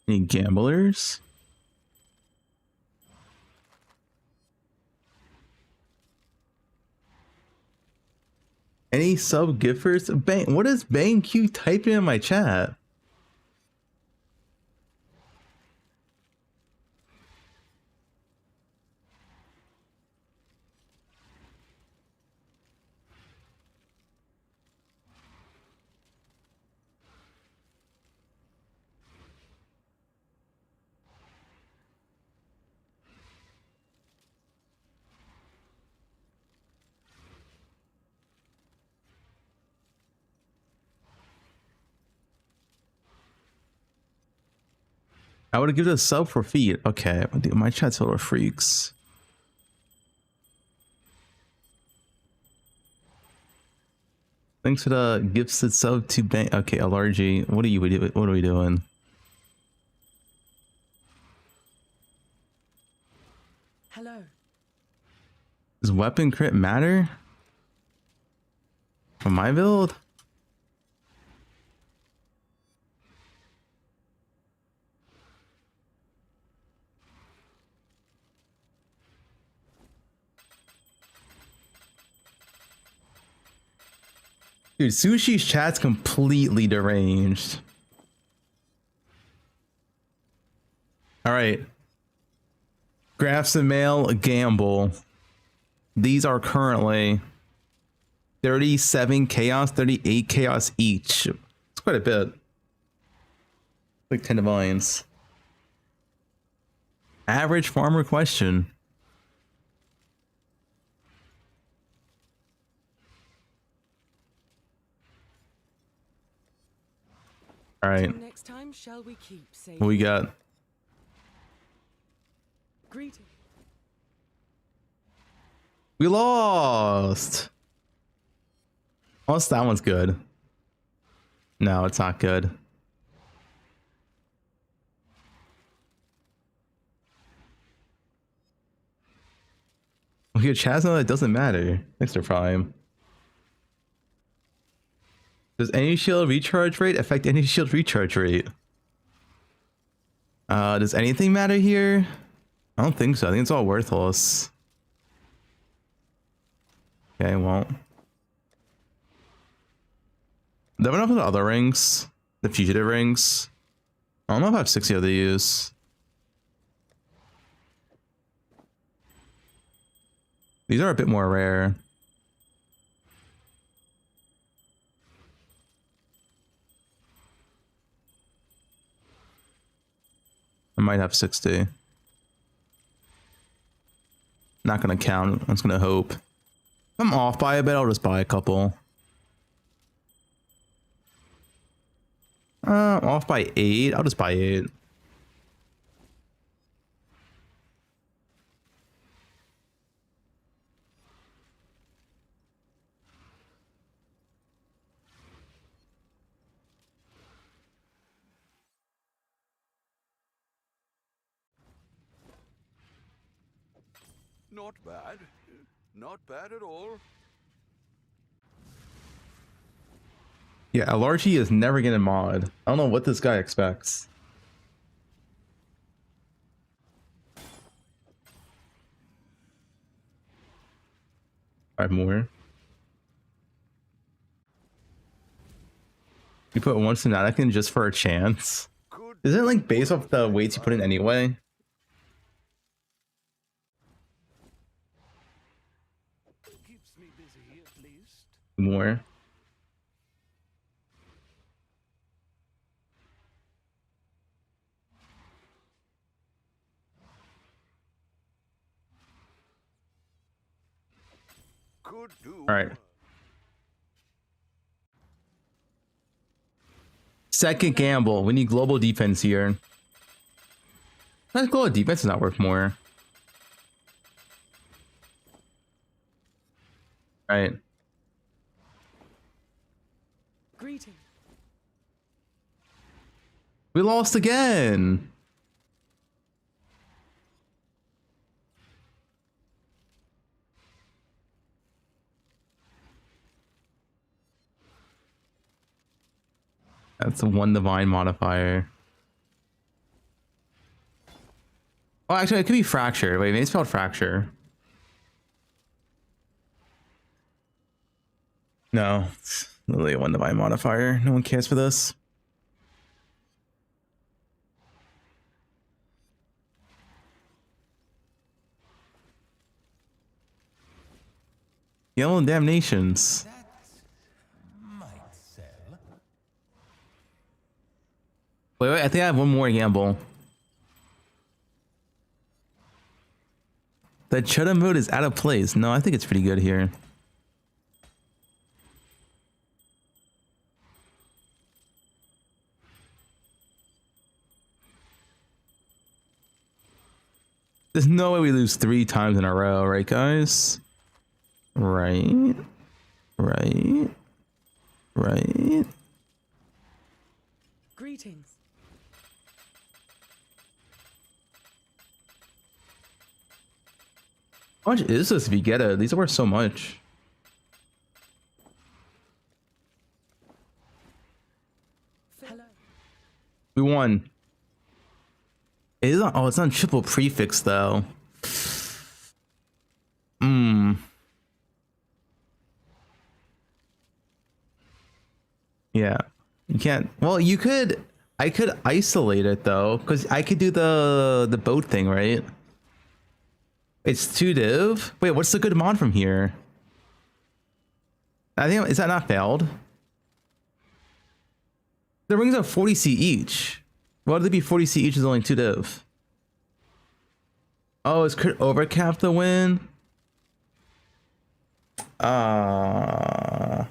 Any gamblers? Any sub gifters? Bang, what is Bang Q typing in my chat? I would have given a sub for feet. Okay, dude, my chat's full of freaks. Thanks for the gifted sub to Bang. Okay, LRG. What are you? What are we doing? Hello. Does weapon crit matter? For my build? Dude, Sushi's chat's completely deranged. Alright. Graphs and mail, gamble. These are currently 37 chaos, 38 chaos each. It's quite a bit. Like 10 divines. Average farmer question. All right. Next time, shall we keep safe? What we got? Greeting. We lost. Unless that one's good. No, it's not good. Okay, Chasma, it doesn't matter. Thanks for Prime. Does any shield recharge rate affect any shield recharge rate? Does anything matter here? I don't think so. I think it's all worthless. Okay, well. Do I have enough of the other rings? The fugitive rings? I don't know if I have 60 of these. These are a bit more rare. I might have 60. Not gonna count. I'm just gonna hope. If I'm off by a bit, I'll just buy a couple. Off by 8. I'll just buy 8. Not bad. Not bad at all. Yeah, LRG is never gonna mod. I don't know what this guy expects. 5 more. You put one Fnatic in just for a chance? Is it like based off the weights you put in anyway? Keeps me busy, at least. More. Could do. All right. Second gamble. We need global defense here. That global defense does not work more. All right. Greeting. We lost again. That's a 1 divine modifier. Oh, actually, it could be fracture. Wait, maybe it's spelled fracture. No, it's literally a 1 divine modifier. No one cares for this. Yellow Damnations. Wait, I think I have one more gamble. The Chudda mode is out of place. No, I think it's pretty good here. There's no way we lose 3 times in a row, right, guys? Right. Greetings. How much is this if you get it? These are worth so much. Hello. We won. It is on, oh, it's on triple prefix though. Yeah. You can't. Well, you could. I could isolate it though, because I could do the boat thing, right? It's 2 div. Wait, what's the good mod from here? I think, is that not failed? The rings are 40C each. Why would they be 40C each is only 2 div? Oh, is crit overcap the win? Well.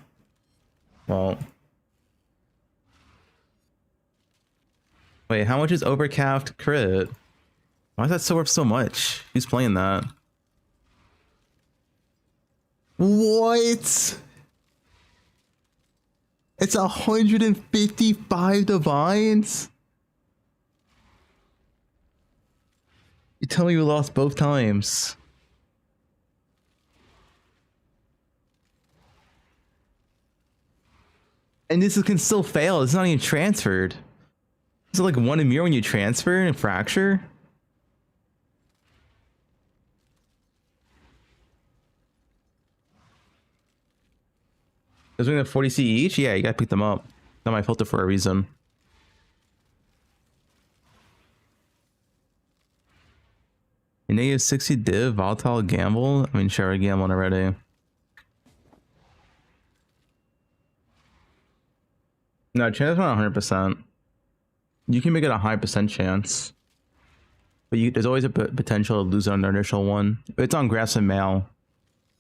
Wait, how much is overcapped crit? Why is that so worth so much? Who's playing that? What? It's 155 divines? You tell me you lost both times. And this can still fail. It's not even transferred. Is it like 1 a mirror when you transfer and fracture? Those are the 40C each? Yeah, you gotta pick them up. Not my filter for a reason. A negative 60 div, volatile gamble? I mean, sure, I gambled already. No, chance not 100%. You can make it a high percent chance. But there's always a potential to lose on the initial one. It's on graphs and mail.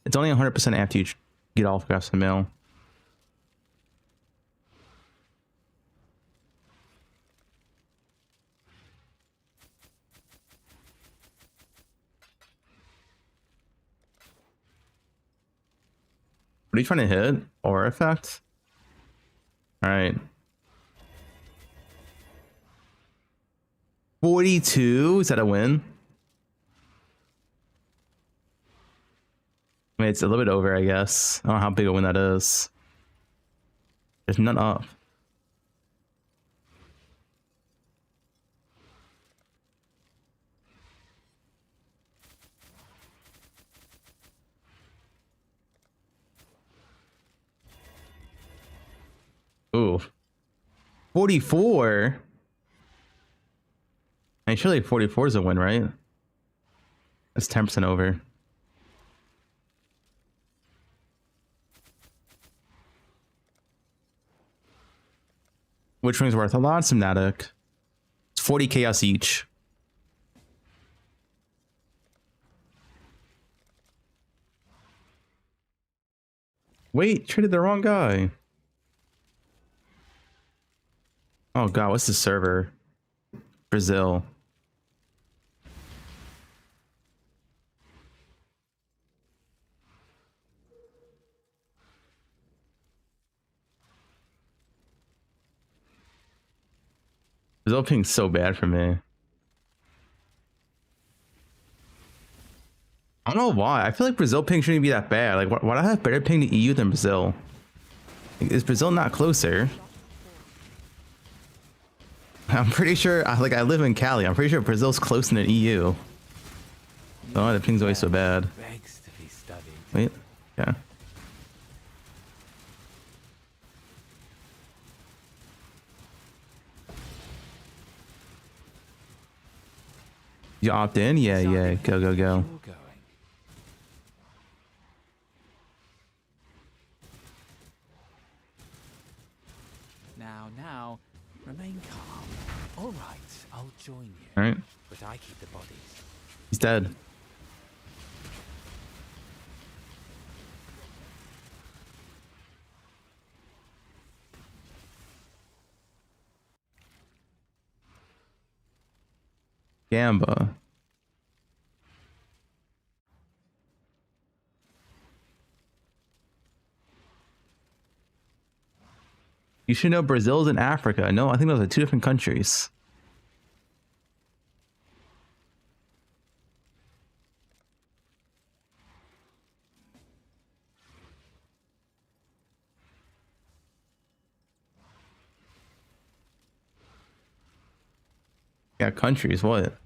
It's only 100% after you get off graphs and mail. What are you trying to hit? Aura effect? Alright. 42? Is that a win? I mean, it's a little bit over, I guess. I don't know how big a win that is. There's none up. Ooh. 44? I mean, surely 44 is a win, right? That's 10% over. Which ring's worth a lot, Symptomatic? It's 40 chaos each. Wait, traded the wrong guy. Oh god, what's the server? Brazil. Brazil ping's so bad for me. I don't know why. I feel like Brazil ping shouldn't be that bad. Like, why do I have better ping to EU than Brazil? Like, is Brazil not closer? I'm pretty sure, I live in Cali. I'm pretty sure Brazil's close in the EU. Oh, the ping's always so bad. Begs to be studied. Wait, yeah. You opt in? Yeah, yeah. Go, go, go. Now, remain calm. All right, I'll join you. All right. But I keep the bodies. He's dead. Gamba. You should know Brazil's in Africa. No, I think those are two different countries. Yeah, countries, what?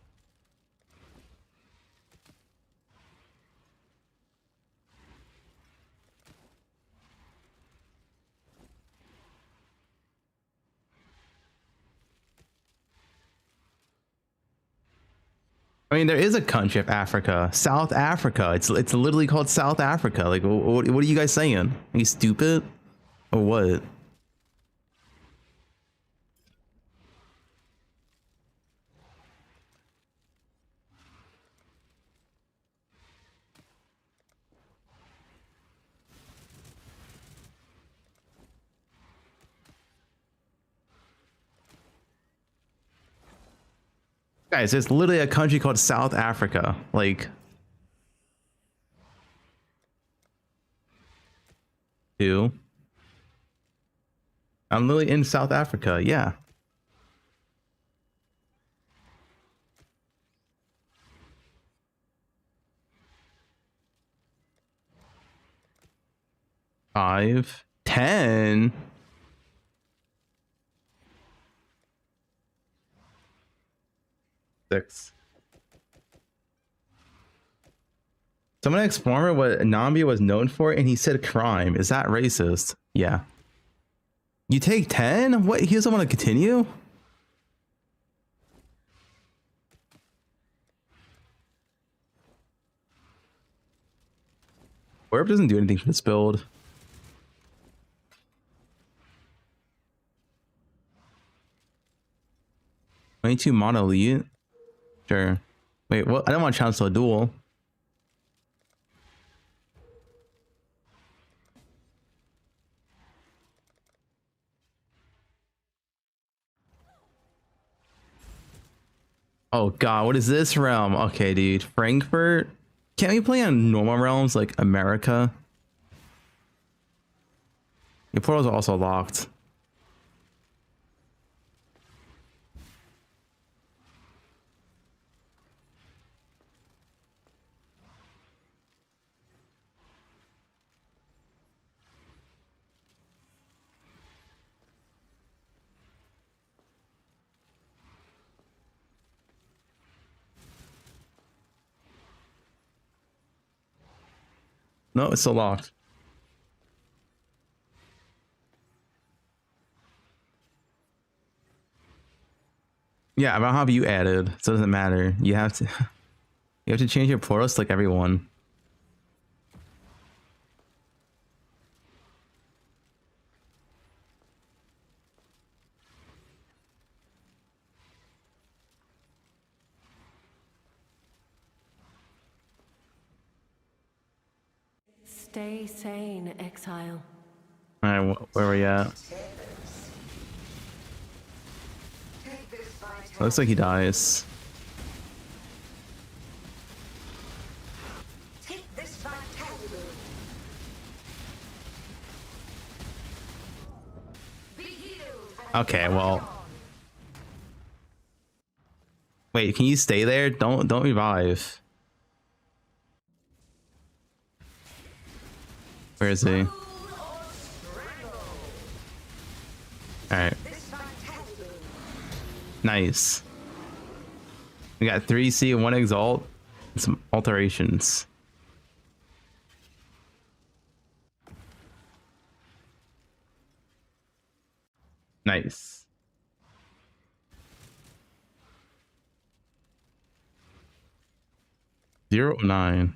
I mean, there is a country of Africa, South Africa. It's literally called South Africa. Like, what are you guys saying? Are you stupid, or what? Guys, there's literally a country called South Africa. Like, two. I'm literally in South Africa. Yeah. Five, 10. Six. Someone asked Farmer what Nambia was known for, and he said crime. Is that racist? Yeah. You take 10? What? He doesn't want to continue? Orb doesn't do anything for this build. $22 mono elite? Sure. Wait, what? I don't want to challenge to a duel. Oh god, what is this realm? Okay, dude. Frankfurt? Can't we play on normal realms like America? Your portals are also locked. No, it's still locked. Yeah, I don't have you added, so it doesn't matter. You have to you have to change your portals like everyone. Stay sane, exile. Alright, where are we at? Looks like he dies. Take this vitality. Be healed. Okay, well. Wait, can you stay there? Don't revive. Where is he? Alright. Nice. We got 3C and 1 Exalt and some alterations. Nice. Zero 9.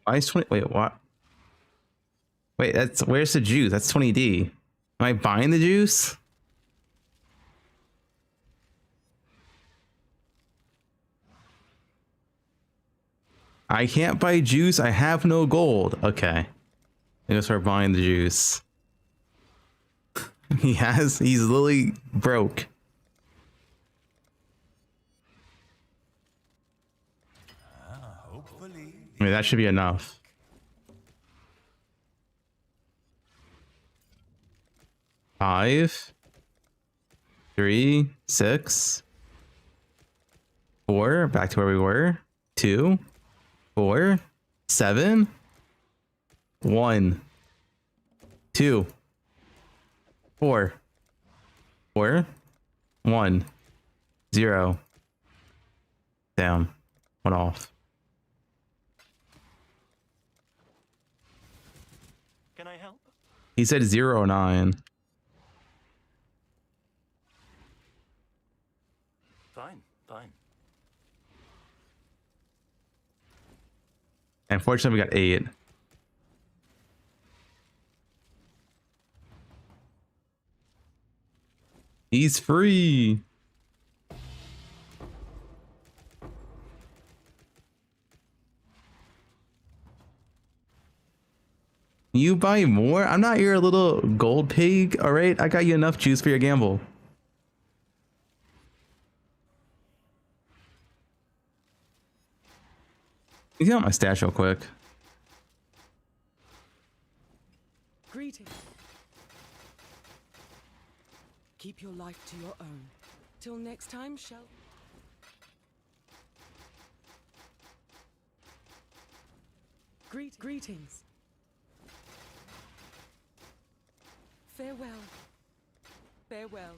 Why is 20? Wait, what? Wait, that's where's the juice? That's 20D. Am I buying the juice? I can't buy juice. I have no gold. Okay. I'm gonna start buying the juice. He's literally broke. I mean, that should be enough. Five, 3, 6, 4. Back to where we were. 2, 4, 7, 1, 2, 4, 4, 1, 0. Down. 1 off. Can I help? He said 0 9. Fine, fine. Unfortunately, we got 8. He's free. You buy more? I'm not your little gold pig, all right? I got you enough juice for your gamble. You get out my stash real quick. Greetings. Keep your life to your own. Till next time, shall... Greetings. Farewell. Farewell.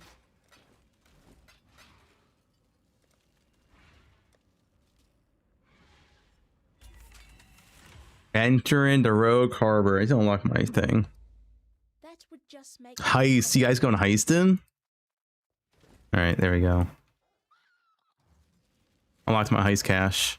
Enter into Rogue Harbor. I don't unlock my thing. That would just make Heist. You guys going heisting? All right, there we go. Unlocked my heist cache.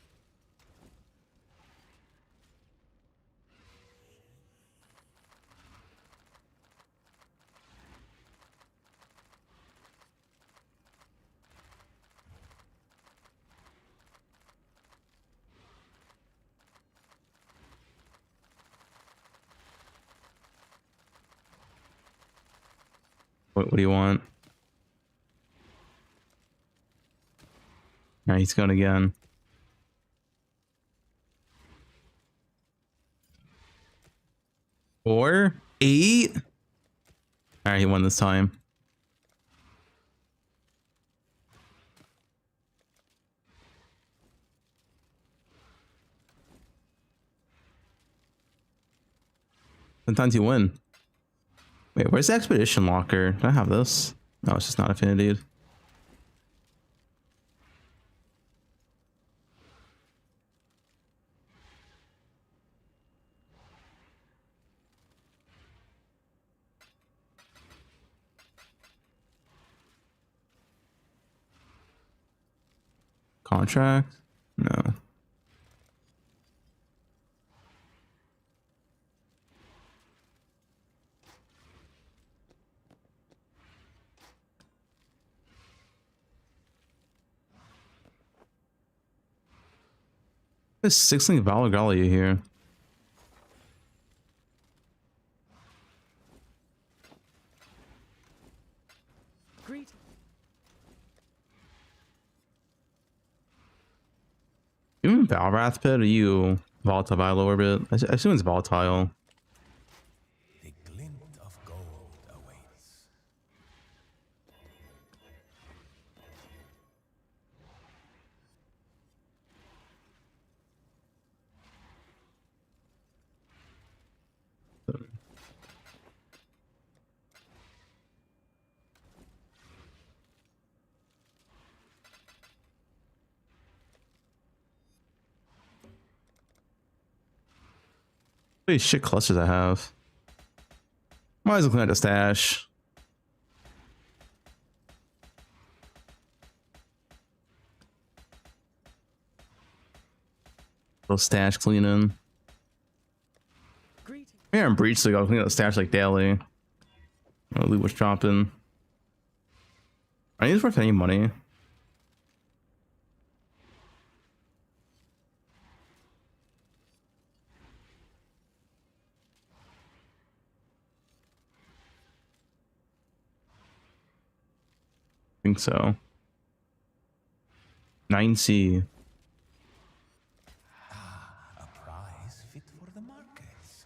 What do you want? All right, he's going again. Four, 8. All right, he won this time. Sometimes you win. Wait, where's the expedition locker? Do I have this? No, it's just not affinity. Contract? No. There's 6-link Valagalia here. You in Valrath Pit? Or are you volatile by a lower bit? I assume it's volatile. These shit clusters I have. Might as well clean out the stash. Little stash cleaning. Yeah, I'm breached, so I gotta clean out the stash like daily. Loot was dropping. Are these worth any money? I think so. 9C. A prize fit for the markets.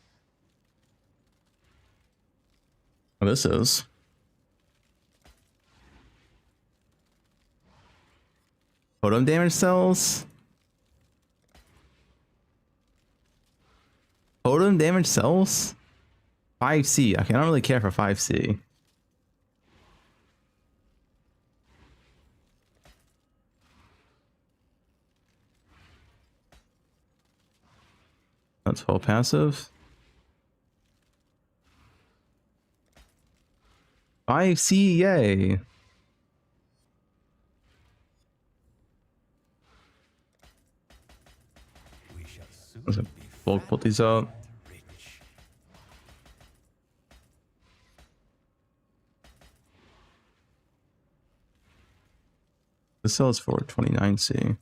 Oh, this is. Totem damage cells? Totem damage cells? 5C. Okay, I don't really care for 5C. That's full passive. 5C, yay. Let's bulk put these out. This sells for 29C.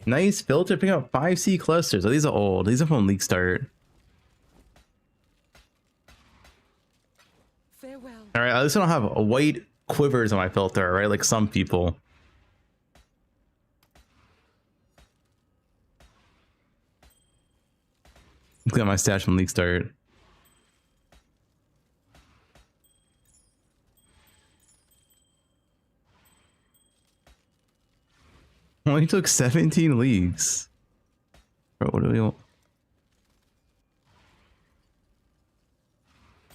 Nice filter, picking up 5C clusters. Oh, these are old. These are from League Start. Farewell. Alright, at least I don't have white quivers on my filter, right? Like some people. Look at my stash from League Start. Only took 17 leagues. Bro, what do we want?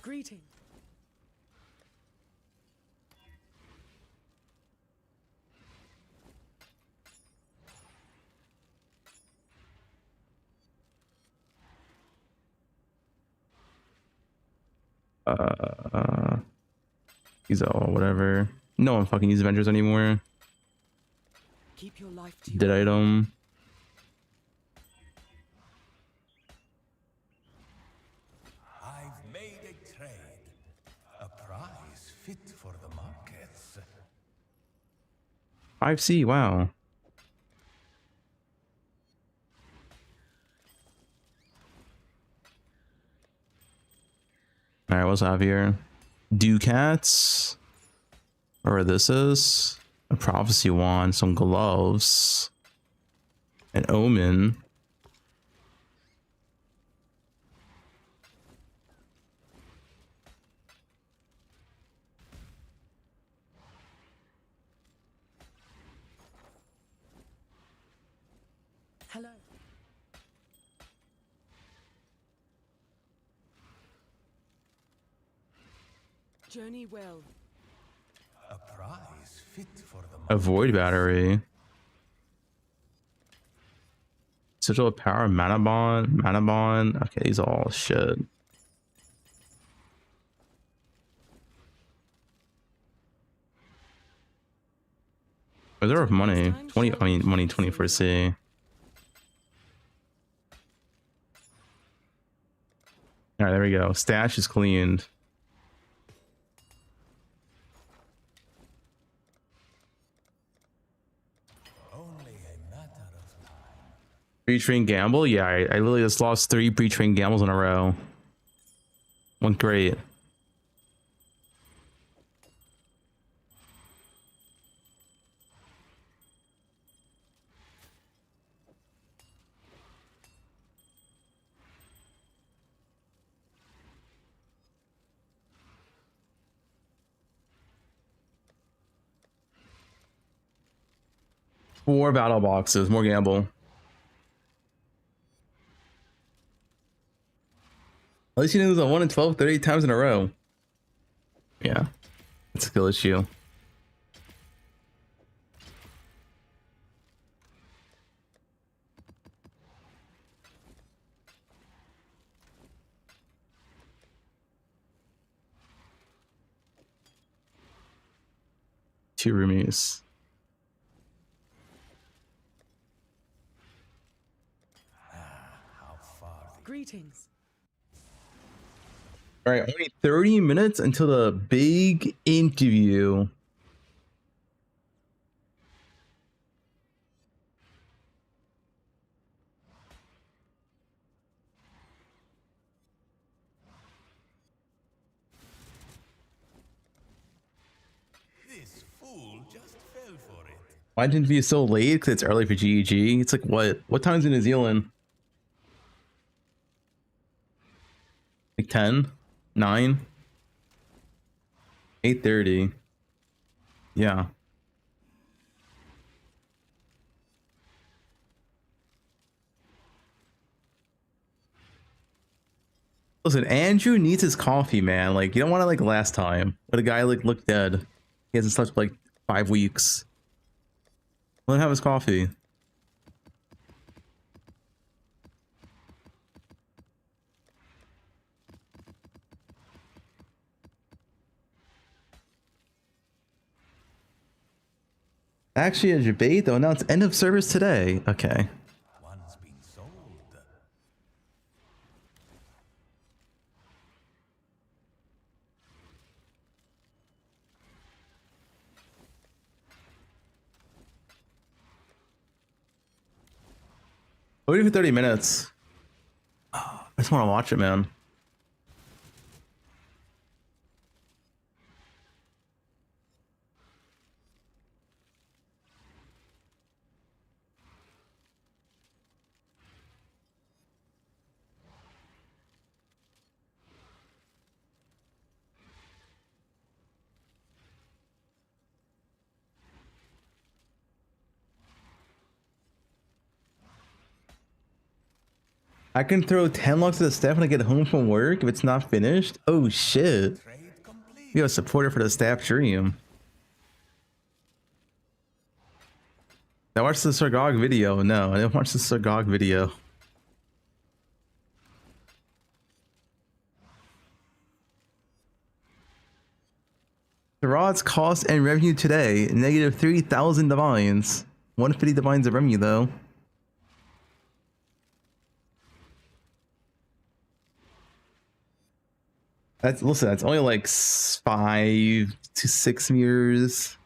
Greeting. These are all whatever. No one fucking uses Avengers anymore. Keep your life to Dead item. I've made a trade. A prize fit for the markets. 5C, wow. Alright, what's up here? Ducats. Or this is a prophecy wand, some gloves, an omen. Hello. Journey well. A prize fit for the A void battery. Sigil of power, mana bond. Okay, these are all shit. Is there money? 20, I mean, money 24C. Alright, there we go. Stash is cleaned. Pre-train gamble? Yeah, I literally just lost 3 pre-train gambles in a row. Went great. Four battle boxes, more gamble. At least you didn't lose a 1 in 12 38 times in a row. Yeah, it's a skill issue. 2 roomies. Greetings. All right, only 30 minutes until the big interview. This fool just fell for it. Why didn't it be so late? Because it's early for GEG. It's like what time's in New Zealand? Like 10? 9? 8:30. Yeah. Listen, Andrew needs his coffee, man. Like, you don't want to like last time, but a guy like looked dead. He hasn't slept for like 5 weeks. Let him have his coffee. Actually, a debate though. Now it's end of service today. Okay. One's been sold. Waiting for 30 minutes. I just want to watch it, man. I can throw 10 logs to the staff when I get home from work if it's not finished. Oh shit. We have a supporter for the staff stream. I watched the Sargog video. No, I didn't watch the Sargog video. The rod's cost and revenue today, negative 3,000 divines. 150 divines of revenue though. Listen, that's only like 5 to 6 meters.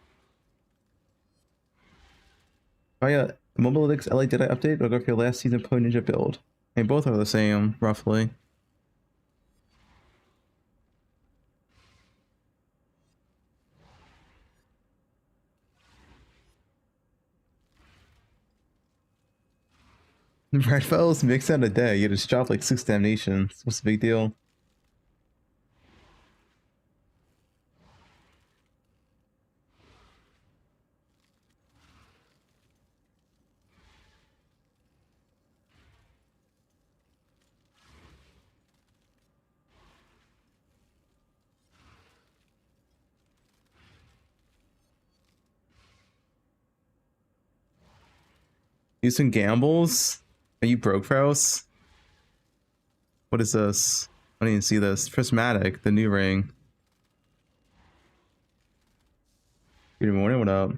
Oh yeah, Mobile Elix LA did I update or go for your last season Poe Ninja build? And both are the same, roughly. Red files mixed out a day. You just dropped like 6 damnations. What's the big deal? Using gambles? Are you broke, Faust? What is this? I didn't even see this. Prismatic, the new ring. Good morning, what up?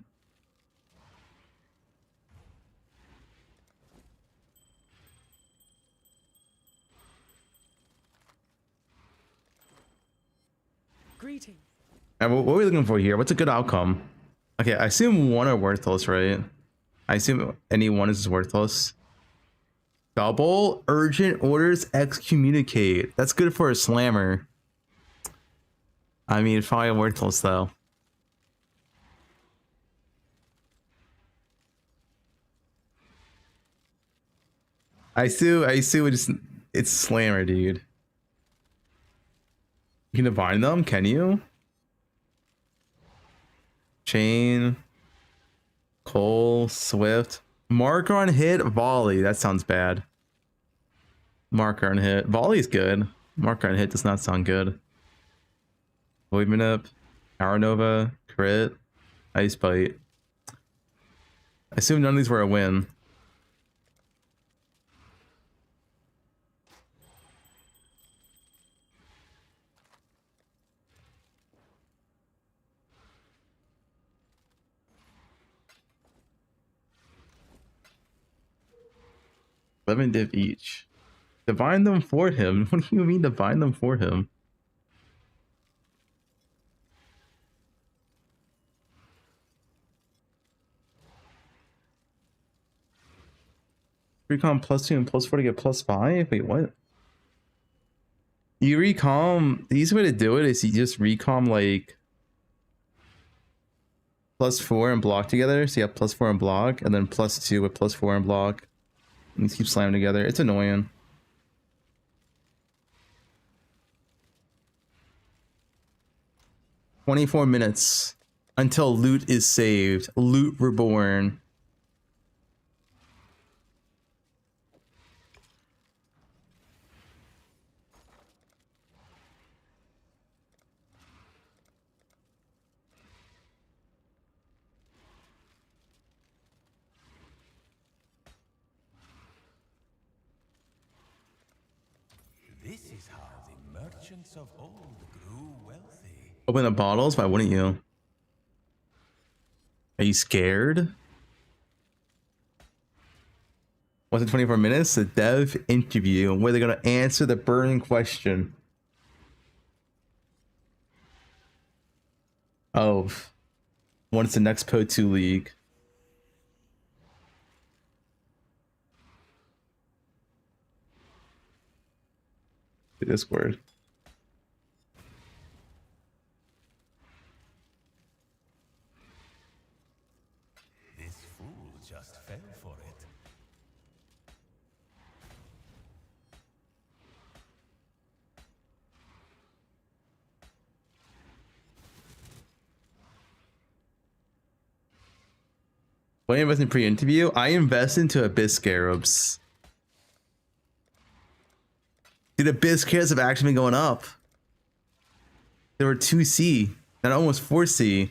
Greetings. What are we looking for here? What's a good outcome? Okay, I assume 1 are worthless, right? I assume any 1 is worthless. Double urgent orders excommunicate. That's good for a slammer. I mean, probably worthless though. I assume it's slammer, dude. You can divine them, can you? Chain. Cole, Swift. Marker on hit, volley. That sounds bad. Marker on hit. Volley's good. Marker on hit does not sound good. Void Manip. Power Nova. Crit. Ice Bite. I assume none of these were a win. 11 div each. Divine them for him. What do you mean divine them for him? Recom +2 and +4 to get +5? Wait, what? You recom, the easy way to do it is you just recom like +4 and block together. So you have +4 and block, and then +2 with +4 and block. And you keep slamming together. It's annoying. "24 minutes until loot is saved. Loot reborn." This is how the merchants of old grew wealthy. Open the bottles? Why wouldn't you? Are you scared? What's it, 24 minutes? The dev interview where they're gonna answer the burning question. Oh, when's the next poe1 league? Discord. This fool just fell for it. When I invest in pre-interview, I invest into Abyss Scarabs. Dude, Abyss Scarabs have actually been going up. They were 2C, and almost 4C.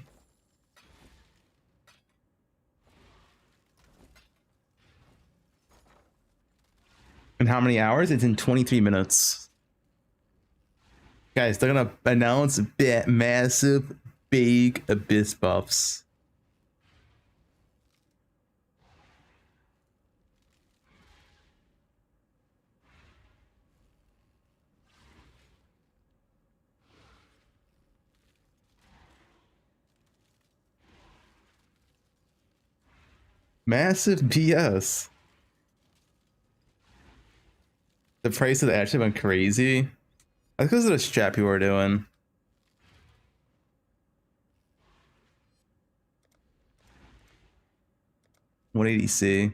In how many hours? It's in 23 minutes. Guys, they're gonna announce massive, big Abyss buffs. Massive BS. The price has actually been crazy. That's because of the strap you were doing. $180C.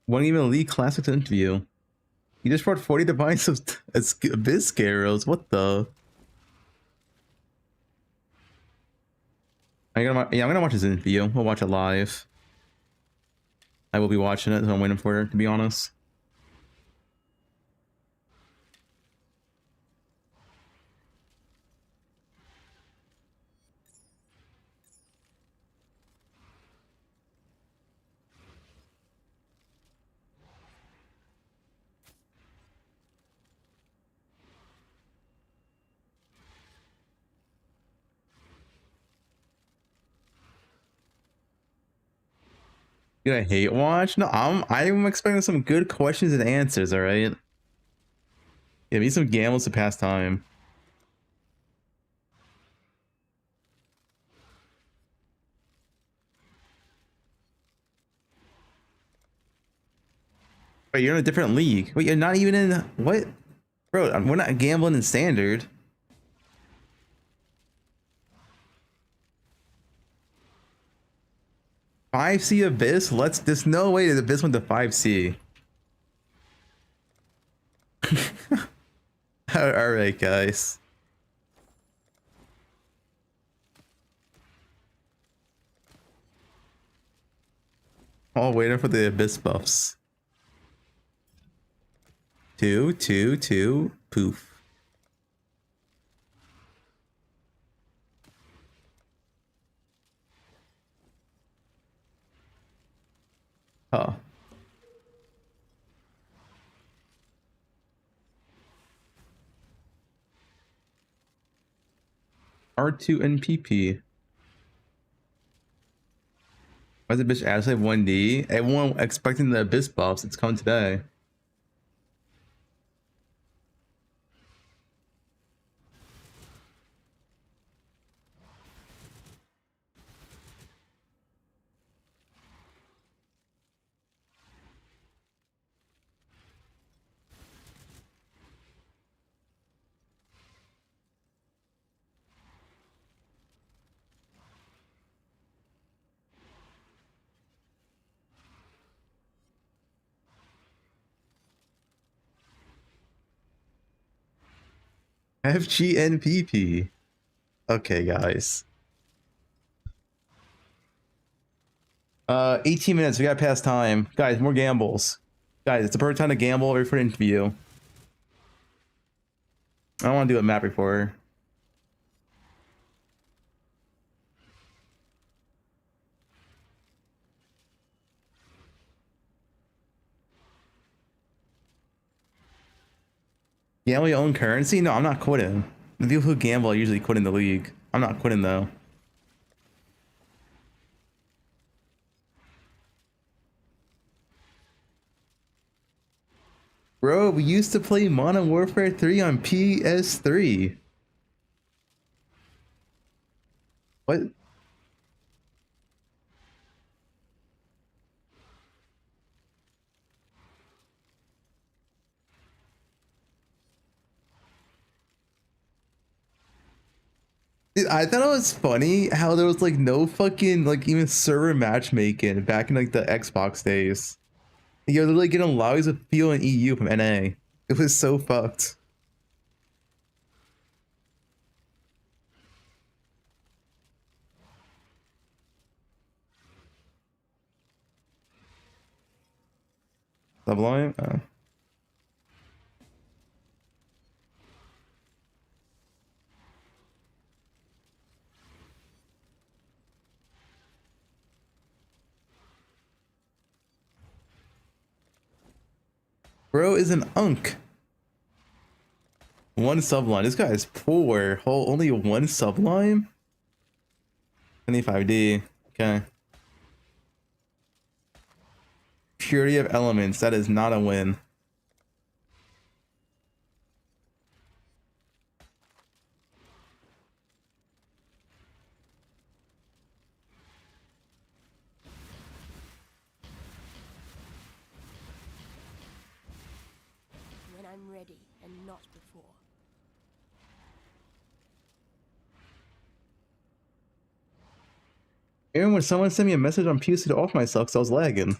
Won't even league classics interview. You just brought 40 devices of Abyss Scarabs. What the? I'm gonna watch this interview. We'll watch it live. I will be watching it, so I'm waiting for it, to be honest. You gonna hate watch? No, I'm expecting some good questions and answers, alright? Give me some gambles to pass time. Wait, you're in a different league. Wait, you're not even in what? Bro, we're not gambling in standard. $5C Abyss? There's no way that Abyss went to 5C. All right, guys. Oh, waiting for the abyss buffs. 2, 2, 2, poof. Huh. R2 and PP. Why is the bitch actually 1D? Everyone expecting the abyss buffs. It's coming today. FGNPP. Okay, guys. 18 minutes. We got past time. Guys, more gambles. Guys, it's a perfect time to gamble or for an interview. I don't want to do a map before. Gamble your own currency? No, I'm not quitting. The people who gamble are usually quitting the league. I'm not quitting though. Bro, we used to play Modern Warfare 3 on PS3. What? Dude, I thought it was funny how there was like no fucking like even server matchmaking back in like the Xbox days. You're literally getting lobbies with Feel and EU from NA. It was so fucked. Sublime? Oh. Bro is an unk. One subline. This guy is poor. Only one subline? 25D. Okay. Purity of elements. That is not a win. When I'm ready and not before. Aaron, when someone sent me a message on PC to off myself because I was lagging.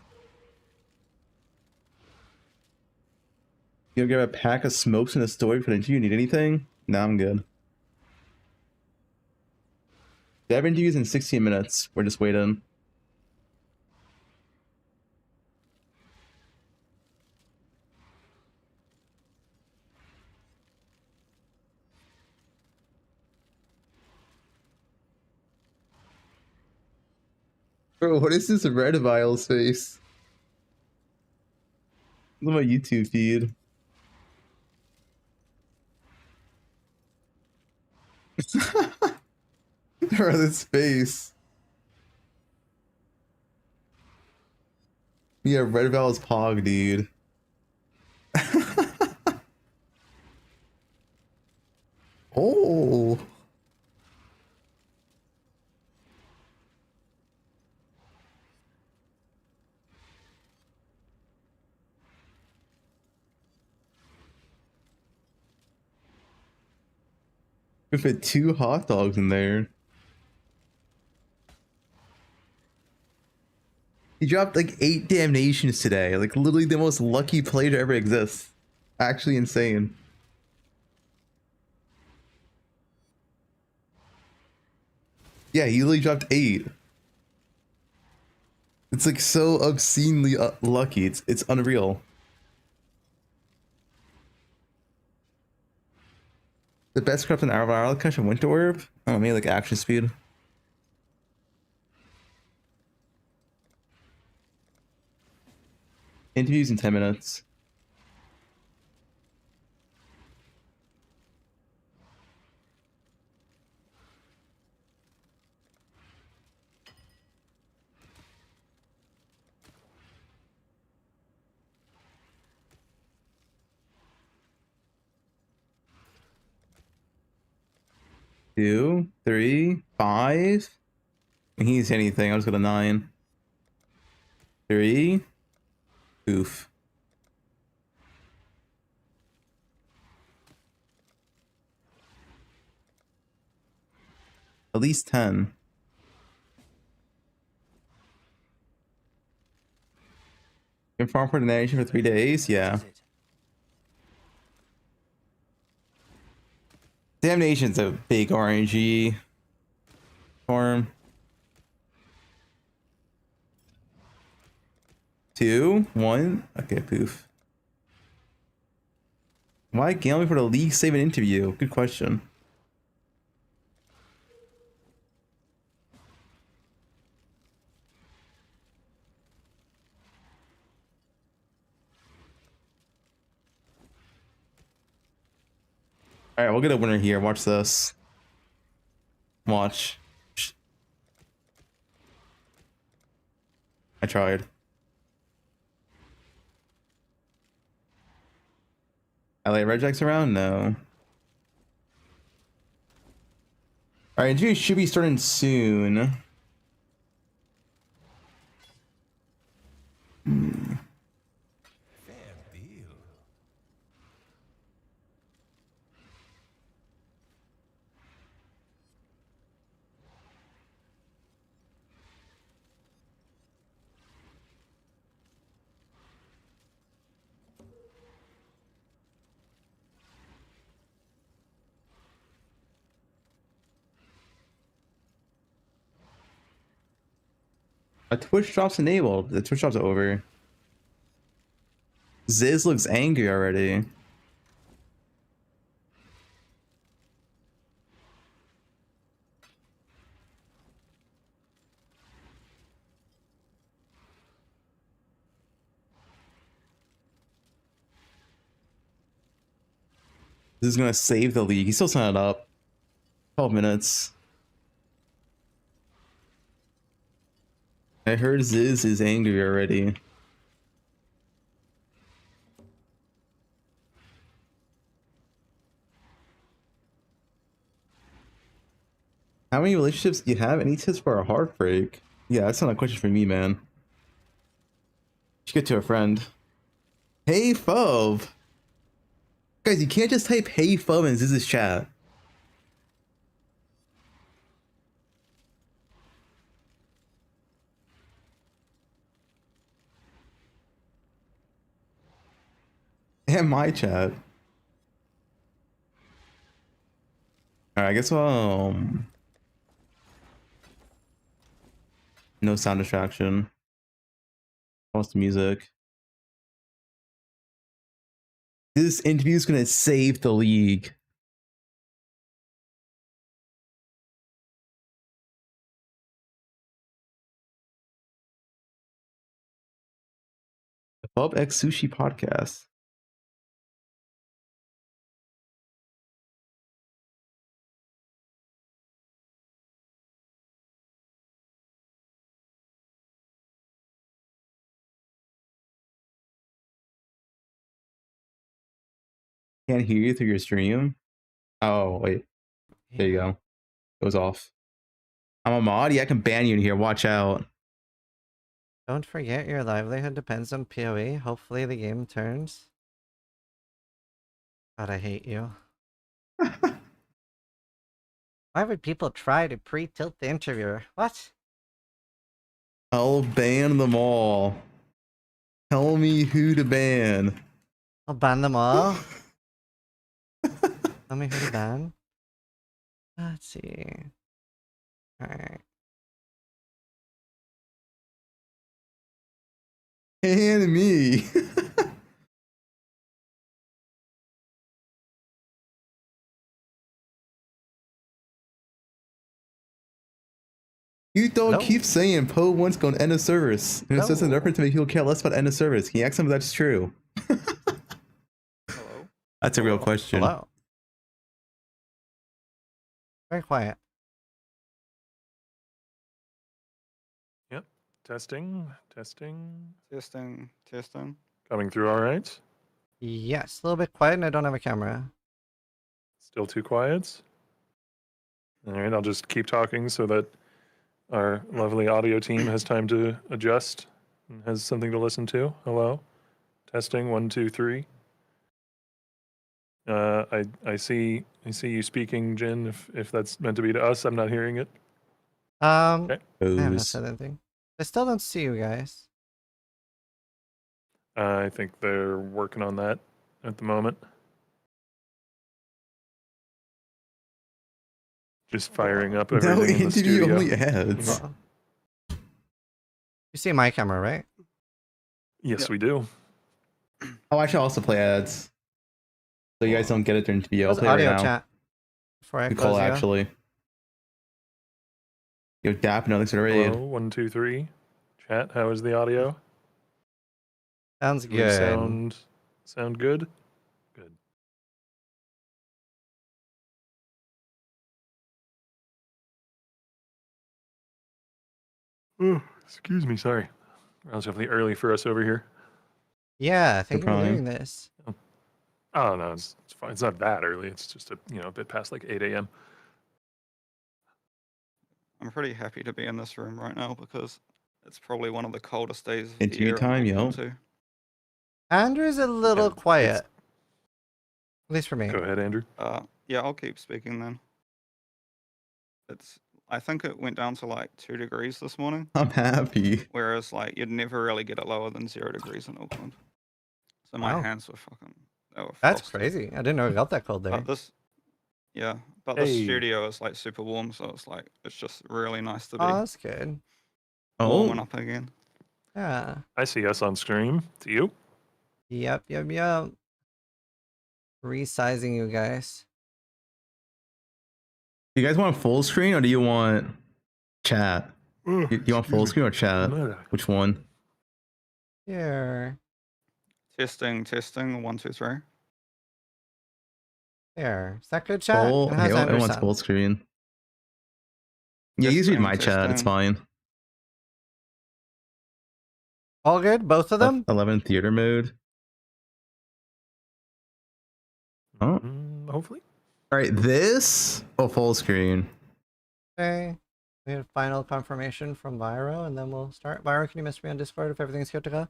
You grab a pack of smokes in a store for the interview. Need anything? Nah, I'm good. 7 interviews in 16 minutes. We're just waiting. Bro, what is this red vial's face? Look at my YouTube feed. Bro, this face. Yeah, red vial's pog, dude. Oh. We fit 2 hot dogs in there. He dropped like 8 damnations today. Like literally the most lucky player to ever exist. Actually insane. Yeah, he literally dropped 8. It's like so obscenely lucky. It's unreal. The best craft in Arrow catch a Winter Orb? I don't know, maybe like action speed. Interviews in 10 minutes. Two, 3, 5. And he didn't say anything. I was going to 9. 3. Oof. At least 10. Confirm for donation for 3 days? Yeah. Damnation's a big RNG form. 2, 1. Okay, poof. Why gambling for the league save an interview? Good question. All right, we'll get a winner here. Watch this. Watch. I tried. LA Redjacks around? No. All right, interview should be starting soon. A Twitch drop's enabled. The Twitch drop's over. Ziz looks angry already. This is gonna save the league. He's still signing up. 12 minutes. I heard Ziz is angry already. How many relationships do you have? Any tips for a heartbreak? Yeah, that's not a question for me, man. Should get to a friend. Hey, Phobe. Guys, you can't just type hey, Phobe in Ziz's chat. And my chat. Alright, I guess no sound distraction. Pause the music. This interview is gonna save the league. The Pub X Sushi Podcast. Can't hear you through your stream. Oh, wait. There you go. It was off. I'm a mod. Yeah, I can ban you in here. Watch out. Don't forget your livelihood depends on PoE. Hopefully the game turns. God, I hate you. Why would people try to pre-tilt the interviewer? What? I'll ban them all. Tell me who to ban. I'll ban them all? Tell me who to ban? Let's see. Alright. And me. You don't keep saying poe1's going to end of service. And it's just an effort to make people care less about end of service. Can you ask them if that's true? Hello? That's a real question. Hello. Very quiet. Yep. Testing. Testing. Testing. Coming through all right? Yes, a little bit quiet and I don't have a camera. Still too quiet? All right, I'll just keep talking so that our lovely audio team has time to adjust and has something to listen to. Hello? Testing, 1, 2, 3. I see you speaking, Jin. If that's meant to be to us, I'm not hearing it. I haven't said anything. I still don't see you guys. I think they're working on that at the moment. Just firing up everything No in the interview, studio. only ads. You see my camera, right? Yes, we do. Oh, I should also play ads. So you guys don't get it during interview. I'll How's play right audio now. chat? Before I Good close call, you. actually. Yo, Dap, nothing's to raid. Hello, 1, 2, 3. Chat, how is the audio? Sounds Do we good. Sound good? Good. Oh, excuse me, sorry. Relatively early for us over here. Yeah, thank you for problem. doing this. Oh no, it's fine. It's not that early. It's just a bit past like 8 a.m. I'm pretty happy to be in this room right now because it's probably one of the coldest days of the Interview year. time, I've yo. been to. Andrew's a little Yeah, quiet. At least for me. Go ahead, Andrew. Yeah, I'll keep speaking then. I think it went down to like 2 degrees this morning, I'm happy. whereas like you'd never really get it lower than 0 degrees in Auckland. So my Wow. hands were fucking. They were That's frosty. crazy. I didn't know it got that cold there. But this Hey. studio is like super warm, so it's just really nice to be Oh, that's good. warming Oh, up again. Yeah. I see us on stream. Do you? Yep. Resizing you guys. do you guys want full screen or do you want chat? Do you want full screen or chat? Which one? Here. Testing. 1, 2, 3. There. Is that good, chat? Full? And how's Okay, Andrew wants sound? full screen. Yeah, you read my chat. It's Testing. fine. All good? Both of them? 11 theater mode. Oh. Hopefully. All right, this full screen. Okay. We have final confirmation from Viro, and then we'll start. Viro, can you message me on Discord if everything's good to go?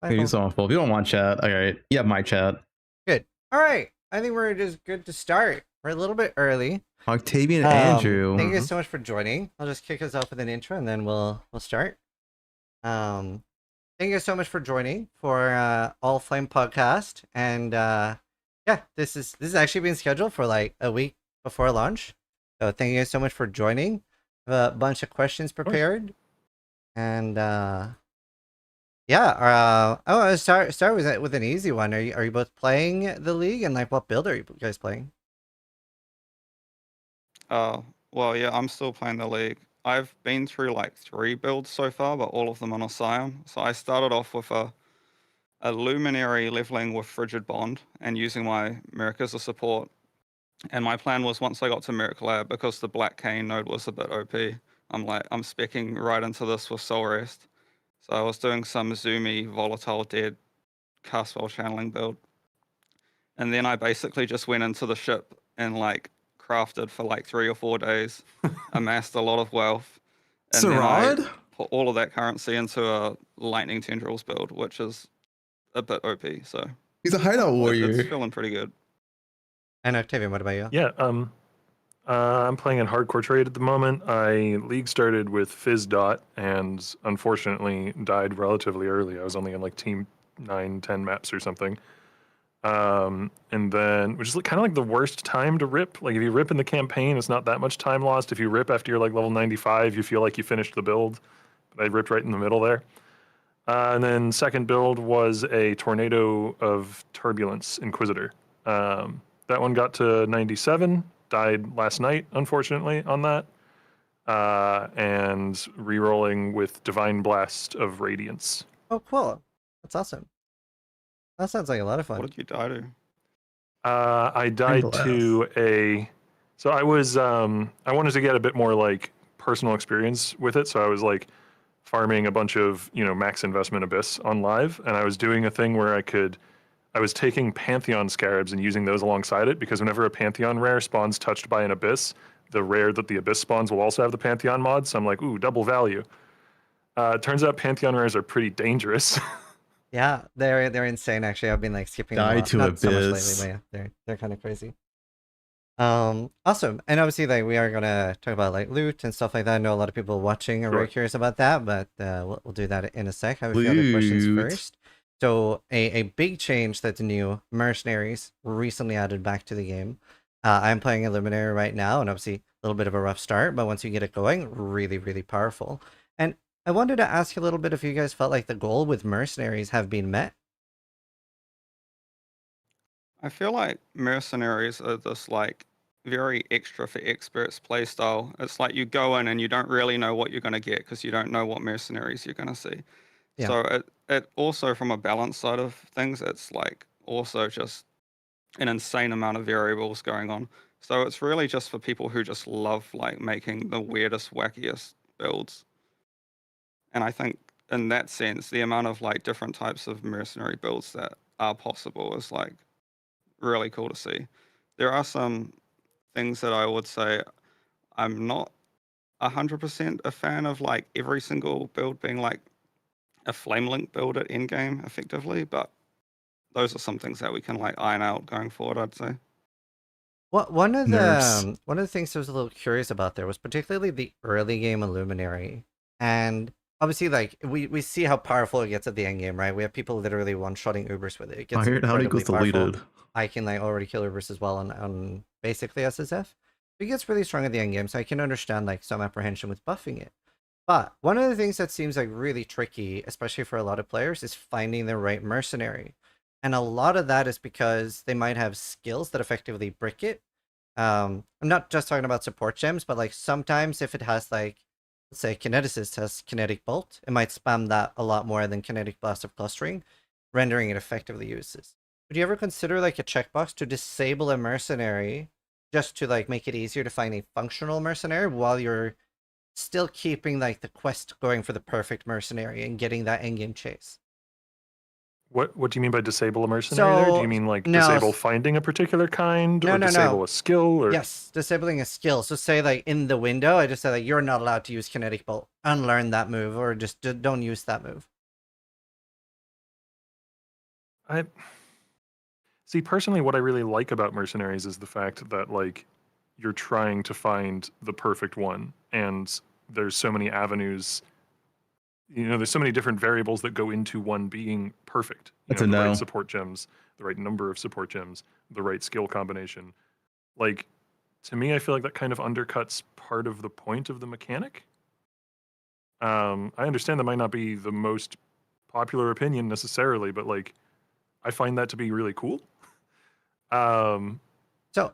Okay, you still want full. If you don't want chat, all right. You have my chat. Good. All right. I think we're just good to start. We're a little bit early. Octavian and Andrew. Thank you guys so much for joining. I'll just kick us off with an intro, and then we'll start. Thank you guys so much for joining for All Flame podcast, and yeah, this is actually been scheduled for like a week before launch. So thank you guys so much for joining. A bunch of questions prepared, and yeah. I'll start with an easy one. Are you both playing the league, and like what build are you guys playing? Well, yeah, I'm still playing the league. I've been through like 3 builds so far, but all of them on a Scion. So I started off with a Luminary leveling with Frigid Bond and using my Merc as a support. And my plan was once I got to Merc Lab, because the Black Cane node was a bit OP, I'm speccing right into this with Soul Rest. So I was doing some Zoomy, Volatile Dead, Castwell channeling build. And then I basically just went into the ship and like crafted for like 3 or 4 days, amassed a lot of wealth, and then I put all of that currency into a Lightning Tendrils build, which is a bit OP. So he's a hideout warrior. It's feeling pretty good. And Octavian, what about you? Yeah. I'm playing in hardcore trade at the moment. I league started with Fizz Dot and unfortunately died relatively early. I was only on like team 9, 10 maps or something. And then, which is kind of like the worst time to rip. Like if you rip in the campaign, it's not that much time lost. If you rip after you're like level 95, you feel like you finished the build. But I ripped right in the middle there. And then second build was a Tornado of Turbulence Inquisitor. That one got to 97, died last night, unfortunately, on that. And rerolling with Divine Blast of Radiance. Oh, cool. That's awesome. That sounds like a lot of fun. What did you die to? I died to a. So I was. I wanted to get a bit more like personal experience with it. So I was like farming a bunch of max investment Abyss on live, and I was doing a thing where I was taking Pantheon Scarabs and using those alongside it, because whenever a Pantheon rare spawns touched by an Abyss, the rare that the Abyss spawns will also have the Pantheon mod. So I'm like, ooh, double value. It turns out Pantheon rares are pretty dangerous. Yeah, they're insane. Actually, I've been like skipping them Die off. to Not so much Abyss. lately, but yeah, they're kind of crazy. Awesome. And obviously, like we are gonna talk about like loot and stuff like that. I know a lot of people watching are very curious about that, but we'll do that in a sec. I have a few other questions Loot. first. So a big change that's new: Mercenaries were recently added back to the game. I'm playing a Luminary right now, and obviously a little bit of a rough start, but once you get it going, really, really powerful. And I wanted to ask you a little bit if you guys felt like the goal with Mercenaries have been met. I feel like Mercenaries are this like very extra for experts playstyle. It's like you go in and you don't really know what you're going to get because you don't know what mercenaries you're going to see. Yeah. So it also, from a balance side of things, it's like also just an insane amount of variables going on. So it's really just for people who just love like making the weirdest, wackiest builds. And I think in that sense, the amount of like different types of mercenary builds that are possible is like really cool to see. There are some things that I would say I'm not 100% a fan of, like every single build being like a flame link build at endgame effectively, but those are some things that we can like iron out going forward, I'd say. One of Nerfs. the things I was a little curious about there was particularly the early game Illuminary, and obviously like we see how powerful it gets at the end game, right? We have people literally one-shotting Ubers with it. It gets Iron Out incredibly equals deleted. powerful. I can like already kill Ubers as well on basically SSF. It gets really strong at the end game, so I can understand like some apprehension with buffing it. But one of the things that seems like really tricky, especially for a lot of players, is finding the right mercenary. And a lot of that is because they might have skills that effectively brick it. I'm not just talking about support gems, but like sometimes if it has like, let's say Kineticist has Kinetic Bolt, it might spam that a lot more than Kinetic Blast of Clustering, rendering it effectively useless. Would you ever consider like a checkbox to disable a mercenary just to like make it easier to find a functional mercenary while you're still keeping like the quest going for the perfect mercenary and getting that endgame chase? What do you mean by disable a mercenary there? Do you mean like disable finding a particular kind, or disable a skill, or Yes, disabling a skill. So say like in the window, I just said like you're not allowed to use Kinetic Bolt. Unlearn that move, or just don't use that move. I see, personally, what I really like about mercenaries is the fact that like you're trying to find the perfect one, and there's so many avenues. There's so many different variables that go into one being perfect. That's a the no. right support gems, the right number of support gems, the right skill combination. Like, to me, I feel like that kind of undercuts part of the point of the mechanic. I understand that might not be the most popular opinion necessarily, but like, I find that to be really cool. So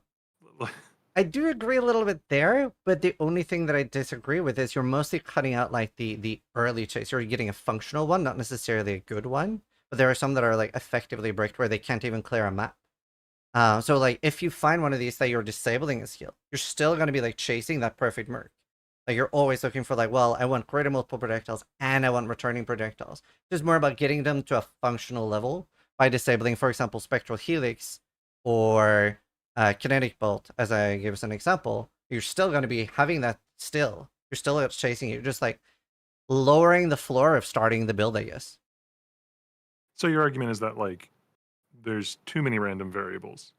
I do agree a little bit there, but the only thing that I disagree with is you're mostly cutting out like the early chase. You're getting a functional one, not necessarily a good one, but there are some that are like effectively bricked where they can't even clear a map. So like if you find one of these that you're disabling a skill, you're still going to be like chasing that perfect merc. Like you're always looking for like, well, I want greater multiple projectiles and I want returning projectiles. It's more about getting them to a functional level by disabling, for example, Spectral Helix or Kinetic Bolt, as I gave us an example. You're still going to be having that still. You're still chasing it. You're just like lowering the floor of starting the build, I guess. So your argument is that like there's too many random variables.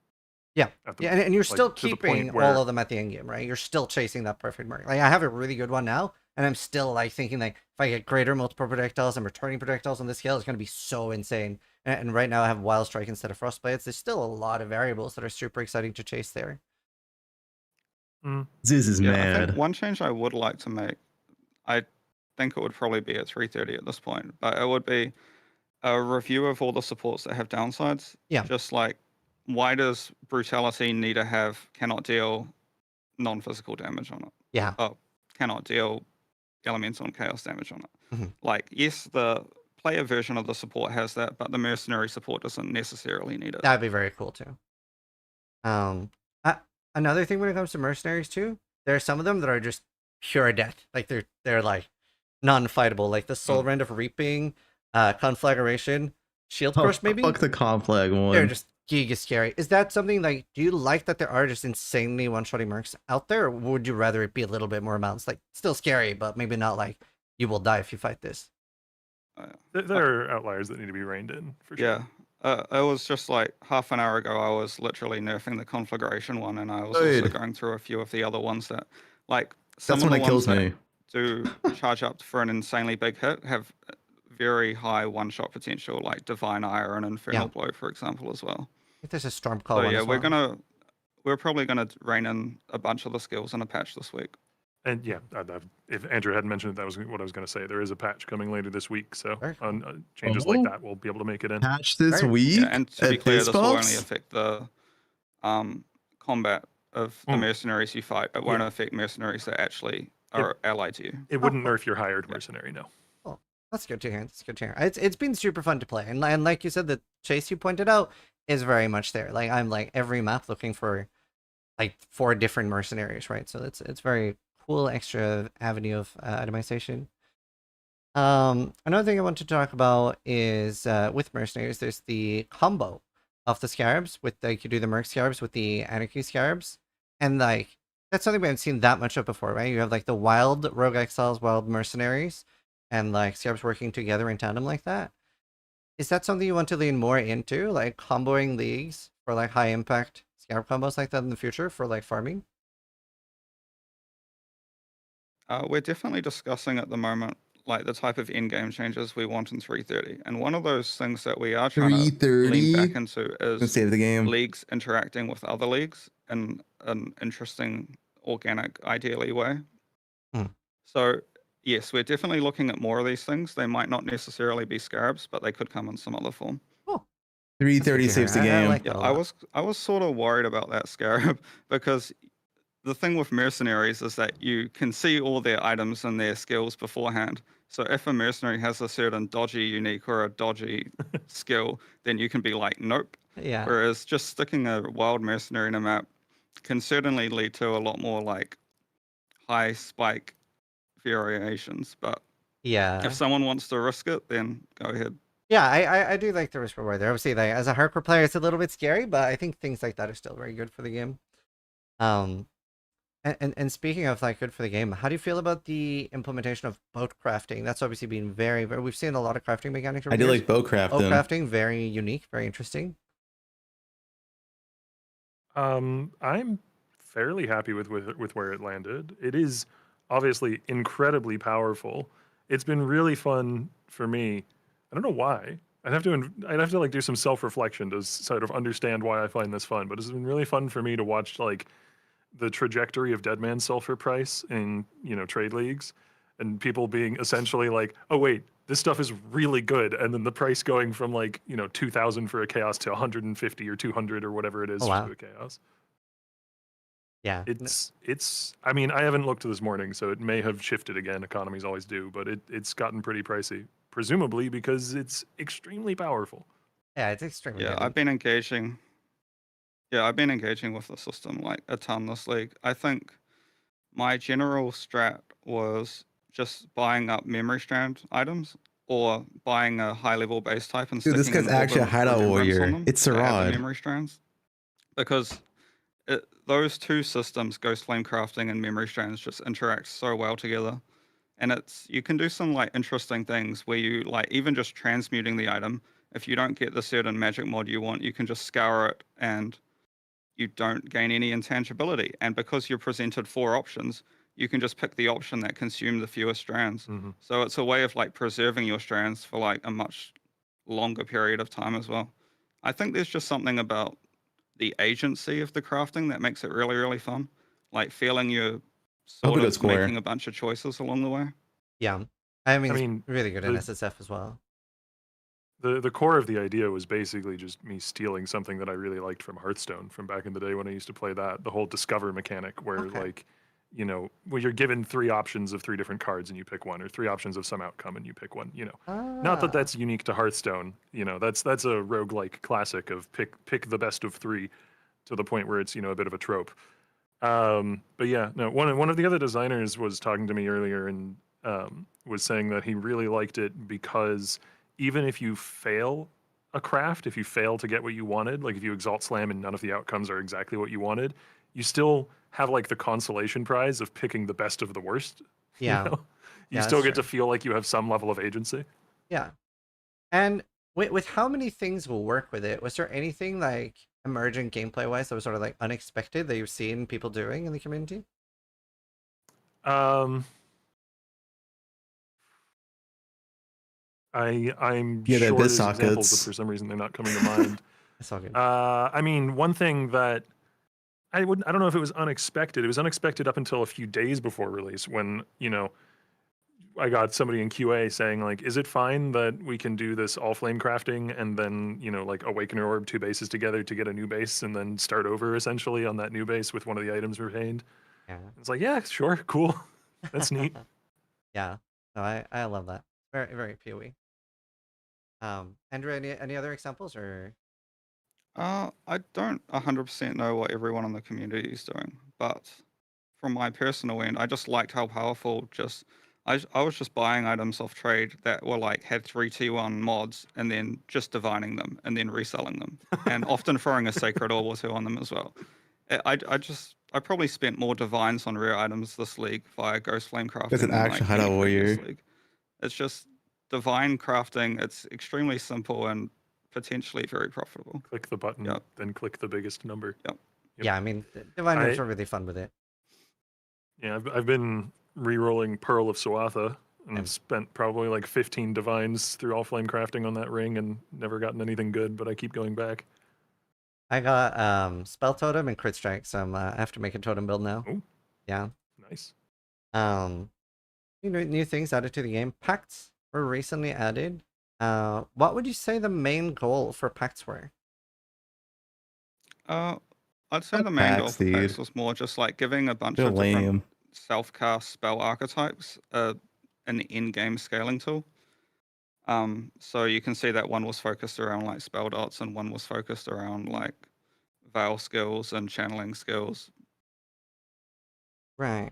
Yeah, yeah, and you're like, still to the point keeping where- all of them at the end game, right? You're still chasing that perfect mark. Like I have a really good one now, and I'm still like thinking like if I get greater multiple projectiles and returning projectiles on this scale, it's going to be so insane. And right now I have Wild Strike instead of Frostblades. There's still a lot of variables that are super exciting to chase there. Zeus is I mad. think one change I would like to make, I think it would probably be at 330 at this point, but it would be a review of all the supports that have downsides. Yeah. Just like, why does Brutality need to have cannot deal non-physical damage on it? Yeah. Oh, cannot deal elemental and chaos damage on it. Mhm. Like, yes, the player version of the support has that, but the mercenary support doesn't necessarily need it. That'd be very cool too. Another thing when it comes to mercenaries too, there are some of them that are just pure death. Like they're like non-fightable. Like the Soul Rend of Reaping, Conflagration, Shield Crush maybe. Fuck the Conflag one. They're just giga scary. Is that something like? Do you like that there are just insanely one-shotty mercs out there, or would you rather it be a little bit more amounts? Like still scary, but maybe not like you will die if you fight this. There are outliers that need to be reined in for sure. Yeah. It was just like half an hour ago, I was literally nerfing the Conflagration one, and I was Good. also going through a few of the other ones that, like, some That's of when the it ones kills that me. do charge up for an insanely big hit have very high one-shot potential, like Divine Ire and Infernal Blow, for example, as well. I think there's a Storm Call So one yeah, as well. we're probably gonna rein in a bunch of the skills in a patch this week. And yeah, if Andrew hadn't mentioned it, that was what I was going to say. There is a patch coming later this week, so on changes like that, we'll be able to make it in. Patch this week? Yeah, and to be at clear, this will only Pissbox? affect the combat of the mercenaries you fight. It won't affect mercenaries that actually are allied to you. It wouldn't nerf your hired mercenary, no. Oh, that's good to hear. That's good to hear. It's been super fun to play, and like you said, the chase you pointed out is very much there. Like I'm like every map looking for like 4 different mercenaries, right? So it's very cool extra avenue of itemization. Another thing I want to talk about is with mercenaries, there's the combo of the scarabs with like you do the merc scarabs with the anarchy scarabs, and like that's something we haven't seen that much of before, right? You have like the wild rogue exiles, wild mercenaries, and like scarabs working together in tandem like that. Is that something you want to lean more into, like comboing leagues for like high impact scarab combos like that in the future for like farming? We're definitely discussing at the moment like the type of in-game changes we want in 330, and one of those things that we are trying to 330? lean back into Gonna is save the game. leagues interacting with other leagues in an interesting, organic, ideally way. So yes, we're definitely looking at more of these things. They might not necessarily be scarabs, but they could come in some other form. 330 saves the game. Yeah, I was sort of worried about that scarab because the thing with mercenaries is that you can see all their items and their skills beforehand. So if a mercenary has a certain dodgy unique or a dodgy skill, then you can be like, nope. Yeah. Whereas just sticking a wild mercenary in a map can certainly lead to a lot more like high spike variations. But Yeah. if someone wants to risk it, then go ahead. Yeah, I do like the risk reward there. Obviously, like as a hardcore player, it's a little bit scary, but I think things like that are still very good for the game. And speaking of like good for the game, how do you feel about the implementation of boat crafting? That's obviously been very, very. We've seen a lot of crafting mechanics. I do like boat crafting. Boat crafting, very unique, very interesting. I'm fairly happy with where it landed. It is obviously incredibly powerful. It's been really fun for me. I don't know why. I'd have to like do some self-reflection to sort of understand why I find this fun. But it's been really fun for me to watch like the trajectory of Deadman's sulfur price in trade leagues, and people being essentially like, oh wait, this stuff is really good, and then the price going from like 2,000 for a chaos to 150 or 200 or whatever it is for a chaos. Yeah, it's. I mean, I haven't looked this morning, so it may have shifted again. Economies always do, but it's gotten pretty pricey, presumably because it's extremely powerful. Yeah, it's extremely. Yeah, I've been engaging. Yeah, I've been engaging with the system like a ton this league. I think my general strat was just buying up memory strand items or buying a high level base type and Dude, this sticking guy's in all actually the a hideout remembrance on warrior. them It's that have the Sarad. memory strands, because those two systems, Ghost Flame Crafting and memory strands, just interact so well together. And you can do some like interesting things where you like even just transmuting the item. If you don't get the certain magic mod you want, you can just scour it and you don't gain any intangibility. And because you're presented 4 options, you can just pick the option that consumes the fewest strands. So it's a way of like preserving your strands for like a much longer period of time as well. I think there's just something about the agency of the crafting that makes it really, really fun. Like feeling you're sort good of score. making a bunch of choices along the way. Yeah. I mean, I mean, it's really good in the- SSF as well. The core of the idea was basically just me stealing something that I really liked from Hearthstone from back in the day when I used to play that. The whole discover mechanic where like, you know, where you're given 3 options of 3 different cards and you pick one, or 3 options of some outcome and you pick one, you know. Not that that's unique to Hearthstone, you know, that's a roguelike classic of pick the best of 3 to the point where it's, you know, a bit of a trope. But yeah, no, one of the other designers was talking to me earlier and was saying that he really liked it because even if you fail a craft, if you fail to get what you wanted, like if you exalt slam and none of the outcomes are exactly what you wanted, you still have like the consolation prize of picking the best of the worst. Yeah. You know? You Yeah, still that's get to true. feel like you have some level of agency. Yeah. And with how many things will work with it, was there anything like emerging gameplay wise that was sort of like unexpected that you've seen people doing in the community? I'm Yeah, they're sure bit there's examples, but sockets. for some reason they're not coming to mind. That's all good. I mean, one thing that I don't know if it was unexpected. It was unexpected up until a few days before release when, you know, I got somebody in QA saying like, is it fine that we can do this all flame crafting and then, you know, like Awakener Orb 2 bases together to get a new base and then start over essentially on that new base with one of the items retained? Yeah. It's like, yeah, sure, cool. That's neat. Yeah. No, I love that. Very, very PoE. Andrew, any other examples or? I don't 100% know what everyone in the community is doing, but from my personal end, I just liked how powerful I was just buying items off trade that were like had 3 T1 mods and then just divining them and then reselling them and often throwing a sacred orb or 2 on them as well. I probably spent more divines on rare items this league via Ghost Flame crafting That's an than actual like hideout any previous warrior. league. It's just divine crafting. It's extremely simple and potentially very profitable. Click the button, then click the biggest number. Yep. Yeah, I mean, divine orbs are really fun with it. Yeah, I've been re-rolling Pearl of Suatha and spent probably like 15 divines through all flame crafting on that ring and never gotten anything good, but I keep going back. I got Spell Totem and Crit Strike, so I have to make a totem build now. Ooh. Yeah. Nice. You know, new things added to the game. Pacts were recently added. What would you say the main goal for pacts were? I'd say the main goal for packs was more just like giving a bunch of different self-cast spell archetypes an in-game scaling tool. So you can see that one was focused around like spell dots and one was focused around like veil skills and channeling skills. Right.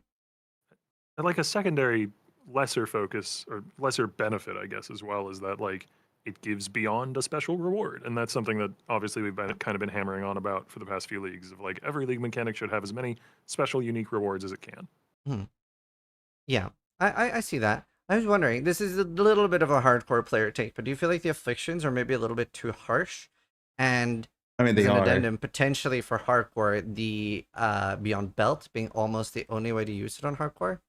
And like a secondary lesser focus or lesser benefit, I guess, as well, is that like it gives beyond a special reward. And that's something that obviously we've kind of been hammering on about for the past few leagues of like every league mechanic should have as many special unique rewards as it can. Yeah, I see that. I was wondering, this is a little bit of a hardcore player take, but do you feel like the afflictions are maybe a little bit too harsh? And I mean, as they an are. addendum, potentially for hardcore, the Beyond Belt being almost the only way to use it on hardcore?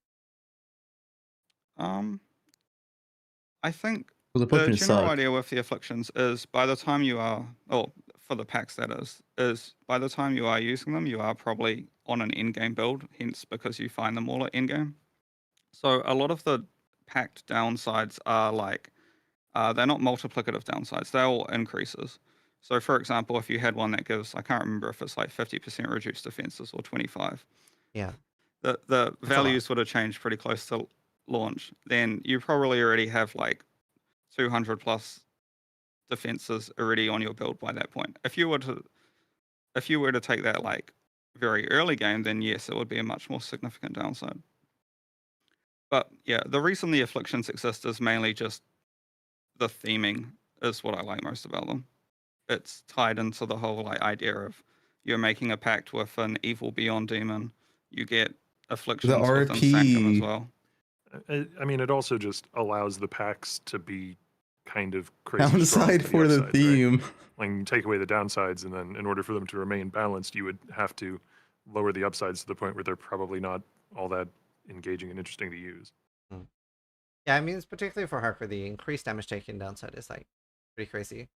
I think Well, the the afflictions general suck. idea with the afflictions is by the time you are, for the packs that is by the time you are using them, you are probably on an in-game build, hence because you find them all at in-game. So a lot of the packed downsides are like, they're not multiplicative downsides, they're all increases. So for example, if you had one that gives, I can't remember if it's like 50% reduced defenses or 25. Yeah. The values would have changed pretty close to launch. Then you probably already have like 200 plus defenses already on your build by that point. If you were to take that like very early game, then yes, it would be a much more significant downside. But yeah, the reason the afflictions exist is mainly just the theming is what I like most about them. It's tied into the whole like idea of you're making a pact with an evil beyond demon. You get afflictions within Sanctum as well. I mean, it also just allows the packs to be kind of crazy Downside for the upsides, theme. Right? Like you take away the downsides, and then in order for them to remain balanced, you would have to lower the upsides to the point where they're probably not all that engaging and interesting to use. Yeah, I mean, it's particularly for hardcore, the increased damage taken downside is like pretty crazy.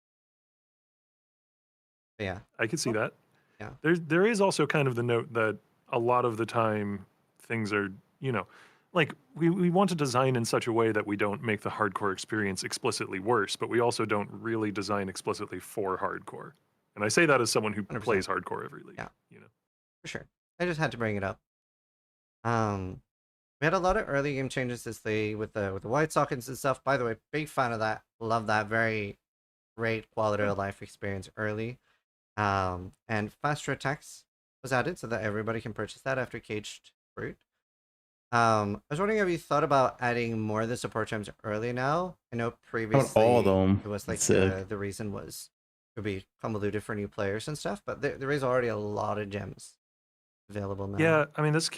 But yeah. I could see that. Yeah. There is also kind of the note that a lot of the time things are, like we want to design in such a way that we don't make the hardcore experience explicitly worse, but we also don't really design explicitly for hardcore. And I say that as someone who 100%. plays hardcore every league. Yeah. For sure. I just had to bring it up. We had a lot of early game changes this day with the white sockets and stuff. By the way, big fan of that. Love that. Very great quality of life experience early. And faster attacks was added so that everybody can purchase that after Caged Brute. I was wondering if you thought about adding more of the support gems early now. I know previously all of them. it was like Sick. the reason was it would be convoluted for new players and stuff, but there is already a lot of gems available now. Yeah, I mean, this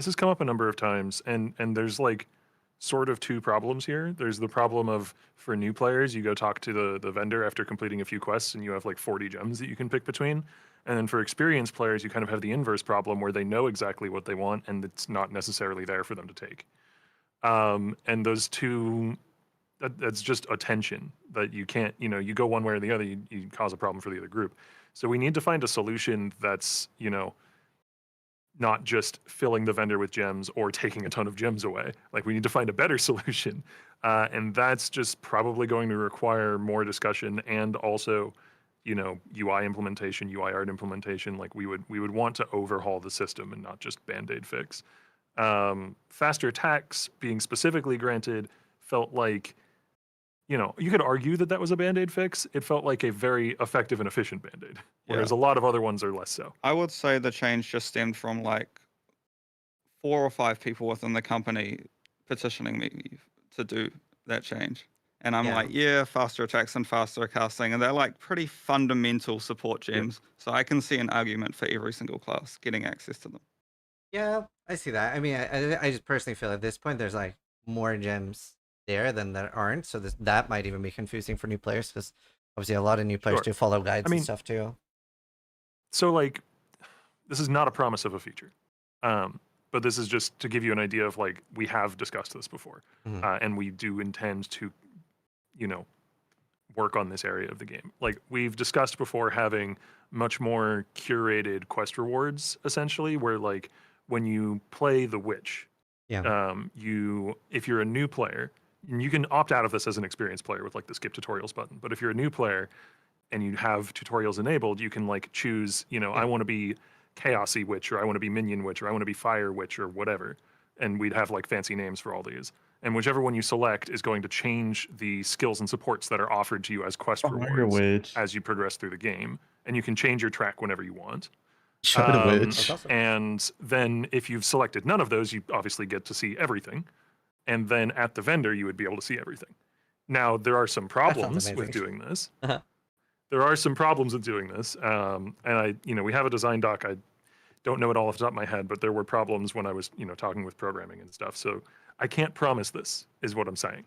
has come up a number of times, and there's like sort of two problems here. There's the problem of, for new players, you go talk to the vendor after completing a few quests and you have like 40 gems that you can pick between. And then for experienced players, you kind of have the inverse problem where they know exactly what they want and it's not necessarily there for them to take. And those two, that's just a tension that you can't, you go one way or the other, you cause a problem for the other group. So we need to find a solution that's, not just filling the vendor with gems or taking a ton of gems away. Like, we need to find a better solution. And that's just probably going to require more discussion and also, UI implementation, UI art implementation. Like, we would want to overhaul the system and not just Band-Aid fix. Faster attacks being specifically granted felt like, you could argue that was a Band-Aid fix. It felt like a very effective and efficient Band-Aid, whereas a lot of other ones are less so. I would say the change just stemmed from like 4 or 5 people within the company petitioning me to do that change. And I'm like, faster attacks and faster casting, and they're like pretty fundamental support gems. So I can see an argument for every single class getting access to them. Yeah, I see that. I mean, I just personally feel at this point there's like more gems there than there aren't, so that might even be confusing for new players, because obviously a lot of new players do follow guides and stuff too. So like, this is not a promise of a feature, but this is just to give you an idea of like, we have discussed this before, and we do intend to, work on this area of the game. Like, we've discussed before having much more curated quest rewards, essentially, where like when you play the witch, if you're a new player, you can opt out of this as an experienced player with like the skip tutorials button. But if you're a new player and you have tutorials enabled, you can like choose, I want to be Chaosy Witch, or I want to be Minion Witch, or I want to be Fire Witch, or whatever. And we'd have like fancy names for all these. And whichever one you select is going to change the skills and supports that are offered to you as quest rewards as you progress through the game. And you can change your track whenever you want. And then if you've selected none of those, you obviously get to see everything. And then at the vendor, you would be able to see everything. Now, there are some problems with doing this. There are some problems with doing this. And we have a design doc. I don't know it all off the top of my head, but there were problems when I was, talking with programming and stuff. So I can't promise this, is what I'm saying.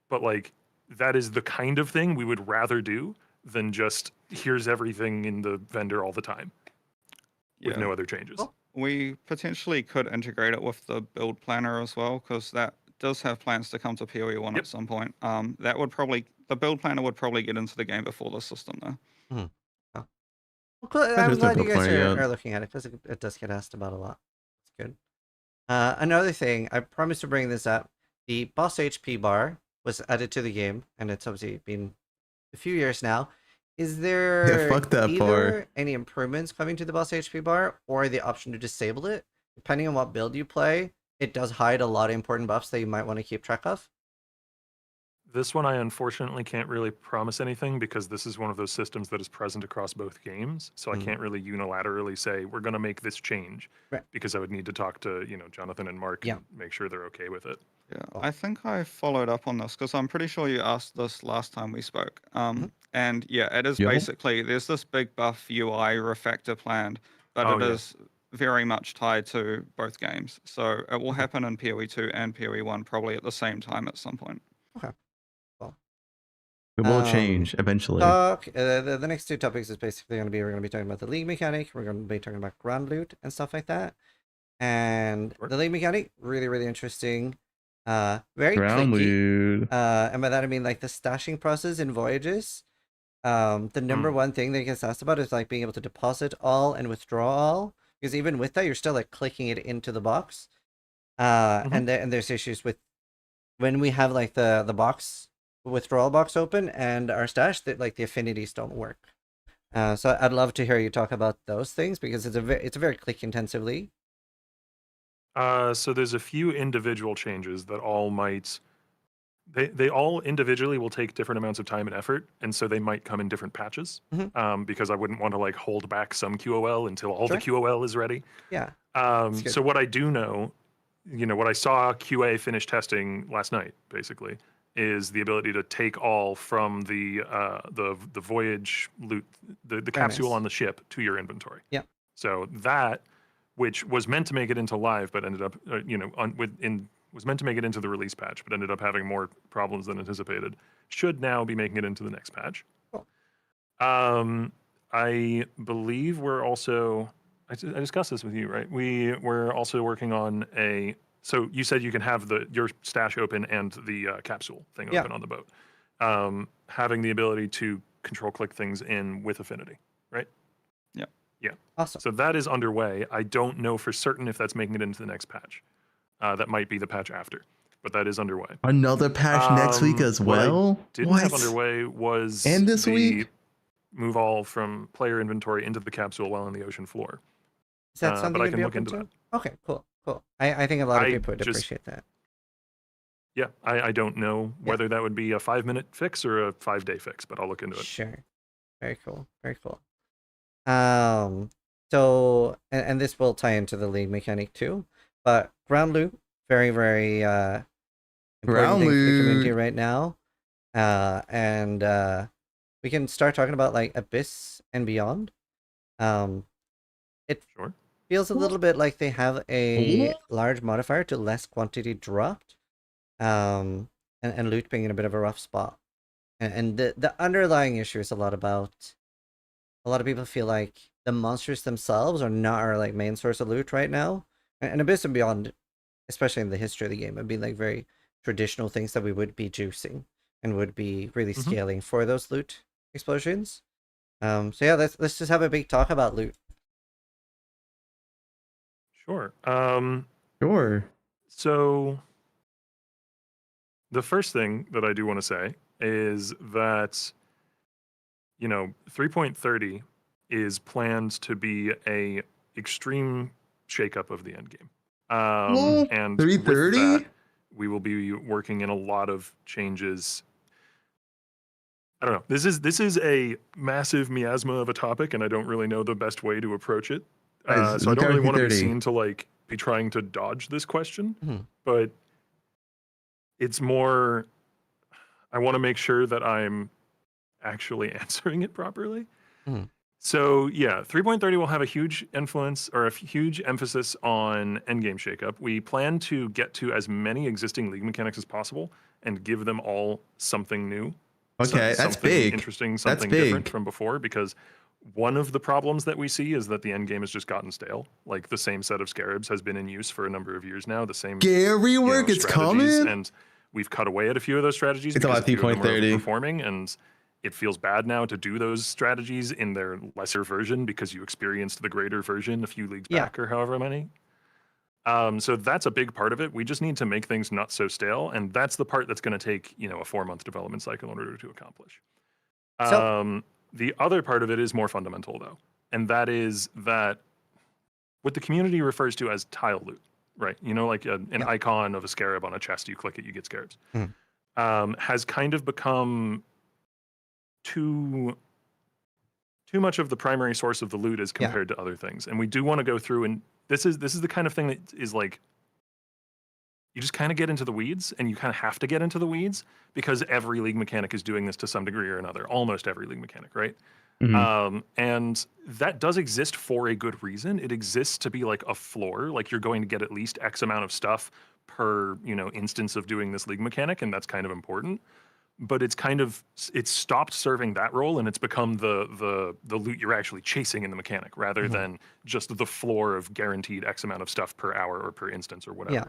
But like, that is the kind of thing we would rather do than just here's everything in the vendor all the time with no other changes. We potentially could integrate it with the build planner as well, because that does have plans to come to poe1 at some point. That would probably, the build planner would probably get into the game before the system though. Well, I'm glad you guys are looking at it, because it does get asked about a lot. It's good. Another thing, I promised to bring this up. The boss HP bar was added to the game, and it's obviously been a few years now. Is there either any improvements coming to the boss HP bar, or the option to disable it? Depending on what build you play, it does hide a lot of important buffs that you might want to keep track of. This one, I unfortunately can't really promise anything, because this is one of those systems that is present across both games. So I can't really unilaterally say, we're going to make this change, because I would need to talk to, Jonathan and Mark and make sure they're okay with it. Yeah, I think I followed up on this, because I'm pretty sure you asked this last time we spoke. And yeah, it is basically, there's this big buff UI refactor planned, but it is very much tied to both games. So it will happen in PoE2 and PoE1 probably at the same time at some point. Okay. It will change eventually. The next two topics is basically going to be, we're going to be talking about the league mechanic, we're going to be talking about ground loot and stuff like that. And the league mechanic, really, really interesting. Very Ground clicky. loot. And by that I mean like the stashing process in Voyages. The number one thing that gets asked about is like being able to deposit all and withdraw all. Because even with that, you're still like clicking it into the box. And there's issues with when we have like the box withdrawal box open and our stash that like the affinities don't work. So I'd love to hear you talk about those things because it's a very click intensive league. So there's a few individual changes that all might. They all individually will take different amounts of time and effort, and so they might come in different patches. Because I wouldn't want to like hold back some QOL until all the QOL is ready. Yeah. So what I do know, what I saw QA finish testing last night, basically, is the ability to take all from the voyage loot, the capsule nice. on the ship to your inventory. Yeah. So that, which was meant to make it into live, but ended up, was meant to make it into the release patch, but ended up having more problems than anticipated, should now be making it into the next patch. Cool. I believe we're also, I discussed this with you, right? We're also working on so you said you can have your stash open and the capsule thing open on the boat. Having the ability to control click things in with affinity, right? Yeah. Yeah. Awesome. So that is underway. I don't know for certain if that's making it into the next patch. That might be the patch after, but that is underway. Another patch next week as well? What I didn't have underway was and this week? Move all from player inventory into the capsule while on the ocean floor. Is that something but I you'd can be look open into to? that. Okay, cool. I think a lot of people would just- appreciate that. Yeah, I don't know whether that would be a 5-minute fix or a 5-day fix, but I'll look into it. Sure. Very cool. Very cool. So and this will tie into the league mechanic too, but ground loot, very, very important Ground thing for the community loot. right now. And we can start talking about like Abyss and Beyond. It feels a little bit like they have a large modifier to less quantity dropped. And loot being in a bit of a rough spot. And the underlying issue is a lot about a lot of people feel like the monsters themselves are not our like main source of loot right now. And Abyss and Beyond, especially in the history of the game, have been like very traditional things that we would be juicing and would be really scaling for those loot explosions. So yeah, let's just have a big talk about loot. Sure. Sure. So the first thing that I do want to say is that 3.30 is planned to be a extreme shakeup of the end game. And with 330? that, we will be working in a lot of changes. I don't know. This is a massive miasma of a topic, and I don't really know the best way to approach it. So I don't really want to be seen to like be trying to dodge this question, but it's more, I want to make sure that I'm actually answering it properly. So yeah, 3.30 will have a huge influence or a huge emphasis on endgame shakeup. We plan to get to as many existing league mechanics as possible and give them all something new. Okay, that's something big. Interesting, That's something different big. from before, because one of the problems that we see is that the end game has just gotten stale. Like the same set of scarabs has been in use for a number of years now. The same Scary work, it's strategies, coming? and we've cut away at a few of those strategies It's because about a few of them are 3.30. performing, and it feels bad now to do those strategies in their lesser version because you experienced the greater version a few leagues back or however many. So that's a big part of it. We just need to make things not so stale, and that's the part that's going to take a 4-month development cycle in order to accomplish. The other part of it is more fundamental though, and that is that what the community refers to as tile loot, right? Like an icon of a scarab on a chest, you click it, you get scarabs, has kind of become too much of the primary source of the loot as compared to other things. And we do want to go through, and this is the kind of thing that is like, you just kind of get into the weeds, and you kind of have to get into the weeds because every league mechanic is doing this to some degree or another. Almost every league mechanic, right? And that does exist for a good reason. It exists to be like a floor, like you're going to get at least X amount of stuff per, instance of doing this league mechanic, and that's kind of important. but it's kind of it's stopped serving that role, and it's become the loot you're actually chasing in the mechanic rather than just the floor of guaranteed X amount of stuff per hour or per instance or whatever. Yeah.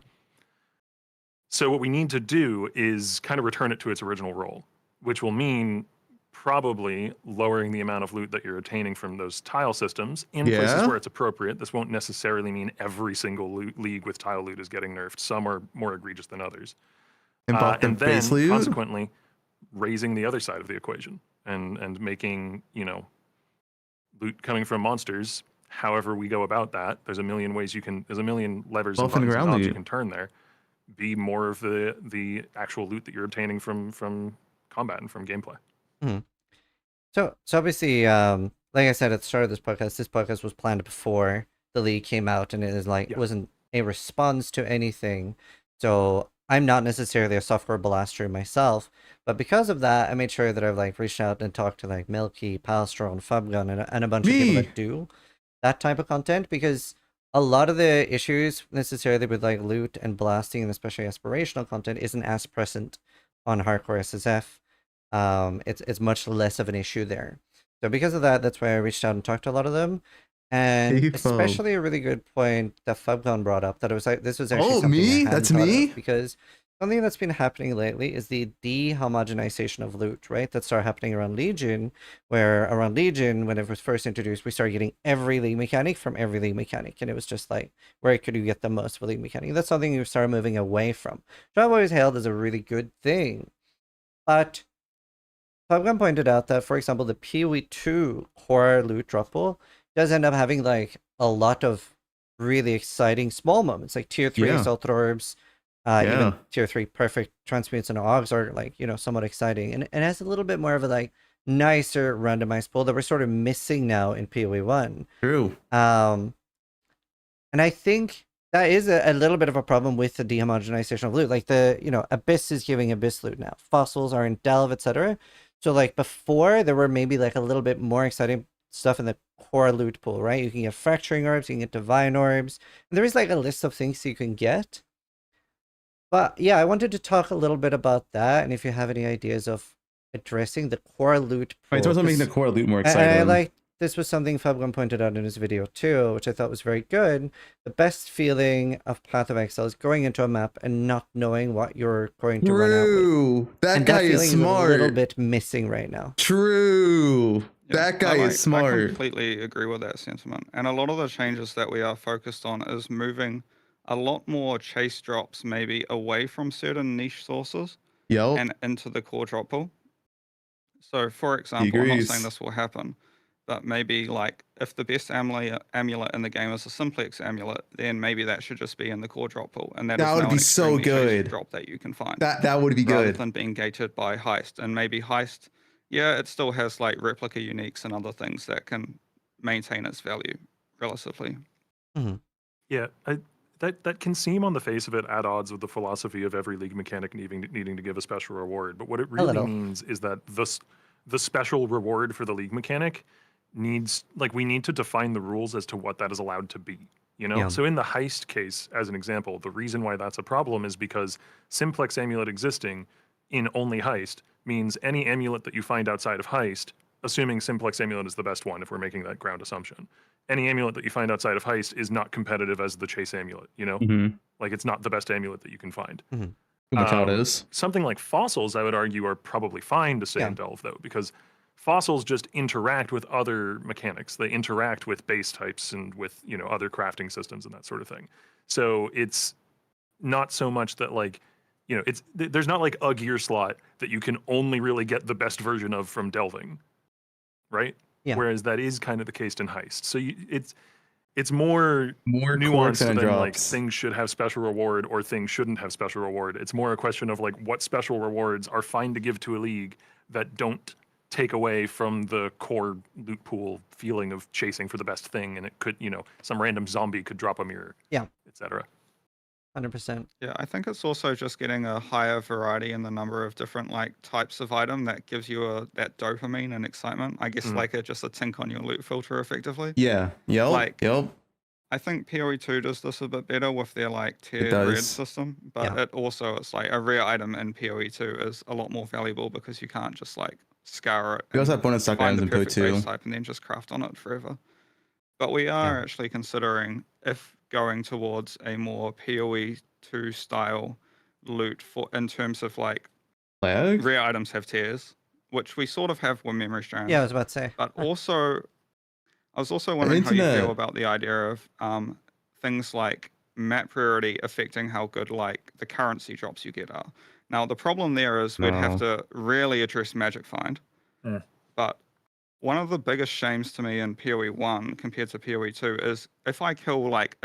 So what we need to do is kind of return it to its original role, which will mean probably lowering the amount of loot that you're obtaining from those tile systems in places Yeah. where it's appropriate. This won't necessarily mean every single league with tile loot is getting nerfed. Some are more egregious than others. And buff the And then base loot? consequently raising the other side of the equation and making, you know, loot coming from monsters, however we go about that, there's a million ways there's a million levers and Buff and buttons and ground knobs you loot. can turn there. Be more of the actual loot that you're obtaining from combat and from gameplay. So obviously, like I said at the start of this podcast was planned before the league came out, and it is like it wasn't a response to anything. So I'm not necessarily a software blaster myself, but because of that, I made sure that I've like reached out and talked to like Milky, Palstro, and Fubgun, and a bunch of people that do that type of content, because a lot of the issues necessarily with like loot and blasting and especially aspirational content isn't as present on hardcore SSF. It's much less of an issue there. So because of that, that's why I reached out and talked to a lot of them. And Hey, especially a really good point that Fubgun brought up, that it was like this was actually something I me? hadn't That's thought me? of, because something that's been happening lately is the dehomogenization of loot, right? That started happening around Legion, where around Legion, when it was first introduced, we started getting every league mechanic from every league mechanic, and it was just like, where could you get the most of a league mechanic? That's something you started moving away from, which I've always hailed as a really good thing. But Fubgun pointed out that, for example, the PoE2 core loot drop pool does end up having like a lot of really exciting small moments, like tier 3 assault orbs, even tier 3 perfect transmutes and augs are like, you know, somewhat exciting, and it has a little bit more of a like nicer randomized pool that we're sort of missing now in PoE1. True. And I think that is a little bit of a problem with the dehomogenization of loot. Like the, you know, Abyss is giving Abyss loot now. Fossils are in Delve, etc. So like before, there were maybe like a little bit more exciting stuff in the core loot pool, right? You can get fracturing orbs, you can get divine orbs. And there is like a list of things you can get. But yeah, I wanted to talk a little bit about that, and if you have any ideas of addressing the core loot pool. It's also making the core loot more And exciting. I like this was something Fubgun pointed out in his video too, which I thought was very good. The best feeling of Path of Exile is going into a map and not knowing what you're going to run out with. That guy is smart. A little bit missing right now. True. That guy is smart. I completely agree with that sentiment. And a lot of the changes that we are focused on is moving a lot more chase drops maybe away from certain niche sources and into the core drop pool. So for example, I'm not saying this will happen, but maybe like if the best amulet in the game is a Simplex amulet, then maybe that should just be in the core drop pool. And that would be so good. Drop that you can find. That would be rather good. than being gated by Heist. And maybe Heist, yeah, it still has like replica uniques and other things that can maintain its value relatively. Yeah, that can seem on the face of it at odds with the philosophy of every league mechanic needing to give a special reward. But what it really means is that the special reward for the league mechanic needs, like, we need to define the rules as to what that is allowed to be. You know, so in the Heist case, as an example, the reason why that's a problem is because Simplex amulet existing in only Heist means any amulet that you find outside of Heist, assuming Simplex amulet is the best one, if we're making that ground assumption, any amulet that you find outside of Heist is not competitive as the chase amulet, you know? Like, it's not the best amulet that you can find. Something like fossils, I would argue, are probably fine to say in Delve, though, because fossils just interact with other mechanics. They interact with base types and with, you know, other crafting systems and that sort of thing. So it's not so much that, like, you know, there's not like a gear slot that you can only really get the best version of from delving, right? Yeah. Whereas that is kind of the case in Heist. So it's more nuanced than like things should have special reward or things shouldn't have special reward. It's more a question of like what special rewards are fine to give to a league that don't take away from the core loot pool feeling of chasing for the best thing, and it could, you know, some random zombie could drop a mirror, etc. 100%. Yeah, I think it's also just getting a higher variety in the number of different like types of item that gives you that dopamine and excitement. I guess like just a tink on your loot filter effectively. Yeah. I I think PoE2 does this a bit better with their like tiered does. red system, but Yeah. it's like a rare item in PoE2 is a lot more valuable because you can't just like scour it We also and have bonus stock find items the in perfect base PoE2. type and then just craft on it forever. But we are actually considering if going towards a more PoE2 style loot for in terms of like Flag? rare items have tiers, which we sort of have with memory strands. Yeah, I was about to say. But also, I was also wondering how you feel internet. about the idea of things like map rarity affecting how good like the currency drops you get are. Now the problem there is we'd have to really address magic find. But one of the biggest shames to me in PoE1 compared to PoE2 is if I kill like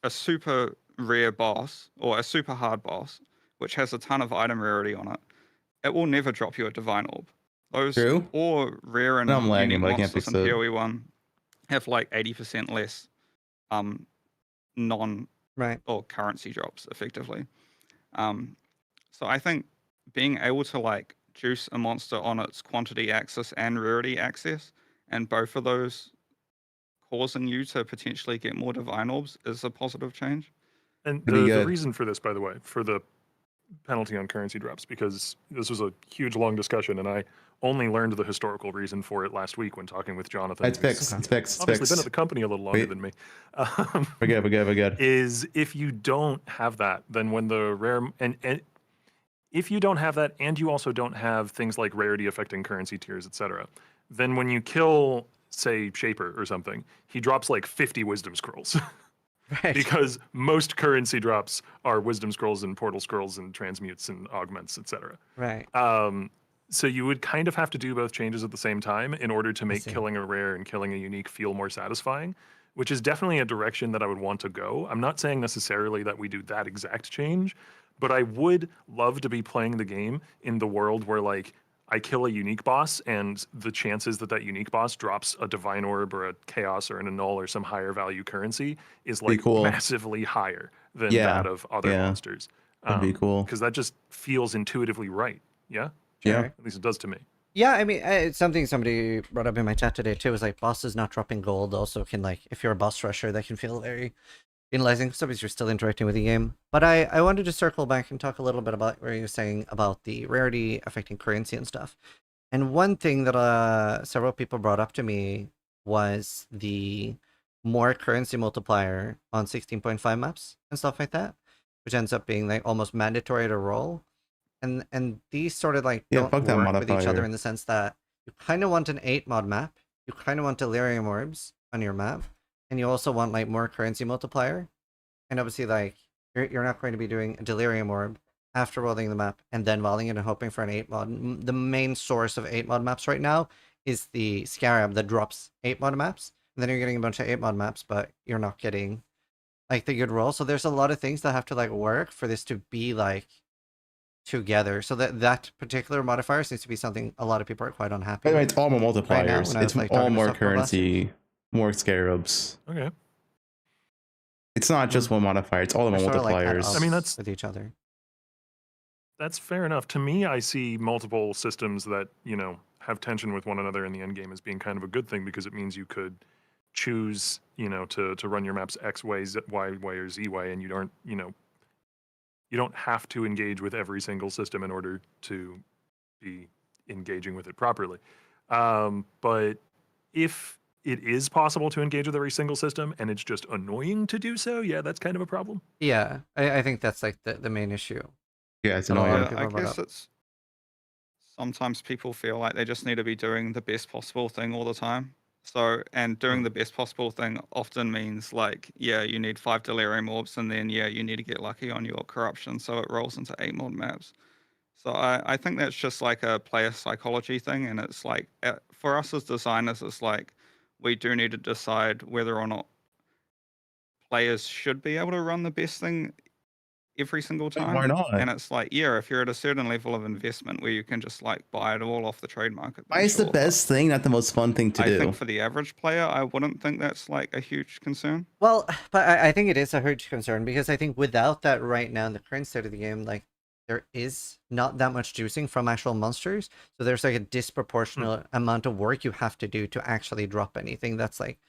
a super rare boss or a super hard boss, which has a ton of item rarity on it, it will never drop you a divine orb. Those True. or rare and No, I'm lagging, unique but I can't monsters fix in it. PoE1 have like 80% less non or currency drops effectively. So I think being able to like juice a monster on its quantity axis and rarity axis, and both of those causing you to potentially get more divine orbs is a positive change. And Pretty the good. reason for this, by the way, for the penalty on currency drops, because this was a huge, long discussion, and I only learned the historical reason for it last week when talking with Jonathan. It's who's fixed. It's fixed. It's obviously fixed. been at the company a little longer than me. We're good. Is if you don't have that, then when the rare and if you don't have that, and you also don't have things like rarity affecting currency tiers, etc., then when you kill, say, Shaper or something, he drops like 50 wisdom scrolls. Right. Because most currency drops are wisdom scrolls and portal scrolls and transmutes and augments, etc. Right. So you would kind of have to do both changes at the same time in order to make see. killing a rare and killing a unique feel more satisfying, which is definitely a direction that I would want to go. I'm not saying necessarily that we do that exact change, but I would love to be playing the game in the world where like I kill a unique boss and the chances that that unique boss drops a divine orb or a chaos or an annul or some higher value currency is like cool. massively higher than Yeah. that of other monsters. That'd be cool. Because that just feels intuitively right. Yeah? Yeah. At least it does to me. Yeah, I mean, it's something somebody brought up in my chat today too. Is like bosses not dropping gold also can like, if you're a boss rusher, that can feel very penalizing. So you're still interacting with the game. But I wanted to circle back and talk a little bit about what you're saying about the rarity affecting currency and stuff. And one thing that several people brought up to me was the more currency multiplier on 16.5 maps and stuff like that, which ends up being like almost mandatory to roll. And these sort of like don't fuck that work with each other modifier. in the sense that you kind of want an 8 mod map, you kind of want delirium orbs on your map, and you also want like more currency multiplier. And obviously like you're not going to be doing a delirium orb after rolling the map and then rolling it and hoping for an 8 mod. The main source of 8 mod maps right now is the Scarab that drops 8 mod maps. And then you're getting a bunch of 8 mod maps, but you're not getting like the good roll. So there's a lot of things that have to like work for this to be like together. So that particular modifier seems to be something a lot of people are quite unhappy By the way, with it's all more right now multipliers. when I was, It's like, all talking to more stuff about last week. currency, more scarabs. Okay. It's not just one modifier. It's all the They're more sort of, like, at multipliers. odds I mean, that's with each other. That's fair enough. To me, I see multiple systems that, you know, have tension with one another in the end game as being kind of a good thing because it means you could choose, you know, to run your maps X way, Y way, or Z way, and you don't, you know, you don't have to engage with every single system in order to be engaging with it properly. But if it is possible to engage with every single system and it's just annoying to do so, yeah, that's kind of a problem. Yeah, I think that's like the main issue. Yeah, it's that a lot of annoying. people I brought guess up. it's sometimes people feel like they just need to be doing the best possible thing all the time. So, and doing the best possible thing often means like, yeah, you need 5 delirium orbs, and then yeah, you need to get lucky on your corruption, so it rolls into 8 mod maps. So I think that's just like a player psychology thing, and it's like for us as designers, it's like we do need to decide whether or not players should be able to run the best thing every single time. Why not? And it's like, yeah, if you're at a certain level of investment where you can just like buy it all off the trade market. Why is the best thing not the most fun thing to I do? think for the average player, I wouldn't think that's like a huge concern. Well, but I think it is a huge concern because I think without that right now in the current state of the game, like there is not that much juicing from actual monsters. So there's like a disproportionate amount of work you have to do to actually drop anything. That's like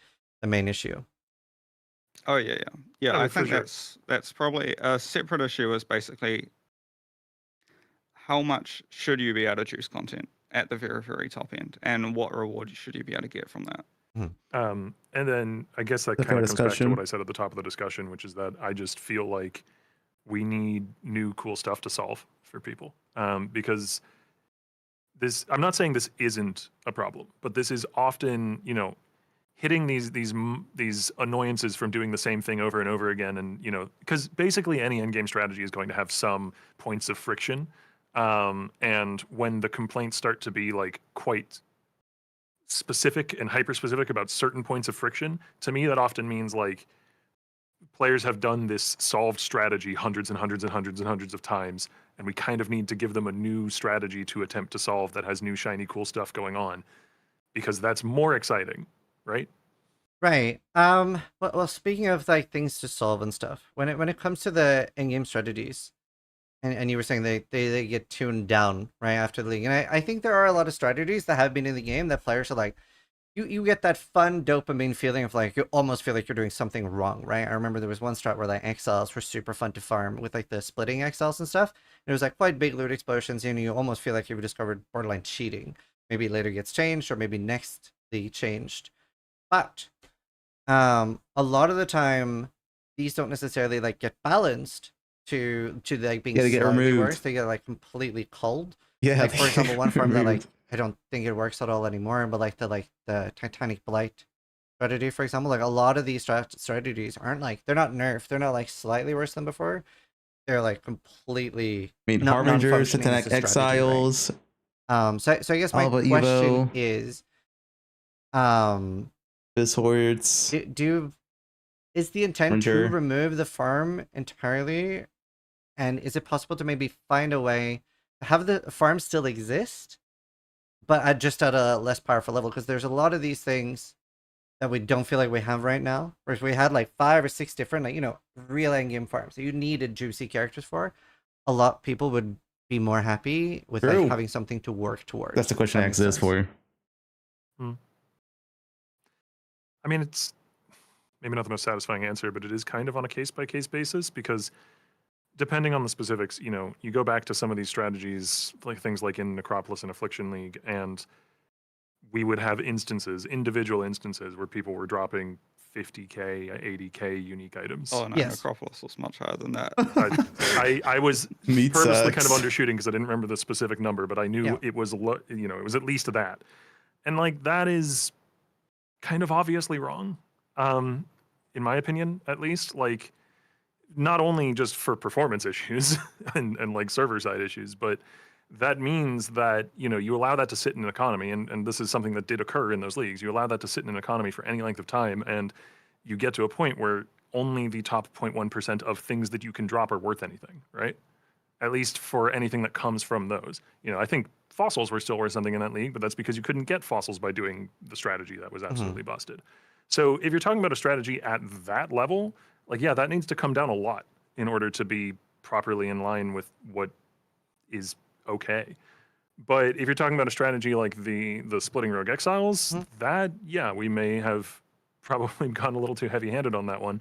the main issue. Oh yeah. Oh, I for think sure. that's probably a separate issue. Is basically how much should you be able to juice content at the very, very top end, and what reward should you be able to get from that? And then I guess that That's a kind fair of comes back to discussion. what I said at the top of the discussion, which is that I just feel like we need new cool stuff to solve for people. Because this, I'm not saying this isn't a problem, but this is often, you know, hitting these annoyances from doing the same thing over and over again, and you know, because basically any endgame strategy is going to have some points of friction, and when the complaints start to be like quite specific and hyper specific about certain points of friction, to me that often means like players have done this solved strategy hundreds and hundreds and hundreds and hundreds of times, and we kind of need to give them a new strategy to attempt to solve that has new shiny cool stuff going on, because that's more exciting, right? Right. Well, speaking of like things to solve and stuff, when it comes to the in-game strategies, and you were saying they get tuned down right after the league, and I think there are a lot of strategies that have been in the game that players are like, you get that fun dopamine feeling of like you almost feel like you're doing something wrong, right? I remember there was one strat where like exiles were super fun to farm with like the splitting exiles and stuff. And it was like quite big loot explosions, and you almost feel like you've discovered borderline cheating. Maybe later gets changed, or maybe next league changed. But a lot of the time these don't necessarily like get balanced to like being Yeah, they get slightly removed. worse. They get like completely culled. Yeah, Like they for example, get one farm that like removed. I don't think it works at all anymore, but like the Titanic Blight strategy, for example, like a lot of these strategies aren't like, they're not nerfed, they're not like slightly worse than before. They're like completely I mean, not Harbingers, non-functioning as Satanic a strategy, right? Exiles, So I guess my Alba question Evo, is, Fizz Hordes, is the intent to Ranger. remove the farm entirely? And is it possible to maybe find a way to have the farm still exist, but just at a less powerful level? Because there's a lot of these things that we don't feel like we have right now. Whereas we had like 5 or 6 different, like, you know, real endgame farms that you needed juicy characters for. A lot of people would be more happy with True. like having something to work towards. That's the question That I makes asked this sense. for. I mean, it's maybe not the most satisfying answer, but it is kind of on a case-by-case basis, because depending on the specifics, you know, you go back to some of these strategies, like things like in Necropolis and Affliction League, and we would have individual instances where people were dropping 50k, 80k unique items. Oh no, Necropolis was much higher than that. I was Meat purposely kind sucks. of undershooting because I didn't remember the specific number, but I knew it was, you know, it was at least that. And like, that is kind of obviously wrong, in my opinion, at least. Like, not only just for performance issues and like server side issues, but that means that, you know, you allow that to sit in an economy, and this is something that did occur in those leagues. You allow that to sit in an economy for any length of time, and you get to a point where only the top 0.1% of things that you can drop are worth anything, right? At least for anything that comes from those. You know, I think fossils were still worth something in that league, but that's because you couldn't get fossils by doing the strategy that was absolutely busted. So if you're talking about a strategy at that level, like, yeah, that needs to come down a lot in order to be properly in line with what is okay. But if you're talking about a strategy like the splitting rogue exiles, that, yeah, we may have probably gone a little too heavy-handed on that one,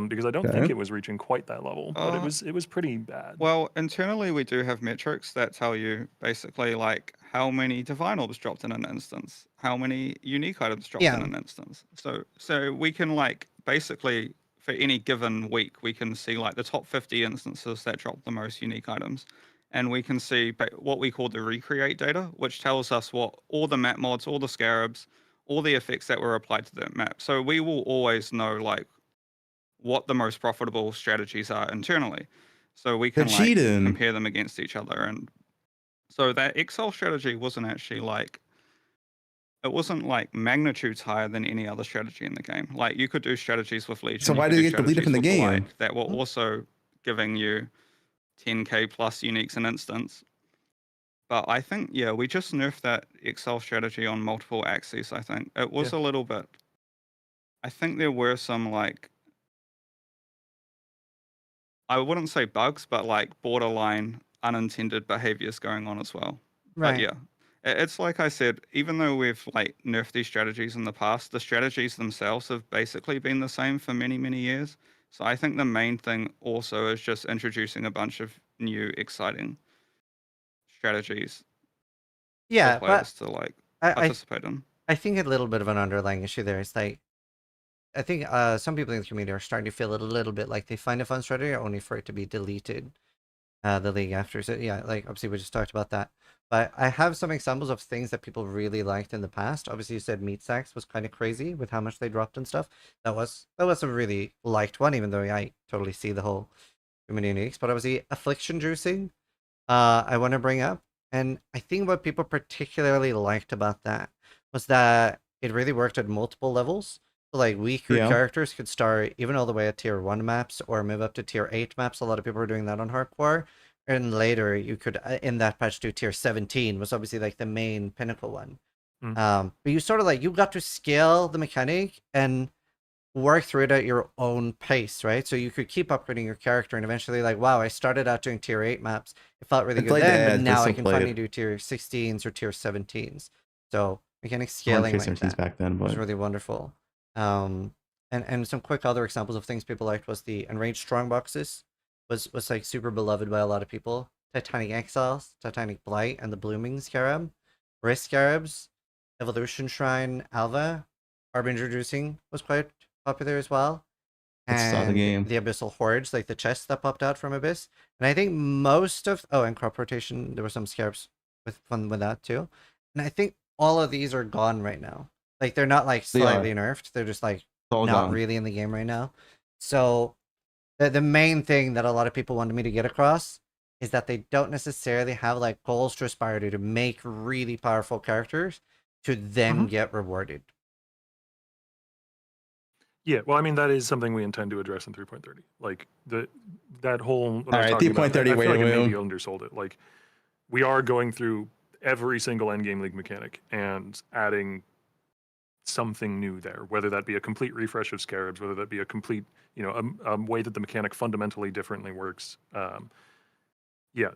because I don't think it was reaching quite that level, but it was pretty bad. Well, internally we do have metrics that tell you basically like how many divine orbs dropped in an instance, how many unique items dropped in an instance. So we can like basically for any given week we can see like the top 50 instances that drop the most unique items, and we can see what we call the recreate data, which tells us what all the map mods, all the scarabs, all the effects that were applied to that map. So we will always know like what the most profitable strategies are internally, so we can like compare them against each other. And so that Excel strategy wasn't actually like, it wasn't like magnitudes higher than any other strategy in the game. Like you could do strategies with Legion. So why did it get deleted from the game? Blight that were also giving you 10k plus uniques an instance. But I think, yeah, we just nerfed that Excel strategy on multiple axes. I think it was a little bit, I think there were some like, I wouldn't say bugs, but like borderline unintended behaviors going on as well. Right. But yeah, It's like I said, even though we've like nerfed these strategies in the past, the strategies themselves have basically been the same for many, many years. So I think the main thing also is just introducing a bunch of new, exciting strategies for Yeah, but players to like I participate in. I think a little bit of an underlying issue there is like I think some people in the community are starting to feel a little bit like they find a fun strategy only for it to be deleted the league after. So yeah, like obviously we just talked about that. But I have some examples of things that people really liked in the past. Obviously, you said meat sacks was kind of crazy with how much they dropped and stuff. That was a really liked one, even though I totally see the whole community uniques. But obviously, affliction juicing, I want to bring up, and I think what people particularly liked about that was that it really worked at multiple levels. So like weaker characters could start even all the way at tier 1 maps or move up to tier 8 maps. A lot of people are doing that on hardcore. And later you could, in that patch, do tier 17, was obviously like the main pinnacle one. But you sort of like, you got to scale the mechanic and work through it at your own pace, right? So you could keep upgrading your character and eventually like, wow, I started out doing tier 8 maps. It felt really good then, but now I can finally do tier 16s or tier 17s. So mechanic scaling like that back then, was really wonderful. And some quick other examples of things people liked was the enraged strongboxes was like super beloved by a lot of people. Titanic Exiles, Titanic Blight, and the Blooming Scarab. Wrist Scarabs, Evolution Shrine, Alva, Harbinger Juicing was quite popular as well. And the Abyssal Hordes, like the chests that popped out from Abyss. And I think most of and crop rotation, there were some scarabs with fun with that too. And I think all of these are gone right now. Like they're not like slightly nerfed. They're just like not really in the game right now. So the main thing that a lot of people wanted me to get across is that they don't necessarily have like goals to aspire to make really powerful characters to then get rewarded. Yeah, well, I mean that is something we intend to address in 3.30. Like that whole. All right, 3.30. Wait, like maybe undersold it. Like we are going through every single endgame league mechanic and adding something new there, whether that be a complete refresh of scarabs, whether that be a complete, a way that the mechanic fundamentally differently works.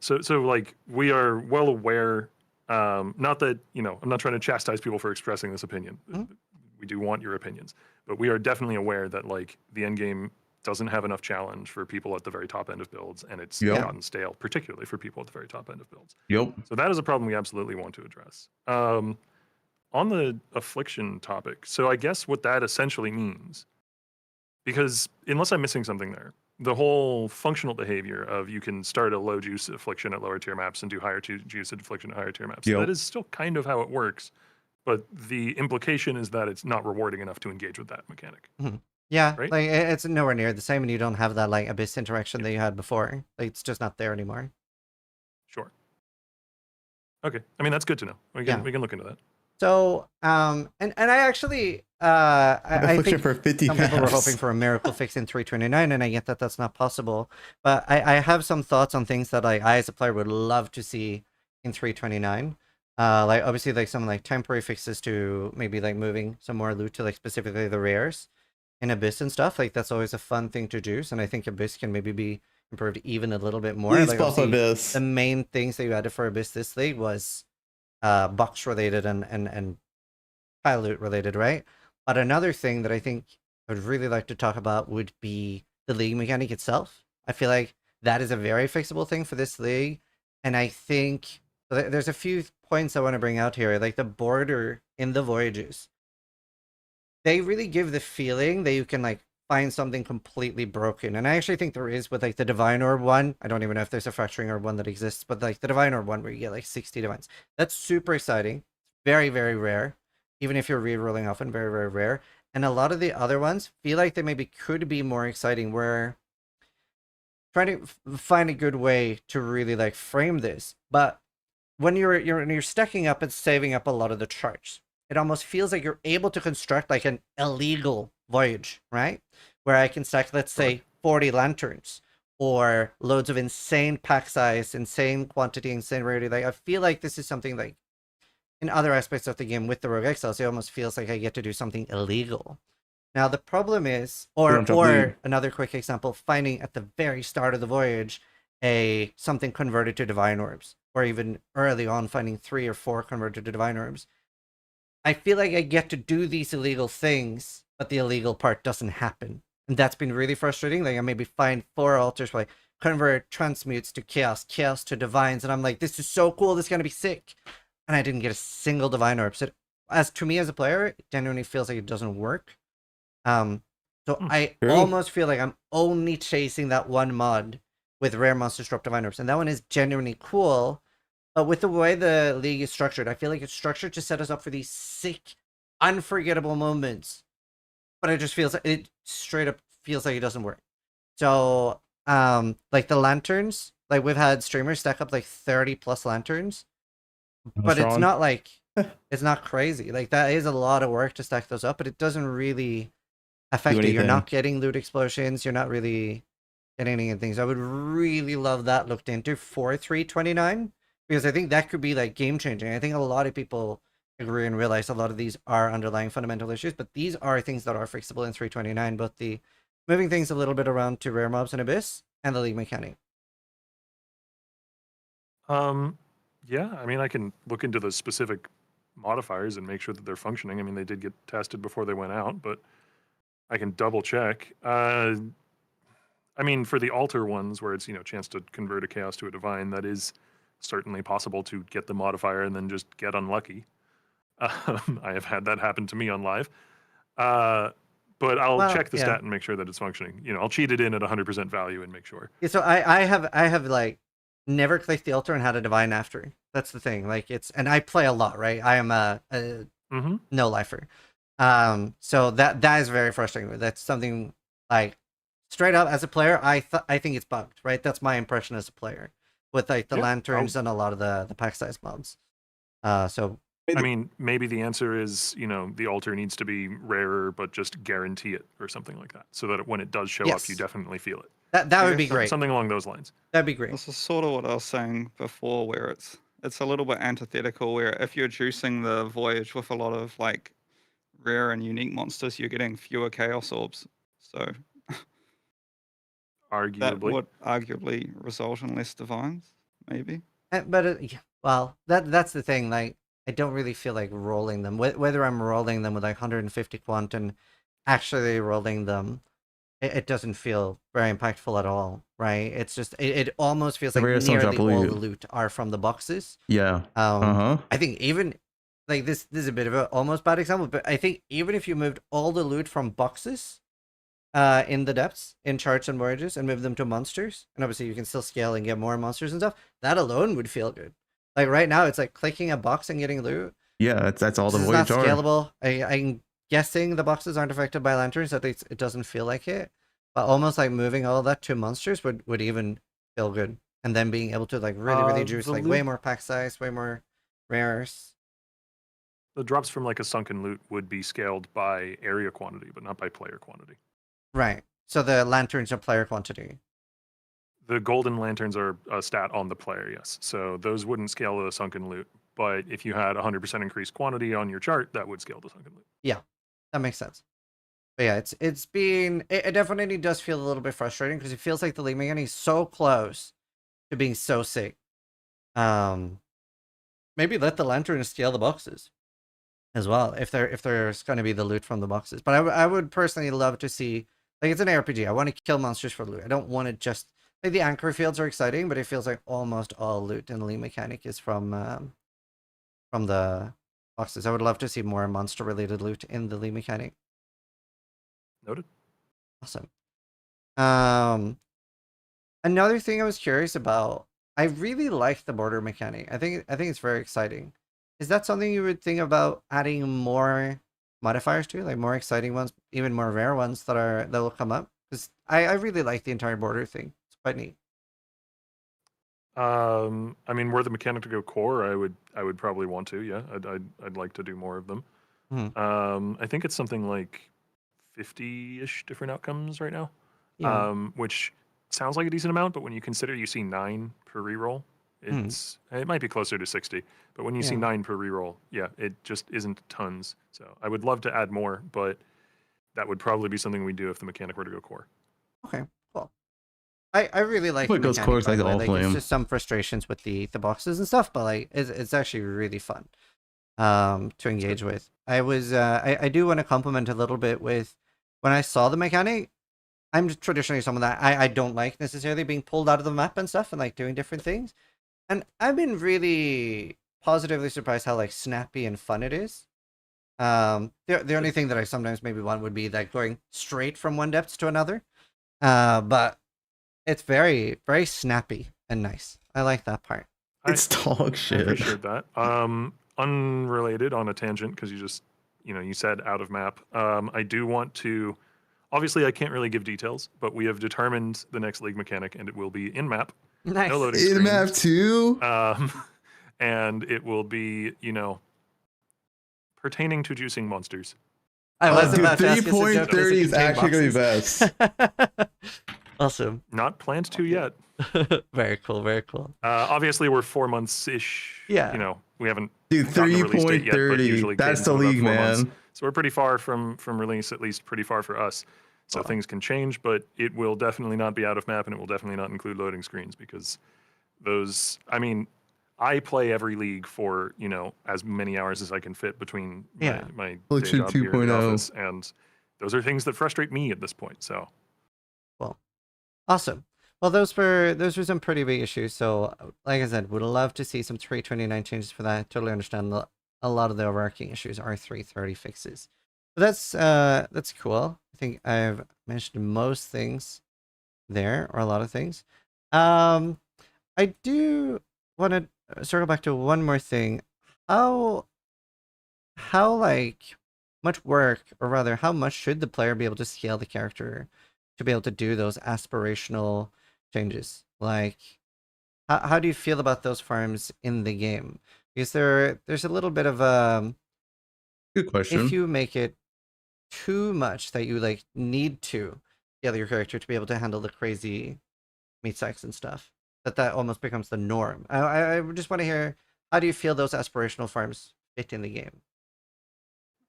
So like we are well aware. Not that I'm not trying to chastise people for expressing this opinion. We do want your opinions, but we are definitely aware that like the end game doesn't have enough challenge for people at the very top end of builds, and it's gotten stale, particularly for people at the very top end of builds. So that is a problem we absolutely want to address. On the affliction topic, so I guess what that essentially means, because unless I'm missing something there, the whole functional behavior of you can start a low juice affliction at lower tier maps and do higher juice affliction at higher tier maps. That is still kind of how it works, but the implication is that it's not rewarding enough to engage with that mechanic. Yeah, right? like it's nowhere near the same, and you don't have that like Abyss interaction that you had before. Like it's just not there anymore. Sure. Okay, I mean that's good to know. We can look into that. So, and I actually, I think for 50 some people were hoping for a miracle fix in 3.29, and I get that that's not possible. But I have some thoughts on things that like I as a player would love to see in 3.29. Like obviously like some like temporary fixes to maybe like moving some more loot to like specifically the rares in Abyss and stuff. Like that's always a fun thing to do. And I think Abyss can maybe be improved even a little bit more. Please like, buff Abyss. The main things that you added for Abyss this league was box related and pile loot related, right? But another thing that I think I would really like to talk about would be the league mechanic itself. I feel like that is a very fixable thing for this league, and I think there's a few points I want to bring out here, like the border in the voyages. They really give the feeling that you can like find something completely broken, and I actually think there is with like the Divine Orb one. I don't even know if there's a Fracturing Orb one that exists, but like the Divine Orb one where you get like 60 divines. That's super exciting. Very, very rare. Even if you're re-rolling often, very, very rare. And a lot of the other ones feel like they maybe could be more exciting. We're trying to find a good way to really like frame this. But when you're stacking up and saving up a lot of the charts, it almost feels like you're able to construct like an illegal voyage, right? Where I can stack, let's say, 40 lanterns or loads of insane pack size, insane quantity, insane rarity. Like I feel like this is something like in other aspects of the game with the Rogue Exiles, it almost feels like I get to do something illegal. Now the problem is, or another quick example, finding at the very start of the voyage something converted to Divine Orbs. or even early on finding 3 or 4 converted to divine orbs, I feel like I get to do these illegal things, but the illegal part doesn't happen. And that's been really frustrating. Like I maybe find 4 altars where I convert transmutes to chaos, chaos to divines, and I'm like, this is so cool, this is gonna be sick. And I didn't get a single divine orb. So as to me as a player, it genuinely feels like it doesn't work. So I almost feel like I'm only chasing that one mod with rare monsters drop divine orbs. And that one is genuinely cool. But with the way the league is structured, I feel like it's structured to set us up for these sick, unforgettable moments. But it just feels like it straight up feels like it doesn't work. So like the lanterns, like we've had streamers stack up like 30 plus lanterns. But it's not like it's not crazy. Like that is a lot of work to stack those up, but it doesn't really affect it. You're not getting loot explosions, you're not really getting any things. I would really love that looked into for 329 because I think that could be like game changing. I think a lot of people agree and realize a lot of these are underlying fundamental issues, but these are things that are fixable in 329, both the moving things a little bit around to rare mobs and abyss and the league mechanic. Yeah, I mean, I can look into the specific modifiers and make sure that they're functioning. I mean, they did get tested before they went out, but I can double check. I mean, for the altar ones where it's, chance to convert a chaos to a divine, that is certainly possible to get the modifier and then just get unlucky. I have had that happen to me on live. But I'll check the stat and make sure that it's functioning. I'll cheat it in at 100% value and make sure. Yeah, so I have like never clicked the altar and had a divine after. That's the thing. Like and I play a lot, right? I am a no lifer. So that is very frustrating. That's something like straight up as a player, I think it's bugged, right? That's my impression as a player with like the lanterns and a lot of the pack size mobs. So I mean, maybe the answer is, the altar needs to be rarer, but just guarantee it or something like that, so that when it does show up, you definitely feel it. That would be great. Something along those lines. That'd be great. This is sort of what I was saying before, where it's a little bit antithetical, where if you're juicing the voyage with a lot of like rare and unique monsters, you're getting fewer chaos orbs. So arguably, that would arguably result in less divines, maybe. But well, that's the thing. Like, I don't really feel like rolling them. Whether I'm rolling them with like 150 quant and actually rolling them, it doesn't feel very impactful at all, right? It's just it almost feels like nearly all the loot are from the boxes. Yeah. I think even like this is a bit of an almost bad example, but I think even if you moved all the loot from boxes in the depths, in charts and voyages, and move them to monsters, and obviously you can still scale and get more monsters and stuff, that alone would feel good. Like right now, it's like clicking a box and getting loot. Yeah, that's all the voyage are. It's not scalable. I'm guessing the boxes aren't affected by lanterns, at least it doesn't feel like it. But almost like moving all that to monsters would even feel good. And then being able to like really juice like way more pack size, way more rares. The drops from like a sunken loot would be scaled by area quantity, but not by player quantity. Right. So the lanterns are player quantity. The golden lanterns are a stat on the player, yes. So those wouldn't scale to the sunken loot. But if you had 100% increased quantity on your chart, that would scale to sunken loot. Yeah, that makes sense. But yeah, it definitely does feel a little bit frustrating because it feels like the league mechanic is so close to being so sick. Maybe let the lanterns scale the boxes as well if there's going to be the loot from the boxes. But I would personally love to see, like, it's an RPG. I want to kill monsters for loot. I don't want to just like the anchor fields are exciting, but it feels like almost all loot in the league mechanic is from the boxes. I would love to see more monster related loot in the league mechanic. Noted. Awesome. Another thing I was curious about, I really like the border mechanic. I think it's very exciting. Is that something you would think about adding more modifiers to, like more exciting ones, even more rare ones that will come up? Because I really like the entire border thing. It's quite neat. I mean, were the mechanic to go core, I would probably want to. Yeah, I'd like to do more of them. I think it's something like 50-ish different outcomes right now, which sounds like a decent amount, but when you consider you see 9 per reroll, it might be closer to 60, but when you see 9 per reroll, yeah, it just isn't tons. So I would love to add more, but that would probably be something we do if the mechanic were to go core. Okay, cool. I really like the It goes mechanic, course by like the way. all Like, flame. it's just some frustrations with the boxes and stuff, but like it's actually really fun to engage with. I do want to compliment a little bit with when I saw the mechanic. I'm traditionally someone that I don't like necessarily being pulled out of the map and stuff and like doing different things. And I've been really positively surprised how like snappy and fun it is. The only thing that I sometimes maybe want would be like going straight from one depth to another. But it's very, very snappy and nice. I like that part. It's dog I shit. appreciate that. Unrelated on a tangent because you said out of map. I do want to. Obviously, I can't really give details, but we have determined the next league mechanic, and it will be in map. Nice. No loading In screens. map too. And it will be pertaining to juicing monsters. I was about to ask, 3.30 is actually gonna be best. Awesome. Not planned to yet. Very cool. Very cool. Obviously, we're 4 months ish. Yeah. We haven't. Dude, gotten the release date yet, but 3.30. usually That's cadence the of about league, 4 months. man. So we're pretty far from release, at least pretty far for us. So things can change, but it will definitely not be out of map, and it will definitely not include loading screens because those. I mean, I play every league for as many hours as I can fit between my day job here in the 2.0. office, and those are things that frustrate me at this point. So, Well, awesome. Well, those were some pretty big issues. So, like I said, would love to see some 329 changes for that. Totally understand a lot of the overarching issues are 330 fixes. But that's cool. I think I've mentioned most things there, or a lot of things. I do want to circle back to one more thing. How like much work, or rather, how much should the player be able to scale the character to be able to do those aspirational changes? Like, how do you feel about those farms in the game? Because there's a little bit of Good question. if you make it too much that you like need to scale your character to be able to handle the crazy meat sacks and stuff, that almost becomes the norm. I just want to hear, how do you feel those aspirational farms fit in the game?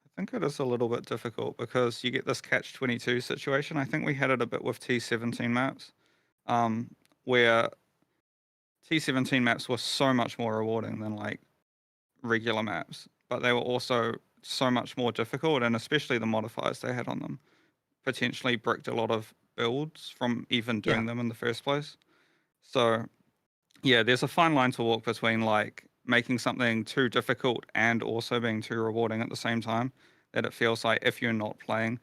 I think it is a little bit difficult because you get this catch-22 situation. I think we had it a bit with T17 maps, where T17 maps were so much more rewarding than like regular maps, but they were also so much more difficult, and especially the modifiers they had on them potentially bricked a lot of builds from even doing them in the first place. So yeah, there's a fine line to walk between like making something too difficult and also being too rewarding at the same time, that it feels like if you're not playing.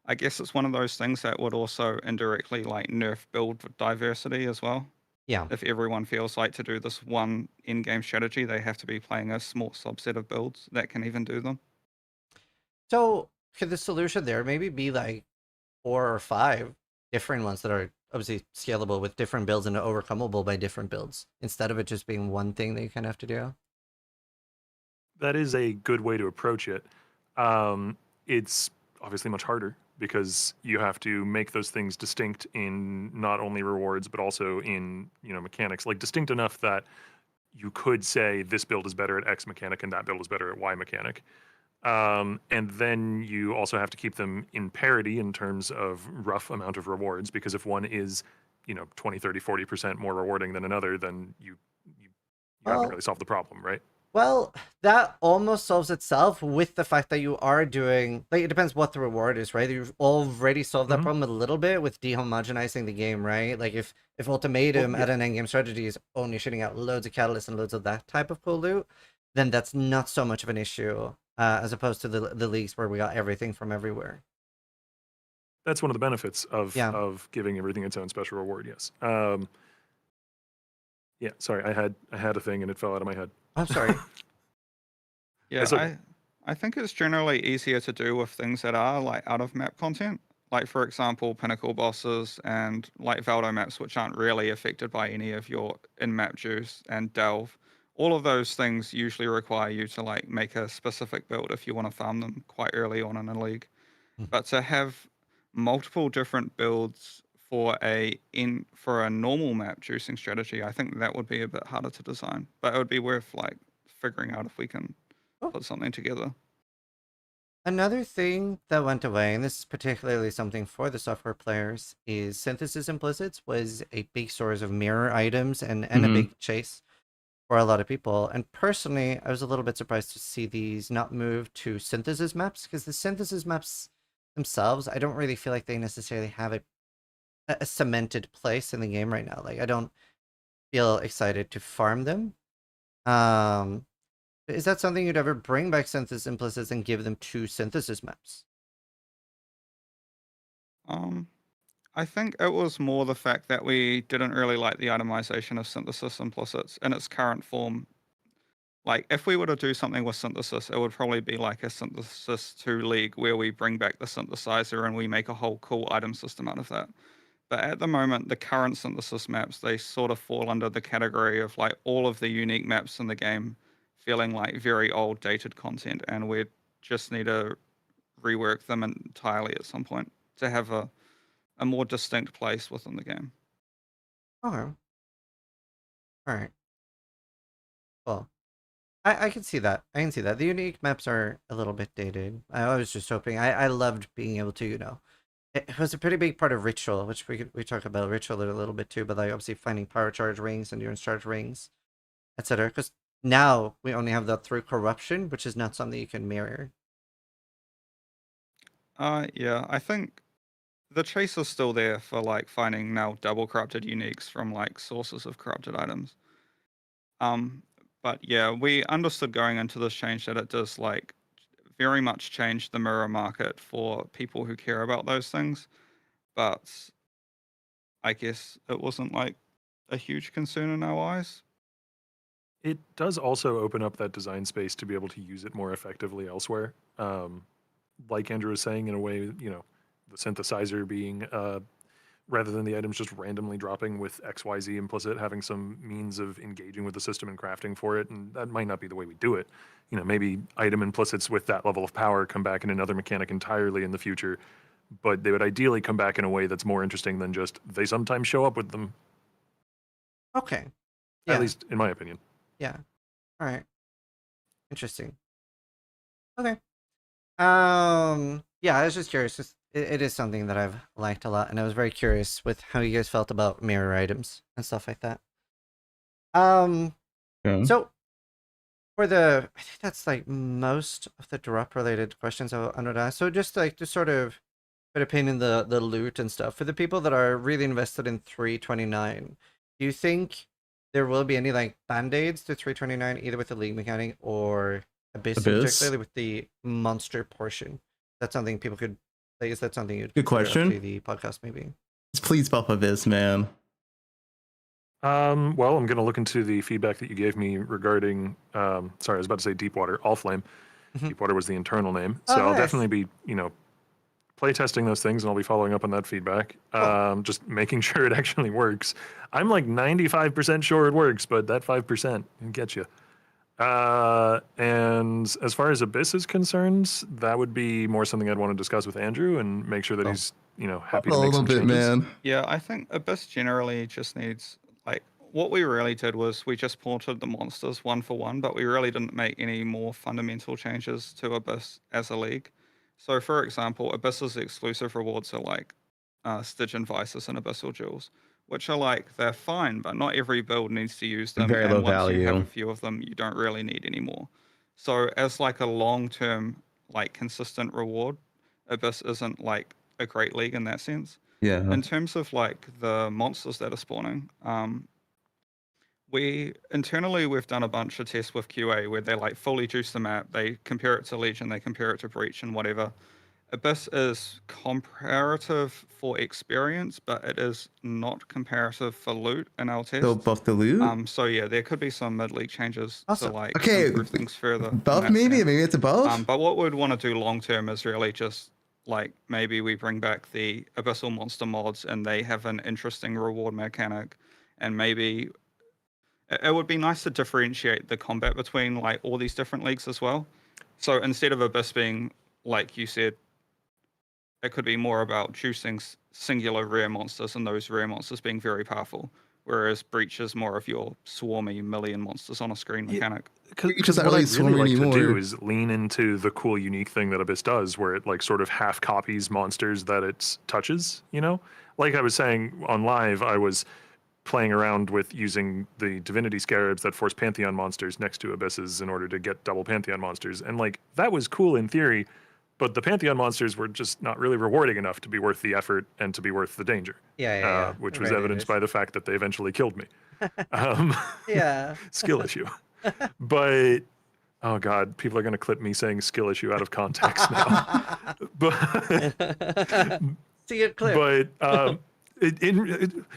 I guess it's one of those things that would also indirectly like nerf build diversity as well. Yeah. If everyone feels like to do this one in-game strategy, they have to be playing a small subset of builds that can even do them. So could the solution there maybe be like 4 or 5 different ones that are obviously scalable with different builds and overcomable by different builds, instead of it just being one thing that you kind of have to do? that is a good way to approach it. It's obviously much harder because you have to make those things distinct in not only rewards but also in mechanics, like distinct enough that you could say this build is better at X mechanic and that build is better at Y mechanic. And then you also have to keep them in parity in terms of rough amount of rewards, because if one is 20, 30, 40% more rewarding than another, then you haven't really solved the problem, right? Well, that almost solves itself with the fact that you are doing, like, it depends what the reward is, right? You've already solved that problem a little bit with dehomogenizing the game, right? Like if Ultimatum at an endgame strategy is only shooting out loads of catalysts and loads of that type of cool loot, then that's not so much of an issue, as opposed to the leagues where we got everything from everywhere. That's one of the benefits of giving everything its own special reward. Yes. Yeah. Sorry, I had a thing and it fell out of my head. I'm sorry. Yeah, I think it's generally easier to do with things that are like out of map content. Like for example, Pinnacle bosses and like Valdo maps, which aren't really affected by any of your in-map juice, and Delve. All of those things usually require you to like make a specific build if you want to farm them quite early on in a league. But to have multiple different builds for a normal map juicing strategy, I think that would be a bit harder to design. But it would be worth like figuring out if we can put something together. Another thing that went away, and this is particularly something for the software players, is synthesis implicits was a big source of mirror items and a Mhm. big chase for a lot of people. And personally, I was a little bit surprised to see these not move to synthesis maps, because the synthesis maps themselves, I don't really feel like they necessarily have a cemented place in the game right now. Like, I don't feel excited to farm them. Is that something you'd ever bring back synthesis implicits and give them to synthesis maps? I think it was more the fact that we didn't really like the itemization of synthesis implicits in its current form. Like, if we were to do something with synthesis, it would probably be like a synthesis 2 league where we bring back the synthesizer and we make a whole cool item system out of that. But at the moment, the current synthesis maps, they sort of fall under the category of like all of the unique maps in the game feeling like very old, dated content, and we just need to rework them entirely at some point to have a more distinct place within the game. Okay. Alright. Well, I can see that. I can see that. The unique maps are a little bit dated. I was just hoping. I loved being able to, it was a pretty big part of Ritual, which we talk about Ritual a little bit too, but like obviously finding power charge rings, endurance charge rings, etc. Because now we only have that through corruption, which is not something you can mirror. Yeah, I think the chase is still there for like finding now double corrupted uniques from like sources of corrupted items. But yeah, we understood going into this change that it does like very much change the mirror market for people who care about those things. But I guess it wasn't like a huge concern in our eyes. It does also open up that design space to be able to use it more effectively elsewhere. Like Andrew was saying, in a way, the synthesizer being, rather than the items just randomly dropping with XYZ implicit, having some means of engaging with the system and crafting for it. And that might not be the way we do it. Maybe item implicits with that level of power come back in another mechanic entirely in the future, but they would ideally come back in a way that's more interesting than just they sometimes show up with them. Okay. At least in my opinion. Yeah. All right. Interesting. Okay. Yeah, I was just curious. It is something that I've liked a lot, and I was very curious with how you guys felt about mirror items and stuff like that. So for I think that's like most of the drop related questions I wanted to ask. So just like to sort of put a pin in the loot and stuff, for the people that are really invested in 329, do you think there will be any like band-aids to 329, either with the league mechanic or Abyss, particularly with the monster portion? That's something people could like, is that something you'd Good question. to the podcast maybe? Please buff Abyss, man. Well, I'm going to look into the feedback that you gave me regarding, sorry, I was about to say Deepwater, Allflame. Deepwater was the internal name. So I'll definitely be, play testing those things, and I'll be following up on that feedback. Just making sure it actually works. I'm like 95% sure it works, but that 5% can get you. And as far as Abyss is concerned, that would be more something I'd want to discuss with Andrew and make sure that he's, happy to make some changes. Man. Yeah, I think Abyss generally just needs, like, what we really did was we just ported the monsters 1-for-1, but we really didn't make any more fundamental changes to Abyss as a league. So, for example, Abyss's exclusive rewards are like Stygian Vices and Abyssal Jewels, which are like, they're fine, but not every build needs to use them. Very and low once you have value. a few of them, you don't really need any more. So, as like a long-term, like consistent reward, Abyss isn't like a great league in that sense. Yeah. In terms of like the monsters that are spawning, we've done a bunch of tests with QA where they like fully juice the map, they compare it to Legion, they compare it to Breach and whatever. Abyss is comparative for experience, but it is not comparative for loot in our tests. So buff the loot? So yeah, there could be some mid-league changes to like improve things further. Buff maybe it's a buff. But what we'd want to do long term is really just like maybe we bring back the Abyssal monster mods and they have an interesting reward mechanic, and maybe it would be nice to differentiate the combat between like all these different leagues as well. So instead of Abyss being, like you said, it could be more about choosing singular rare monsters and those rare monsters being very powerful. whereas Breach is more of your swarmy million monsters on a screen mechanic. Because what I really like to do is lean into the cool, unique thing that Abyss does, where it like sort of half copies monsters that it touches. You know, like I was saying on live, I was playing around with using the Divinity Scarabs that force Pantheon monsters next to Abysses in order to get double Pantheon monsters, and like that was cool in theory, but the Pantheon monsters were just not really rewarding enough to be worth the effort and to be worth the danger. Yeah. Which was evidenced by the fact that they eventually killed me. Yeah. Skill issue. But oh god, people are going to clip me saying skill issue out of context now. See it clear. But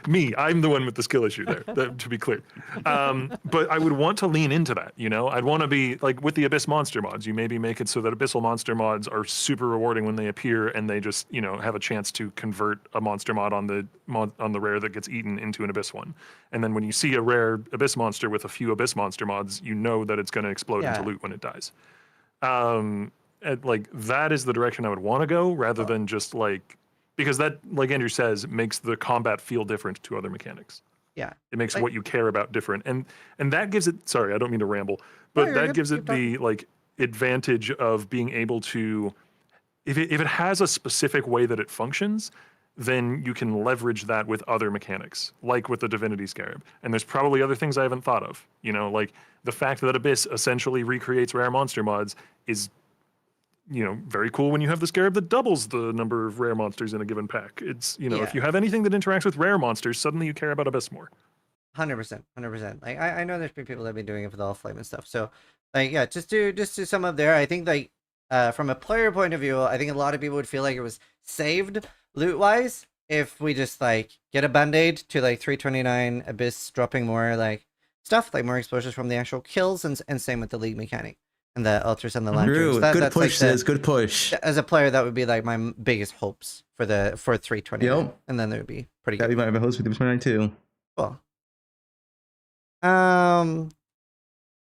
me, I'm the one with the skill issue there, to be clear. But I would want to lean into that, you know? I'd want to be, like, with the Abyss monster mods, you maybe make it so that Abyssal monster mods are super rewarding when they appear, and they just, you know, have a chance to convert a monster mod on the rare that gets eaten into an Abyss one. And then when you see a rare Abyss monster with a few Abyss monster mods, you know that it's going to explode into loot when it dies. And, like, that is the direction I would want to go, rather than just, like... Because that, like Andrew says, makes the combat feel different to other mechanics. Yeah. It makes what you care about different. And that gives it, sorry, I don't mean to ramble, but that gives it the like advantage of being able to, if it has a specific way that it functions, then you can leverage that with other mechanics, like with the Divinity Scarab. And there's probably other things I haven't thought of. You know, like the fact that Abyss essentially recreates rare monster mods is, you know, very cool when you have the Scarab that doubles the number of rare monsters in a given pack. It's, you know, if you have anything that interacts with rare monsters, suddenly you care about Abyss more. 100%. Like, I know there's been people that have been doing it for the All-Flame and stuff. So, like, yeah, just to sum up there, I think, like, from a player point of view, I think a lot of people would feel like it was saved loot-wise if we just, like, get a Band-Aid to, like, 329 Abyss, dropping more, like, stuff, like more exposures from the actual kills, and same with the League mechanic. And the Ultras and the Lanterns. True. Good push, like good push. As a player, that would be like my biggest hopes for 329. Yep. And then it would be pretty good. That'd be my hopes for 329 too. Cool.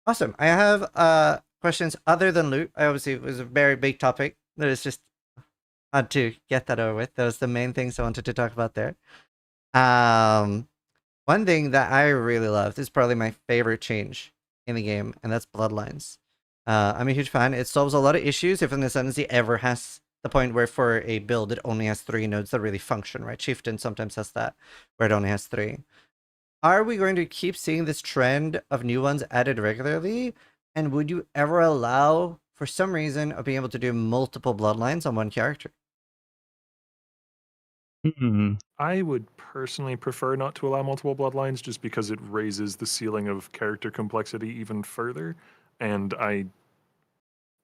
Awesome. I have questions other than loot. Obviously, it was a very big topic. That is just had to get that over with. That was the main things I wanted to talk about there. One thing that I really loved is probably my favorite change in the game, and that's Bloodlines. I'm a huge fan. It solves a lot of issues if an Ascendancy ever has the point where for a build it only has 3 nodes that really function, right? Chieftain sometimes has that, where it only has 3. Are we going to keep seeing this trend of new ones added regularly? And would you ever allow, for some reason, of being able to do multiple Bloodlines on one character? I would personally prefer not to allow multiple Bloodlines, just because it raises the ceiling of character complexity even further. And I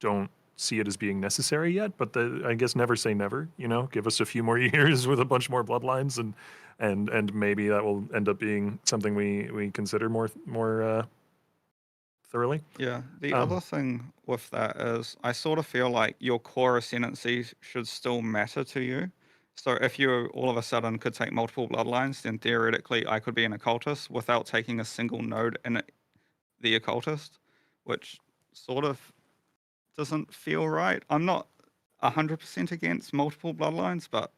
don't see it as being necessary yet, but I guess never say never, you know, give us a few more years with a bunch more Bloodlines, and maybe that will end up being something we consider more thoroughly. Yeah, the other thing with that is I sort of feel like your core ascendancy should still matter to you. So if you all of a sudden could take multiple Bloodlines, then theoretically I could be an occultist without taking a single node in the occultist, which sort of doesn't feel right. I'm not 100% against multiple Bloodlines, but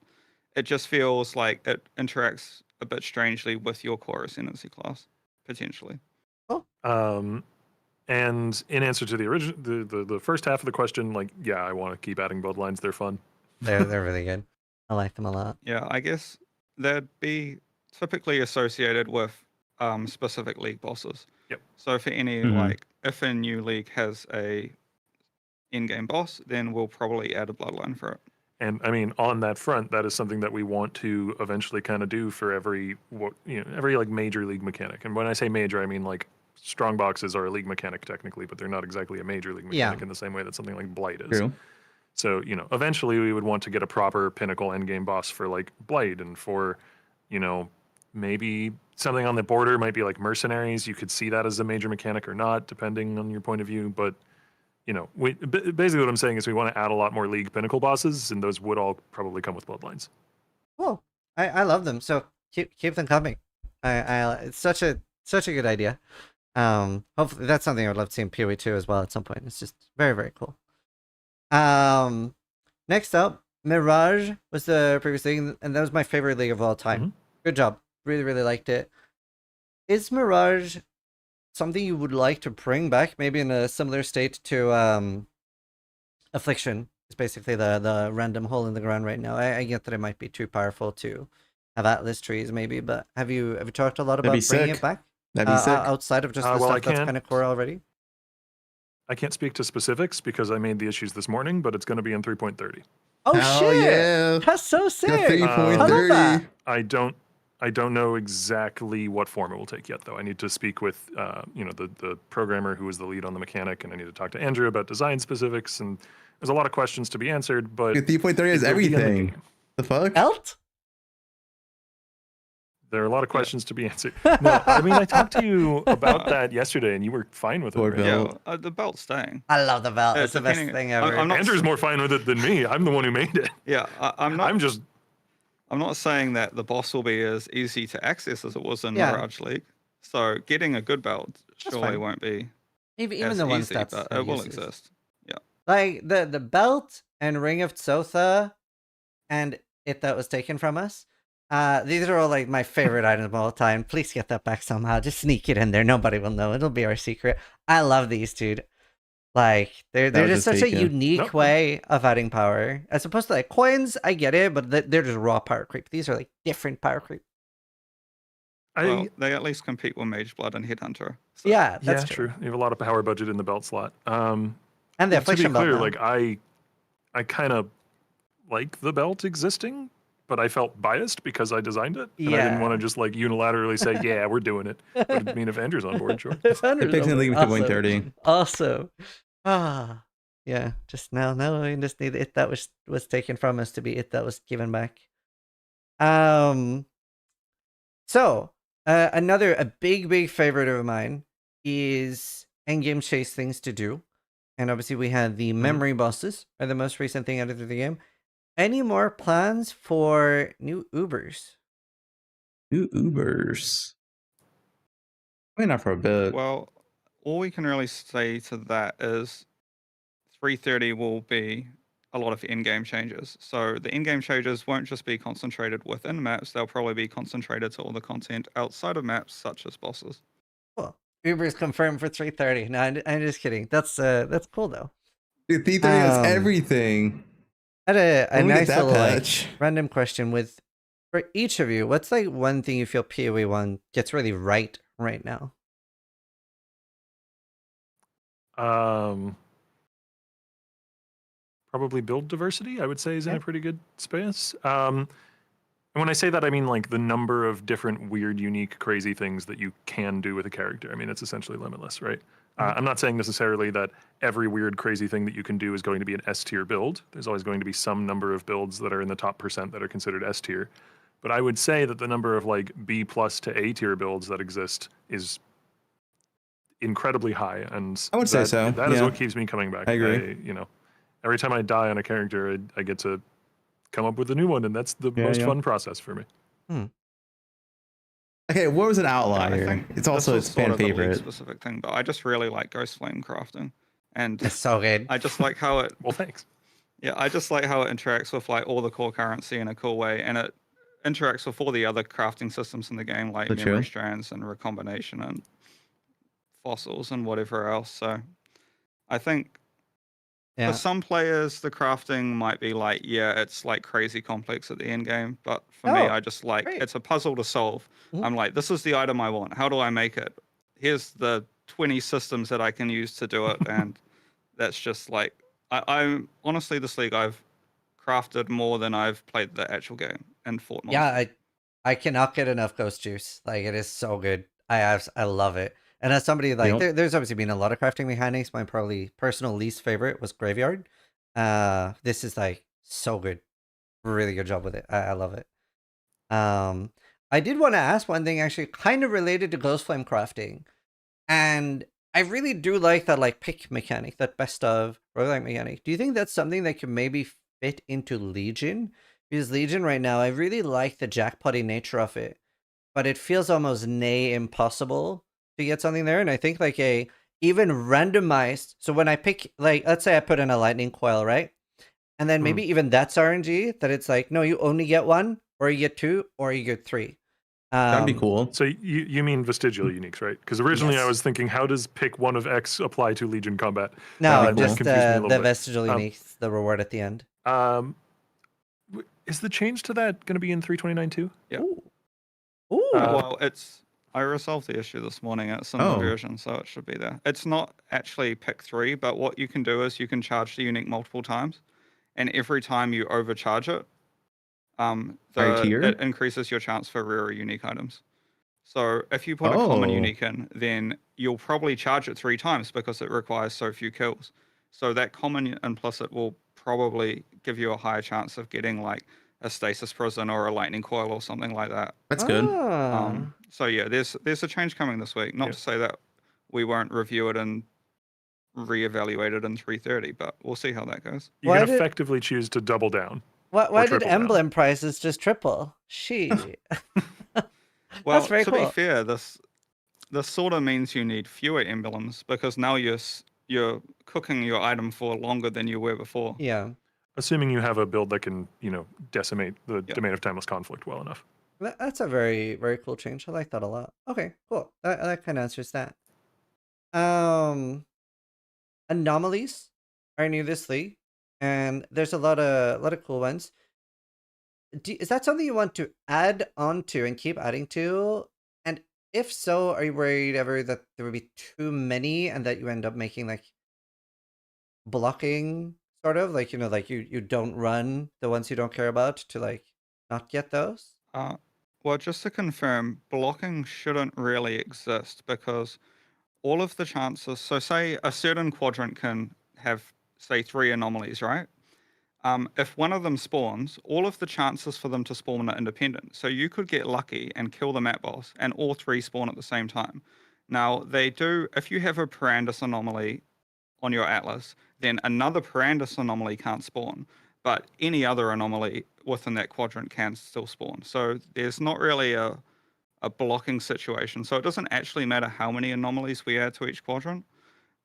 it just feels like it interacts a bit strangely with your core ascendancy class, potentially. Oh. And in answer to the original, the first half of the question, like, yeah, I want to keep adding Bloodlines. They're fun. They're really good. I like them a lot. Yeah, I guess they'd be typically associated with specific league bosses. Yep. So for any like, if a new league has a in-game boss, then we'll probably add a Bloodline for it. And I mean, on that front, that is something that we want to eventually kind of do for every like major league mechanic. And when I say major, I mean like strong boxes are a league mechanic technically, but they're not exactly a major league mechanic in the same way that something like Blight is. True. So, you know, eventually we would want to get a proper pinnacle endgame boss for like Blight, and for, you know, maybe something on the border might be like Mercenaries. You could see that as a major mechanic or not, depending on your point of view. But, you know, basically what I'm saying is we want to add a lot more league pinnacle bosses, and those would all probably come with Bloodlines. Cool. I love them. So keep them coming. It's such a good idea. Hopefully that's something I would love to see in PoE 2 as well at some point. It's just very, very cool. Next up, Mirage was the previous thing, and that was my favorite league of all time. Good job. Really, really liked it. is Mirage something you would like to bring back, maybe in a similar state to Affliction? It's basically the random hole in the ground right now. I get that it might be too powerful to have Atlas trees, maybe, but have you talked a lot about That'd be bringing sick. it back? That'd be sick. Outside of just the well, I stuff that's can't- kind of core already. I can't speak to specifics because I made the issues this morning, but it's going to be in 3.30. Oh Hell shit! yeah. That's so sick. I love 3.30. that. I don't know exactly what form it will take yet, though. I need to speak with the programmer who is the lead on the mechanic, and I need to talk to Andrew about design specifics. And there's a lot of questions to be answered. But 3.30 is it will be in the everything. game. The fuck? Belt? There are a lot of questions to be answered. No, I mean I talked to you about that yesterday, and you were fine with it. Poor Right? belt. Yeah, the belt's staying. I love the belt. It's the best depending- thing ever. I'm not- Andrew's more fine with it than me. I'm the one who made it. Yeah, I'm not. I'm not saying that the boss will be as easy to access as it was in Yeah. Mirage League. So getting a good belt surely fine. won't be even as the ones easy, that's but that it will uses. exist. Yeah. Like the belt and Ring of Tsotha and it that was taken from us. These are all like my favorite items of all time. Please get that back somehow. Just sneak it in there. Nobody will know. It'll be our secret. I love these, dude. Like they're That was just just such a taken. unique Nope. way of adding power, as opposed to like coins. I get it, but they're just raw power creep. These are like different power creep. Well, they at least compete with Mage Blood and Headhunter. So. Yeah, that's true. You have a lot of power budget in the belt slot. And the to be Affliction belt clear, now. like I kind of like the belt existing, but I felt biased because I designed it, and I didn't Yeah. want to just like unilaterally say, "Yeah, we're doing it." But I mean, if Andrew's on board, sure. If Andrew's It picks in on the league board, with 2.30. Awesome. Yeah. Just now we just need it that was taken from us to be it that was given back. So a big favorite of mine is endgame chase things to do, and obviously we had the memory bosses are the most recent thing out of the game. Any more plans for new Ubers? New Ubers. Probably not for a bit. Well, all we can really say to that is 330 will be a lot of in-game changes. So the in-game changes won't just be concentrated within maps, they'll probably be concentrated to all the content outside of maps, such as bosses. Cool. Uber's confirmed for 330. No, I'm just kidding. That's cool though. Dude, 330 has everything. I had a When we get nice that little patch. random question for each of you. What's like one thing you feel PoE1 gets really right now? Probably build diversity, I would say, is in a pretty good space. And when I say that, I mean like the number of different weird, unique, crazy things that you can do with a character. I mean, it's essentially limitless, right? I'm not saying necessarily that every weird, crazy thing that you can do is going to be an S tier build. There's always going to be some number of builds that are in the top percent that are considered S tier. But I would say that the number of like B+ to A tier builds that exist is incredibly high, and I would say so, That is yeah. what keeps me coming back. I agree. Every time I die on a character, I get to come up with a new one, and that's the most fun process for me. Okay, what was an I outlier? think It's this also was its sort fan of a league favorite. specific thing, but I just really like Ghost Flame crafting, and It's so good. I just like how it. Well, thanks. Yeah, I just like how it interacts with like all the core currency in a cool way, and it interacts with all the other crafting systems in the game, like That's memory true. strands and recombination and fossils and whatever else. So, I think Yeah. for some players, the crafting might be like, yeah, it's like crazy complex at the end game. But for me, Oh, I just like great. it's a puzzle to solve. Mhm. I'm like, this is the item I want. How do I make it? Here's the 20 systems that I can use to do it, and that's just like I'm honestly this league I've crafted more than I've played the actual game and fought monsters. Yeah, I cannot get enough Ghost Juice. Like it is so good. I love it. And as somebody like there's obviously been a lot of crafting mechanics. My probably personal least favorite was Graveyard. This is like so good. Really good job with it. I love it. I did want to ask one thing actually kind of related to Ghost Flame crafting. And I really do like that like pick mechanic, that best of roguelike mechanic. Do you think that's something that could maybe fit into Legion? Because Legion right now, I really like the jackpotty nature of it, but it feels almost impossible to get something there. And I think like a even randomized. So when I pick, like, let's say I put in a lightning coil, right? And then maybe even that's RNG, that it's like, no, you only get one, or you get two, or you get three. That'd be cool. So you mean vestigial uniques, right? Because originally I was thinking, how does pick one of X apply to Legion combat? No, That just confused me a little the bit. vestigial uniques, the reward at the end. Is the change to that going to be in 329 too? Yeah. Ooh. Well, I resolved the issue this morning. It's in the version, so it should be there. It's not actually pick 3, but what you can do is you can charge the unique multiple times, and every time you overcharge it, it increases your chance for rarer unique items. So if you put a common unique in, then you'll probably charge it 3 times because it requires so few kills. So that common implicit will probably give you a higher chance of getting like a stasis prison or a lightning coil or something like that. That's good. So yeah, there's a change coming this week. Not to say that we won't review it and reevaluate it in 330, but we'll see how that goes. You can effectively choose to double down. Why did emblem prices just triple? Well, That's very to cool. be fair, this sort of means you need fewer emblems because now you're cooking your item for longer than you were before. Yeah. Assuming you have a build that can, decimate the domain of timeless conflict well enough. That's a very, very cool change. I like that a lot. Okay, cool. That kind of answers that. Anomalies are new this league, and there's a lot of cool ones. Is that something you want to add on to and keep adding to? And if so, are you worried ever that there would be too many and that you end up making like blocking sort of like you don't run the ones you don't care about to like not get those? Well, just to confirm, blocking shouldn't really exist because all of the chances. So say a certain quadrant can have say 3 anomalies, right? If one of them spawns, all of the chances for them to spawn are independent. So you could get lucky and kill the map boss, and all 3 spawn at the same time. Now, they do, if you have a Parandus anomaly on your atlas, then another Parandus anomaly can't spawn, but any other anomaly within that quadrant can still spawn. So there's not really a blocking situation. So it doesn't actually matter how many anomalies we add to each quadrant.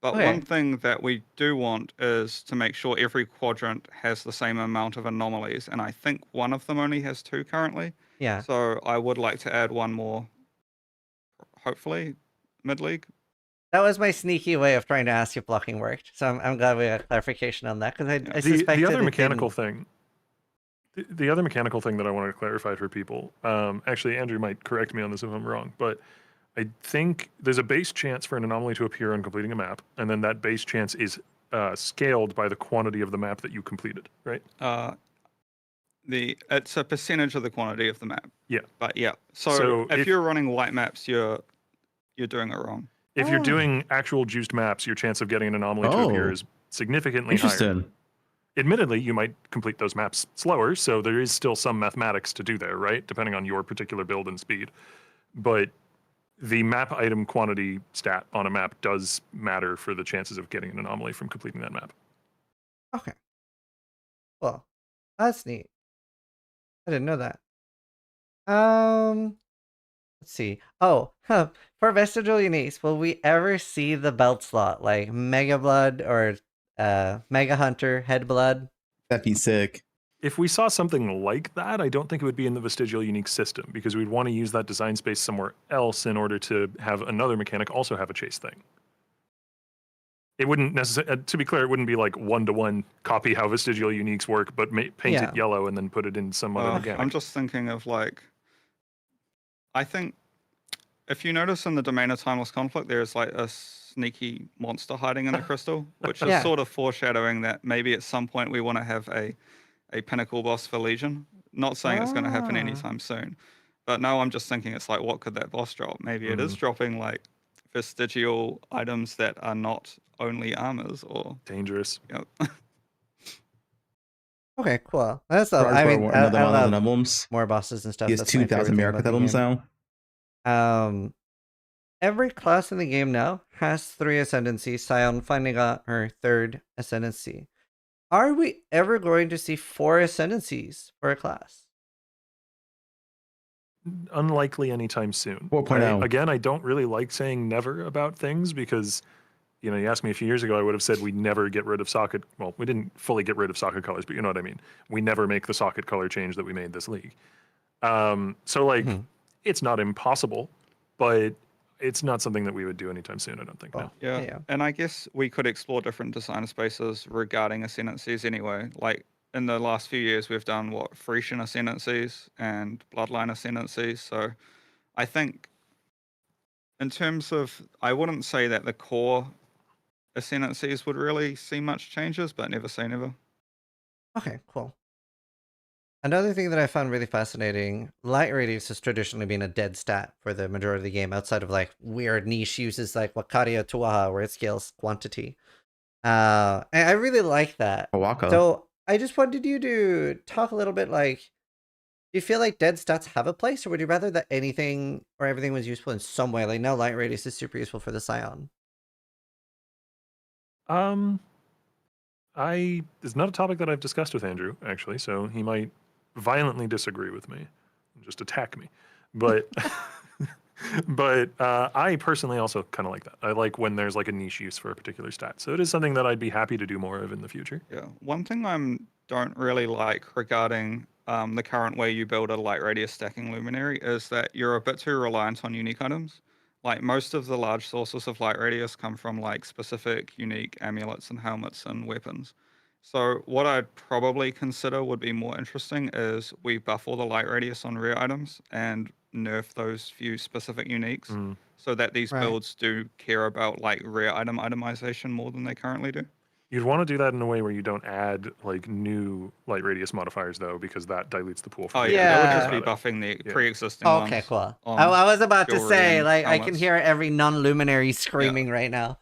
But one thing that we do want is to make sure every quadrant has the same amount of anomalies. And I think one of them only has 2 currently. Yeah. So I would like to add one more, hopefully, mid-league. That was my sneaky way of trying to ask if blocking worked. So I'm glad we got clarification on that because I suspected the other it mechanical didn't. thing. The other mechanical thing that I wanted to clarify for people, actually, Andrew might correct me on this if I'm wrong, but I think there's a base chance for an anomaly to appear on completing a map, and then that base chance is scaled by the quantity of the map that you completed, right? It's a percentage of the quantity of the map. Yeah. But yeah, so if you're running white maps, you're doing it wrong. If you're doing actual juiced maps, your chance of getting an anomaly to appear is significantly higher. Admittedly, you might complete those maps slower, so there is still some mathematics to do there, right? Depending on your particular build and speed. But the map item quantity stat on a map does matter for the chances of getting an anomaly from completing that map. Okay. Well, that's neat. I didn't know that. Let's see. Oh, for vestigial uniques, will we ever see the belt slot like Mega Blood or Mega Hunter Head Blood? That'd be sick. If we saw something like that, I don't think it would be in the vestigial unique system because we'd want to use that design space somewhere else in order to have another mechanic also have a chase thing. It wouldn't necessarily, to be clear, it wouldn't be like one-to-one copy how vestigial uniques work, but paint it yellow and then put it in some other mechanic. I'm just thinking of like, I think if you notice in the Domain of Timeless Conflict, there's like a sneaky monster hiding in the crystal, which is sort of foreshadowing that maybe at some point we want to have a pinnacle boss for Legion. Not saying it's going to happen anytime soon, but no, I'm just thinking it's like, what could that boss drop? Maybe it is dropping like vestigial items that are not only armors or dangerous. Yep. Okay, cool. That's all. I mean, I love emblems. More bosses and stuff. He has 2,000 America emblems now. Every class in the game now has 3 ascendancies. Scion finally got her 3rd ascendancy. Are we ever going to see 4 ascendancies for a class? Unlikely anytime soon. 4.0. Again, I don't really like saying never about things because, you asked me a few years ago, I would have said we never get rid of socket. Well, we didn't fully get rid of socket colors, but you know what I mean. We never make the socket color change that we made this league. it's not impossible, but it's not something that we would do anytime soon, I don't think. No. Yeah. And I guess we could explore different design spaces regarding ascendancies anyway. Like in the last few years, we've done Frisian ascendancies and Bloodline ascendancies. So I think in terms of, I wouldn't say that the core ascendancies would really see much changes, but never say never. Okay, cool. Another thing that I found really fascinating, light radius has traditionally been a dead stat for the majority of the game, outside of like weird niche uses like Wakaria Tuaha, where it scales quantity. And I really like that. Waka. So I just wanted you to talk a little bit like, do you feel like dead stats have a place, or would you rather that anything or everything was useful in some way? Like now light radius is super useful for the Scion. It's not a topic that I've discussed with Andrew, actually, so he might violently disagree with me and just attack me. But but I personally also kind of like that. I like when there's like a niche use for a particular stat. So it is something that I'd be happy to do more of in the future. Yeah. One thing I don't really like regarding the current way you build a light radius stacking luminary is that you're a bit too reliant on unique items. Like most of the large sources of light radius come from like specific unique amulets and helmets and weapons. So what I'd probably consider would be more interesting is we buff all the light radius on rare items and nerf those few specific uniques so that these Right. builds do care about like rare item itemization more than they currently do. You'd want to do that in a way where you don't add like new light radius modifiers though, because that dilutes the pool. Oh For yeah, that would just be about it. buffing the Yeah. pre-existing ones. Okay, cool. on I was about to jewelry say, and like, I can helmets. hear every non-luminary screaming right now.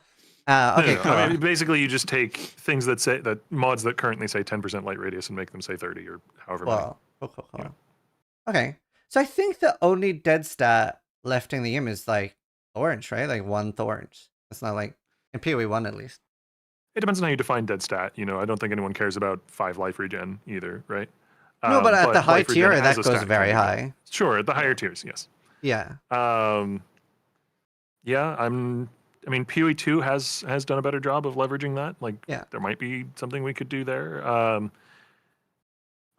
Okay, No, cool. I mean, basically, you just take things that say that mods that currently say 10% light radius and make them say 30 or however many. Well, cool. Okay, so I think the only dead stat left in the game is like thorns, right? Like 1 thorns. It's not like in PoE1 at least. It depends on how you define dead stat. You know, I don't think anyone cares about 5 life regen either, right? No, but at the high life regen tier, has that a goes stat very value. high. Sure, at the higher tiers, yes. Yeah. Yeah, I mean, PoE2 has done a better job of leveraging that. Like, Yeah. there might be something we could do there.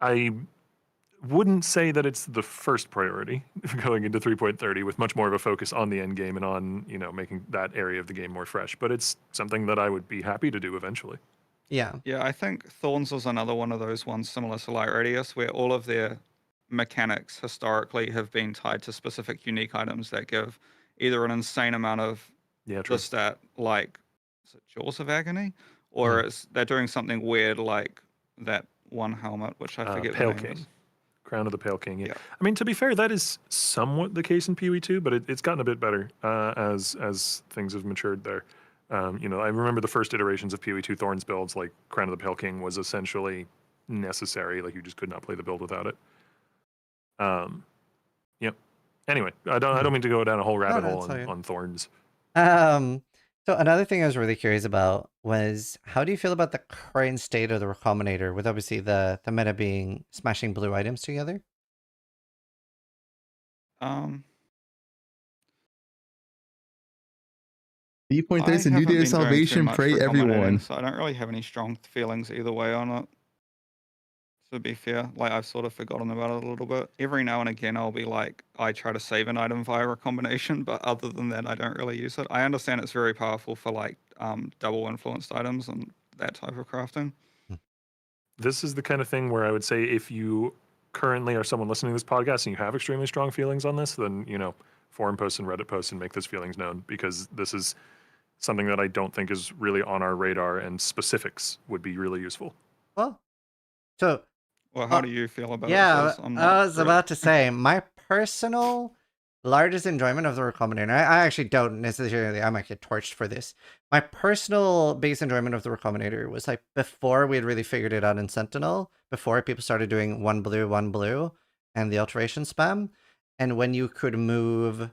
I wouldn't say that it's the first priority going into 3.30 with much more of a focus on the end game and on, you know, making that area of the game more fresh. But it's something that I would be happy to do eventually. Yeah. Yeah, I think Thorns was another one of those ones similar to Light Radius where all of their mechanics historically have been tied to specific unique items that give either an insane amount of the stat, like is it Jaws of Agony, or they're doing something weird like that one helmet, which I forget Pale the name is. King. Crown of the Pale King. Yeah. I mean, to be fair, that is somewhat the case in PoE2, but it's gotten a bit better as things have matured there. You know, I remember the first iterations of PoE2 Thorns builds, like Crown of the Pale King was essentially necessary. Like you just could not play the build without it. Yep. Anyway, I don't mean to go down a whole rabbit hole on Thorns. So another thing I was really curious about was how do you feel about the current state of the Recombinator, with obviously the meta being smashing blue items together? Viewpoint I this and haven't New Day of been doing too Salvation, much pray everyone. recombinating, so I don't really have any strong feelings either way on it. To be fair, like I've sort of forgotten about it a little bit. Every now and again, I'll be like, I try to save an item via recombination, but other than that, I don't really use it. I understand it's very powerful for like double influenced items and that type of crafting. This is the kind of thing where I would say if you currently are someone listening to this podcast and you have extremely strong feelings on this, then, you know, forum posts and Reddit posts and make those feelings known, because this is something that I don't think is really on our radar, and specifics would be really useful. Well, so Well, how do you feel about yeah, it? Fizz? I was about to say my personal largest enjoyment of the Recombinator. I actually don't necessarily. I might get torched for this. My personal biggest enjoyment of the Recombinator was like before we had really figured it out in Sentinel. Before people started doing 1 blue, and the alteration spam, and when you could move,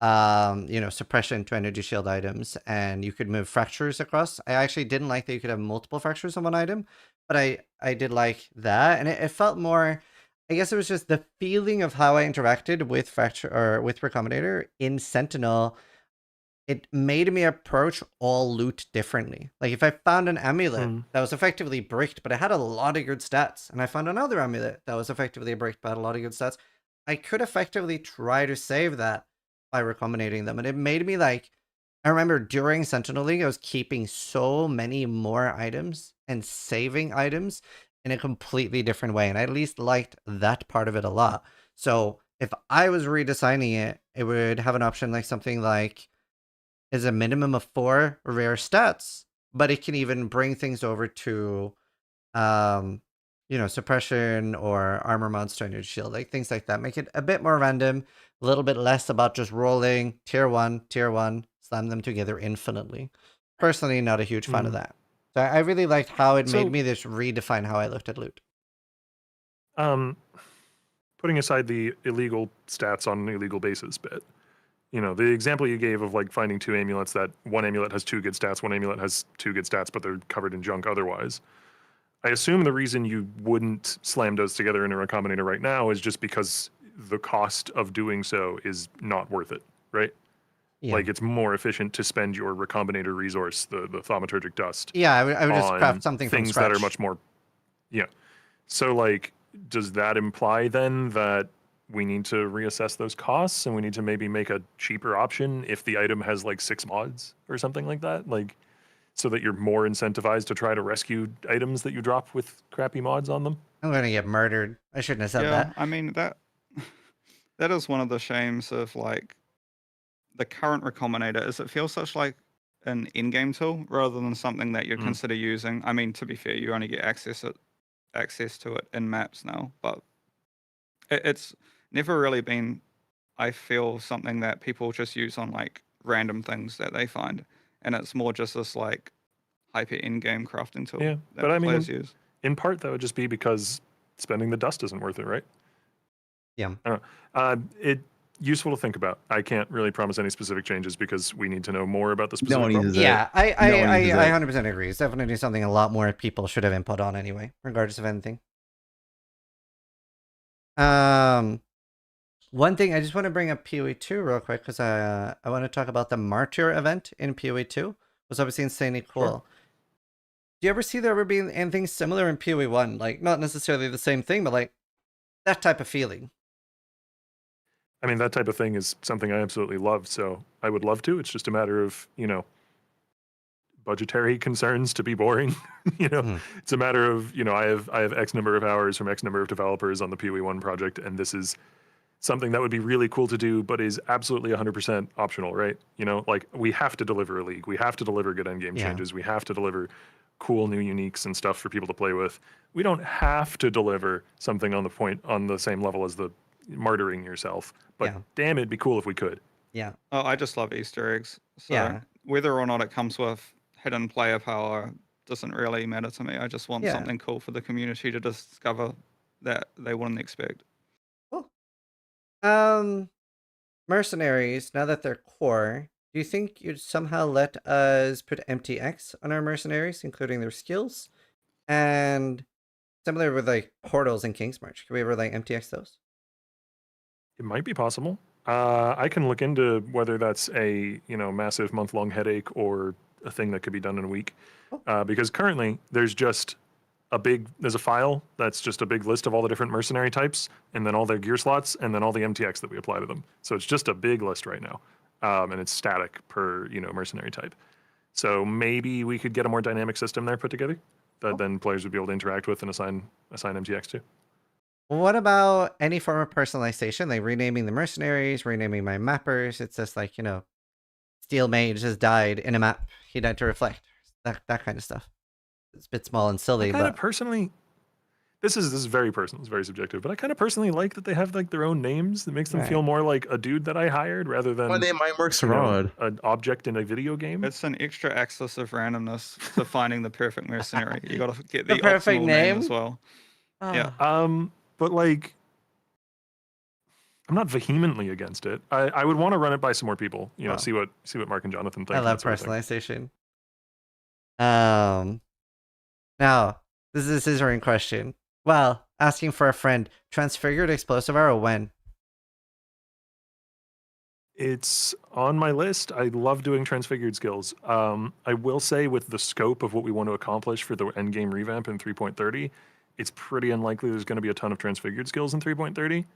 you know, suppression to energy shield items, and you could move fractures across. I actually didn't like that you could have multiple fractures on one item, but I did like that, and it felt more. I guess it was just the feeling of how I interacted with fracture or with Recombinator in Sentinel. It made me approach all loot differently. Like if I found an amulet that was effectively bricked, but it had a lot of good stats, and I found another amulet that was effectively bricked but had a lot of good stats, I could effectively try to save that by recombinating them. And it made me like, I remember during Sentinel League, I was keeping so many more items and saving items in a completely different way. And I at least liked that part of it a lot. So if I was redesigning it, it would have an option like something like is a minimum of 4 rare stats, but it can even bring things over to suppression or armor mods to on your shield, like things like that. Make it a bit more random, a little bit less about just rolling tier one, slam them together infinitely. Personally, not a huge fan of that. So I really liked how it made me just redefine how I looked at loot. Putting aside the illegal stats on an illegal basis bit, the example you gave of like finding 2 amulets, that one amulet has 2 good stats, one amulet has 2 good stats, but they're covered in junk otherwise. I assume the reason you wouldn't slam those together in a recombinator right now is just because the cost of doing so is not worth it, right? Yeah. Like it's more efficient to spend your recombinator resource, the thaumaturgic dust. Yeah, I would just on craft something from things scratch. that are much more. Yeah. So like, does that imply then that we need to reassess those costs and we need to maybe make a cheaper option if the item has like 6 mods or something like that? Like, so that you're more incentivized to try to rescue items that you drop with crappy mods on them? I'm gonna get murdered. I shouldn't have said Yeah, that. I mean that is one of the shames of like the current recombinator is it feels such like an in-game tool rather than something that you'd consider using. I mean, to be fair, you only get access to it in maps now, but it's never really been, I feel, something that people just use on like random things that they find, and it's more just this like hyper in-game crafting tool. Yeah, that but I mean, players use. in part that would just be because spending the dust isn't worth it, right? Yeah. I don't know. It useful to think about. I can't really promise any specific changes because we need to know more about the specific problem. Yeah, I 100% agree. It's definitely something a lot more people should have input on anyway, regardless of anything. One thing I just want to bring up PoE 2 real quick because I want to talk about the Martyr event in PoE 2. It was obviously insanely cool. Sure. Do you ever see there ever being anything similar in PoE 1? Like, not necessarily the same thing, but like that type of feeling. I mean, that type of thing is something I absolutely love, so I would love to. It's just a matter of, budgetary concerns to be boring. It's a matter of, I have X number of hours from X number of developers on the PoE1 project, and this is something that would be really cool to do, but is absolutely 100% optional, right? Like we have to deliver a league. We have to deliver good endgame changes. We have to deliver cool new uniques and stuff for people to play with. We don't have to deliver something on the same level as the martyring yourself, but damn, it'd be cool if we could. Yeah. Oh, I just love Easter eggs. So whether or not it comes with hidden player power doesn't really matter to me. I just want something cool for the community to discover that they wouldn't expect. Cool. Mercenaries, now that they're core, do you think you'd somehow let us put MTX on our mercenaries, including their skills? And similar with like portals in Kingsmarch, can we ever like MTX those? It might be possible. I can look into whether that's a massive month-long headache or a thing that could be done in a week. Because currently there's a file that's just a big list of all the different mercenary types, and then all their gear slots, and then all the MTX that we apply to them. So it's just a big list right now, and it's static per mercenary type. So maybe we could get a more dynamic system there put together that then players would be able to interact with and assign MTX to. What about any form of personalization, like renaming the mercenaries, renaming my mappers? It's just like, Steel Mage has died in a map. He died to reflect. That kind of stuff. It's a bit small and silly, but personally, this is very personal. It's very subjective, but I kind of personally like that they have like their own names. That makes them feel more like a dude that I hired rather than they might work Sarad, an object in a video game. It's an extra access of randomness to finding the perfect mercenary. You got to get the perfect optimal name as well. Yeah. But like, I'm not vehemently against it. I would want to run it by some more people. See what Mark and Jonathan think. I love personalization. Now, this is a scissoring question. Well, asking for a friend. Transfigured explosive arrow when? It's on my list. I love doing transfigured skills. I will say with the scope of what we want to accomplish for the endgame revamp in 3.30, it's pretty unlikely there's going to be a ton of transfigured skills in 3.30.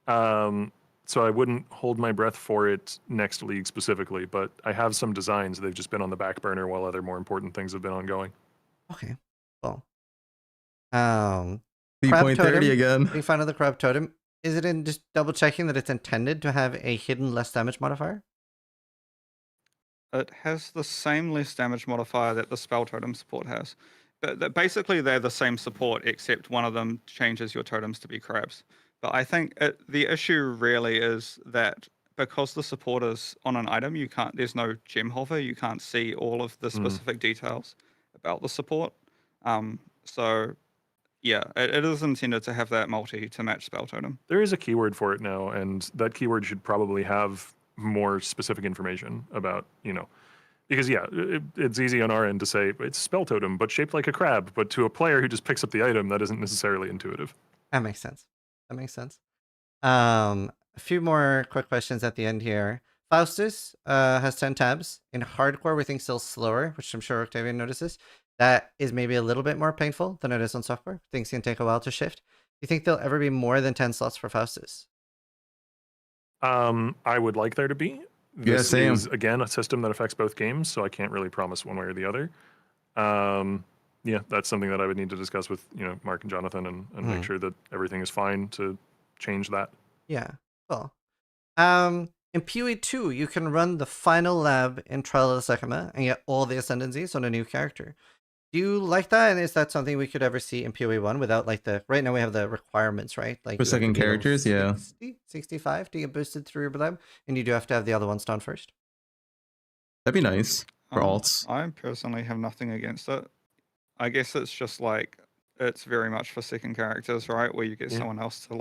So I wouldn't hold my breath for it next league specifically, but I have some designs. They've just been on the back burner while other more important things have been ongoing. Okay, cool. 3.30 again. Being fan of the crab totem. Is it in just double checking that it's intended to have a hidden less damage modifier? It has the same less damage modifier that the spell totem support has. But basically, they're the same support, except one of them changes your totems to be crabs. But I think the issue really is that because the support is on an item, there's no gem hover, you can't see all of the specific details about the support. So yeah, it is intended to have that multi to match spell totem. There is a keyword for it now, and that keyword should probably have more specific information about, because it's easy on our end to say it's spell totem, but shaped like a crab. But to a player who just picks up the item, that isn't necessarily intuitive. That makes sense. A few more quick questions at the end here. Faustus has 10 tabs. In hardcore, we think still slower, which I'm sure Octavian notices. That is maybe a little bit more painful than it is on software. Things can take a while to shift. Do you think there'll ever be more than 10 slots for Faustus? I would like there to be. This same. is, again, a system that affects both games, so I can't really promise one way or the other. That's something that I would need to discuss with Mark and Jonathan and make sure that everything is fine to change that. Yeah, cool. In poe2, you can run the final lab in Trial of the Sekima and get all the ascendancies on a new character. Do you like that? And is that something we could ever see in poe1 without right now we have the requirements, right? Like For second characters, 65 to get boosted through your lab, and you do have to have the other ones done first. That'd be nice for alts. I personally have nothing against it. I guess it's just it's very much for second characters, right? Where you get someone else to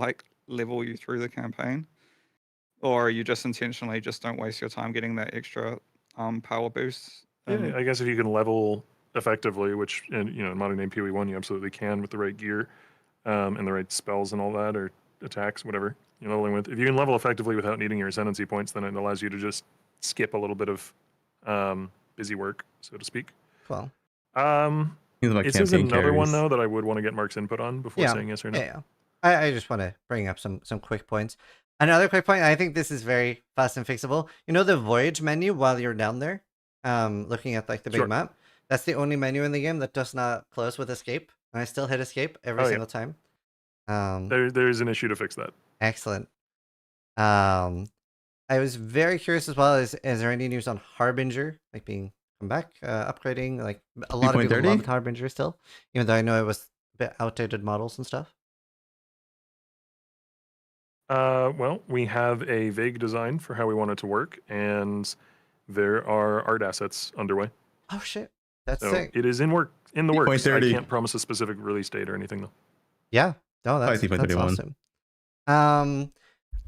level you through the campaign. Or you just intentionally just don't waste your time getting that extra power boost. Yeah, I guess if you can level effectively, which in modern day poe1 you absolutely can with the right gear and the right spells and all that, or attacks, whatever you're leveling with. If you can level effectively without needing your ascendancy points, then it allows you to just skip a little bit of busy work, so to speak. Cool. This is another one though that I would want to get Mark's input on before saying yes or no. Yeah. I just want to bring up some quick points. Another quick point, I think this is very fast and fixable. The voyage menu while you're down there, looking at the big map, that's the only menu in the game that does not close with escape. And I still hit escape every single time. There's an issue to fix that. Excellent. I was very curious as well, is there any news on Harbinger, being come back, upgrading? A lot of people love Harbinger still, even though I know it was a bit outdated models and stuff. Well, we have a vague design for how we want it to work, and there are art assets underway. Oh shit, that's so sick. It is in the works. 30. I can't promise a specific release date or anything though. Yeah, no, that's awesome.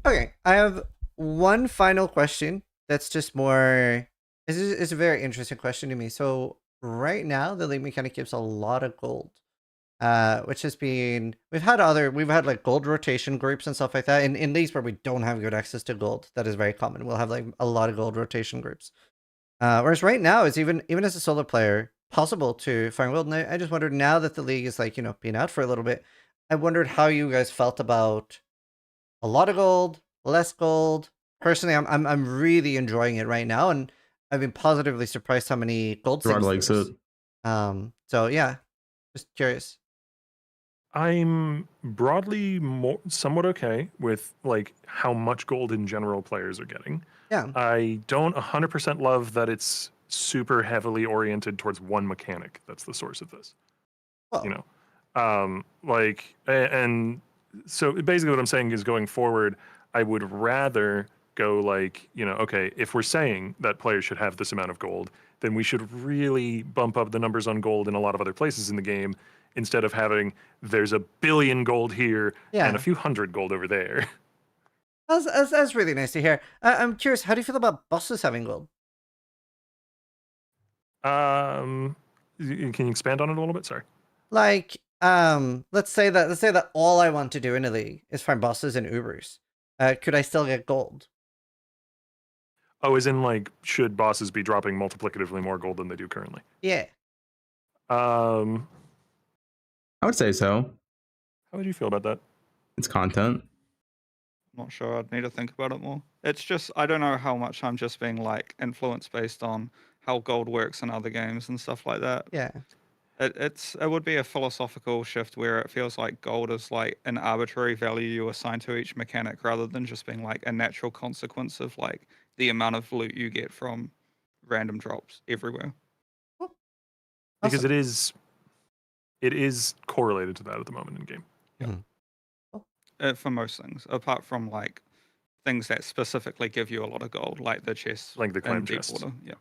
Okay, I have one final question. That's just more. It's a very interesting question to me. So right now, the league mechanic gives a lot of gold. Which has been we've had gold rotation groups and stuff like that in leagues where we don't have good access to gold. That is very common. We'll have a lot of gold rotation groups. Whereas right now it's even as a solo player possible to find gold. And I just wondered, now that the league is been out for a little bit, I wondered how you guys felt about a lot of gold, less gold. Personally, I'm really enjoying it right now, and I've been positively surprised how many gold. Gerard likes it. So yeah, just curious. I'm broadly somewhat okay with how much gold in general players are getting. Yeah. I don't 100% love that it's super heavily oriented towards one mechanic that's the source of this. Well. And so basically what I'm saying is, going forward, I would rather go okay, if we're saying that players should have this amount of gold, then we should really bump up the numbers on gold in a lot of other places in the game, instead of having there's 1 billion gold here and a few hundred gold over there. That's really nice to hear. I'm curious, how do you feel about bosses having gold? Can you expand on it a little bit? Sorry. Let's say that all I want to do in a league is find bosses and Ubers. Could I still get gold? Oh, as in should bosses be dropping multiplicatively more gold than they do currently? Yeah. I would say so. How would you feel about that? It's content. Not sure. I'd need to think about it more. It's just I don't know how much I'm just being like influenced based on how gold works in other games and stuff like that. Yeah. It would be a philosophical shift where it feels like gold is like an arbitrary value you assign to each mechanic rather than just being like a natural consequence of like the amount of loot you get from random drops everywhere. Because it is correlated to that at the moment in game. For most things, apart from like things that specifically give you a lot of gold, like the chests, like the clam in chests. Deepwater. Yeah.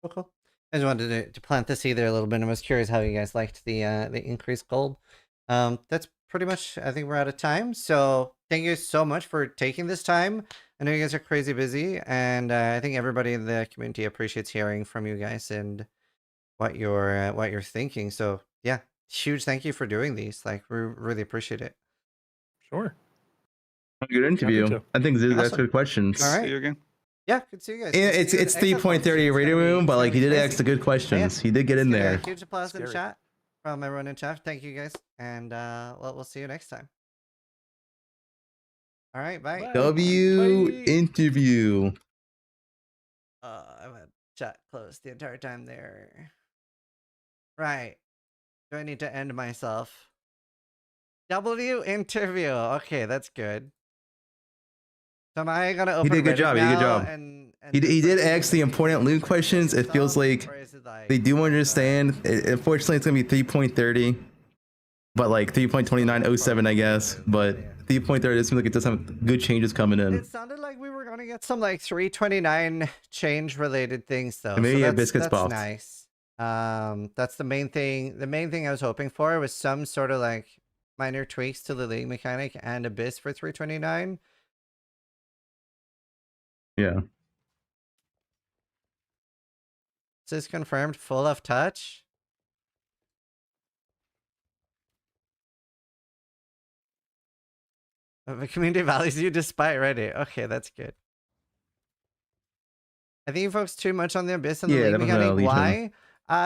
Cool. I just wanted to plant the seed there a little bit. I was curious how you guys liked the increased gold. That's pretty much. I think we're out of time. So thank you so much for taking this time. I know you guys are crazy busy, and I think everybody in the community appreciates hearing from you guys and what you're thinking. So yeah, huge thank you for doing these. Like we really appreciate it. Sure. Good interview. I think that's Awesome. good questions. All right. See you again. Yeah, good to see you guys. Yeah, Good to see you it's at Exo Talks. 3.30 rating room, but like he did crazy. ask the good questions. He did get in Let's there. a huge applause in chat from everyone in chat. Thank you guys, and we'll see you next time. All right, bye. W interview. I've had chat closed the entire time there. Right. Do I need to end myself? W interview. Okay, that's good. So am I gonna open He did a good Reddit job. He did a good now job. and He did ask the important loot questions. It feels like they do understand. Unfortunately, it's gonna be 3.30, but like 3.2907, I guess. But 3.30 it seems like it does have good changes coming in. It sounded like we were gonna get some like 329 change related things though. And maybe so a that's, biscuits that's buffed. nice. That's the main thing. The main thing I was hoping for was some sort of like minor tweaks to the league mechanic and Abyss for 329. Yeah. Is this confirmed? Full of touch? The community values you despite Reddit. Okay, that's good. I think you focus too much on the Abyss and the Yeah, league that was mechanic. Legion. Why?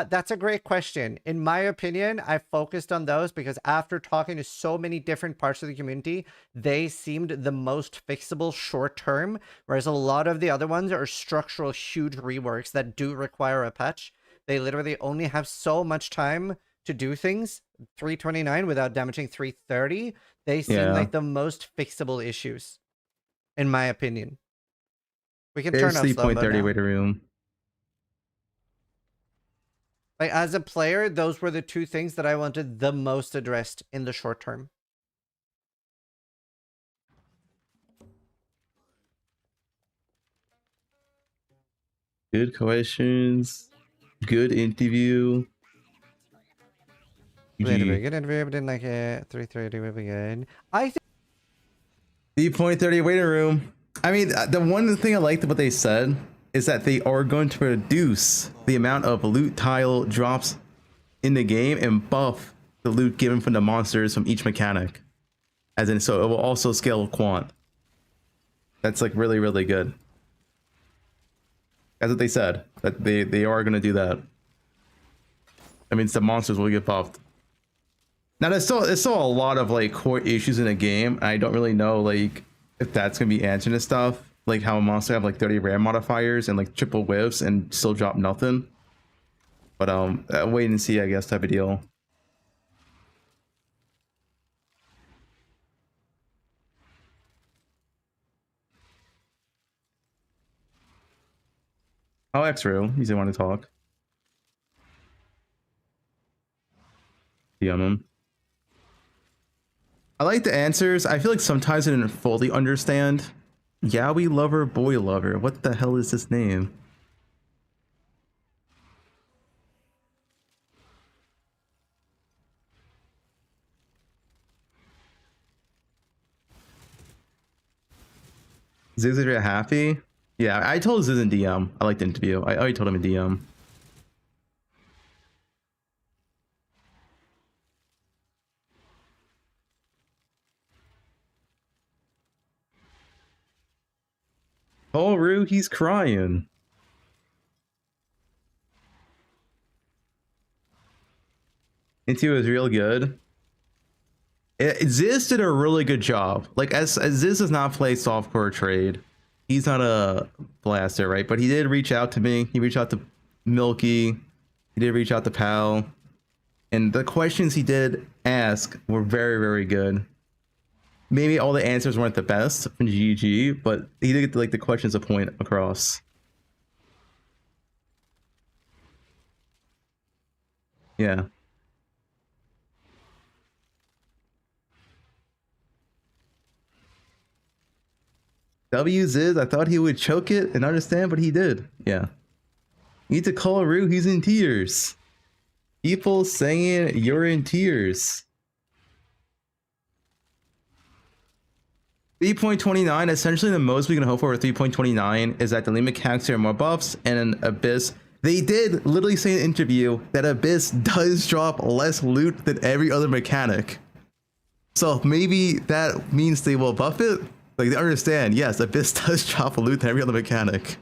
That's a great question. In my opinion, I focused on those because after talking to so many different parts of the community, they seemed the most fixable short term, whereas a lot of the other ones are structural huge reworks that do require a patch. They literally only have so much time to do things, 329 without damaging 330. They seem like the most fixable issues, in my opinion. We can There's turn off slow mode 3.30 now. rating room. Like as a player, those were the two things that I wanted the most addressed in the short term. Good questions. Good interview. We had a very good interview, but didn't like it. 330 would be good. I think 3.30 waiting room. I mean, the one thing I liked what they said is that they are going to reduce the amount of loot tile drops in the game and buff the loot given from the monsters from each mechanic. As in, so it will also scale quant. That's like really, really good. That's what they said. That they are going to do that. I mean, the monsters will get buffed. Now, there's still a lot of like core issues in the game. I don't really know like if that's gonna be answering to stuff, like how a monster have like 30 rare modifiers and like triple whiffs and still drop nothing. But wait and see, I guess, type of deal. Oh, X-Ray, he's the one to talk. DM him. I like the answers. I feel like sometimes I didn't fully understand. Yowie lover, boy lover. What the hell is this name? Ziggs are happy? Yeah, I told Ziggs in DM. I liked the interview. I already told him in DM. Oh, Rue, he's crying. Interview was real good. Ziz did a really good job. Like, as Ziz does not play softcore trade, he's not a blaster, right? But he did reach out to me. He reached out to Milky. He did reach out to Pal. And the questions he did ask were very, very good. Maybe all the answers weren't the best from GG, but he did get like the questions a point across. Yeah. W's is, I thought he would choke it and understand, but he did. Yeah. You need to call Rue, he's in tears. People saying you're in tears. 3.29, essentially the most we can hope for with 3.29 is that the league mechanics are more buffs, and an Abyss, they did literally say in an interview that Abyss does drop less loot than every other mechanic. So maybe that means they will buff it? Like, they understand, yes, Abyss does drop loot than every other mechanic.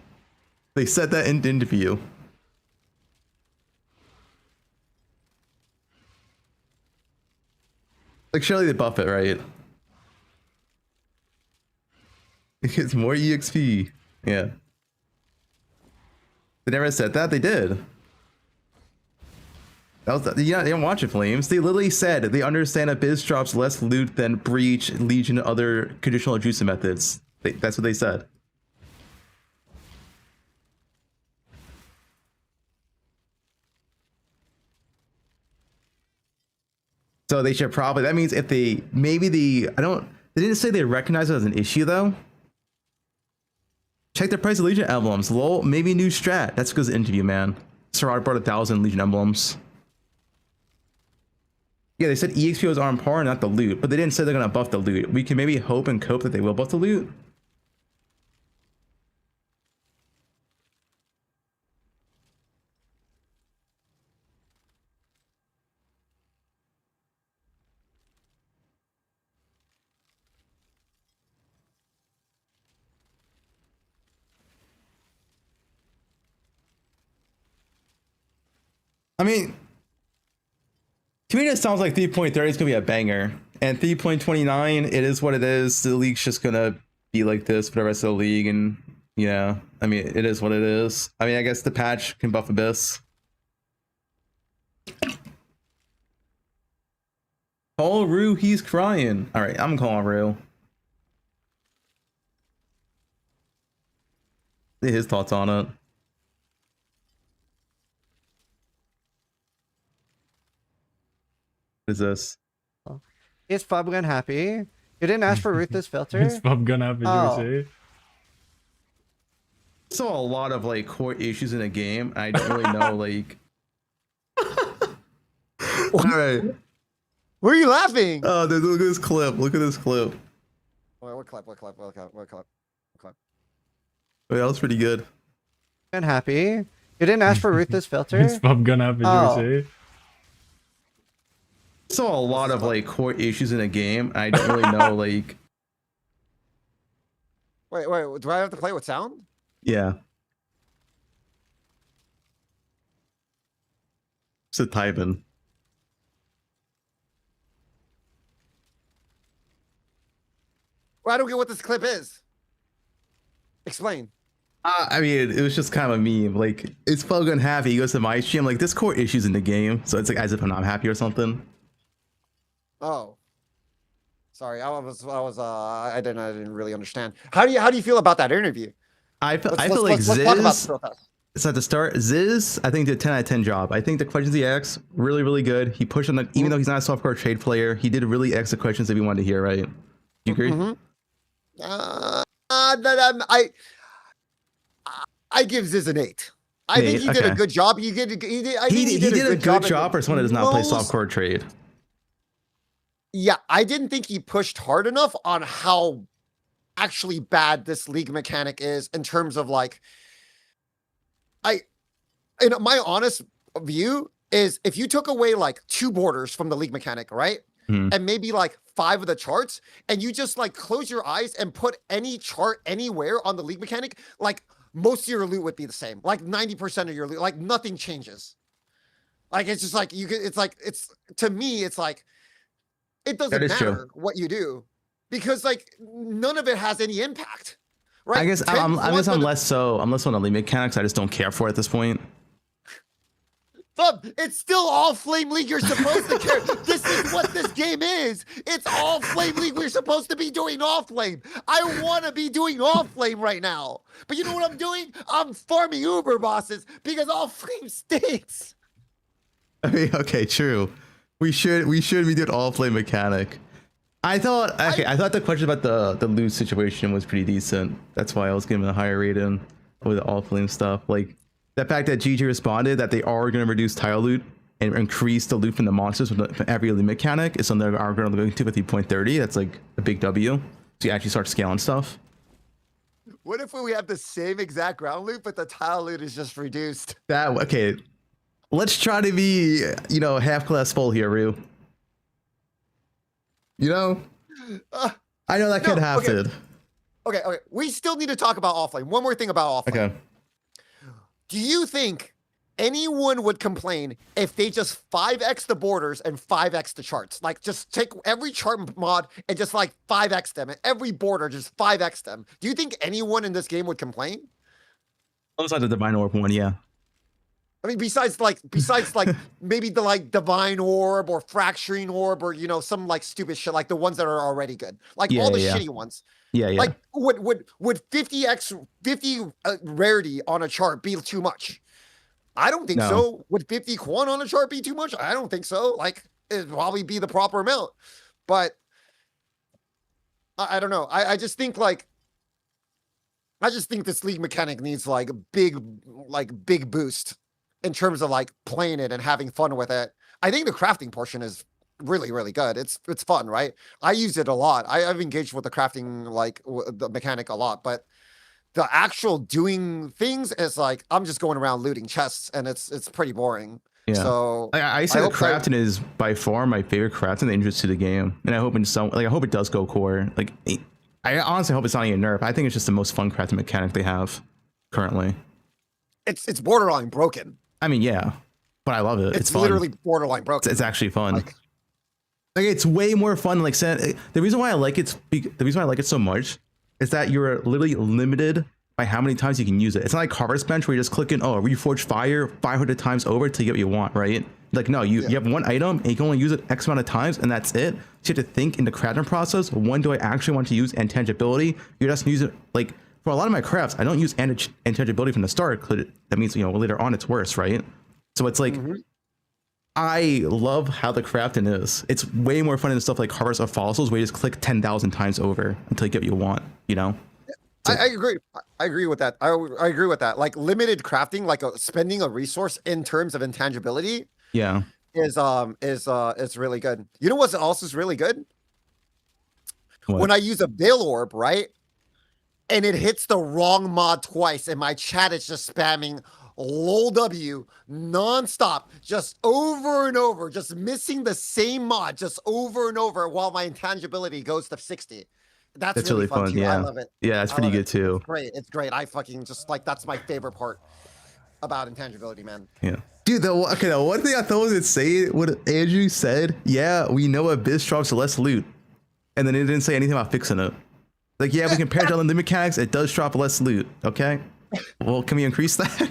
They said that in the interview. Like, surely they buff it, right? It's more EXP. Yeah. They never said that? They did. That was, yeah, they didn't watch it, Flames. They literally said they understand Abyss drops less loot than Breach, Legion, and other traditional juicing methods. That's what they said. So they should probably, that means if they, maybe they didn't say they recognize it as an issue though. Check the price of Legion emblems. Lol, maybe new strat. That's because of the interview, man. Serrard brought 1,000 Legion emblems. Yeah, they said EXPs are on par, not the loot, but they didn't say they're gonna buff the loot. We can maybe hope and cope that they will buff the loot. I mean, to me, it sounds like 3.30 is going to be a banger. And 3.29, it is what it is. The league's just going to be like this for the rest of the league. And yeah, I mean, it is what it is. I mean, I guess the patch can buff Abyss. Call Rue, he's crying. All right, I'm calling Rue. His thoughts on it. What is this? Is Fubgun happy? You didn't ask for Ruthless Filter? Is Fubgun happy, oh. Saw a lot of like core issues in the game. I don't really know like. All right. Where are you laughing? Oh, look at this clip. Look at this clip. What clip? What clip? What clip? What clip? What clip? Wait, that was pretty good. And happy. You didn't ask for Ruthless Filter? Is Fubgun happy, oh. Saw a lot of like core issues in the game. I don't really know like. Wait, do I have to play with sound? Yeah. So typing. Well, I don't get what this clip is. Explain. I mean, it was just kind of a meme. Like, it's Fubgun happy. He goes to my stream. Like, there's core issues in the game, so it's like as if I'm not happy or something. Oh, sorry. I didn't really understand. How do you feel about that interview? I feel like Ziz. Let's talk about the protest. So at the start, Ziz, I think did a 10 out of 10 job. I think the questions he asked really, really good. He pushed on that, even though he's not a softcore trade player. He did really ask the questions that we wanted to hear. Right? Do you agree? I give Ziz an 8. I think he did a good job. He did a good job for someone that does not play softcore trade. Yeah, I didn't think he pushed hard enough on how actually bad this league mechanic is in terms of like, in my honest view is if you took away like 2 borders from the league mechanic, right? And maybe like 5 of the charts, and you just like close your eyes and put any chart anywhere on the league mechanic, like most of your loot would be the same. Like 90% of your loot, like nothing changes. Like it's just like to me, it's like it doesn't matter what you do because like none of it has any impact. Right? I guess I'm less so on the league mechanics. I just don't care for it at this point. Thumb, it's still all Flame League. You're supposed to care. This is what this game is. It's all Flame League. We're supposed to be doing off flame. I want to be doing off flame right now. But you know what I'm doing? I'm farming Uber bosses because all flame stinks. I mean, okay, true. We should be doing all flame mechanic. I thought the question about the loot situation was pretty decent. That's why I was giving a higher rating with the all flame stuff. Like the fact that GG responded that they are going to reduce tile loot and increase the loot from the monsters from every loot mechanic is something they are going to go into with 3.30. That's like a big W. So you actually start scaling stuff. What if we have the same exact ground loot, but the tile loot is just reduced? Okay. Let's try to be, half class full here, Ryu. I know that could happen. Okay. We still need to talk about offlane. One more thing about offlane. Okay. Do you think anyone would complain if they just 5x the borders and 5x the charts? Like just take every chart mod and just like 5x them and every border just 5x them. Do you think anyone in this game would complain? Besides the Divine Orb one, yeah. I mean, besides maybe the like Divine Orb or Fracturing Orb or some like stupid shit like the ones that are already good, like all the shitty ones. Yeah. Like would 50 rarity on a chart be too much? I don't think so. Would 50 Quan on a chart be too much? I don't think so. Like it'd probably be the proper amount, but I don't know. I just think this league mechanic needs like a big boost in terms of like playing it and having fun with it. I think the crafting portion is really, really good. It's fun, right? I use it a lot. I've engaged with the crafting, the mechanic a lot, but the actual doing things is like, I'm just going around looting chests and it's pretty boring. Yeah. So I say the crafting is by far my favorite crafting in the interest to the game. And I hope I hope it does go core. Like I honestly hope it's not even nerf. I think it's just the most fun crafting mechanic they have currently. It's borderline broken. I mean, yeah, but I love it. It's fun. Literally borderline broken. It's actually fun. Like it's way more fun. Like the reason why I like it so much is that you're literally limited by how many times you can use it. It's not like Harvest Bench where you're just clicking, Reforge Fire 500 times over to get what you want, right? Like, no, you have one item and you can only use it X amount of times and that's it. So you have to think in the crafting process, when do I actually want to use intangibility? You're just using it, like, for a lot of my crafts, I don't use intangibility from the start because that means, later on it's worse, right? So it's like, I love how the crafting is. It's way more fun than stuff like Harvest of Fossils where you just click 10,000 times over until you get what you want, So, I agree. I agree with that. I agree with that. Like limited crafting, like spending a resource in terms of intangibility. Yeah. Is really good. You know what else is really good? What? When I use a Veil Orb, right? And it hits the wrong mod twice, and my chat is just spamming lol W nonstop, just over and over, just missing the same mod just over and over while my intangibility goes to 60. That's really fun. Yeah. I love it. Yeah, that's pretty good too. It's great. I fucking just that's my favorite part about intangibility, man. Yeah. Dude, the one thing I thought was insane, what Andrew said, we know Abyss drops less loot. And then it didn't say anything about fixing it. Like, we compared to the mechanics, it does drop less loot, okay? Well, can we increase that?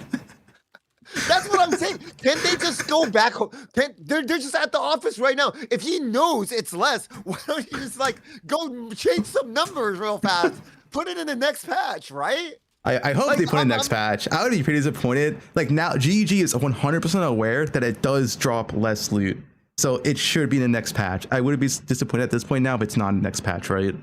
That's what I'm saying. Can't they just go back home? They're just at the office right now. If he knows it's less, why don't you just go change some numbers real fast? Put it in the next patch, right? I hope they put in next patch. I would be pretty disappointed. Like now, GG is 100% aware that it does drop less loot. So it should be in the next patch. I would be disappointed at this point now, but it's not in the next patch, right?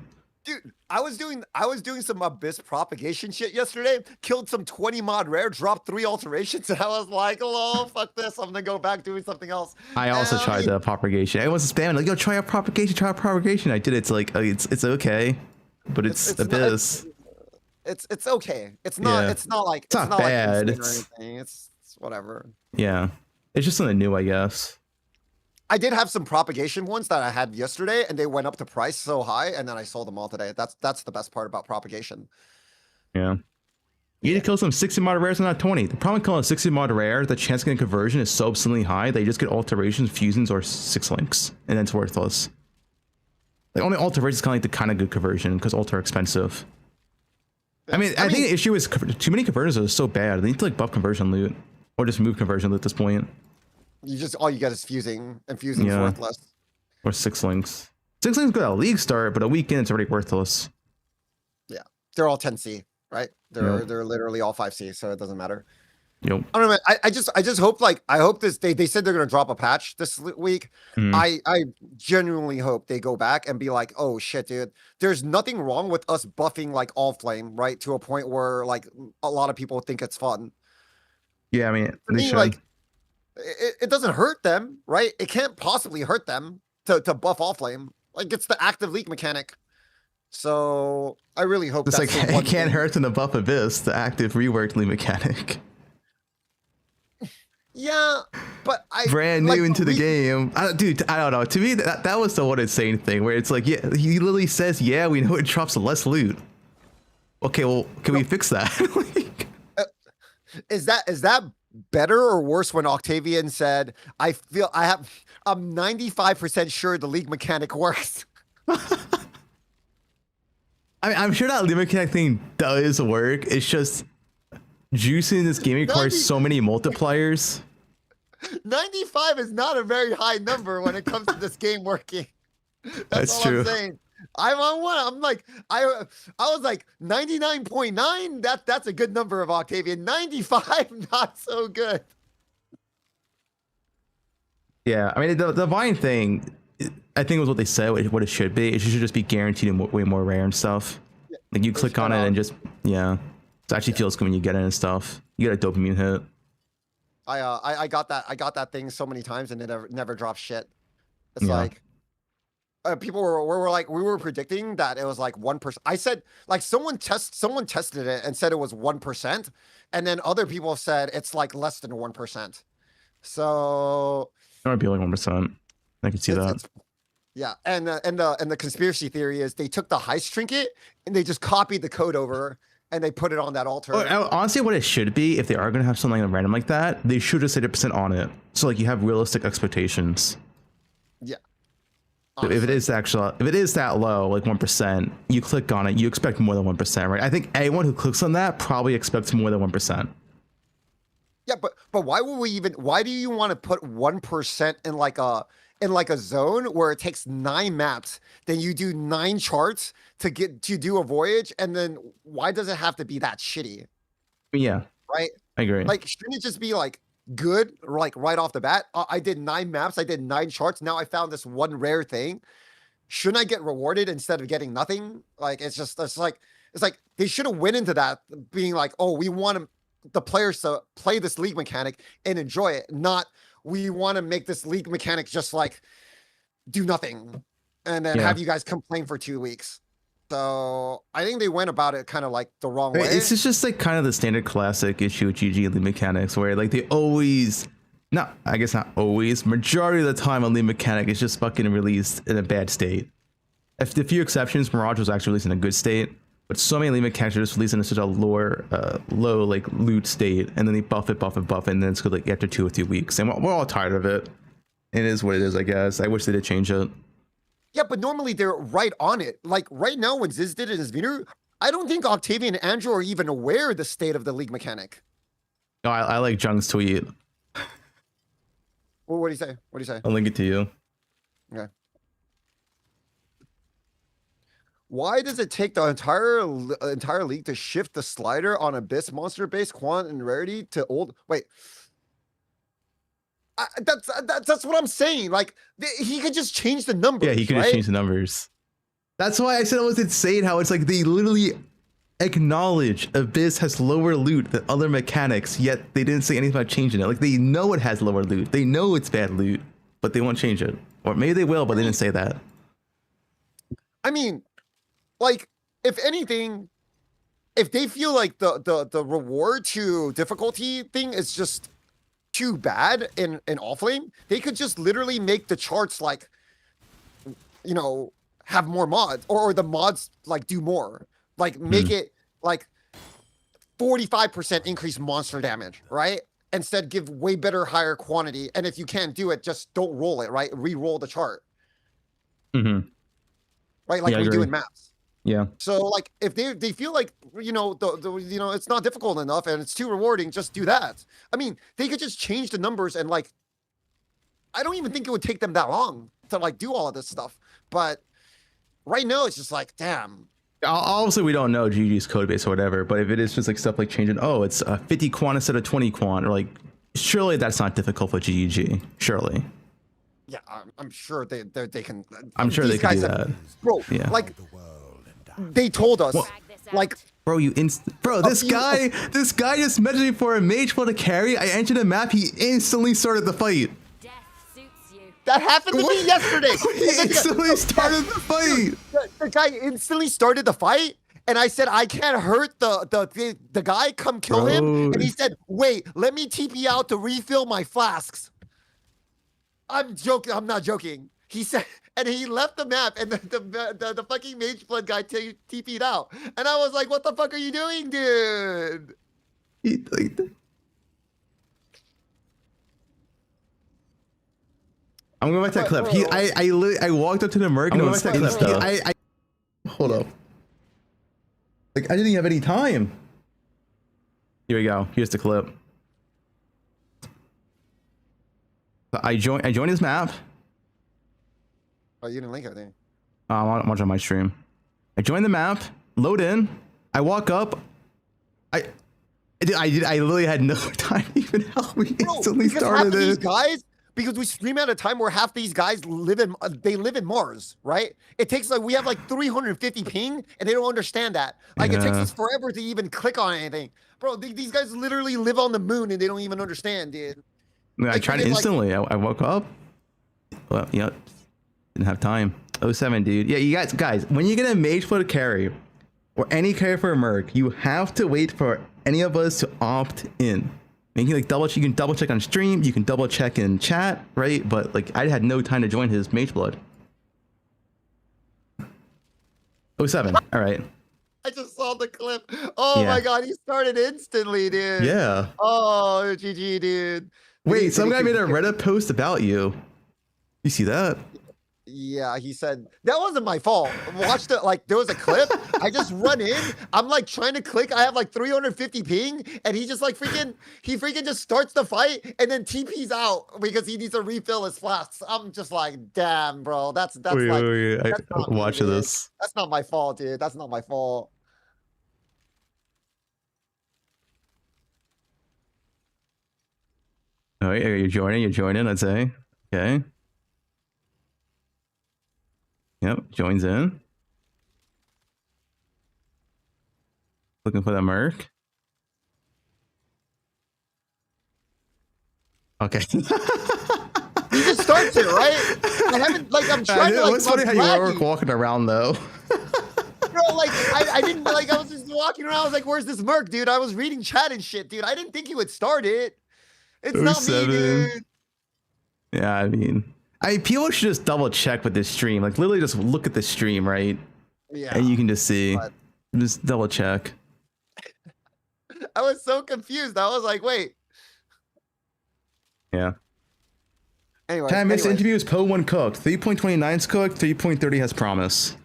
Dude, I was doing some Abyss propagation shit yesterday, killed some 20 mod rare, dropped 3 alterations, and I was like, oh, fuck this, I'm gonna go back doing something else. I also tried the propagation. Everyone's spamming, like, yo, try out propagation. I did it. It's like, it's okay, but it's Abyss. It's okay. It's not like it's not bad. Like or anything. It's whatever. Yeah. It's just something new, I guess. I did have some propagation ones that I had yesterday, and they went up to price so high, and then I sold them all today. That's the best part about propagation. Yeah. You need to kill some 60 mod rares and not 20. The problem with killing a 60 mod rare, the chance of getting conversion is so obscenely high that you just get alterations, fusions, or 6 links, and then it's worthless. Like only altar versus kind of like the kind of good conversion because altar are expensive. I mean, I think the issue is too many conversions are so bad. They need to like buff conversion loot or just move conversion loot at this point. You just all you got is fusing, and fusing's worthless. Or 6 links. 6 links good at a league start, but a weekend it's already worthless. Yeah, they're all 10C, right? They're literally all 5C, so it doesn't matter. Yep. I don't know, man. I just hope I hope this they said they're gonna drop a patch this week. I genuinely hope they go back and be like, oh shit, dude, there's nothing wrong with us buffing like all flame, right? To a point where like a lot of people think it's fun. Yeah, I mean, For me, like it doesn't hurt them, right? It can't possibly hurt them to buff all flame. Like it's the active leak mechanic. So I really hope it's that's like it can't hurt in the buff abyss, the active reworked league mechanic. Yeah, but brand new into the game, dude. I don't know. To me, that was the one insane thing where it's like, yeah, he literally says, yeah, we know it drops less loot. Okay, well, can we fix that? Is that better or worse when Octavian said, I'm 95% sure the league mechanic works? I mean, I'm sure that league mechanic thing does work. It's just juicing this game requires so many multipliers. 95 is not a very high number when it comes to this game working. That's all true. I'm saying. I'm on one. I'm like, I was like 99.9. That's a good number of Octavian. 95, not so good. Yeah, I mean, the Vine thing, I think was what they said, what it should be. It should just be guaranteed and way more rare and stuff. Yeah, like you click on it and just, it actually feels good when you get it and stuff. You get a dopamine hit. I got that thing so many times and it never drops shit. It's like people were like, we were predicting that it was like 1%. I said like someone tested it and said it was 1%, and then other people said it's like less than 1%. So it might be like 1%. I can see that. Yeah, and the conspiracy theory is they took the heist trinket and they just copied the code over and they put it on that altar. Honestly, what it should be, if they are going to have something random like that, they should just say 100% on it. So like you have realistic expectations. Yeah. Honestly. If it is that low, like 1%, you click on it, you expect more than 1%, right? I think anyone who clicks on that probably expects more than 1%. Yeah, but why do you want to put 1% in like a zone where it takes 9 maps, then you do 9 charts to do a voyage, and then why does it have to be that shitty? Yeah. Right? I agree. Like, shouldn't it just be like good, like right off the bat? I did 9 maps, I did 9 charts, now I found this one rare thing. Shouldn't I get rewarded instead of getting nothing? Like, it's like they should have went into that being like, oh, we want the players to play this league mechanic and enjoy it, not we want to make this league mechanic just like do nothing and then have you guys complain for 2 weeks. So I think they went about it kind of like the wrong way. It's just like kind of the standard classic issue with GG league mechanics where like they always, not always, majority of the time a league mechanic is just fucking released in a bad state. If the few exceptions, Mirage was actually released in a good state, but so many league mechanics are just released in such a low like loot state, and then they buff it, and then it's good like after 2 or 3 weeks. And we're all tired of it. It is what it is, I guess. I wish they did change it. Yeah, but normally they're right on it. Like right now when Ziz did it in his video, I don't think Octavian and Andrew are even aware of the state of the league mechanic. No, I like Jung's tweet. Well, what do you say? What do you say? I'll link it to you. Okay. Why does it take the entire league to shift the slider on Abyss monster base quant and rarity to old? Wait, that's what I'm saying. Like he could just change the numbers. Yeah, he could just change the numbers. That's why I said it was insane how it's like they literally acknowledge Abyss has lower loot than other mechanics, yet they didn't say anything about changing it. Like they know it has lower loot, they know it's bad loot, but they won't change it. Or maybe they will, but they didn't say that. I mean, like, if anything, if they feel like the reward to difficulty thing is just too bad in Offlane, they could just literally make the charts like, you know, have more mods or the mods like do more, like make it like 45% increase monster damage, right? Instead, give way better, higher quantity. And if you can't do it, just don't roll it, right? Re-roll the chart. Mm-hmm. right? Like Yeah, I we do agree. in maps. Yeah. So like if they feel like it's not difficult enough and it's too rewarding, just do that. I mean, they could just change the numbers and like I don't even think it would take them that long to like do all of this stuff. But right now it's just like, damn. Obviously, we don't know GG's code base or whatever, but if it is just like stuff like changing, oh, it's 50 quant instead of 20 quant, or like, surely that's not difficult for GG. Surely. Yeah, I'm sure they can. I'm sure they these can do guys that. Bro, Yeah. like they told us, like, bro, this guy just messaged me for a mage flow to carry. I entered a map. He instantly started the fight. That happened to me yesterday. He instantly started the fight. The guy instantly started the fight, and I said, I can't hurt the guy. Come kill him. And he said, wait, let me TP out to refill my flasks. I'm joking. I'm not joking. He said, and he left the map, and the fucking mage flood guy TP'd out. And I was like, what the fuck are you doing, dude? I'm going back to that clip. I walked up to the Merc and was hold up. Like I didn't have any time. Here we go. Here's the clip. I joined his map. Oh, you didn't link everything. I'm watching my stream. I joined the map, load in, I walk up. I literally had no time to even help. We instantly started these it. guys, because we stream at a time where half these guys live in Mars, right? It takes like we have like 350 ping, and they don't understand that. Like it takes us forever to even click on anything, bro. These guys literally live on the moon, and they don't even understand, dude. I tried it instantly. I woke up. Well, yeah, didn't have time. 07, dude. Yeah, you guys, when you get a mage flow to carry, or any carry for a merc, you have to wait for any of us to opt in. And you can you can double check on stream, you can double check in chat, right? But like I had no time to join his mage blood. 07. All right. I just saw the clip. Oh my god, he started instantly, dude. Yeah. Oh, GG, dude. Wait, some guy made a Reddit post about you. You see that? Yeah, he said that wasn't my fault. Watch the there was a clip. I just run in. I'm like trying to click. I have like 350 ping, and he just like freaking just starts the fight and then TP's out because he needs to refill his flasks. I'm just like, damn, bro. That's wait. Watch this. That's not my fault, dude. That's not my fault. Oh, yeah, you're joining, I'd say. Okay. Yep, joins in. Looking for the merc. Okay. He just starts it, right? I haven't I'm trying to It's funny how you were walking around though. Bro, I didn't I was just walking around. I was like, where's this merc, dude? I was reading chat and shit, dude. I didn't think he would start it. It's not me, dude. Yeah, I mean, people should just double check with this stream. Like, literally just look at the stream, right? Yeah. And you can just see. Just double check. I was so confused. I was like, wait. Yeah. Anyway. 10 minutes interview is poe1 cooked. 3.29 is cooked. 3.30 has promise.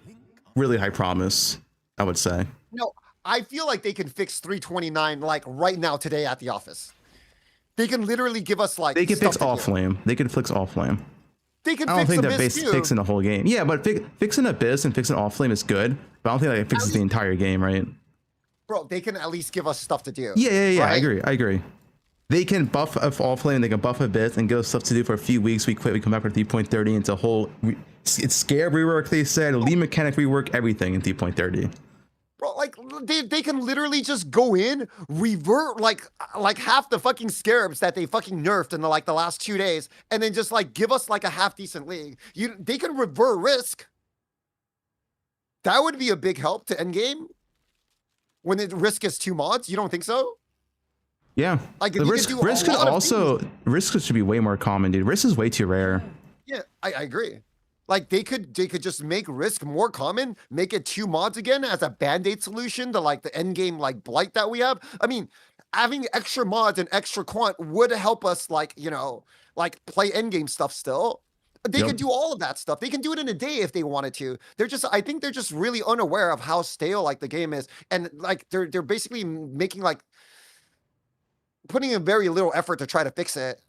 Really high promise, I would say. No, I feel like they can fix 329 like right now today at the office. They can literally give us like. They can fix all flame. They can fix all flame. They can. I don't fix think they're Abyss fixing the whole game. Yeah, but fixing Abyss and fixing all flame is good. But I don't think that it fixes the entire game, right? Bro, they can at least give us stuff to do. Yeah. Right? I agree. They can buff all flame. They can buff Abyss and give us stuff to do for a few weeks. We quit. We come back with 3.30. It's a whole. It's scare rework. They said lead mechanic rework. Everything in 3.30. Bro, like they can literally just go in, revert like half the fucking scarabs that they fucking nerfed in the last 2 days, and then just like give us like a half decent league. They can revert risk. That would be a big help to endgame. When the risk is 2 mods, you don't think so? Yeah. Like the risk could also risk should be way more common, dude. Risk is way too rare. Yeah, I agree. Like they could just make risk more common, make it 2 mods again as a band-aid solution to like the end game blight that we have. I mean, having extra mods and extra quant would help us play end game stuff still. They can do all of that stuff. They can do it in a day if they wanted to. I think they're just really unaware of how stale like the game is, and like they're basically making like putting in very little effort to try to fix it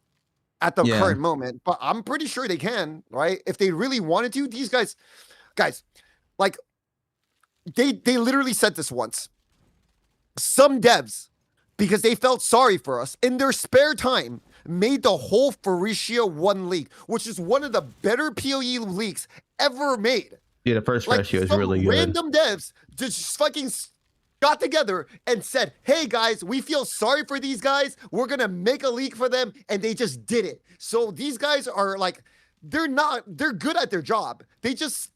at the current moment. But I'm pretty sure they can, right? If they really wanted to, these guys, like they literally said this once. Some devs, because they felt sorry for us, in their spare time, made the whole Pharistia 1 league, which is one of the better PoE leagues ever made. Yeah, the first like, ratio is really good. Random devs just fucking got together and said, hey guys, we feel sorry for these guys. We're going to make a league for them. And they just did it. So these guys are like, they're good at their job. They just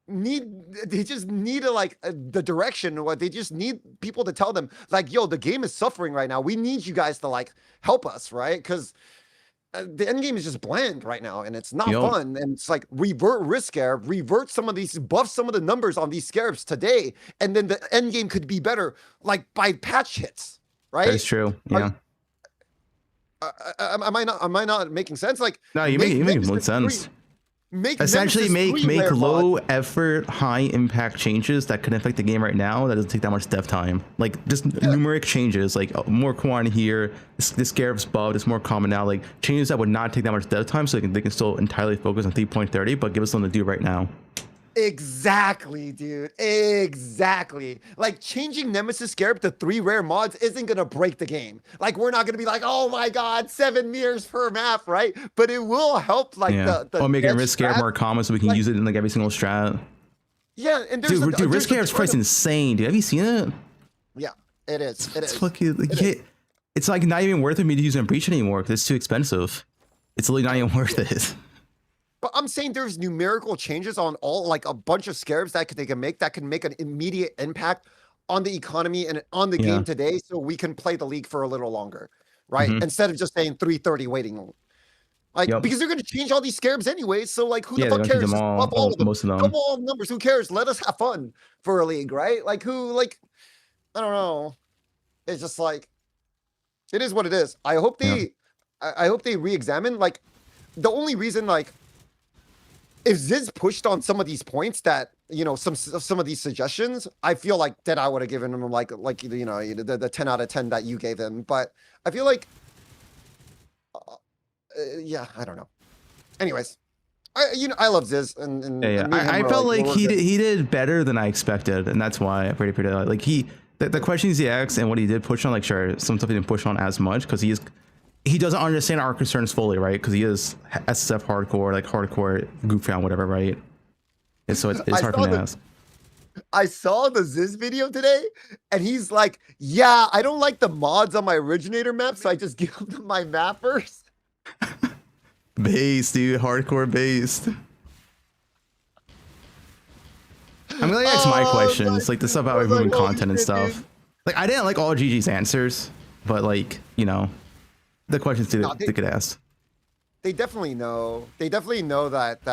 need the direction, or they just need people to tell them like, yo, the game is suffering right now. We need you guys to like help us, right? Because the end game is just bland right now, and it's not fun. And it's like revert risk scarab, revert some of these, buff some of the numbers on these scarabs today, and then the end game could be better, like by patch hits, right? That's true. Yeah. Am I not making sense? Like, no, you make sense. Essentially make low effort, high impact changes that can affect the game right now that doesn't take that much dev time. Like just numeric changes, like more quantity here, this scarab's buff is more common now, like changes that would not take that much dev time, so they can still entirely focus on 3.30, but give us something to do right now. Exactly, dude. Exactly. Like changing Nemesis Scarab to 3 rare mods isn't gonna break the game. Like we're not gonna be like, oh my god, 7 mirrors per map, right? But it will help like the or making Risk Scarab more common so we can use it in like every single strat. Yeah, and dude, Risk Scarab's price insane, dude. Have you seen it? Yeah, it is. It is. Fucking, like, it's like not even worth it for me to use in Breach anymore because it's too expensive. It's literally not even worth it. But I'm saying there's numerical changes on all, like a bunch of scarabs that they can make an immediate impact on the economy and on the game today, so we can play the league for a little longer, right? Instead of just saying 3:30 waiting. Like, because they're going to change all these scarabs anyway, so like, who the fuck cares? All of them. Most of them. Double all the numbers, who cares? Let us have fun for a league, right? Like, I don't know. It's just like, it is what it is. I hope they re-examine, like, the only reason, like, if Ziz pushed on some of these points that, you know, some of these suggestions, I feel like that I would have given him like you know, the 10 out of 10 that you gave him. But I feel like, yeah, I don't know. Anyways, I love Ziz, and I felt like he did better than I expected, and that's why I pretty like the questions he asked and what he did push on, like sure, some stuff he didn't push on as much because he doesn't understand our concerns fully, right? Because he is SSF hardcore, like hardcore goof found, whatever, right? And so it's hard for me to ask. I saw the Ziz video today, and he's like, yeah, I don't like the mods on my originator map, so I just give them my mappers. Based, dude, hardcore based. I'm gonna ask my questions, like the stuff about moving content and stuff. Like I didn't like all GG's answers, but like, you know, the questions they could ask. They definitely know. They definitely know that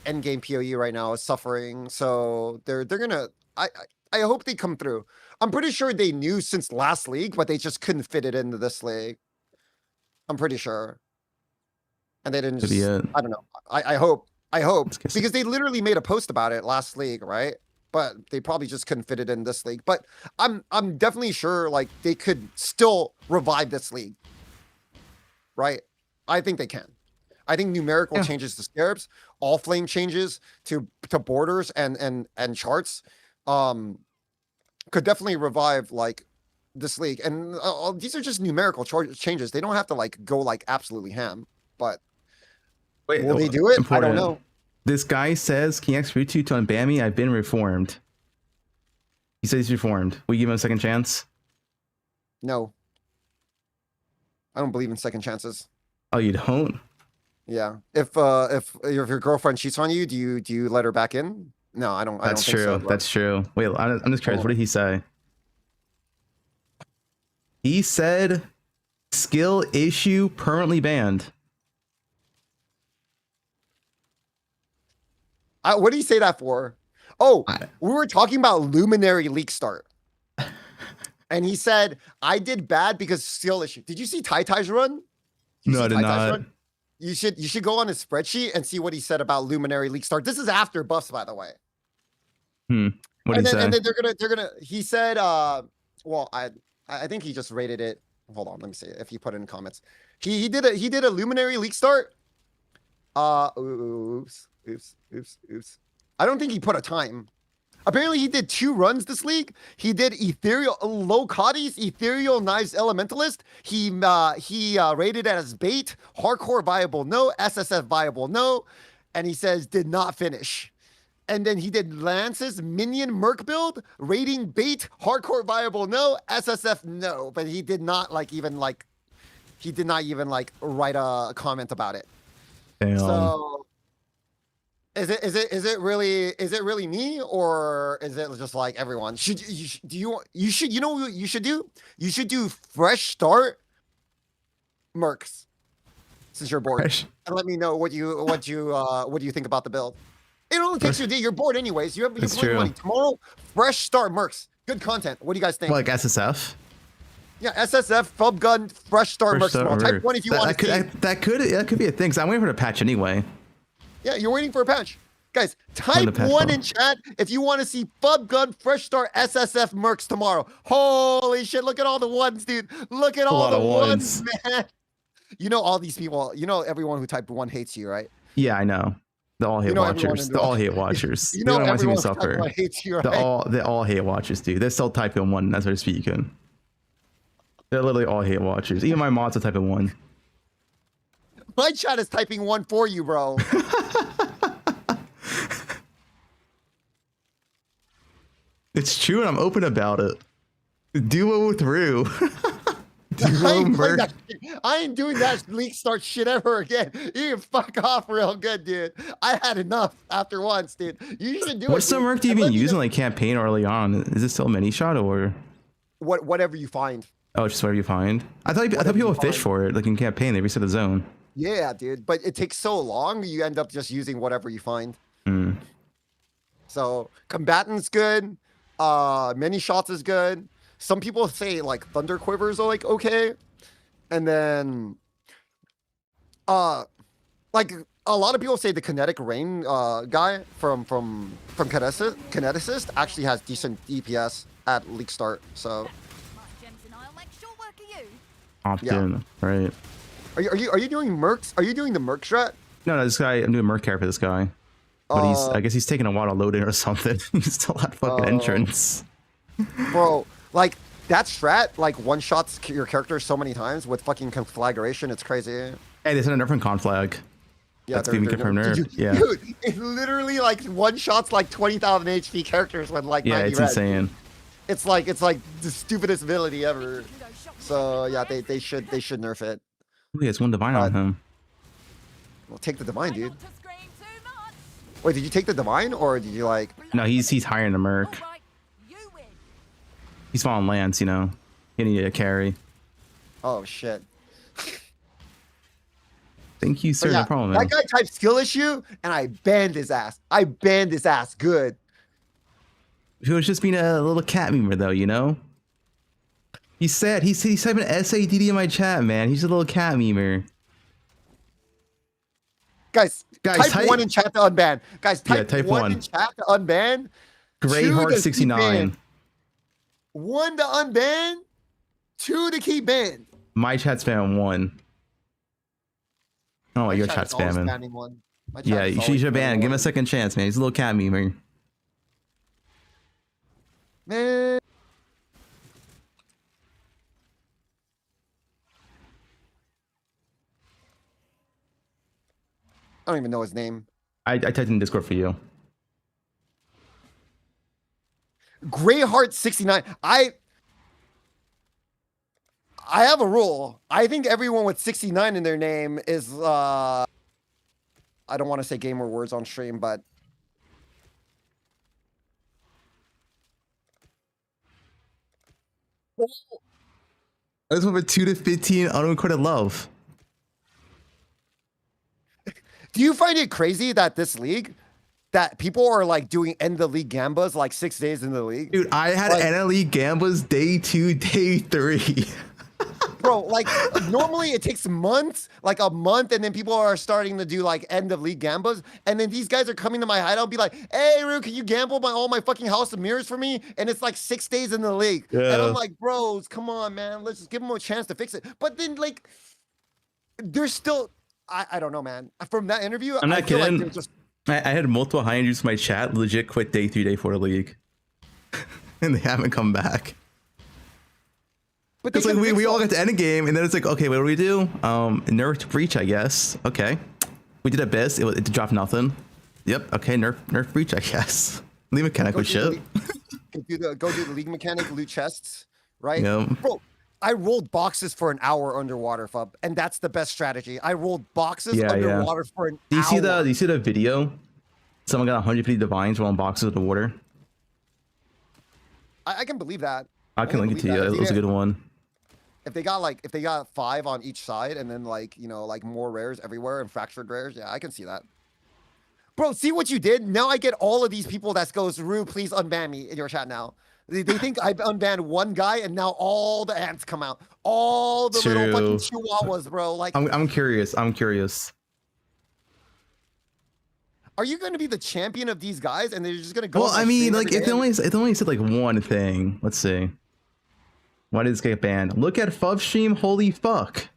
endgame PoE right now is suffering. So they're gonna. I hope they come through. I'm pretty sure they knew since last league, but they just couldn't fit it into this league. I'm pretty sure. And they didn't. I don't know. I hope because they literally made a post about it last league, right? But they probably just couldn't fit it in this league. But I'm definitely sure like they could still revive this league. Right? I think they can. I think numerical changes to scarabs, all flame changes to borders and charts could definitely revive like this league. And these are just numerical changes. They don't have to like go like absolutely ham. But will they do it? Important. I don't know. This guy says, can you ask Rutu to unban me? I've been reformed. He says he's reformed. Will you give him a second chance? No. I don't believe in second chances. Oh, you don't? Yeah. If your girlfriend cheats on you, do you let her back in? No, I don't. That's I don't true. think so, That's true. Wait, I'm just curious. What did he say? He said, skill issue permanently banned. What did he say that for? Oh, we were talking about Luminary leak start. And he said, I did bad because skill issue. Did you see Tai Tai's run? No, I did not. You should go on his spreadsheet and see what he said about Luminary League Start. This is after buffs, by the way. What did he say? And then they're gonna. He said, well, I think he just rated it. Hold on, let me see if he put it in comments. He did a Luminary League Start. Oops. I don't think he put a time. Apparently, he did 2 runs this league. He did Ethereal Low-Cotties, Ethereal Knives Elementalist. He rated it as bait, hardcore viable no, SSF viable no, and he says did not finish. And then he did Lance's Minion Merc build, rating bait, hardcore viable no, SSF no, but he did not even write a comment about it. Damn. So. Is it really me, or is it just like everyone? You know what you should do? You should do fresh start mercs since you're bored. And let me know what you think about the build. It only takes you a day. You're bored anyways. You're playing money. Tomorrow, fresh start mercs. Good content. What do you guys think? Like SSF? Yeah, SSF, Fubgun, fresh start mercs tomorrow. Type 1 if you want to see. That could be a thing. 'Cause I'm waiting for the patch anyway. Yeah, you're waiting for a patch. Guys, type 1 in chat if you want to see Fubgun Fresh Start SSF mercs tomorrow. Holy shit, look at all the ones, dude. Look at all the ones, man. You know all these people, you know everyone who typed 1 hates you, right? Yeah, I know. The all hate watchers. The all hate watchers. You know they don't want to see me everyone who suffer. typed 1 hates you, right? The all hate watchers, dude. They're still typing 1 as we're speaking. They're literally all hate watchers. Even my mods are typing 1. My chat is typing 1 for you, bro. It's true, and I'm open about it. Duo through. I ain't doing that league start shit ever again. You can fuck off real good, dude. I had enough after once, dude. You should do it. What's the merc do you even use in like campaign early on? Is it still mini shot or whatever you find? Oh, just whatever you find. I thought people fish for it, like in campaign, they reset the zone. Yeah, dude. But it takes so long, you end up just using whatever you find. So combatant's good. Many shots is good. Some people say like thunder quivers are like okay, and then like a lot of people say the kinetic rain guy from Kineticist actually has decent DPS at league start. So Opt in, right? Are you doing mercs? Are you doing the merc strat? No, this guy. I'm doing merc care for this guy. But I guess he's taking a while to load in or something. He's still at fucking entrance. Bro, like that strat, like one shots your character so many times with fucking conflagration. It's crazy. Hey, they sent a different conflag. Yeah, that's being confirmed there. Yeah, dude, it literally like one shots like 20,000 HP characters when like 90 it's red. insane. It's like the stupidest ability ever. So yeah, they should nerf it. Oh, he has 1 divine on him. Well, take the divine, dude. Wait, did you take the divine or did you like? No, he's hiring the merc. He's following Lance, you know. He needed a carry. Oh shit. Thank you, sir. Yeah, No problem, that man. guy typed skill issue and I banned his ass. I banned his ass good. He was just being a little cat memer, though, you know. He said he's typing SADD in my chat, man. He's a little cat memer. Guys, type 1 in chat to unban. Guys, type 1 in chat to unban. Greyheart 69. 1 to unban, 2 to keep banned. My chat spam 1. Oh, your chat spamming. Yeah, you should ban. Give him a second chance, man. He's a little cat memer. Man. I don't even know his name. I typed in Discord for you. Greyheart 69. I have a rule. I think everyone with 69 in their name is I don't want to say gamer words on stream, but I just went with 2 to 15 unrecorded love. Do you find it crazy that this league, that people are like doing end the league gambas like 6 days in the league? Dude, I had like, end of league gambas day 2, day 3. bro, like normally it takes months, like a month, and then people are starting to do like end of league gambas, and then these guys are coming to my hideout and be like, "Hey, Rue, can you gamble all my fucking House of Mirrors for me?" And it's like 6 days in the league, and Yeah. I'm like, "Bros, come on, man, let's just give them a chance to fix it." But then like, there's still, I don't know, man. From that interview, I'm I not feel like kidding. they're just. I had multiple high injuries in my chat legit quit day 3, day 4 of the league. And they haven't come back. But it's like we all got to end a game, and then it's like, okay, what do we do? Nerf breach, I guess. Okay. We did our best. It dropped nothing. Yep. Okay, nerf breach, I guess. League mechanic was shit. Go do the league mechanic, loot chests, right? Yeah. Bro, I rolled boxes for an hour underwater, Fub, and that's the best strategy. I rolled boxes underwater for an Do you see hour. the video? Someone got 150 divines rolling boxes with the water. I can believe that. I can link it to you. It was a good one. If they got 5 on each side, and then like more rares everywhere and fractured rares, yeah, I can see that. Bro, see what you did? Now I get all of these people that goes, Rue, please unban me in your chat now. They think I unbanned one guy, and now all the ants come out. All the little fucking chihuahuas, bro. Like, I'm curious. I'm curious. Are you going to be the champion of these guys, and they're just going to go? Well, I mean, like, it only said like one thing. Let's see. Why did this get banned? Look at Fub stream. Holy fuck.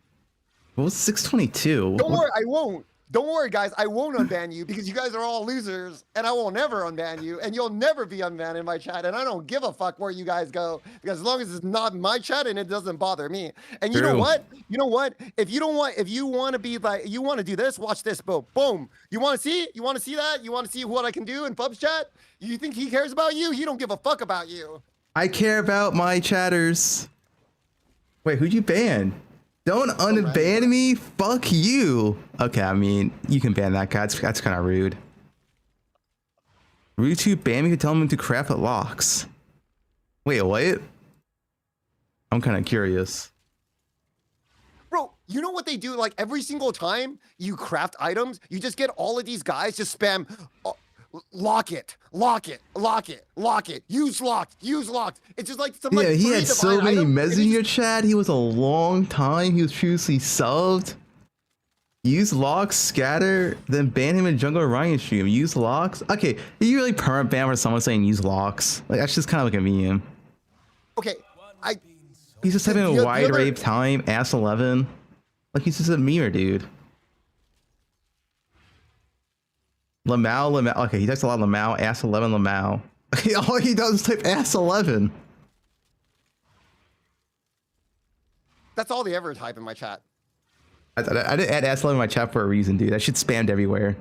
What was 622? Don't worry, I won't. Don't worry, guys. I won't unban you because you guys are all losers, and I will never unban you, and you'll never be unbanned in my chat. And I don't give a fuck where you guys go because as long as it's not my chat and it doesn't bother me. And you know what? You know what? If you want to be like, you want to do this, watch this. Boom, boom. You want to see? You want to see that? You want to see what I can do in Pub's chat? You think he cares about you? He don't give a fuck about you. I care about my chatters. Wait, who'd you ban? Don't unban me. Fuck you. Okay, I mean, you can ban that guy. That's kind of rude. Rude to ban me to tell him to craft locks. Wait, what? I'm kind of curious. Bro, you know what they do? Like every single time you craft items, you just get all of these guys just spam. Lock it, lock it, lock it, lock it. Use locked, use locked. It's just like some Yeah, like he three had so divine many items, messages in your chat. He was a long time. He was previously subbed. Use locks, scatter, then ban him in Jungle Orion stream. Use locks. Okay, you really permanent ban for someone saying use locks. Like that's just kind of like a meme. Okay, He's just having a wide array of time. Ass 11. Like he's just a memer, dude. Lamau. Okay, he types a lot of Lamau. Ass 11 Lamau. All he does is type ass 11. That's all they ever type in my chat. I didn't add ass 11 in my chat for a reason, dude. That shit's spammed everywhere.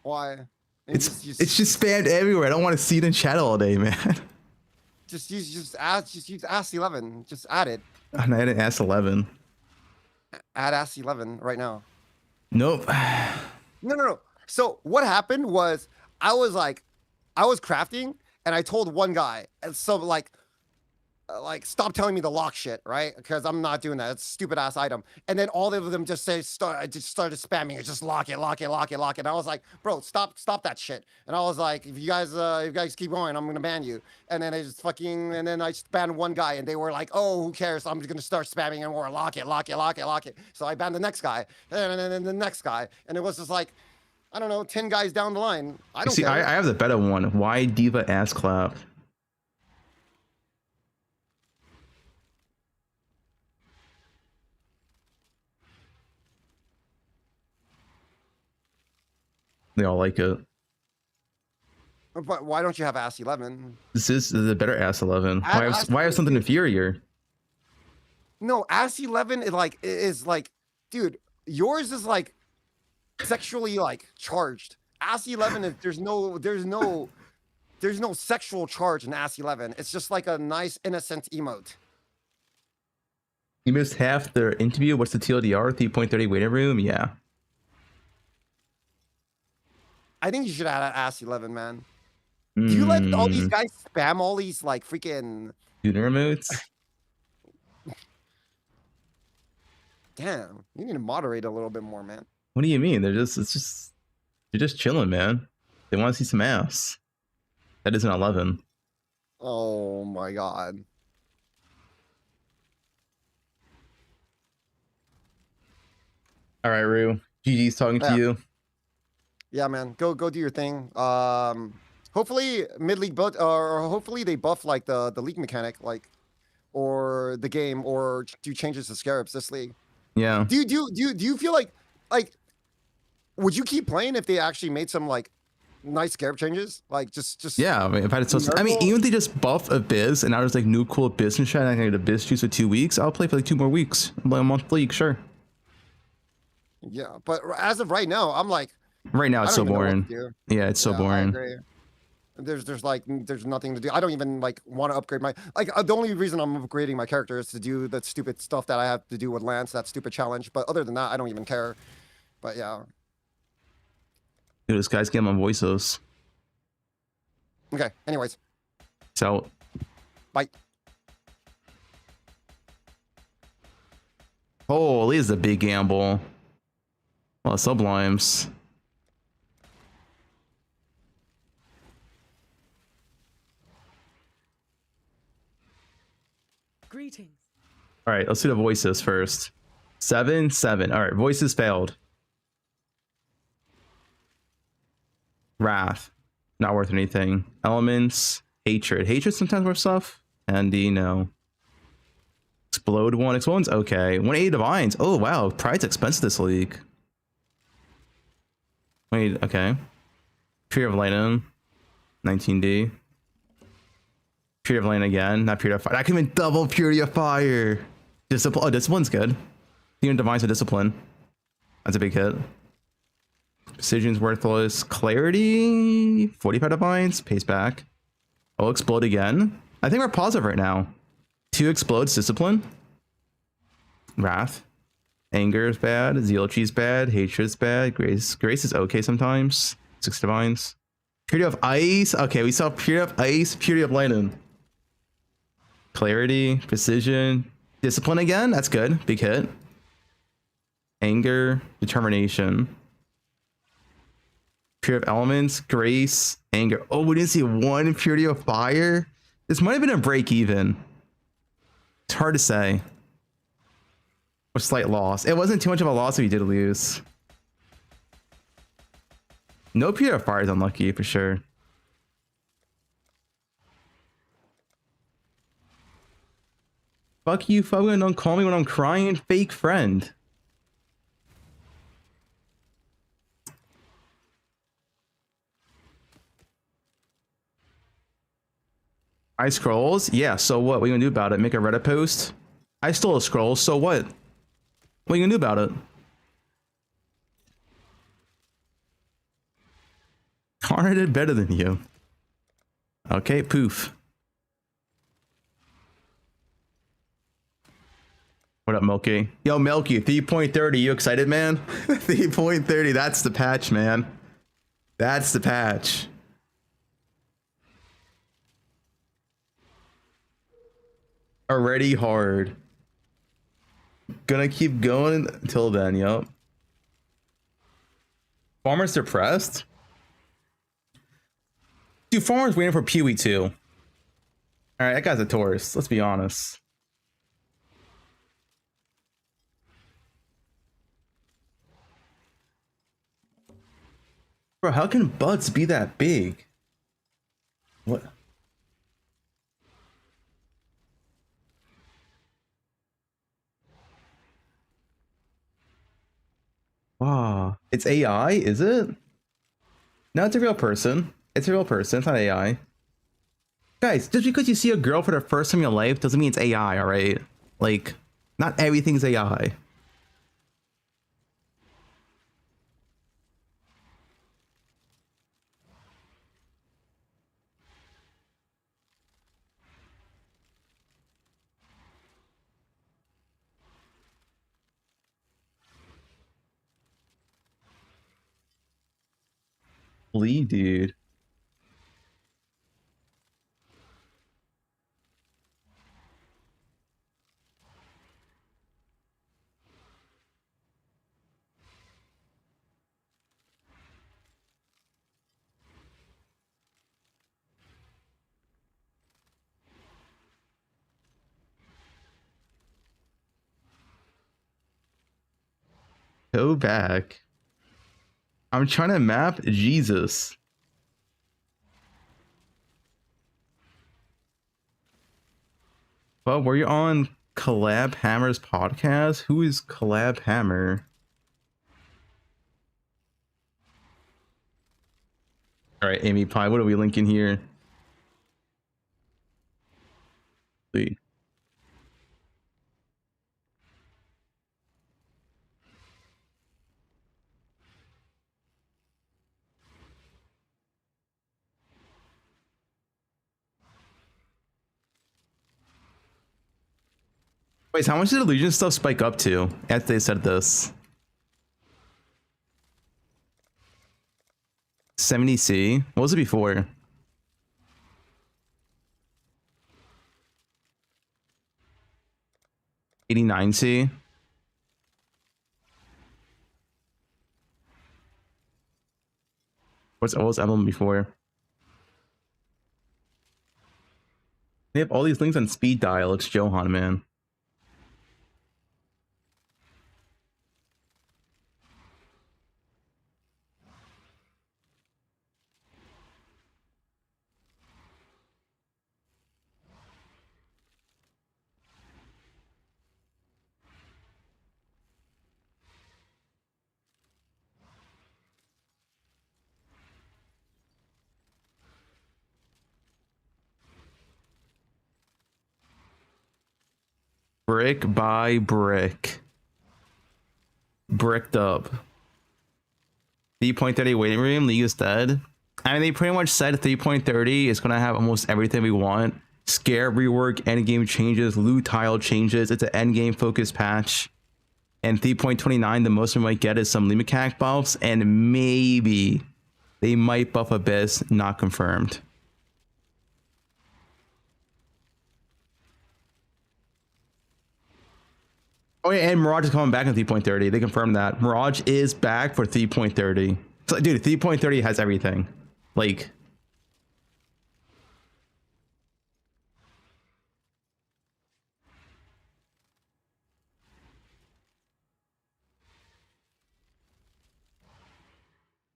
Why? It's just spammed everywhere. I don't want to see it in chat all day, man. Just use ass 11. Just add it. I'm adding ass 11. Add ass 11 right now. Nope. No. So what happened was I was crafting and I told one guy, and so like stop telling me the lock shit, right? Because I'm not doing that. It's a stupid ass item. And then all of them just started spamming it, just lock it, lock it, lock it, lock it. And I was like, bro, stop that shit. And I was like, if you guys keep going, I'm gonna ban you. And then I banned one guy, and they were like, oh, who cares? I'm just gonna start spamming and more. Lock it, lock it, lock it, lock it. So I banned the next guy, and then the next guy, and it was just like, I don't know, 10 guys down the line. I don't see. care. I have the better one. Why Diva ass clap? They all like it. But why don't you have ass 11? This is the better ass 11. Why have something inferior? No, ass 11 is like, dude, yours is like sexually like charged. Ass 11 is there's no sexual charge in ass 11. It's just like a nice innocent emote. You missed half the interview. What's the TLDR? 3.30 waiting room? Yeah. I think you should add ass 11, man. Do you let all these guys spam all these like freaking tuner emotes? Damn, you need to moderate a little bit more, man. What do you mean? They're just chilling, man. They want to see some ass. That isn't 11. Oh my god. All right, Rue. GG's talking to Yeah. you. Yeah, man. Go do your thing. Hopefully mid league buff, or hopefully they buff like the league mechanic, like, or the game, or do changes to scarabs this league. Yeah. Do you feel like would you keep playing if they actually made some like nice scarab changes? Like just Yeah, I mean, if I had so, I mean, even if they just buff Abyss and now there's like new cool Abyss and shit, and I can get Abyss juice for 2 weeks, I'll play for like 2 more weeks. Like a month league, sure. Yeah, but as of right now, I'm like, Right now, it's I so don't even know what boring. to do. Yeah, it's so I boring. agree. There's nothing to do. I don't even like want to upgrade my the only reason I'm upgrading my character is to do the stupid stuff that I have to do with Lance, that stupid challenge. But other than that, I don't even care. But yeah. Dude, this guy's getting my voices. Okay. Anyways. So. Bye. Holy, this is a big gamble. Well, sublimes. Greetings. All right, let's do the voices first. 7, 7. All right, voices failed. Wrath, not worth anything. Elements, hatred. Hatred sometimes worth stuff. Andy, no. Explode 1. Explode 1's okay. 180 divines. Oh wow, pride's expensive this league. Wait, okay. Fury of Lightning, 19D. Fury of Lightning again, not Fury of Fire. I can even double Fury of Fire. Discipline. Oh, Discipline's good. Even Divines with Discipline. That's a big hit. Precision's worthless. Clarity, 45 divines. Pace back. Oh, explode again. I think we're positive right now. 2 explodes. Discipline. Wrath. Anger is bad. Zealotry's bad. Hatred's bad. Grace is okay sometimes. 6 divines. Purity of Ice. Okay, we saw Purity of Ice. Purity of Lightning. Clarity. Precision. Discipline again. That's good. Big hit. Anger. Determination. Purity of Elements. Grace. Anger. Oh, we didn't see 1 Purity of Fire. This might have been a break even. It's hard to say. Or slight loss. It wasn't too much of a loss if you did lose. No Purity of Fire is unlucky for sure. Fuck you, Fubgun. Don't call me when I'm crying. Fake friend. I scrolls? Yeah, so what? What are you gonna do about it? Make a Reddit post? I stole a scroll, so what? What are you gonna do about it? Connor did better than you. Okay, poof. What up, Milky? Yo, Milky, 3.30. You excited, man? 3.30. That's the patch, man. That's the patch. Already hard. Gonna keep going until then, yup. Farmer's depressed? Dude, Farmer's waiting for Pewee too. Alright, that guy's a tourist. Let's be honest. Bro, how can buds be that big? What? Wow. It's AI, is it? No, it's a real person. It's a real person. It's not AI. Guys, just because you see a girl for the first time in your life doesn't mean it's AI, alright? Like, not everything's AI. Lee, dude. Go back. I'm trying to map Jesus. But were you on Collab Hammer's podcast? Who is Collab Hammer? All right, Amy Pie, what are we linking here? See. Wait, how much did Illusion stuff spike up to after they said this? 70C? What was it before? $89C? What was Emblem before? They have all these links on speed dial. It's Johan, man. Brick by brick. Bricked up. 3.30 waiting room, League is dead. I mean, they pretty much said 3.30 is going to have almost everything we want. Scare rework, endgame changes, loot tile changes. It's an endgame focused patch. And 3.29, the most we might get is some mechanic buffs. And maybe they might buff Abyss, not confirmed. Oh yeah, and Mirage is coming back in 3.30. They confirmed that. Mirage is back for 3.30. So, dude, 3.30 has everything. Like...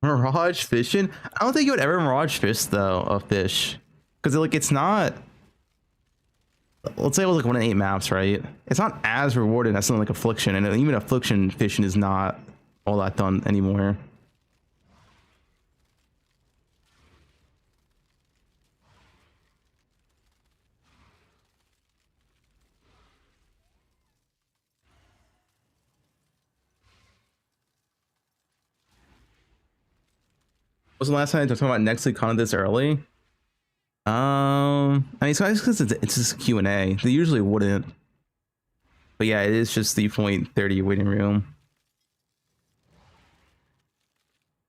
Mirage fishing? I don't think you would ever Mirage fish, though, a fish. Because, like, it's not... Let's say it was like 1 in 8 maps, right? It's not as rewarding as something like Affliction, and even Affliction fishing is not all that done anymore. What was the last time I talked about next week on this early? I mean, so because it's just Q&A. They usually wouldn't. But yeah, it is just 3.30 waiting room.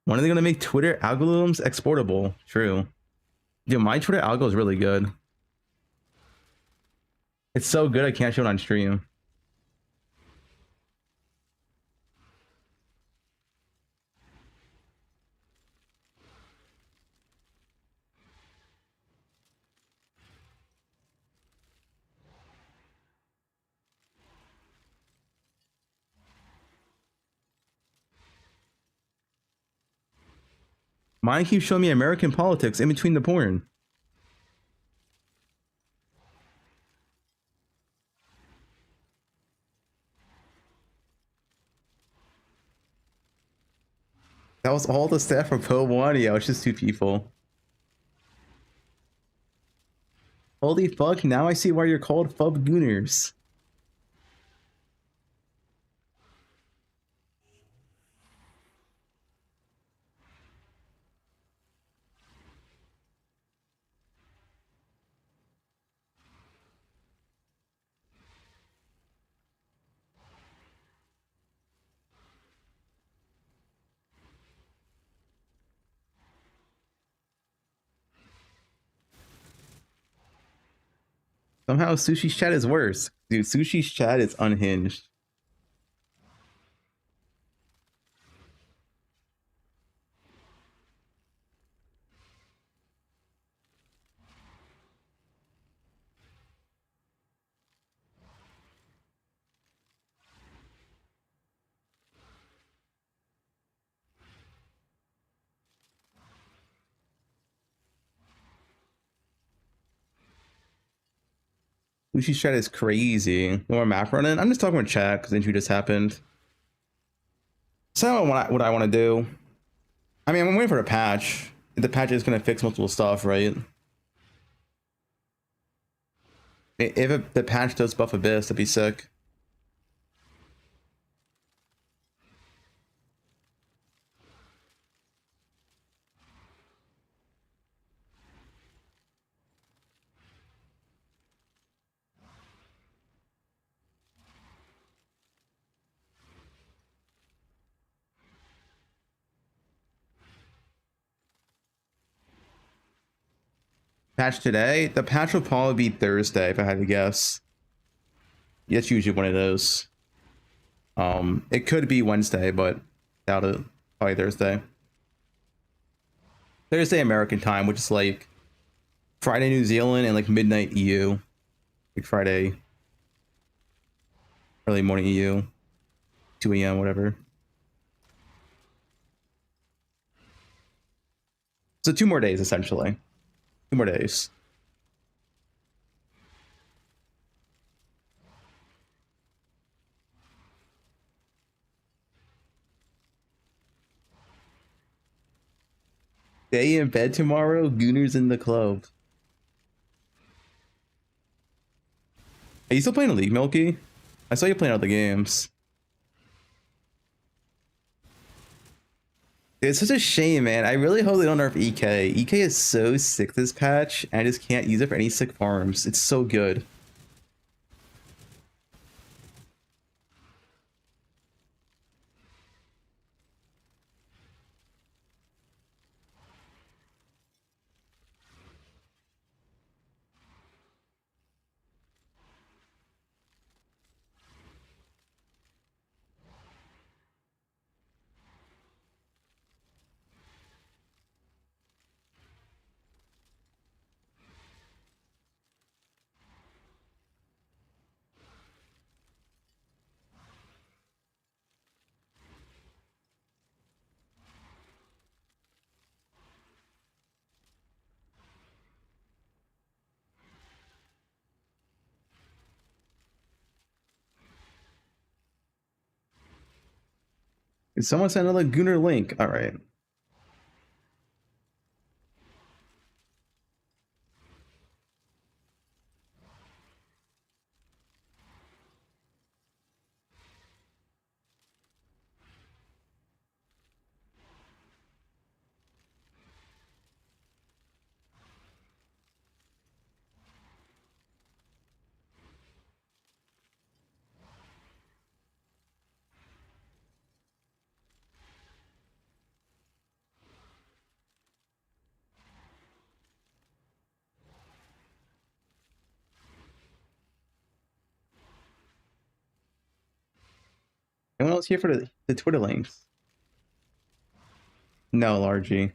When are they going to make Twitter algorithms exportable? True. Dude, my Twitter algo is really good. It's so good I can't show it on stream. Mine keeps showing me American politics in between the porn. That was all the staff from poe1. Yeah, it's just 2 people. Holy fuck, now I see why you're called Fubguners. Somehow Sushi's chat is worse. Dude, Sushi's chat is unhinged. Sushi's chat is crazy. No more map running. I'm just talking with chat because intro just happened. So what I want to do. I mean, I'm waiting for a patch. The patch is gonna fix multiple stuff, right? If the patch does buff Abyss, that'd be sick. Patch today? The patch will probably be Thursday if I had to guess. That's usually one of those. It could be Wednesday, but doubt it. Probably Thursday. Thursday American time, which is like Friday New Zealand and like midnight EU. Like Friday early morning EU. 2 a.m. whatever. So 2 more days essentially. 2 more days. Day in bed tomorrow, Gooners in the club. Are you still playing League, Milky? I saw you playing other games. It's such a shame, man. I really hope they don't nerf EK. EK is so sick this patch, and I just can't use it for any sick farms. It's so good. Did someone send another Gooner link? All right. Anyone else here for the Twitter links? No, Largy.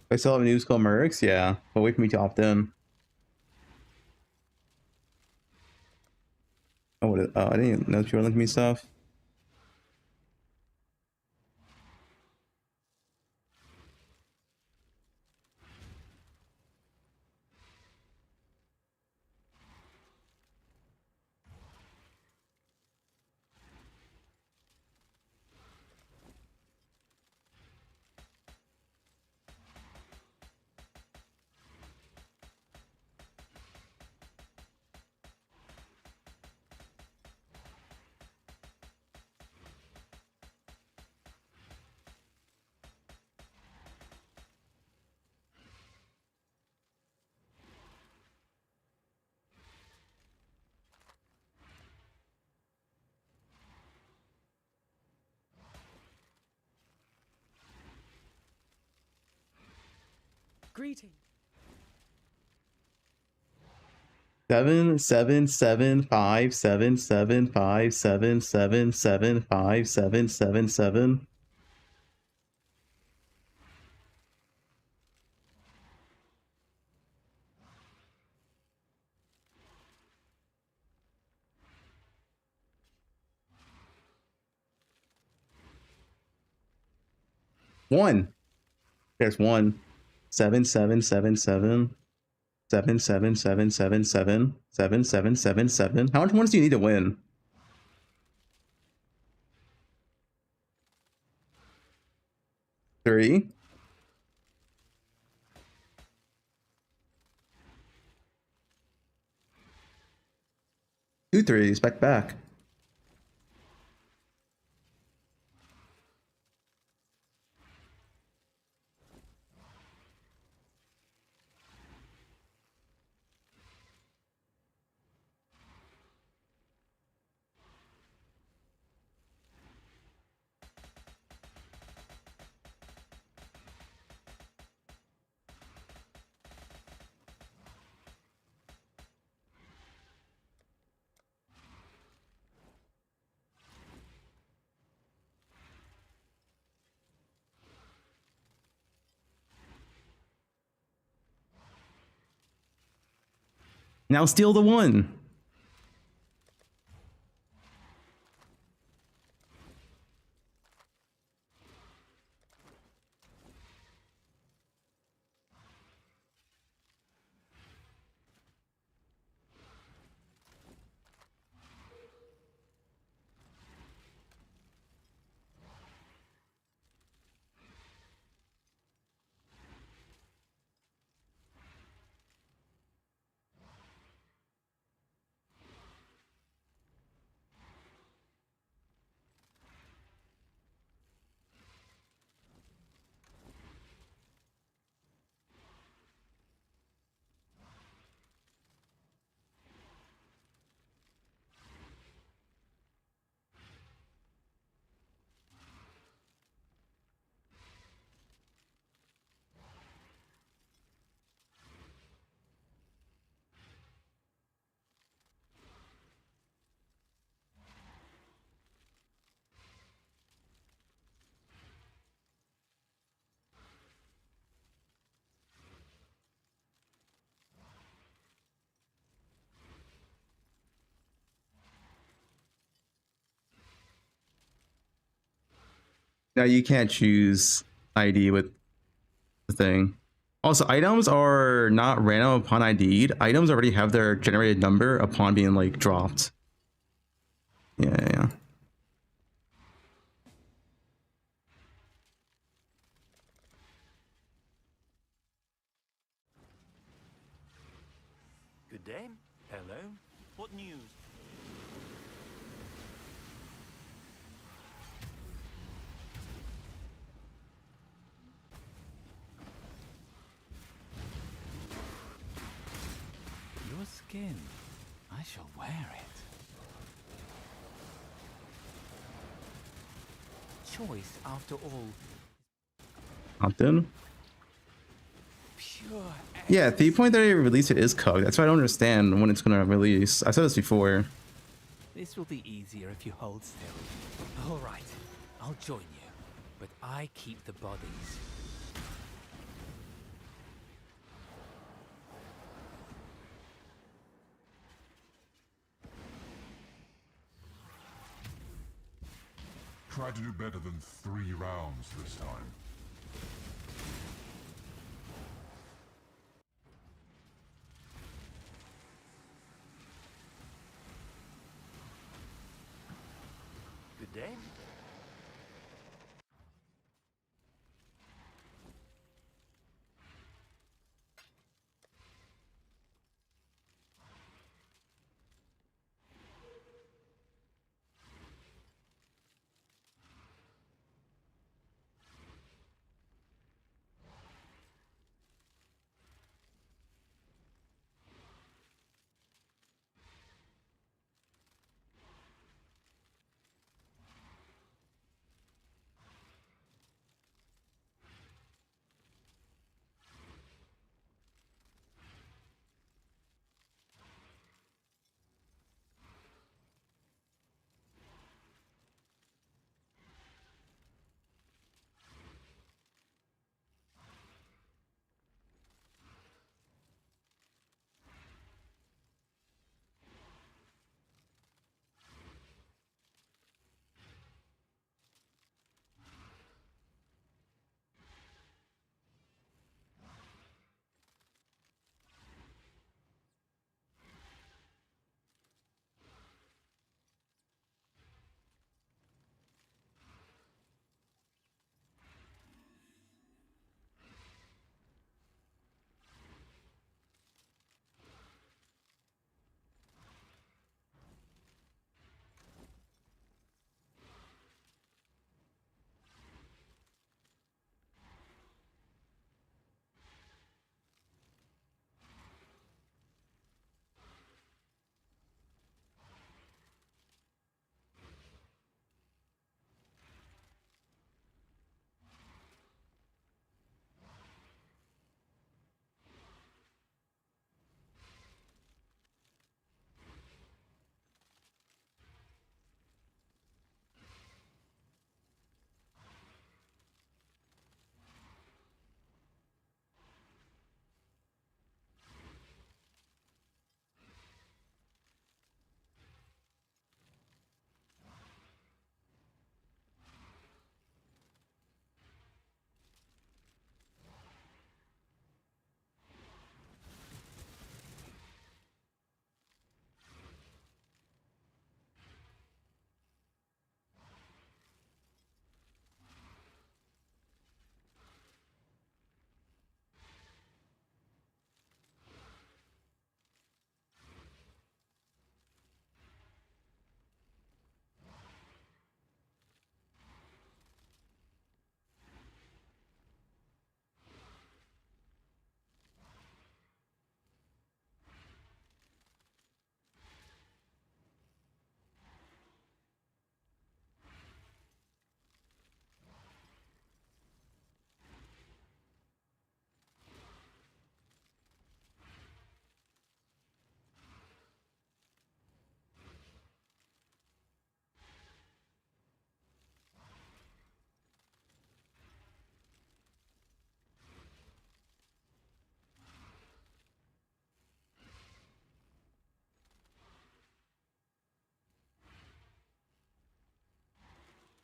I still have news called Mercs? Yeah, but wait for me to opt in. Oh, I didn't know that you were linking me stuff. retreating. 7 7 7 5 7 7 5 7 7 7 5 7 7 7. One. There's one. 7 7 7 7. 7 7 7 7 7 7 7 7 7. How much ones do you need to win? Three. Two threes, back. Now steal the one. Now you can't choose ID with the thing. Also, items are not random upon ID'd. Items already have their generated number upon being like dropped. Yeah. Good day. Hello. What news? Your skin. I shall wear it. Choice, after all. Compton? Pure. Yeah, the point that they released it is cooked. That's why I don't understand when it's gonna release. I said this before. This will be easier if you hold still. All right, I'll join you, but I keep the bodies. Try to do better than 3 rounds this time. Good day.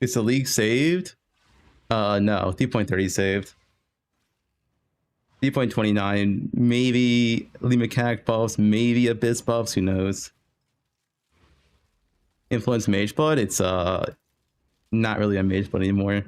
Is the league saved? No. 3.30 saved. 3.29, maybe Lee Mechanic buffs, maybe Abyss buffs, who knows? Influence Mage Blood, it's not really a Mage Blood anymore.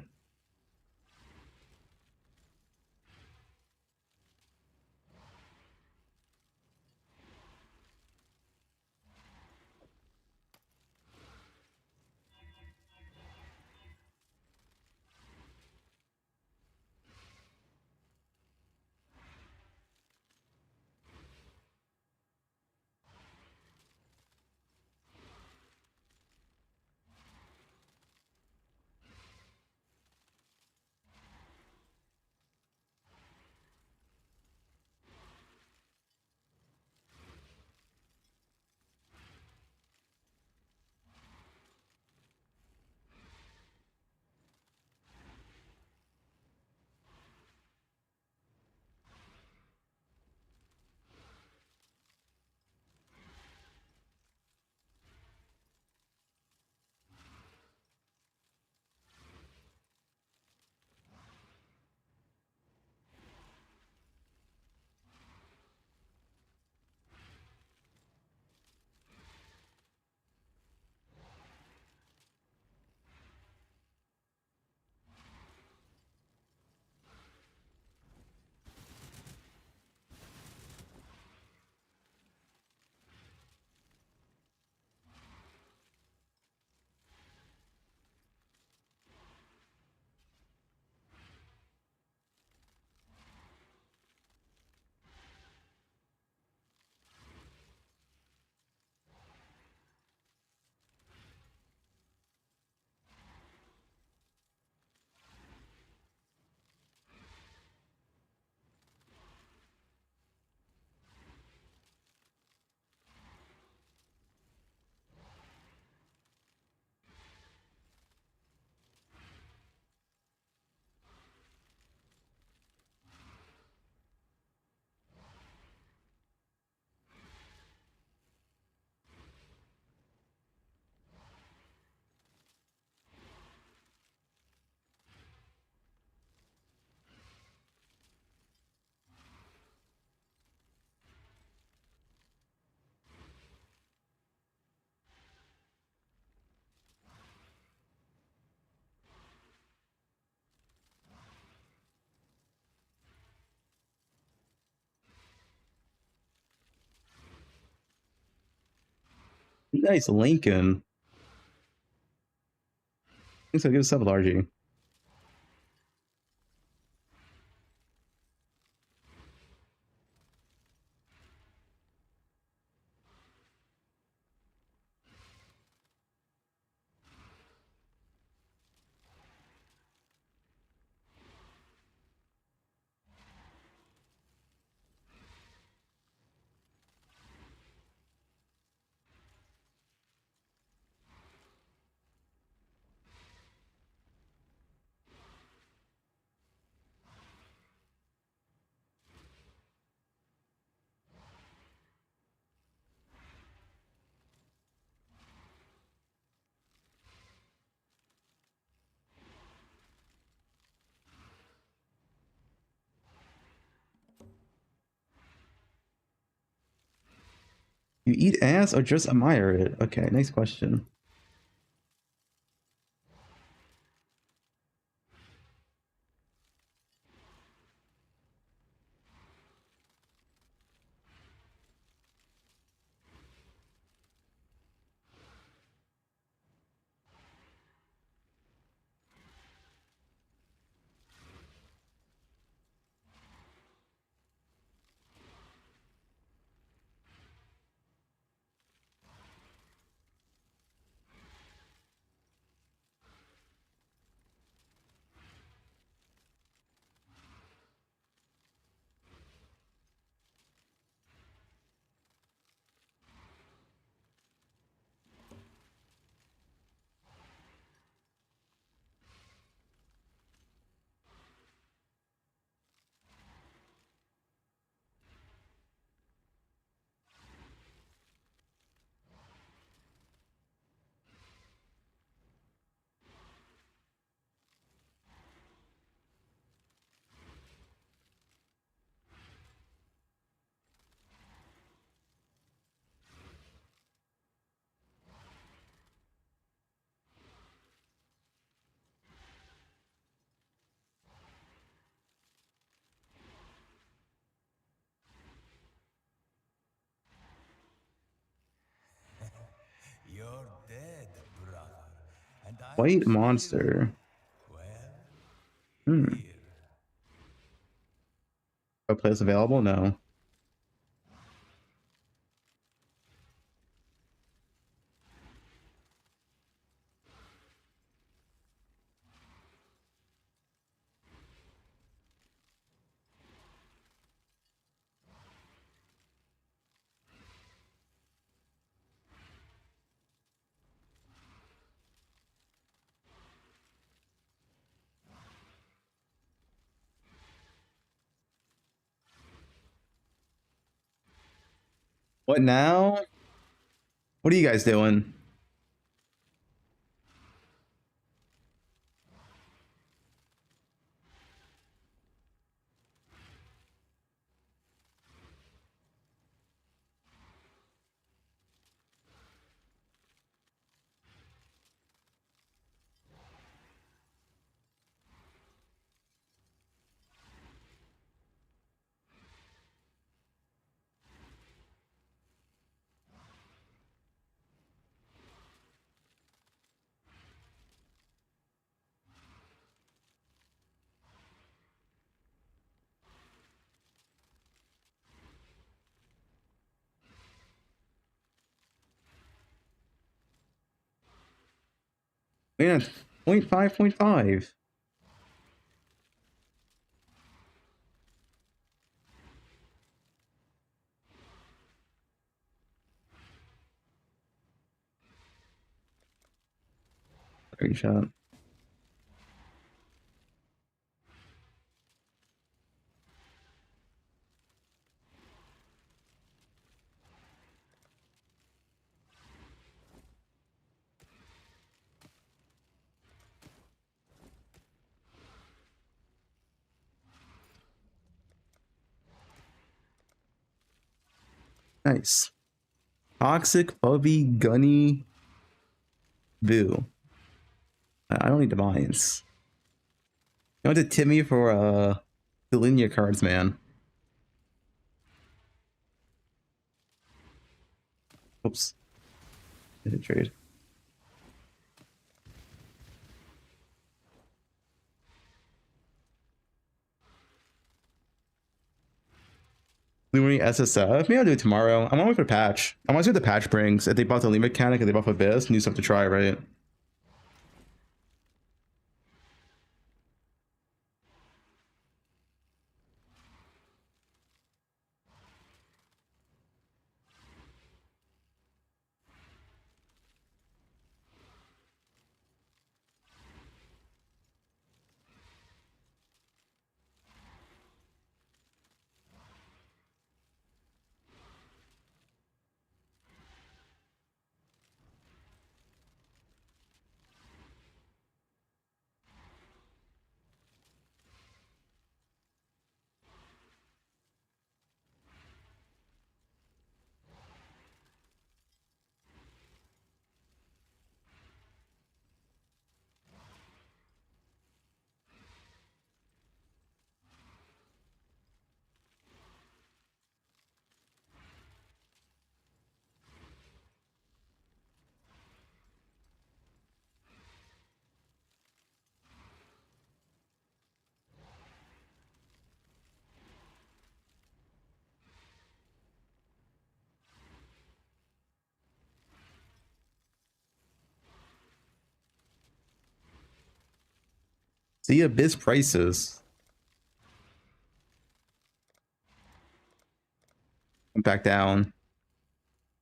Nice Lincoln. I think so. Give us up, Largy. You eat ass or just admire it? Okay, nice question. White monster. A place available? No. What now? What are you guys doing? Man, 0.5. Great shot. Nice. Toxic, Bubby, Gunny, Boo. I don't need divines. You want to tip me for the linear cards, man. Oops. Did a trade. Luminary SSF. Maybe I'll do it tomorrow. I'm on wait for the patch. I want to see what the patch brings. If they buff the lead mechanic, if they buff Abyss, new stuff to try, right? See Abyss prices. I'm back down.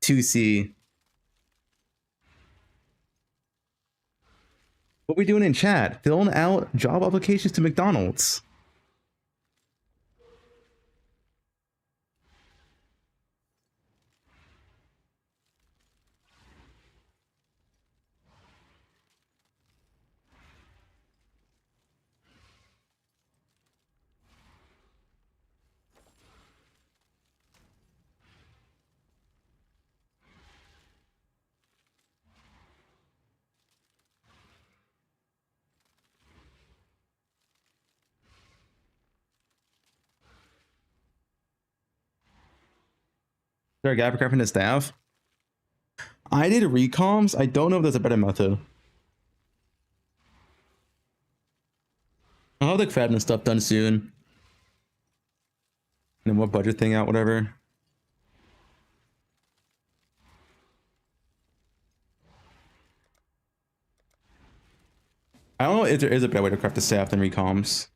2C. What we doing in chat? Filling out job applications to McDonald's. Is there a gap crafting the staff? I did recoms. I don't know if there's a better method. I'll have the Fabulous stuff done soon. And then what budget thing out, whatever. I don't know if there is a better way to craft the staff than recoms.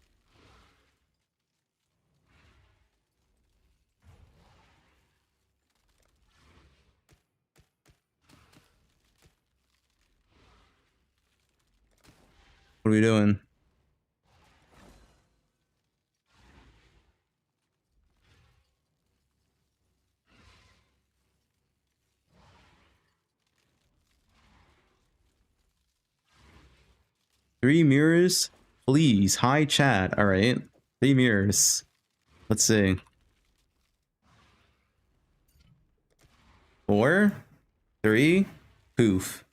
What are we doing? Three mirrors, please. Hi, chat. All right. 3 mirrors. Let's see. 4, 3, poof.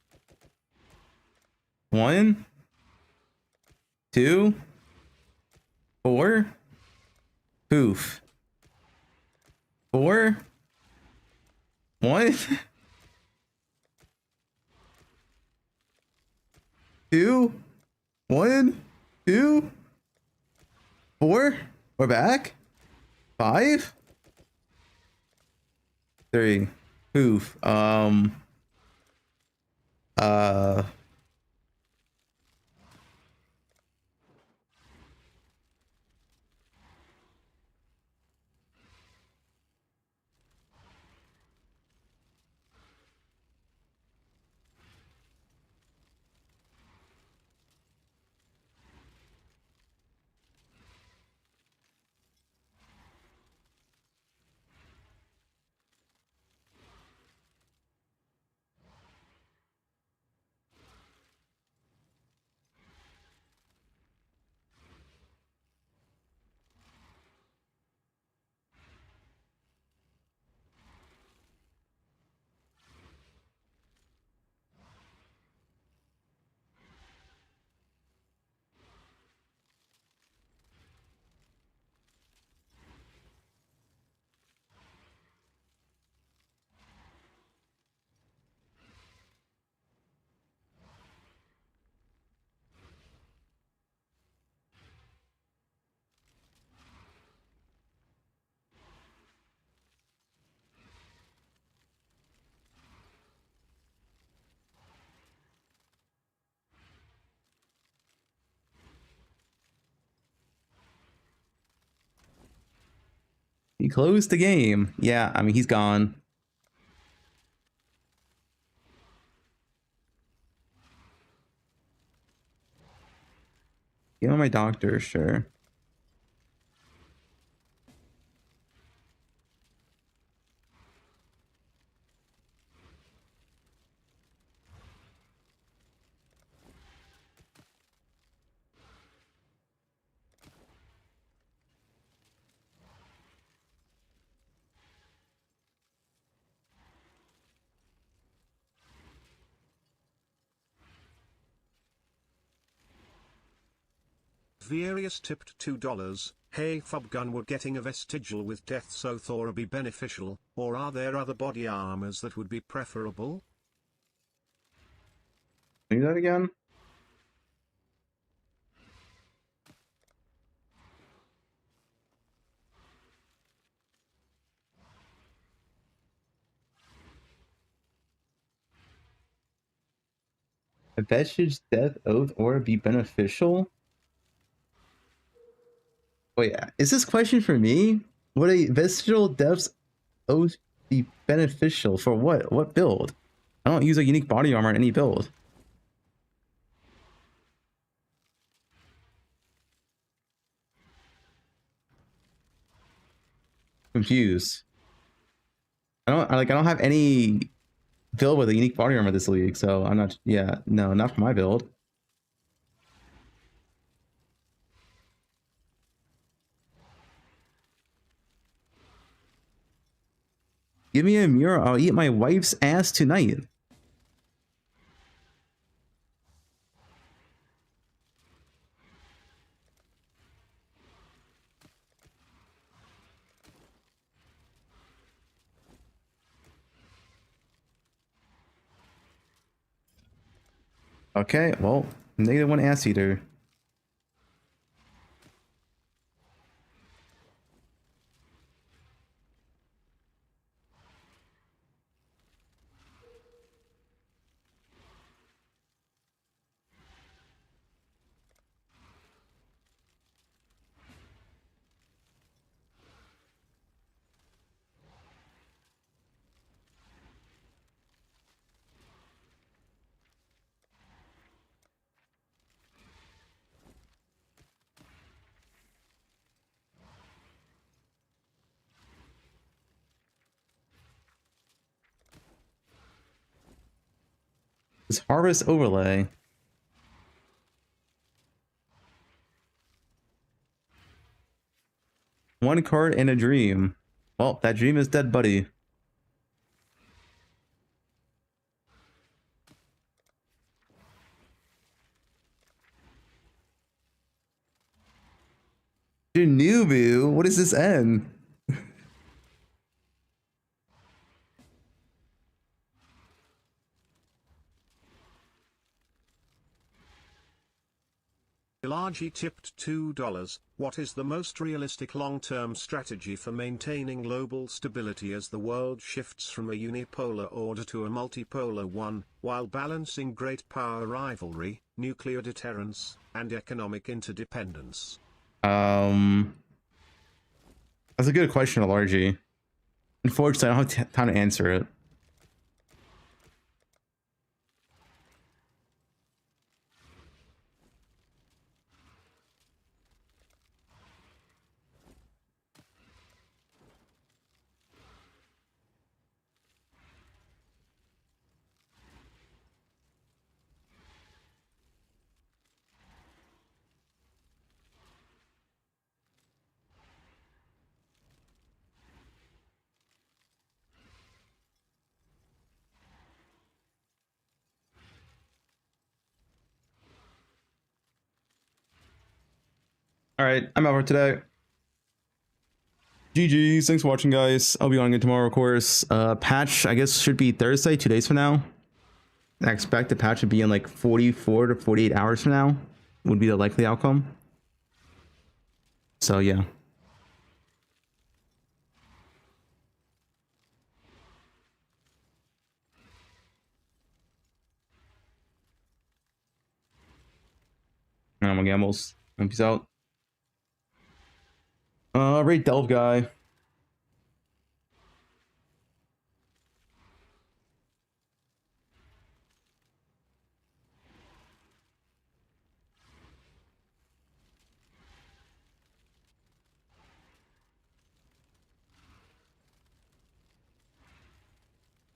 1, 2, 4, poof. 4, 1, 2, 1, 2, 4. We're back. 5, 3, poof. He closed the game. Yeah, I mean, he's gone. You know, my doctor, sure. Vierius tipped $2. Hey Fubgun, we're getting a vestigial with Death's Oath or be beneficial, or are there other body armors that would be preferable? Do that again? A vestige death oath or be beneficial? Wait, is this question for me? Would a vestigial death's oath be beneficial for what? What build? I don't use a unique body armor in any build. Confused. I don't have any build with a unique body armor this league, so I'm not. Yeah, no, not for my build. Give me a mirror, I'll eat my wife's ass tonight. Okay, well, -1 ass eater. This harvest overlay. One card in a dream. Well, that dream is dead, buddy. Janubu? What does this end? Ilagi tipped $2. What is the most realistic long-term strategy for maintaining global stability as the world shifts from a unipolar order to a multipolar one, while balancing great power rivalry, nuclear deterrence, and economic interdependence? That's a good question, Ilagi. Unfortunately, I don't have time to answer it. All right, I'm out for today. GG's. Thanks for watching, guys. I'll be on again tomorrow, of course. Patch, I guess, should be Thursday, 2 days from now. I expect the patch to be in like 44 to 48 hours from now, would be the likely outcome. So, yeah. I'm a gambles. Peace out. Rate Delve guy.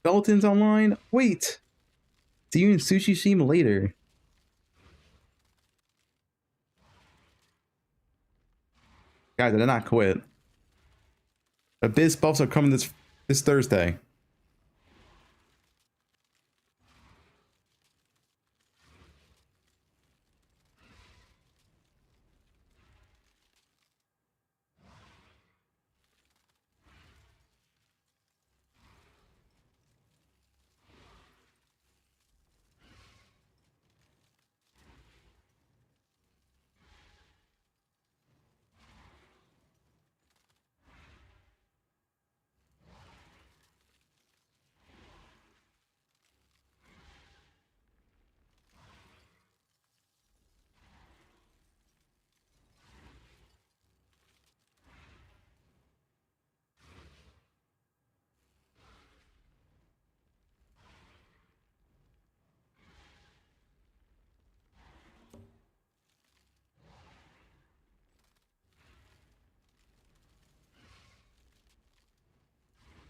Skeleton's online? Wait! See you in Sushi Shima later. Guys, I did not quit. Abyss buffs are coming this Thursday.